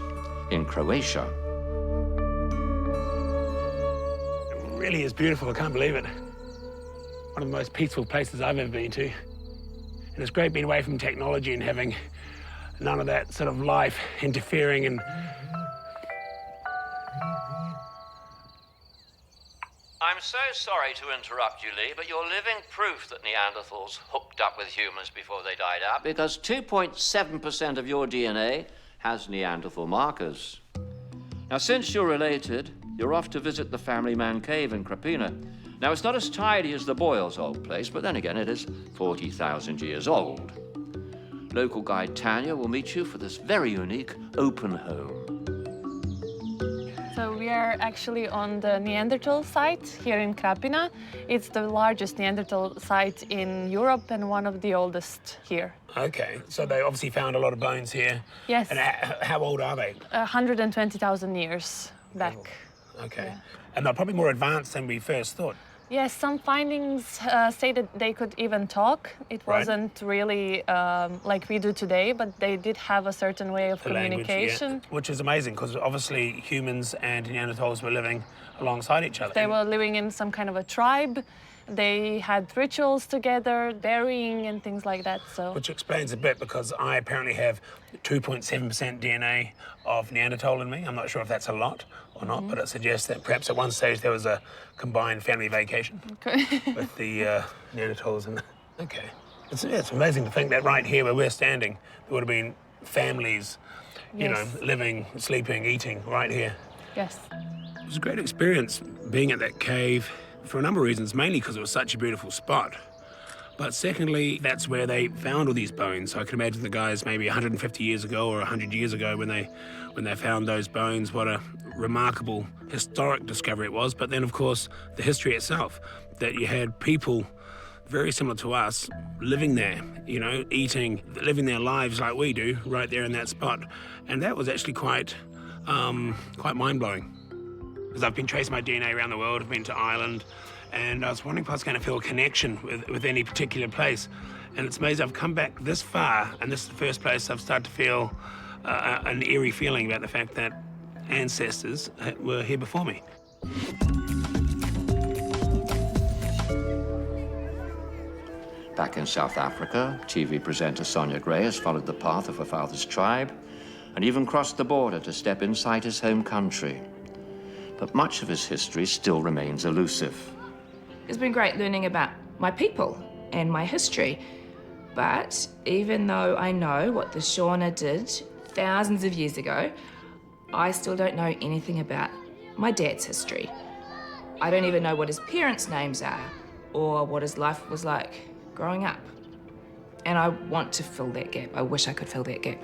in Croatia. It really is beautiful, I can't believe it. One of the most peaceful places I've ever been to. And it's great being away from technology and having none of that sort of life interfering and... I'm so sorry to interrupt you, Lee, but you're living proof that Neanderthals hooked up with humans before they died out, because 2.7% of your DNA has Neanderthal markers. Now, since you're related, you're off to visit the family man cave in Krapina. Now, it's not as tidy as the Boyles' old place, but then again, it is 40,000 years old. Local guide Tanya will meet you for this very unique open home. So we are actually on the Neanderthal site here in Krapina. It's the largest Neanderthal site in Europe and one of the oldest here. Okay, so they obviously found a lot of bones here. Yes. And how old are they? 120,000 years back. Oh, okay. Yeah. And they're probably more advanced than we first thought. Yes, some findings say that they could even talk. It wasn't really like we do today, but they did have a certain way of communication. Language, yeah. Which is amazing, because obviously humans and Neanderthals were living alongside each other. They were living in some kind of a tribe. They had rituals together, burying and things like that. So, which explains a bit, because I apparently have 2.7% DNA of Neanderthal in me. I'm not sure if that's a lot or not, but it suggests that perhaps at one stage there was a combined family vacation with the Neanderthals. And okay, it's amazing to think that right here where we're standing, there would have been families, you know, living, sleeping, eating right here. Yes. It was a great experience being at that cave for a number of reasons, mainly because it was such a beautiful spot. But secondly, that's where they found all these bones. So I can imagine the guys maybe 150 years ago or 100 years ago when they found those bones, what a remarkable historic discovery it was. But then, of course, the history itself, that you had people very similar to us living there, you know, eating, living their lives like we do right there in that spot. And that was actually quite mind-blowing. Because I've been tracing my DNA around the world, I've been to Ireland, and I was wondering if I was going to feel a connection with any particular place. And it's amazing, I've come back this far, and this is the first place I've started to feel an eerie feeling about the fact that ancestors were here before me. Back in South Africa, TV presenter Sonia Gray has followed the path of her father's tribe and even crossed the border to step inside his home country. But much of his history still remains elusive. It's been great learning about my people and my history. But even though I know what the Shona did thousands of years ago, I still don't know anything about my dad's history. I don't even know what his parents' names are or what his life was like growing up. And I want to fill that gap. I wish I could fill that gap.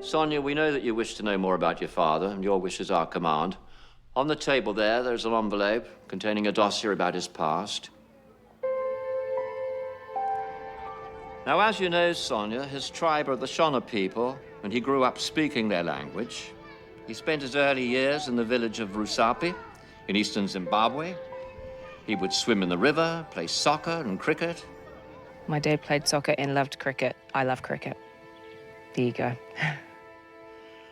Sonia, we know that you wish to know more about your father, and your wish is our command. On the table there's an envelope containing a dossier about his past. Now, as you know, Sonia, his tribe are the Shona people, and he grew up speaking their language. He spent his early years in the village of Rusapi in eastern Zimbabwe. He would swim in the river, play soccer and cricket. My dad played soccer and loved cricket. I love cricket. There you go.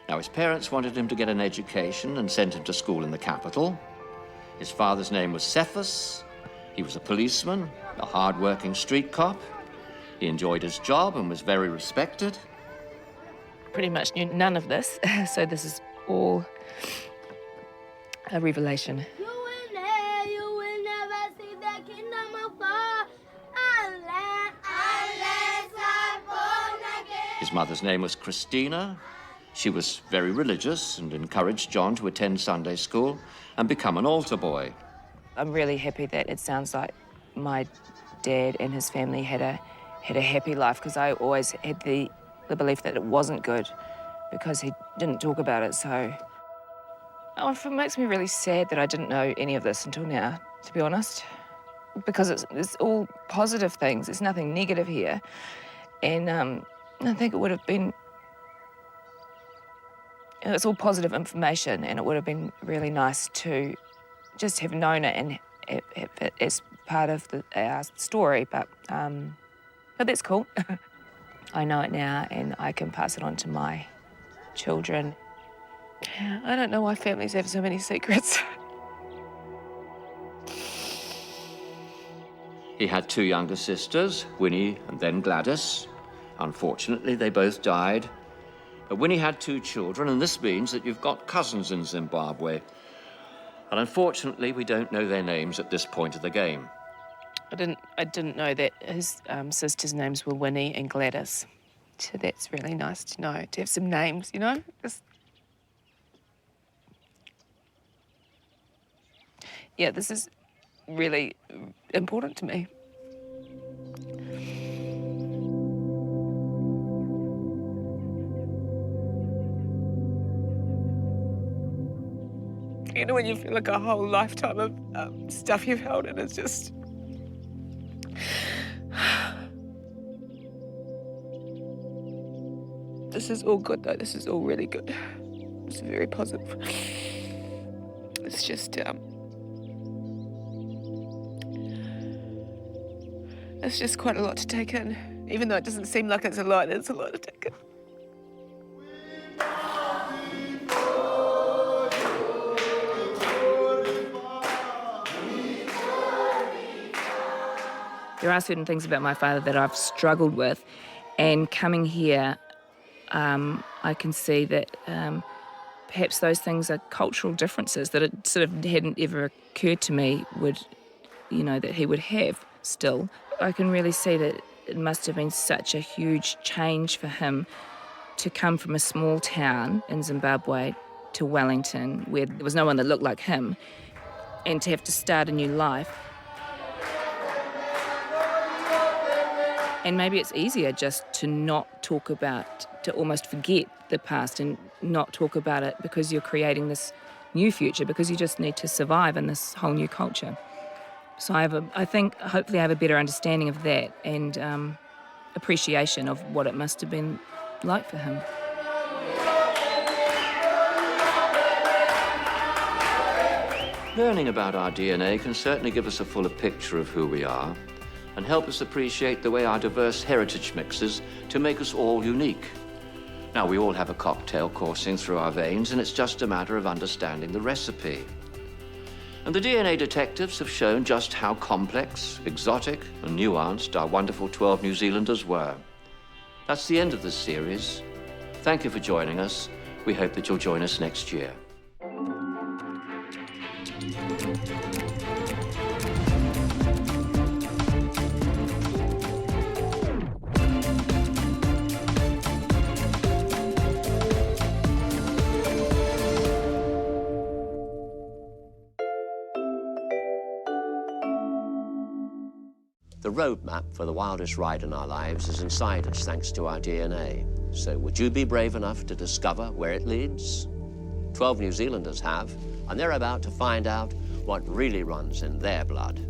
Now, his parents wanted him to get an education and sent him to school in the capital. His father's name was Cephas. He was a policeman, a hard-working street cop. He enjoyed his job and was very respected. Pretty much knew none of this, so this is all a revelation. His mother's name was Christina, She was very religious and encouraged John to attend Sunday school and become an altar boy. I'm really happy that it sounds like my dad and his family had a happy life, because I always had the belief that it wasn't good because he didn't talk about it. So it makes me really sad that I didn't know any of this until now, to be honest, because it's all positive things. There's nothing negative here. And I think it would have been, it's all positive information, and it would have been really nice to just have known it and have it as part of our story. But that's cool. I know it now, and I can pass it on to my children. I don't know why families have so many secrets. He had 2 younger sisters, Winnie and then Gladys. Unfortunately, they both died. But Winnie had 2 children, and this means that you've got cousins in Zimbabwe. And unfortunately, we don't know their names at this point of the game. I didn't know that his sisters' names were Winnie and Gladys. So that's really nice to know, to have some names, you know? Yeah, this is really important to me. You know, when you feel like a whole lifetime of stuff you've held in is just... This is all good, though. This is all really good. It's very positive. It's just, it's just quite a lot to take in. Even though it doesn't seem like it's a lot to take in. There are certain things about my father that I've struggled with, and coming here, I can see that perhaps those things are cultural differences that it sort of hadn't ever occurred to me that he would have still. I can really see that it must have been such a huge change for him to come from a small town in Zimbabwe to Wellington, where there was no one that looked like him, and to have to start a new life. And maybe it's easier just to not talk about, to almost forget the past and not talk about it, because you're creating this new future, because you just need to survive in this whole new culture. So I think hopefully I have a better understanding of that and appreciation of what it must have been like for him. Learning about our DNA can certainly give us a fuller picture of who we are and help us appreciate the way our diverse heritage mixes to make us all unique. Now, we all have a cocktail coursing through our veins, and it's just a matter of understanding the recipe. And the DNA detectives have shown just how complex, exotic, and nuanced our wonderful 12 New Zealanders were. That's the end of this series. Thank you for joining us. We hope that you'll join us next year. The roadmap for the wildest ride in our lives is inside us thanks to our DNA. So would you be brave enough to discover where it leads? 12 New Zealanders have, and they're about to find out what really runs in their blood.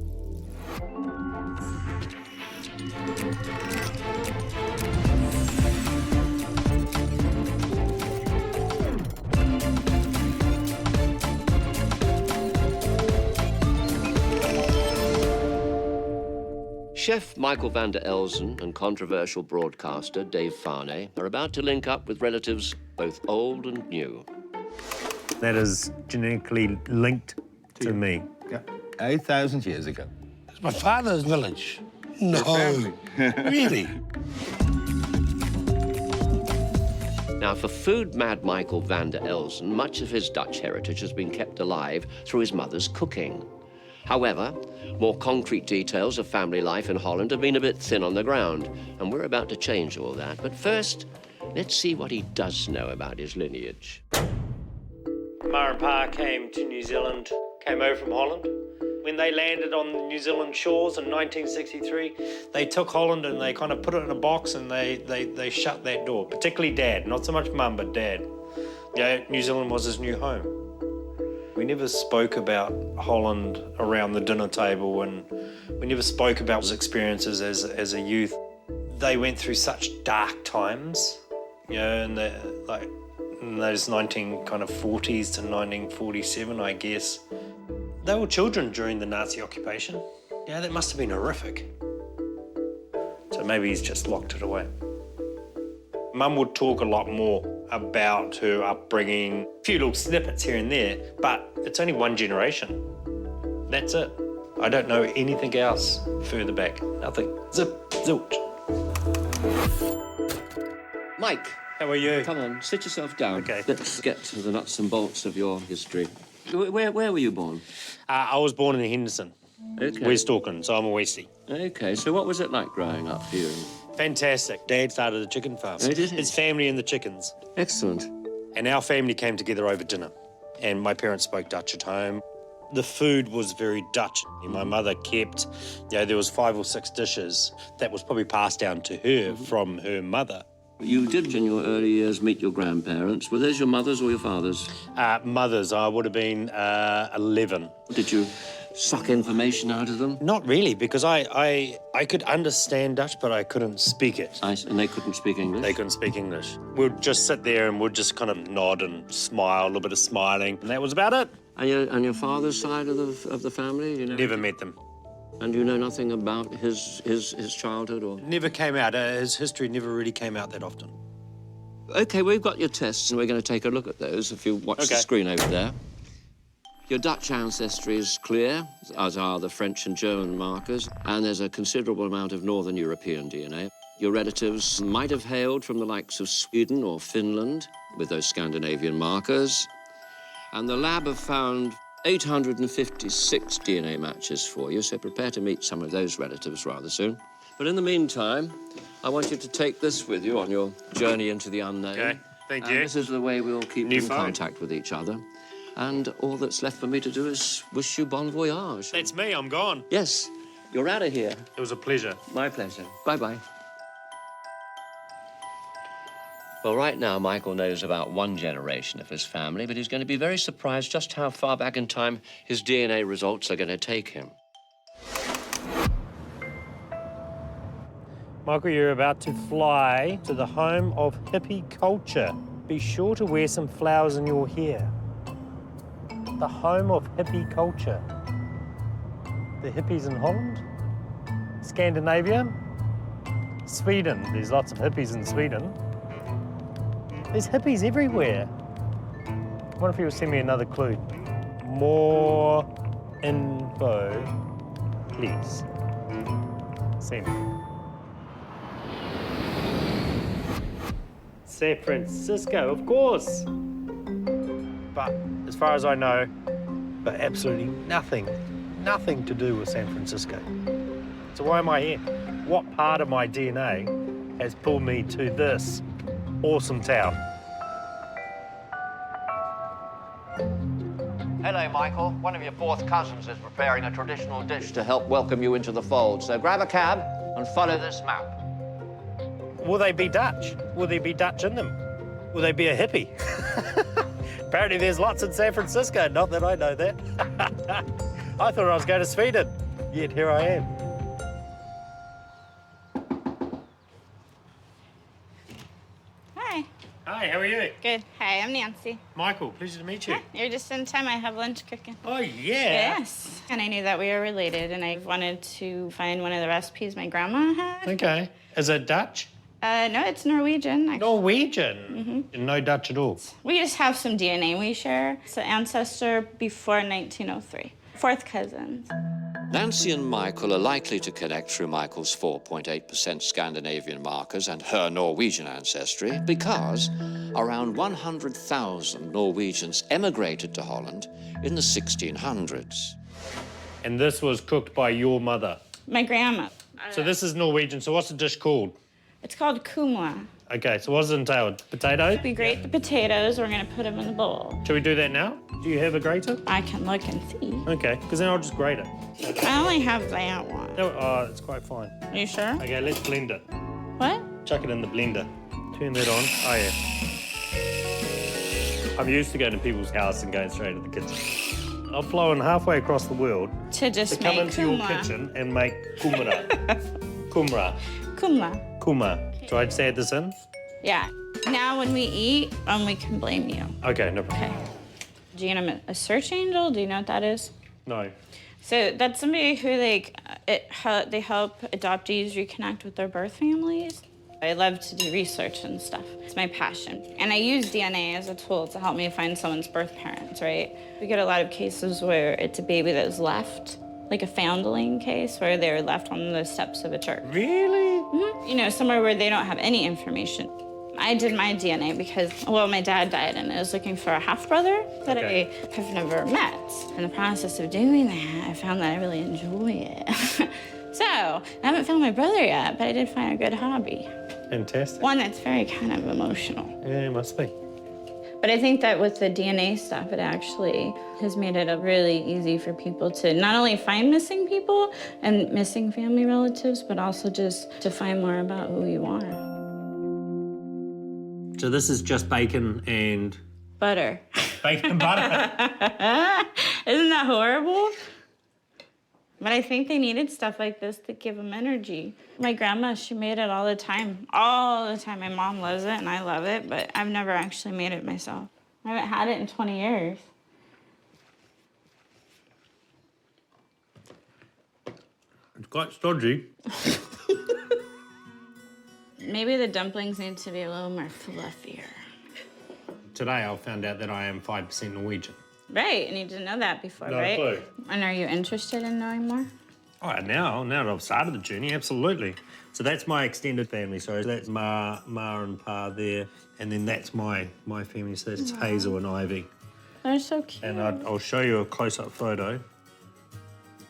Chef Michael van der Elzen and controversial broadcaster Dave Farney are about to link up with relatives both old and new. That is genetically linked to me. Yeah. 8,000 years ago. It's my father's village. No, really? Now, for food mad Michael van der Elzen, much of his Dutch heritage has been kept alive through his mother's cooking. However, more concrete details of family life in Holland have been a bit thin on the ground, and we're about to change all that. But first, Let's see what he does know about his lineage. Ma and Pa came to New Zealand, came over from Holland. When they landed on the New Zealand shores in 1963, they took Holland and they kind of put it in a box and they shut that door, particularly Dad, not so much Mum, but Dad. New Zealand was his new home. We never spoke about Holland around the dinner table, and we never spoke about his experiences as a youth. They went through such dark times, in those 1940s to 1947, I guess. They were children during the Nazi occupation. That must have been horrific. So maybe he's just locked it away. Mum would talk a lot more about her upbringing, a few little snippets here and there, but it's only one generation. That's it. I don't know anything else further back. Nothing. Zip, zilch. Mike. How are you? Come on, sit yourself down. Okay. Let's get to the nuts and bolts of your history. Where were you born? I was born in Henderson, Okay. West Auckland, so I'm a Westie. Okay, so what was it like growing up for you? Fantastic. Dad started a chicken farm. Oh, did he? His family and the chickens. Excellent. And our family came together over dinner. And my parents spoke Dutch at home. The food was very Dutch. My mother kept, there was 5 or 6 dishes that was probably passed down to her from her mother. You did, in your early years, meet your grandparents. Were those your mothers or your fathers? Mothers. I would have been 11. Did you suck information out of them? Not really, because I could understand Dutch, but I couldn't speak it. And they couldn't speak English? They couldn't speak English. We'd just sit there and we'd just kind of nod and smile, a little bit of smiling, and that was about it. And your father's side of the family? You know? Never met them. And you know nothing about his childhood or? Never came out. His history never really came out that often. OK, we've got your tests and we're going to take a look at those if you watch the screen over there. Your Dutch ancestry is clear, as are the French and German markers, and there's a considerable amount of Northern European DNA. Your relatives might have hailed from the likes of Sweden or Finland, with those Scandinavian markers. And the lab have found 856 DNA matches for you, so prepare to meet some of those relatives rather soon. But in the meantime, I want you to take this with you on your journey into the unknown. Okay, thank you. And this is the way we'll keep in contact with each other. And all that's left for me to do is wish you bon voyage. That's me, I'm gone. Yes, you're out of here. It was a pleasure. My pleasure. Bye-bye. Well, right now, Michael knows about one generation of his family, but he's going to be very surprised just how far back in time his DNA results are going to take him. Michael, you're about to fly to the home of hippie culture. Be sure to wear some flowers in your hair. The home of hippie culture. The hippies in Holland, Scandinavia, Sweden. There's lots of hippies in Sweden. There's hippies everywhere. I wonder if you'll send me another clue. More info, please. Send. San Francisco, of course. But as far as I know, but absolutely nothing to do with San Francisco. So why am I here? What part of my DNA has pulled me to this awesome town? Hello, Michael. One of your fourth cousins is preparing a traditional dish to help welcome you into the fold. So grab a cab and follow this map. Will they be Dutch? Will there be Dutch in them? Will they be a hippie? Apparently there's lots in San Francisco, not that I know that. I thought I was going to Sweden, yet here I am. Hi. Hi, how are you? Good. Hi, I'm Nancy. Michael, pleasure to meet you. You're just in time. I have lunch cooking. Oh, yeah? Yes. And I knew that we were related, and I wanted to find one of the recipes my grandma had. Okay. Is it Dutch? No, it's Norwegian. Actually. Norwegian? No Dutch at all? We just have some DNA we share. It's an ancestor before 1903. Fourth cousins. Nancy and Michael are likely to connect through Michael's 4.8% Scandinavian markers and her Norwegian ancestry because around 100,000 Norwegians emigrated to Holland in the 1600s. And this was cooked by your mother? My grandma. So this is Norwegian, so what's the dish called? It's called kumla. Okay, so what's it entailed? Potatoes? We grate the potatoes. We're going to put them in the bowl. Should we do that now? Do you have a grater? I can look and see. Okay, because then I'll just grate it. I only have that one. No, oh, it's quite fine. Are you sure? Okay, let's blend it. What? Chuck it in the blender. Turn that on. Oh, yeah. I'm used to going to people's house and going straight to the kitchen. I've flown halfway across the world To just come make into your kumra. kitchen and make kumara. Kumra. Kumla. Kuma. So I'd say this in? Yeah. Now when we eat, we can blame you. Okay, no problem. Okay. Do you know a search angel? Do you know what that is? No. So that's somebody who they help adoptees reconnect with their birth families. I love to do research and stuff. It's my passion. And I use DNA as a tool to help me find someone's birth parents, right? We get a lot of cases where it's a baby that was left, like a foundling case where they were left on the steps of a church. Really? Mm-hmm. You know, somewhere where they don't have any information. I did my DNA because, well, my dad died and I was looking for a half-brother that I have never met. In the process of doing that, I found that I really enjoy it. So, I haven't found my brother yet, but I did find a good hobby. Fantastic. One that's very kind of emotional. Yeah, it must be. But I think that with the DNA stuff, it actually has made it really easy for people to not only find missing people and missing family relatives, but also just to find more about who you are. So this is just bacon and... Butter. Bacon and butter? Isn't that horrible? But I think they needed stuff like this to give them energy. My grandma, she made it all the time. All the time. My mom loves it and I love it, but I've never actually made it myself. I haven't had it in 20 years. It's quite stodgy. Maybe the dumplings need to be a little more fluffier. Today I found out that I am 5% Norwegian. Right, and you didn't know that before, No right? clue. And are you interested in knowing more? All right, now that I've started the journey, absolutely. So that's my extended family. So that's Ma and Pa there, and then that's my family. So that's Hazel and Ivy. They're so cute. And I'll show you a close-up photo.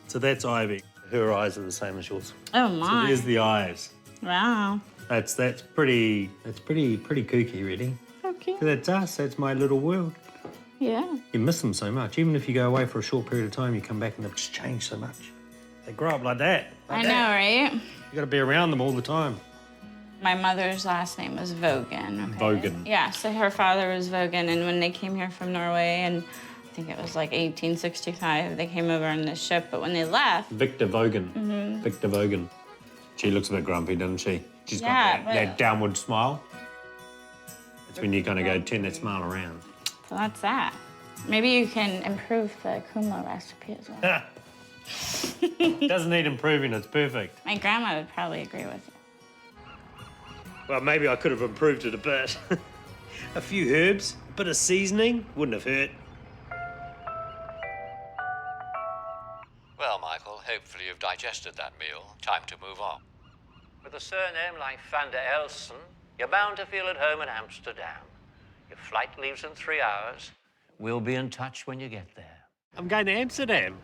So that's Ivy. Her eyes are the same as yours. Oh my. So there's the eyes. Wow. That's pretty kooky, really. So cute. So that's us. That's my little world. Yeah. You miss them so much. Even if you go away for a short period of time, you come back and they've just changed so much. They grow up like that. I know, right? You got to be around them all the time. My mother's last name was Vogan. Okay? Vogan. Yeah, so her father was Vogan, and when they came here from Norway, and I think it was like 1865, they came over on this ship, but when they left... Victor Vogan. Mhm. Victor Vogan. She looks a bit grumpy, doesn't she? She's Yeah, got but- that downward smile. That's when you're going to go turn that smile around. So that's that. Maybe you can improve the kumla recipe as well. Doesn't need improving, it's perfect. My grandma would probably agree with you. Well, maybe I could have improved it a bit. A few herbs, a bit of seasoning, wouldn't have hurt. Well, Michael, hopefully you've digested that meal. Time to move on. With a surname like van der Elsen, you're bound to feel at home in Amsterdam. Your flight leaves in 3 hours. We'll be in touch when you get there. I'm going to Amsterdam.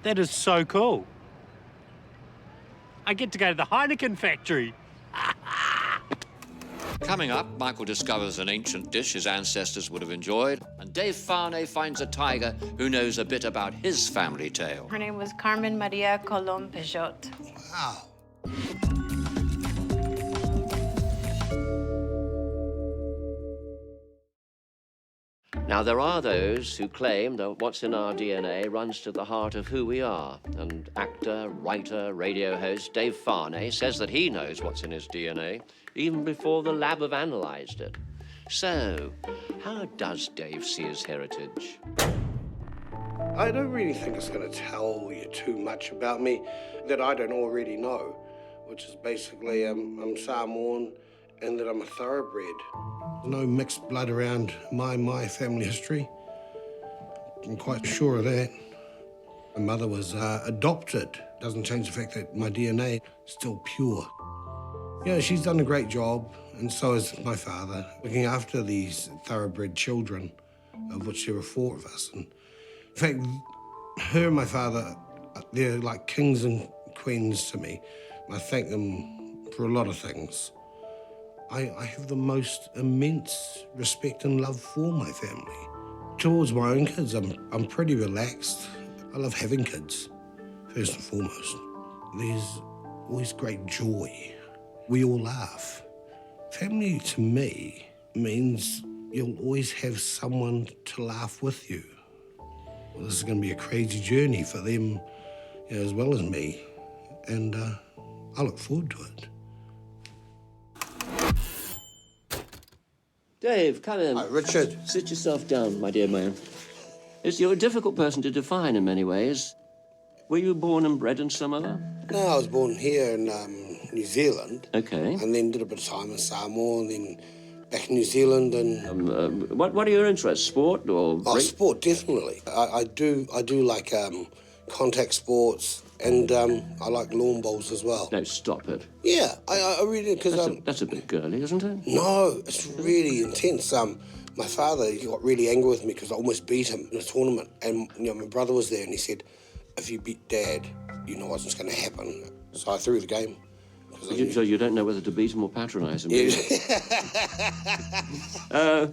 That is so cool. I get to go to the Heineken factory. Coming up, Michael discovers an ancient dish his ancestors would have enjoyed, and Dave Farnay finds a tiger who knows a bit about his family tale. Her name was Carmen Maria Colom Peugeot. Wow. Now, there are those who claim that what's in our DNA runs to the heart of who we are. And actor, writer, radio host Dave Farnay says that he knows what's in his DNA, even before the lab have analysed it. So, how does Dave see his heritage? I don't really think it's going to tell you too much about me that I don't already know, which is basically I'm Samoan and that I'm a thoroughbred. No mixed blood around my family history. I'm quite sure of that. My mother was adopted. Doesn't change the fact that my DNA is still pure. You know, she's done a great job, and so has my father, looking after these thoroughbred children, of which there were 4 of us. And in fact, her and my father, they're like kings and queens to me. I thank them for a lot of things. I have the most immense respect and love for my family. Towards my own kids, I'm pretty relaxed. I love having kids, first and foremost. There's always great joy. We all laugh. Family, to me, means you'll always have someone to laugh with you. Well, this is going to be a crazy journey for them, as well as me, and I look forward to it. Dave, come in. Hi, Richard. Sit yourself down, my dear man. You're a difficult person to define in many ways. Were you born and bred in Samoa? No, I was born here in New Zealand. Okay. And then did a bit of time in Samoa, and then back in New Zealand. And what are your interests? Sport or? Sport, definitely. I do like contact sports, and I like lawn bowls as well. No, stop it. Yeah, I really because that's a bit girly, isn't it? No, it's really intense. My father, he got really angry with me because I almost beat him in a tournament, and my brother was there, and he said, "If you beat Dad, you know what's going to happen." So I threw the game. So you don't know whether to beat him or patronise him? Yeah.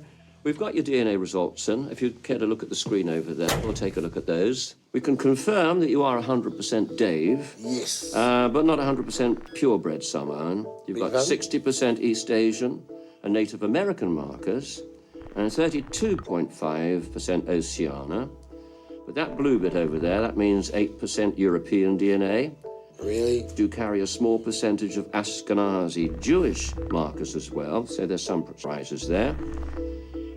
We've got your DNA results in. If you care to look at the screen over there, we'll take a look at those. We can confirm that you are 100% Dave. Yes. But not 100% purebred Samoan. You've got 60% East Asian and Native American markers, and 32.5% Oceania. But that blue bit over there, that means 8% European DNA. Really? Do carry a small percentage of Ashkenazi Jewish markers as well, so there's some surprises there.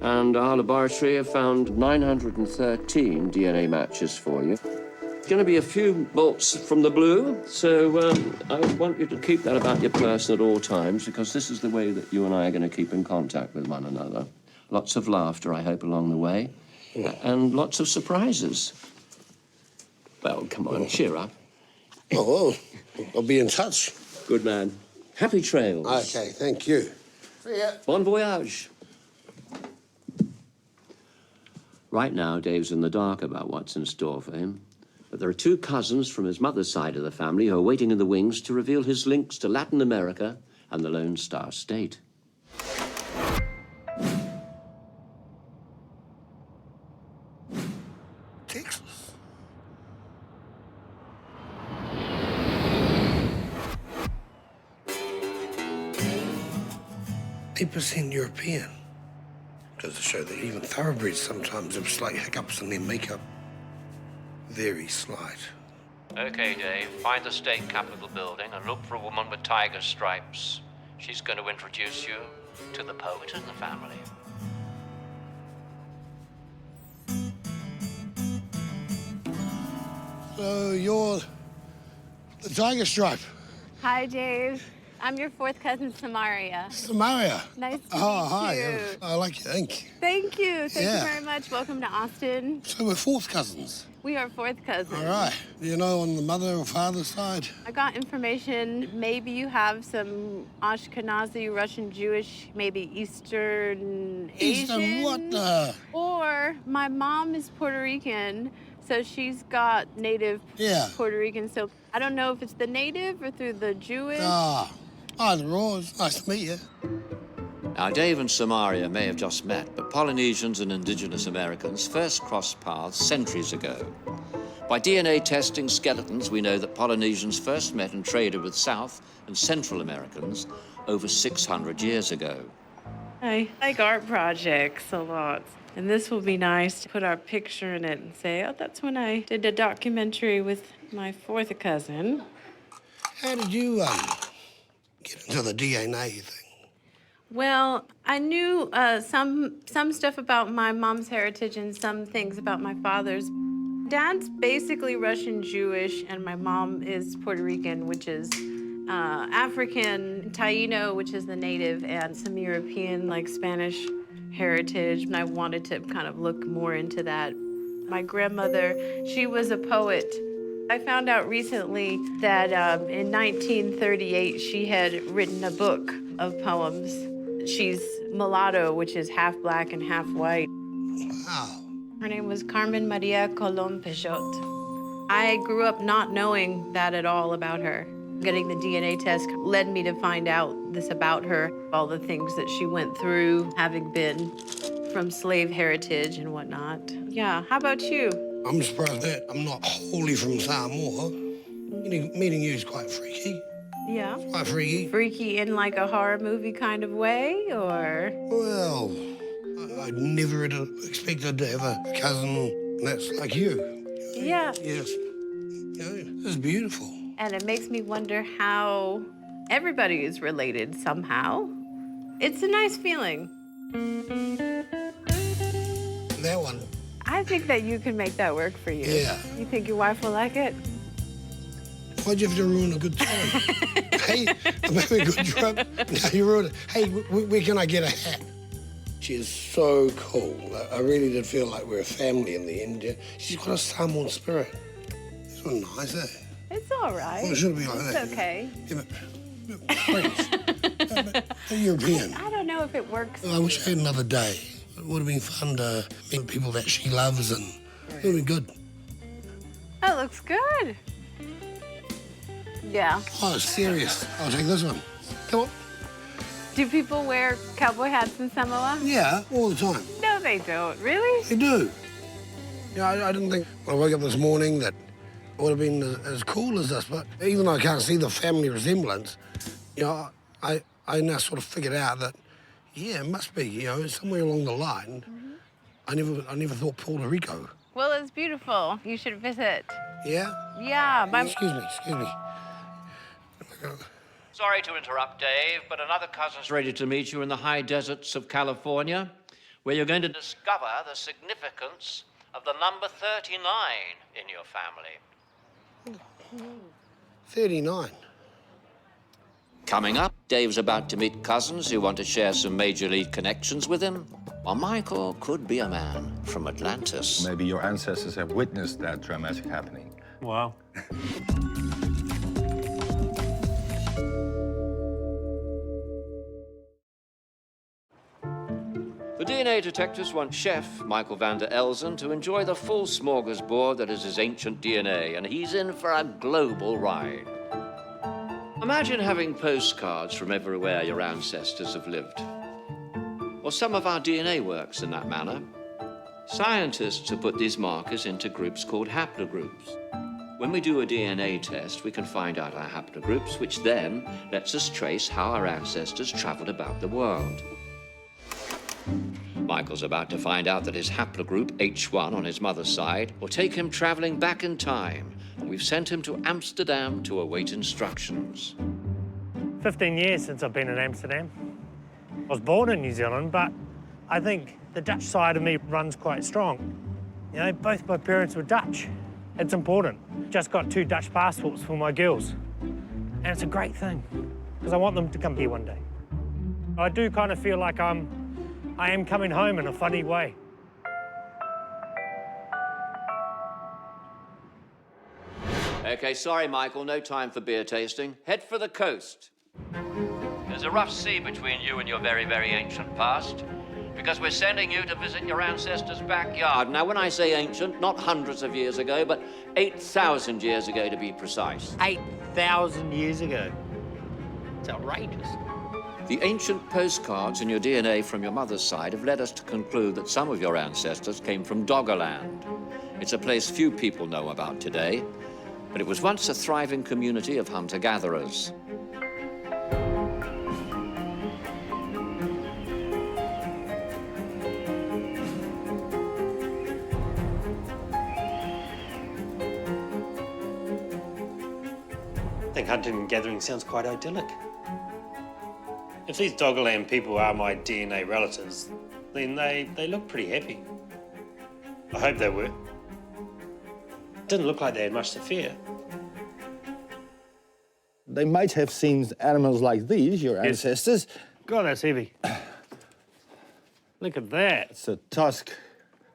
And our laboratory have found 913 DNA matches for you. It's going to be a few bolts from the blue, so I want you to keep that about your person at all times, because this is the way that you and I are going to keep in contact with one another. Lots of laughter, I hope, along the way, and lots of surprises. Well, come on, cheer up. Oh, well, I'll be in touch. Good man. Happy trails. Okay, thank you. See ya. Bon voyage. Right now, Dave's in the dark about what's in store for him. But there are two cousins from his mother's side of the family who are waiting in the wings to reveal his links to Latin America and the Lone Star State. Texas. %, European. Goes to show that even thoroughbreds sometimes have slight hiccups in their makeup. Very slight. Okay, Dave, find the state capitol building and look for a woman with tiger stripes. She's going to introduce you to the poet in the family. So you're the tiger stripe. Hi, Dave. I'm your fourth cousin, Samaria. Samaria. Nice to Oh, meet hi. you. I like your ink. Thank you. Thank Yeah. you very much. Welcome to Austin. So we're fourth cousins. We are fourth cousins. All right. Do you know on the mother or father's side? I got information. Maybe you have some Ashkenazi, Russian Jewish, maybe Eastern Asian. Eastern what the? Or my mom is Puerto Rican, so she's got native Puerto Rican. So I don't know if it's the native or through the Jewish. Either or. It's nice to meet you. Now, Dave and Samaria may have just met, but Polynesians and indigenous Americans first crossed paths centuries ago. By DNA testing skeletons, we know that Polynesians first met and traded with South and Central Americans over 600 years ago. I like art projects a lot. And this will be nice to put our picture in it and say, oh, that's when I did a documentary with my fourth cousin. How did you get into the DNA thing? Well, I knew some stuff about my mom's heritage and some things about my father's. Dad's basically Russian Jewish, and my mom is Puerto Rican, which is African, Taino, which is the native, and some European, like Spanish heritage. And I wanted to kind of look more into that. My grandmother, she was a poet. I found out recently that in 1938, she had written a book of poems. She's mulatto, which is half black and half white. Wow. Her name was Carmen Maria Colón Peixoto. I grew up not knowing that at all about her. Getting the DNA test led me to find out this about her, all the things that she went through, having been from slave heritage and whatnot. Yeah, how about you? I'm surprised that I'm not wholly from Samoa. Meeting you is quite freaky. Yeah. Quite freaky. Freaky in like a horror movie kind of way, or? Well, I never had expected to have a cousin that's like you. Yeah. Yes. It's beautiful. And it makes me wonder how everybody is related somehow. It's a nice feeling. That one. I think that you can make that work for you. Yeah. You think your wife will like it? Why'd you have to ruin a good time? Hey, I'm having a good trip. Now you ruined it. Hey, where can I get a hat? She is so cool. I really did feel like we're a family in the end. Yeah? She's got a Samoan spirit. It's not nice, eh? It's all right. Well, it shouldn't be like it's that. It's okay. Yeah, but they're European. I don't know if it works. I wish I had another day. It would have been fun to meet people that she loves, and it would have been good. That looks good. Yeah. Oh, serious. I'll take this one. Come on. Do people wear cowboy hats in Samoa? Yeah, all the time. No, they don't. Really? They do. Yeah, I didn't think when I woke up this morning that it would have been as cool as this, but even though I can't see the family resemblance, you know, I now sort of figured out that, yeah, it must be, you know, somewhere along the line. I never thought Puerto Rico. Well, it's beautiful. You should visit. Yeah? Yeah. Excuse me. Sorry to interrupt, Dave, but another cousin's ready to meet you in the high deserts of California, where you're going to discover the significance of the number 39 in your family. 39. Coming up, Dave's about to meet cousins who want to share some major league connections with him. While Michael could be a man from Atlantis. Maybe your ancestors have witnessed that dramatic happening. Wow. The DNA detectives want Chef Michael van der Elzen to enjoy the full smorgasbord that is his ancient DNA, and he's in for a global ride. Imagine having postcards from everywhere your ancestors have lived. Well, some of our DNA works in that manner. Scientists have put these markers into groups called haplogroups. When we do a DNA test, we can find out our haplogroups, which then lets us trace how our ancestors traveled about the world. Michael's about to find out that his haplogroup, H1 on his mother's side, will take him traveling back in time, and we've sent him to Amsterdam to await instructions. 15 years since I've been in Amsterdam. I was born in New Zealand, but I think the Dutch side of me runs quite strong. You know, both my parents were Dutch. It's important. Just got 2 Dutch passports for my girls. And it's a great thing, because I want them to come here one day. I do kind of feel like I am coming home in a funny way. Okay, sorry, Michael, no time for beer tasting. Head for the coast. There's a rough sea between you and your very, very ancient past, because we're sending you to visit your ancestors' backyard. Now, when I say ancient, not hundreds of years ago, but 8,000 years ago, to be precise. 8,000 years ago. It's outrageous. The ancient postcards in your DNA from your mother's side have led us to conclude that some of your ancestors came from Doggerland. It's a place few people know about today, but it was once a thriving community of hunter-gatherers. I think hunting and gathering sounds quite idyllic. If these Doggerland people are my DNA relatives, then they look pretty happy. I hope they were. Didn't look like they had much to fear. They might have seen animals like these, your ancestors. God, that's heavy. Look at that. It's a tusk.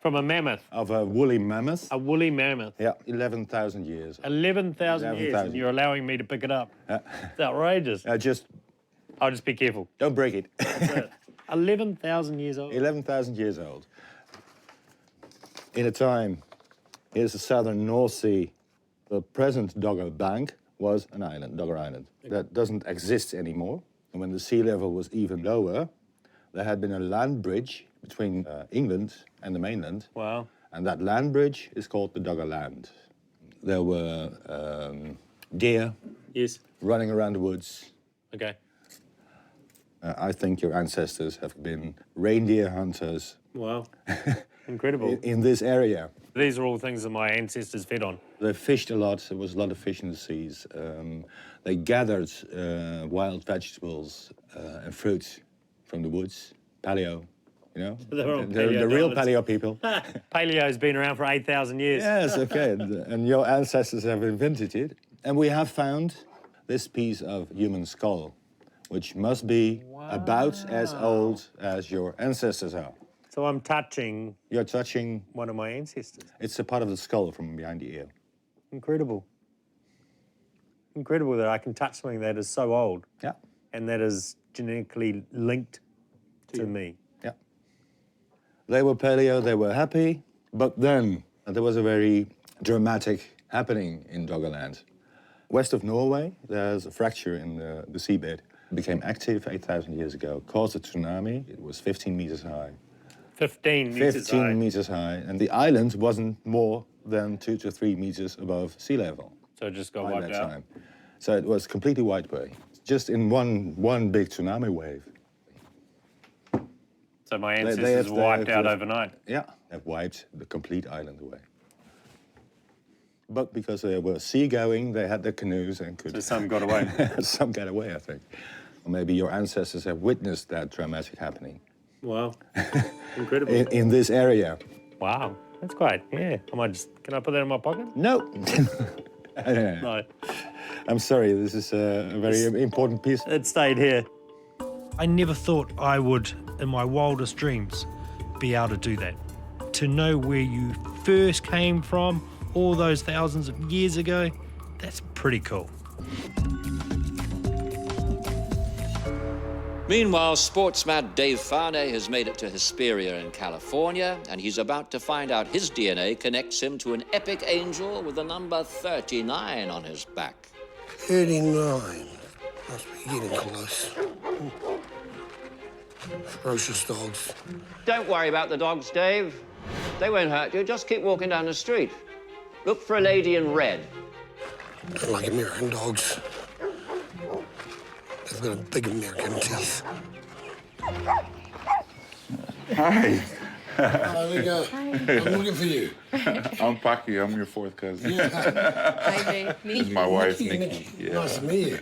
From a mammoth. Of a woolly mammoth. A woolly mammoth. Yeah, 11,000 years. 11,000 years, and you're allowing me to pick it up. It's outrageous. I'll just be careful. Don't break it. 11,000 years old. 11,000 years old. In a time, here's the southern North Sea, the present Dogger Bank, was an island, Dogger Island. That doesn't exist anymore. And when the sea level was even lower, there had been a land bridge between England and the mainland. Wow. And that land bridge is called the Dogger Land. There were deer running around the woods. Okay. I think your ancestors have been reindeer hunters. Wow. Incredible. In this area. These are all things that my ancestors fed on. They fished a lot. There was a lot of fish in the seas. They gathered wild vegetables and fruits from the woods. Paleo, you know? They're the real paleo people. Paleo's been around for 8,000 years. Yes, okay. And your ancestors have invented it. And we have found this piece of human skull, which must be about as old as your ancestors are. So I'm touching... You're touching... one of my ancestors. It's a part of the skull from behind the ear. Incredible. Incredible that I can touch something that is so old. Yeah. And that is genetically linked to me. Yeah. They were paleo, they were happy, but then there was a very dramatic happening in Doggerland. West of Norway, there's a fracture in the seabed. It became active 8,000 years ago, caused a tsunami. It was 15 meters high. 15 meters high. 15 meters high, and the island wasn't more than 2 to 3 meters above sea level. So it just got by wiped that out? time. So it was completely wiped away, just in one big tsunami wave. So my ancestors were wiped out overnight? Yeah, they've wiped the complete island away. But because they were seagoing, they had their canoes and could... So some got away? Some got away, I think. Or maybe your ancestors have witnessed that dramatic happening. Wow. Incredible. In this area. Wow. That's great. Yeah. Can I put that in my pocket? No. No. I'm sorry, this is a very important piece. It stayed here. I never thought I would, in my wildest dreams, be able to do that. To know where you first came from, all those thousands of years ago, that's pretty cool. Meanwhile, sportsman Dave Farney has made it to Hesperia in California, and he's about to find out his DNA connects him to an epic angel with the number 39 on his back. 39. Must be getting close. Ferocious dogs. Don't worry about the dogs, Dave. They won't hurt you. Just keep walking down the street. Look for a lady in red. Don't like American dogs. They've got big American teeth. Hi. There we go. I'm looking for you. I'm Paki. I'm your fourth cousin. Yeah. Hi, Dave. This is my wife, Nikki. Nikki. Yeah. Nice to meet you.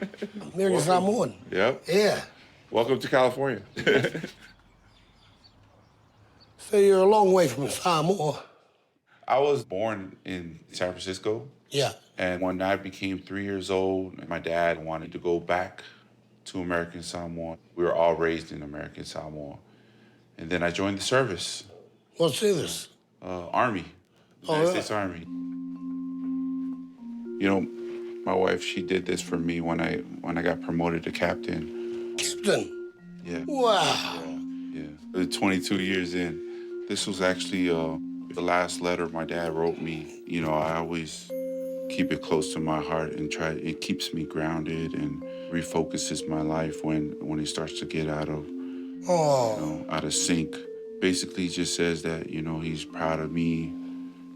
American Samoan. Yep. Yeah. Welcome to California. So you're a long way from Samoa. I was born in San Francisco. Yeah. And when I became 3 years old, my dad wanted to go back to American Samoa. We were all raised in American Samoa. And then I joined the service. What service? Army. United States Army. You know, my wife, she did this for me when I got promoted to captain. Captain? Yeah. Wow. Yeah. 22 years in. This was actually the last letter my dad wrote me. You know, I always keep it close to my heart and it keeps me grounded and refocuses my life when it starts to get out of out of sync. Basically just says that, you know, he's proud of me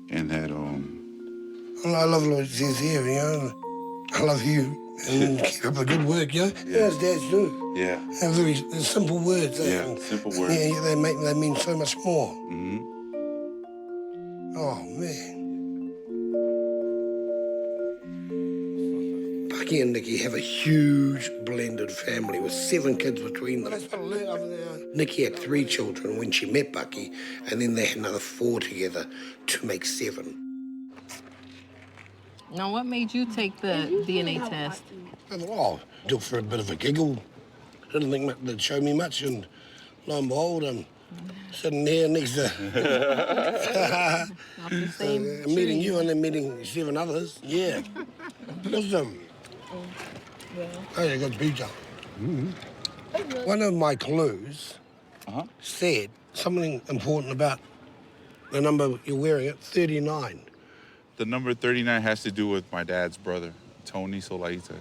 and that I love what it says here, you know. I love you and keep up the good work, you know. Yeah. As dads do. Yeah. They're very simple words. Simple words. Yeah, they mean so much more. Mm-hmm. Oh man. Bucky and Nikki have a huge blended family with 7 kids between them. Nikki had 3 children when she met Bucky, and then they had another 4 together to make 7. Now, what made you take the DNA test? Oh, do it for a bit of a giggle. Didn't think they'd show me much, and lo and behold, I'm sitting there next to meeting you and then meeting 7 others. Yeah. Listen. Hey, I got pizza. One of my clues said something important about the number you're wearing at 39. The number 39 has to do with my dad's brother. Tony Solaita.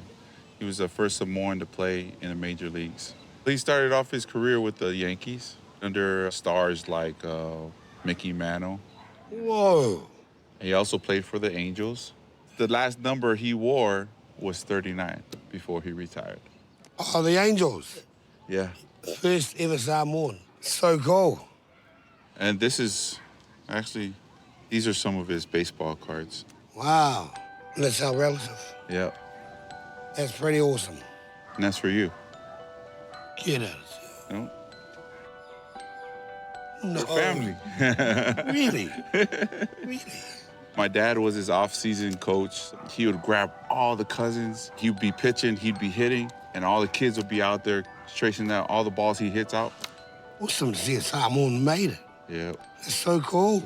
He was the first Samoan to play in the major leagues. He started off his career with the Yankees under stars like Mickey Mantle. Whoa. He also played for the Angels. The last number he wore was 39 before he retired. Oh, the Angels. Yeah. First ever Samoan. So cool. And this is, actually, these are some of his baseball cards. Wow. And that's our relative. Yeah. That's pretty awesome. And that's for you. Get out. No. No. Your family. Really? Really? My dad was his off-season coach. He would grab all the cousins. He'd be pitching, he'd be hitting, and all the kids would be out there tracing out all the balls he hits out. Awesome to see a Samoan made it. Yeah. That's so cool.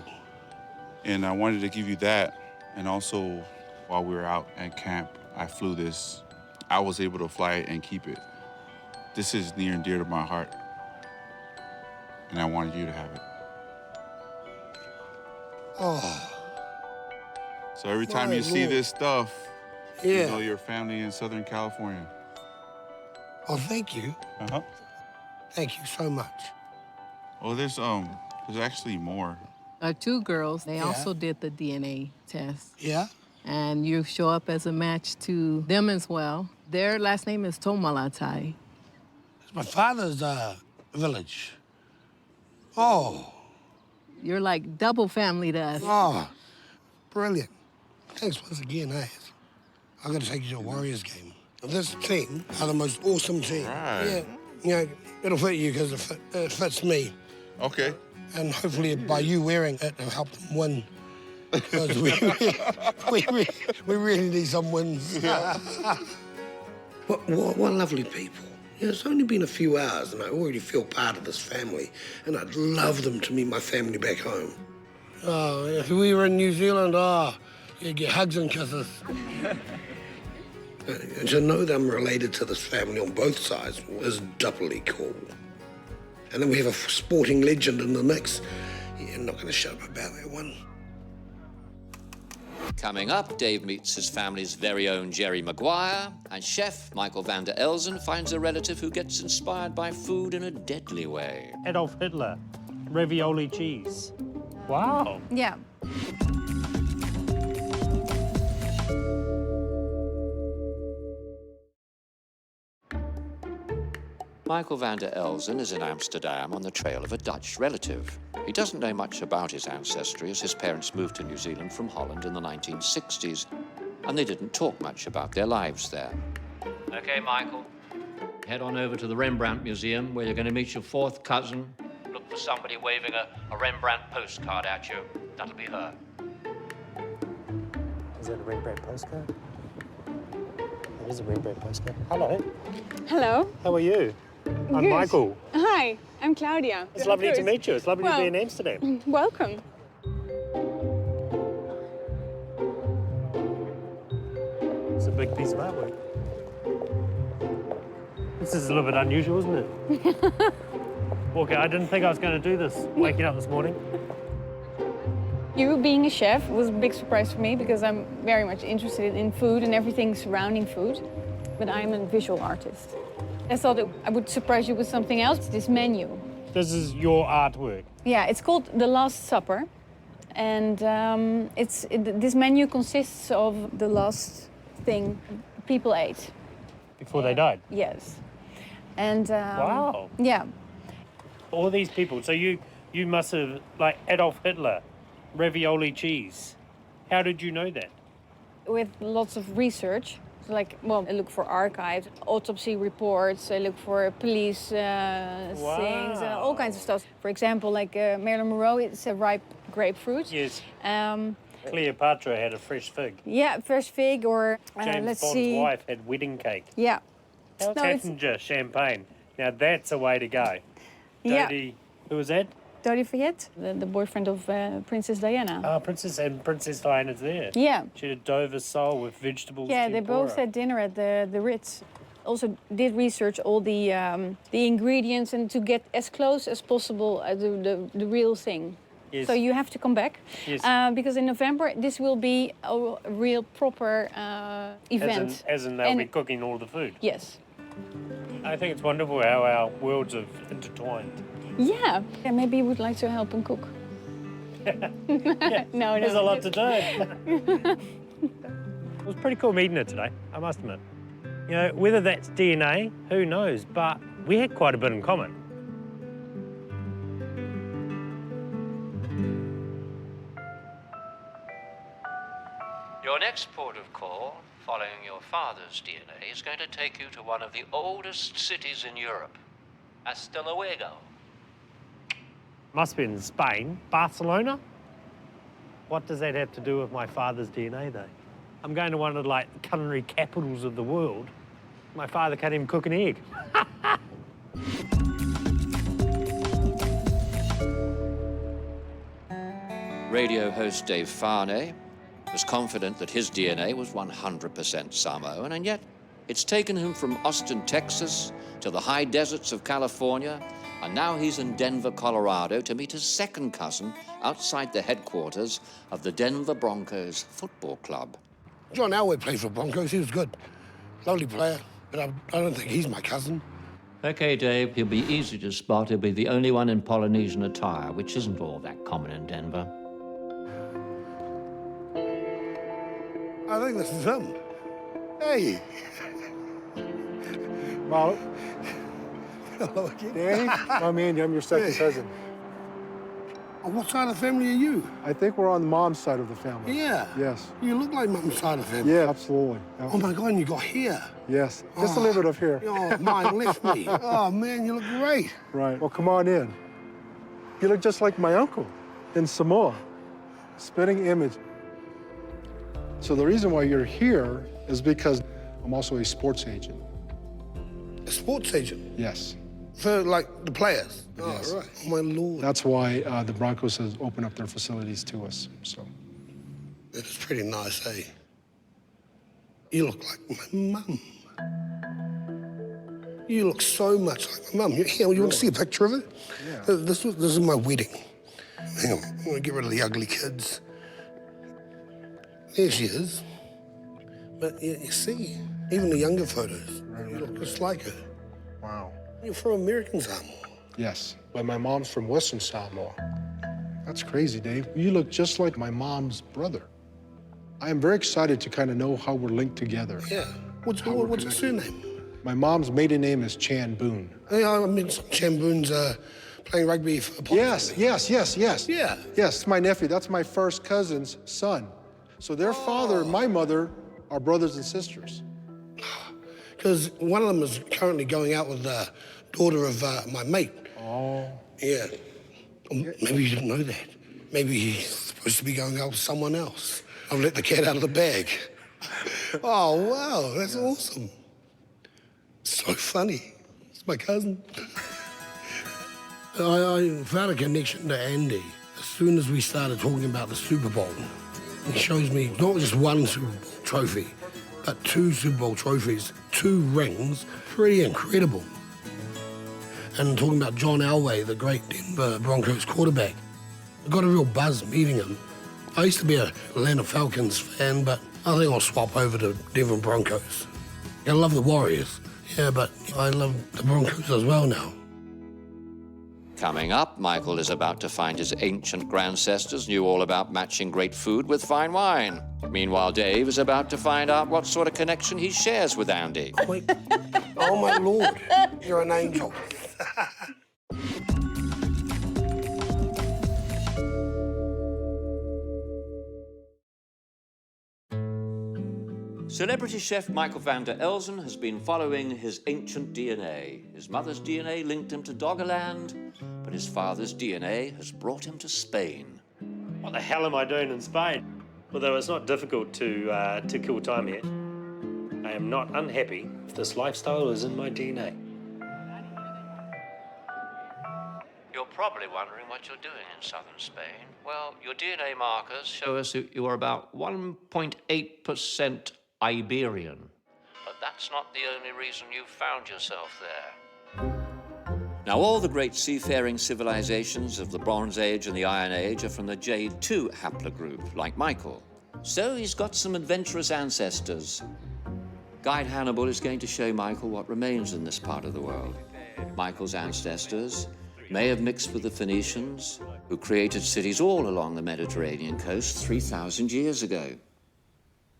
And I wanted to give you that. And also, while we were out at camp, I flew this. I was able to fly it and keep it. This is near and dear to my heart. And I wanted you to have it. Oh. So every time you My see Lord. this stuff, Yeah. you know your family in Southern California. Oh, thank you. Uh-huh. Thank you so much. Well, there's actually more. Two girls, they also did the DNA test. Yeah? And you show up as a match to them as well. Their last name is Tomalatai. It's my father's village. Oh. You're like double family to us. Oh, brilliant. Thanks once again, eh? I gotta take you to a Warriors game. This team are the most awesome team. Right. Yeah, you know, it'll fit you because it fits me. Okay. And hopefully by you wearing it, it'll help them win. Because we really need some wins. What lovely people. Yeah, it's only been a few hours and I already feel part of this family. And I'd love them to meet my family back home. Oh, if we were in New Zealand, you'd get hugs and kisses. And to know that I'm related to this family on both sides is doubly cool. And then we have a sporting legend in the mix. Yeah, I'm not going to shut up about that one. Coming up, Dave meets his family's very own Jerry Maguire, and chef Michael van der Elzen finds a relative who gets inspired by food in a deadly way. Adolf Hitler, ravioli cheese. Wow. Yeah. Michael van der Elzen is in Amsterdam on the trail of a Dutch relative. He doesn't know much about his ancestry as his parents moved to New Zealand from Holland in the 1960s, and they didn't talk much about their lives there. Okay, Michael, head on over to the Rembrandt Museum where you're going to meet your fourth cousin. Look for somebody waving a Rembrandt postcard at you. That'll be her. Is that a Rembrandt postcard? It is a Rembrandt postcard. Hello. Hello. How are you? I'm Good. Michael. Hi, I'm Claudia. It's lovely to meet you. It's lovely to be in Amsterdam. Welcome. It's a big piece of artwork. This is a little bit unusual, isn't it? Okay, I didn't think I was going to do this, waking up this morning. You being a chef was a big surprise for me because I'm very much interested in food and everything surrounding food, but I'm a visual artist. I thought I would surprise you with something else, this menu. This is your artwork. Yeah, it's called The Last Supper, and this menu consists of the last thing people ate. Before they died? Yes. And wow. Yeah. All these people, so you must have, like Adolf Hitler, ravioli cheese. How did you know that? With lots of research. So like, well, I look for archives, autopsy reports, I look for police things, all kinds of stuff. For example, like Marilyn Monroe, it's a ripe grapefruit. Yes. Cleopatra had a fresh fig. Yeah, fresh fig, or James let's Bond's see. wife had wedding cake. Yeah. Tattinger champagne. Now that's a way to go. Yeah. Dodie, who was that? Dodie Fayette, the boyfriend of Princess Diana. Oh, Princess Diana's there. Yeah. She had a Dover sole with vegetables. Yeah, they tempura. both had dinner at the Ritz. Also did research all the ingredients and to get as close as possible to the real thing. Yes. So you have to come back. Yes. Because in November, this will be a real proper event. As in they'll be cooking all the food. Yes. I think it's wonderful how our worlds have intertwined. Yeah. Maybe you would like to help him cook. No, There's a lot to do. It was pretty cool meeting her today, I must admit. You know, whether that's DNA, who knows, but we had quite a bit in common. Your next port of call, following your father's DNA, is going to take you to one of the oldest cities in Europe, Hasta Luego. Must be in Spain. Barcelona? What does that have to do with my father's DNA, though? I'm going to one of, like, the culinary capitals of the world. My father can't even cook an egg. Radio host Dave Farney was confident that his DNA was 100% Samoan, and yet it's taken him from Austin, Texas, to the high deserts of California, and now he's in Denver, Colorado, to meet his second cousin outside the headquarters of the Denver Broncos Football Club. John Elway played for Broncos. He was good. Lovely player, but I don't think he's my cousin. Okay, Dave, he'll be easy to spot. He'll be the only one in Polynesian attire, which isn't all that common in Denver. I think this is him. Hey. Marlo. Hello again. Danny, I'm Andy. I'm your second cousin. What side of the family are you? I think we're on the mom's side of the family. Yeah. Yes. You look like mum's side of the family. Yeah, absolutely. Yeah. Oh, my God, and you got hair. Yes. Just a little bit of hair. Oh, mine left me. Oh, man, you look great. Right. Well, come on in. You look just like my uncle in Samoa. Spitting image. So the reason why you're here is because I'm also a sports agent. A sports agent? Yes. For, like, the players? Yes. Oh, right. Oh, my Lord. That's why the Broncos has opened up their facilities to us, so. It's pretty nice, eh? You look like my mum. You look so much like my mum. You want to see a picture of it? Yeah. This is my wedding. Hang on, I'm gonna get rid of the ugly kids. There she is. But you see, even the younger photos, you look just like her. Wow. You're from American Samoa. Yes, but my mom's from Western Samoa. That's crazy, Dave. You look just like my mom's brother. I am very excited to kind of know how we're linked together. Yeah. What's her surname? My mom's maiden name is Chan Boone. Yeah, I mean, Chan Boone's playing rugby for Yes. Yeah. Yes, it's my nephew. That's my first cousin's son. So their father and my mother are brothers and sisters. Because one of them is currently going out with the daughter of my mate. Oh. Yeah. Maybe you didn't know that. Maybe he's supposed to be going out with someone else. I've let the cat out of the bag. Oh, wow, that's awesome. So funny. It's my cousin. I found a connection to Andy as soon as we started talking about the Super Bowl. He shows me not just one Super Bowl trophy, but 2 Super Bowl trophies, 2 rings, pretty incredible. And talking about John Elway, the great Denver Broncos quarterback. I got a real buzz meeting him. I used to be a Atlanta Falcons fan, but I think I'll swap over to Denver Broncos. I love the Warriors, yeah, but I love the Broncos as well now. Coming up, Michael is about to find his ancient grandcestors knew all about matching great food with fine wine. Meanwhile, Dave is about to find out what sort of connection he shares with Andy. Wait. Oh, my Lord, you're an angel. Celebrity chef Michael van der Elzen has been following his ancient DNA. His mother's DNA linked him to Doggerland, but his father's DNA has brought him to Spain. What the hell am I doing in Spain? Although it's not difficult to kill time here. I am not unhappy if this lifestyle is in my DNA. You're probably wondering what you're doing in southern Spain. Well, your DNA markers show us that you are about 1.8% Iberian. But that's not the only reason you found yourself there. Now, all the great seafaring civilizations of the Bronze Age and the Iron Age are from the Jade 2 haplogroup, like Michael. So he's got some adventurous ancestors. Guide Hannibal is going to show Michael what remains in this part of the world. Michael's ancestors may have mixed with the Phoenicians, who created cities all along the Mediterranean coast 3,000 years ago.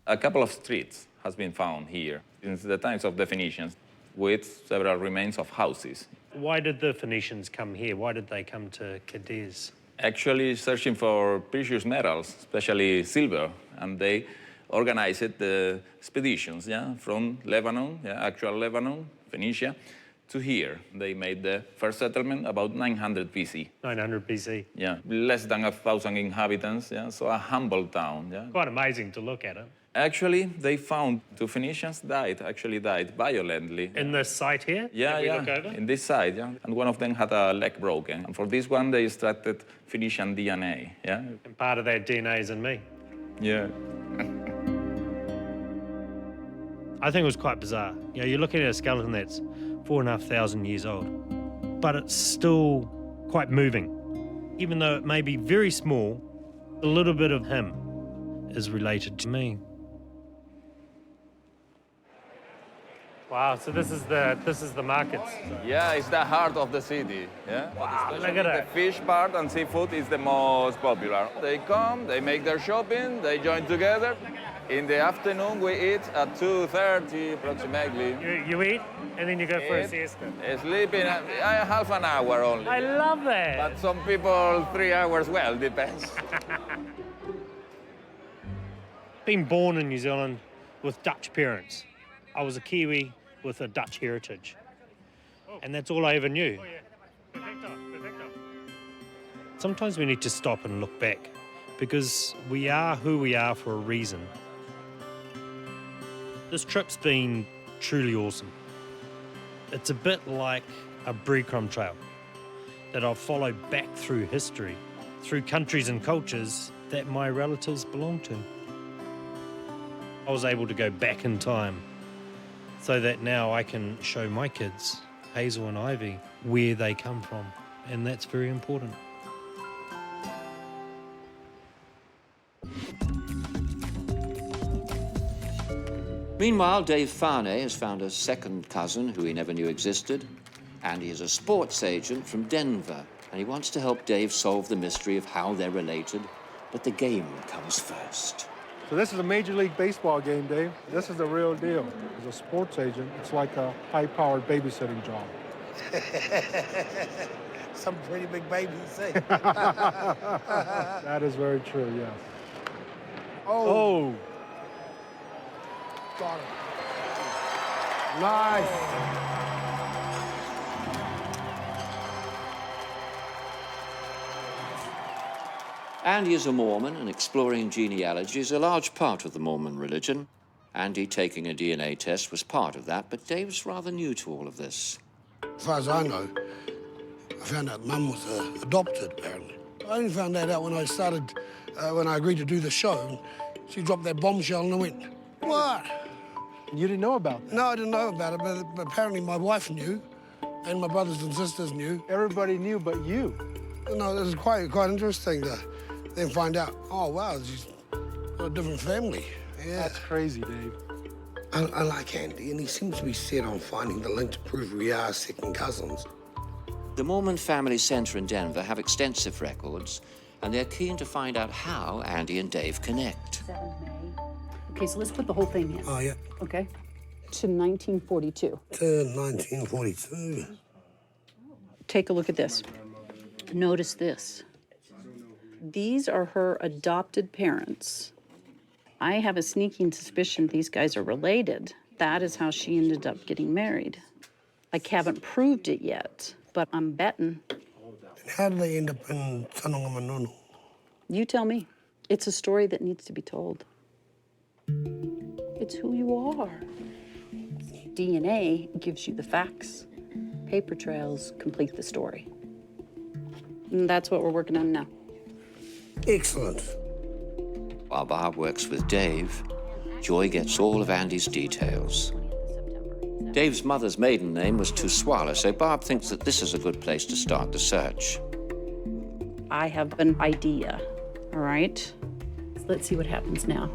A couple of streets has been found here since the times of the Phoenicians, with several remains of houses. Why did the Phoenicians come here? Why did they come to Cadiz? Actually searching for precious metals, especially silver, and they organized the expeditions, from Lebanon, actual Lebanon, Phoenicia, to here. They made the first settlement about 900 BC. 900 BC? Yeah, less than 1,000 inhabitants, so a humble town. Quite amazing to look at it. Actually, they found 2 Phoenicians died violently. In this site here? Yeah, Look over? in this site, And one of them had a leg broken. And for this one, they extracted Phoenician DNA, And part of that DNA is in me. Yeah. I think it was quite bizarre. You're looking at a skeleton that's 4,500 years old, but it's still quite moving. Even though it may be very small, a little bit of him is related to me. Wow, so this is the markets. Yeah, it's the heart of the city. Wow, But look at the that. fish part and seafood is the most popular. They come, they make their shopping, they join together. In the afternoon, we eat at 2:30 approximately. You eat, and then you go for a siesta. Sleeping, half an hour only. I love that. But some people 3 hours, well, depends. Been born in New Zealand with Dutch parents. I was a Kiwi with a Dutch heritage. And that's all I ever knew. Sometimes we need to stop and look back, because we are who we are for a reason. This trip's been truly awesome. It's a bit like a breadcrumb trail that I've followed back through history, through countries and cultures that my relatives belong to. I was able to go back in time so that now I can show my kids, Hazel and Ivy, where they come from, and that's very important. Meanwhile, Dave Farney has found a second cousin who he never knew existed, and he is a sports agent from Denver, and he wants to help Dave solve the mystery of how they're related, but the game comes first. So this is a Major League Baseball game, Dave. This is the real deal. As a sports agent, it's like a high-powered babysitting job. Some pretty big babies say. That is very true, yes. Oh. Got it. Nice. Andy is a Mormon, and exploring genealogy is a large part of the Mormon religion. Andy taking a DNA test was part of that, but Dave's rather new to all of this. As far as I know, I found out Mum was adopted, apparently. I only found that out when I started, when I agreed to do the show. She dropped that bombshell and I went, what? You didn't know about that? No, I didn't know about it, but apparently my wife knew, and my brothers and sisters knew. Everybody knew but you. No, it was quite interesting to then find out, oh, wow, she's got a different family. Yeah. That's crazy, Dave. I like Andy, and he seems to be set on finding the link to prove we are second cousins. The Mormon Family Center in Denver have extensive records, and they're keen to find out how Andy and Dave connect. Okay, so let's put the whole thing in. Oh, yeah. Okay. To 1942. To 1942. Take a look at this. Notice this. These are her adopted parents. I have a sneaking suspicion these guys are related. That is how she ended up getting married. I haven't proved it yet, but I'm betting. And how did they end up in Tanonga? You tell me. It's a story that needs to be told. It's who you are. DNA gives you the facts. Paper trails complete the story. And that's what we're working on now. Excellent. While Barb works with Dave, Joy gets all of Andy's details. Dave's mother's maiden name was Tuswala, so Barb thinks that this is a good place to start the search. I have an idea, all right? So let's see what happens now.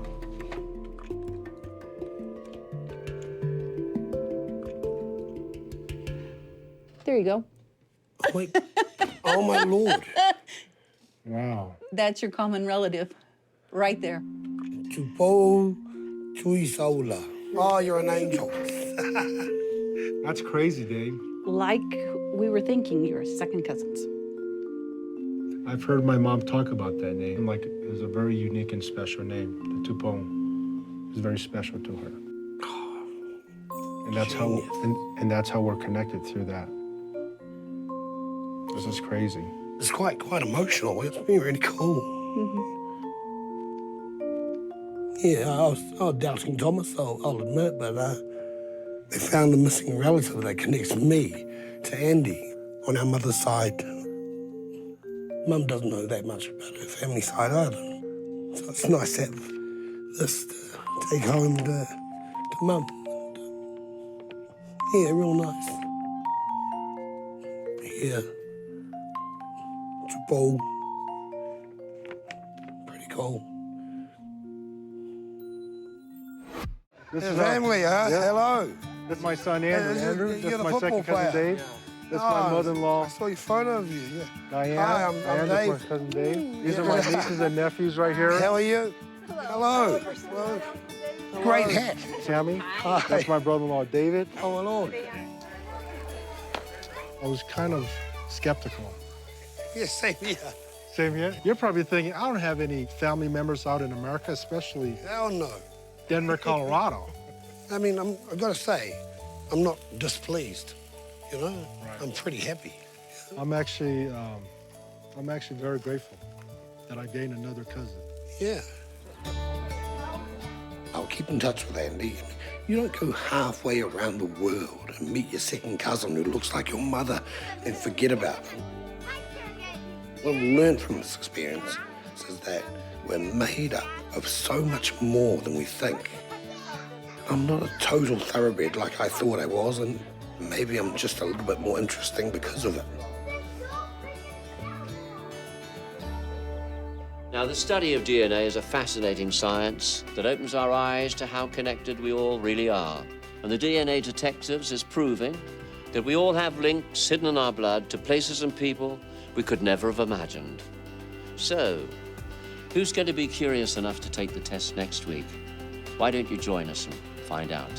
There you go. Oh, my Lord. Wow. That's your common relative, right there. Tupo Tuisaula. Oh, you're an angel. That's crazy, Dave. Like we were thinking, you're second cousins. I've heard my mom talk about that name. Like, it was a very unique and special name. The Tupong is very special to her. And that's how, and that's how we're connected through that. This is crazy. It's quite emotional. It's been really cool. Yeah, I was doubting Thomas, I'll admit, but they found a missing relative that connects me to Andy on our mother's side. Mum doesn't know that much about her family side either. So it's nice to have this to take home to Mum. Yeah, real nice. Yeah. Triple. Pretty cool. This is family, huh? Yeah. Hello. This is my son, Andrew. Andrew, this is my second player. cousin, Dave. This is my mother-in-law. I saw your photo of you, yeah. Diana. Hi, I'm and Dave. this is my cousin Dave. These are my nieces and nephews right here. How are you? Hello. Hello. Great hat. Tammy. That's my brother-in-law, David. Oh, my Lord. I was kind of skeptical. Yeah, same here. Same here? You're probably thinking, I don't have any family members out in America, especially Hell no. Denver, Colorado. I mean, I've got to say, I'm not displeased, you know? Right. I'm pretty happy. I'm actually very grateful that I gained another cousin. Yeah. I'll keep in touch with Andy. You don't go halfway around the world and meet your second cousin who looks like your mother and forget about them. What I've learned from this experience is that we're made up of so much more than we think. I'm not a total thoroughbred like I thought I was, and maybe I'm just a little bit more interesting because of it. Now, the study of DNA is a fascinating science that opens our eyes to how connected we all really are. And the DNA detectives is proving that we all have links hidden in our blood to places and people we could never have imagined. So, who's going to be curious enough to take the test next week? Why don't you join us and find out?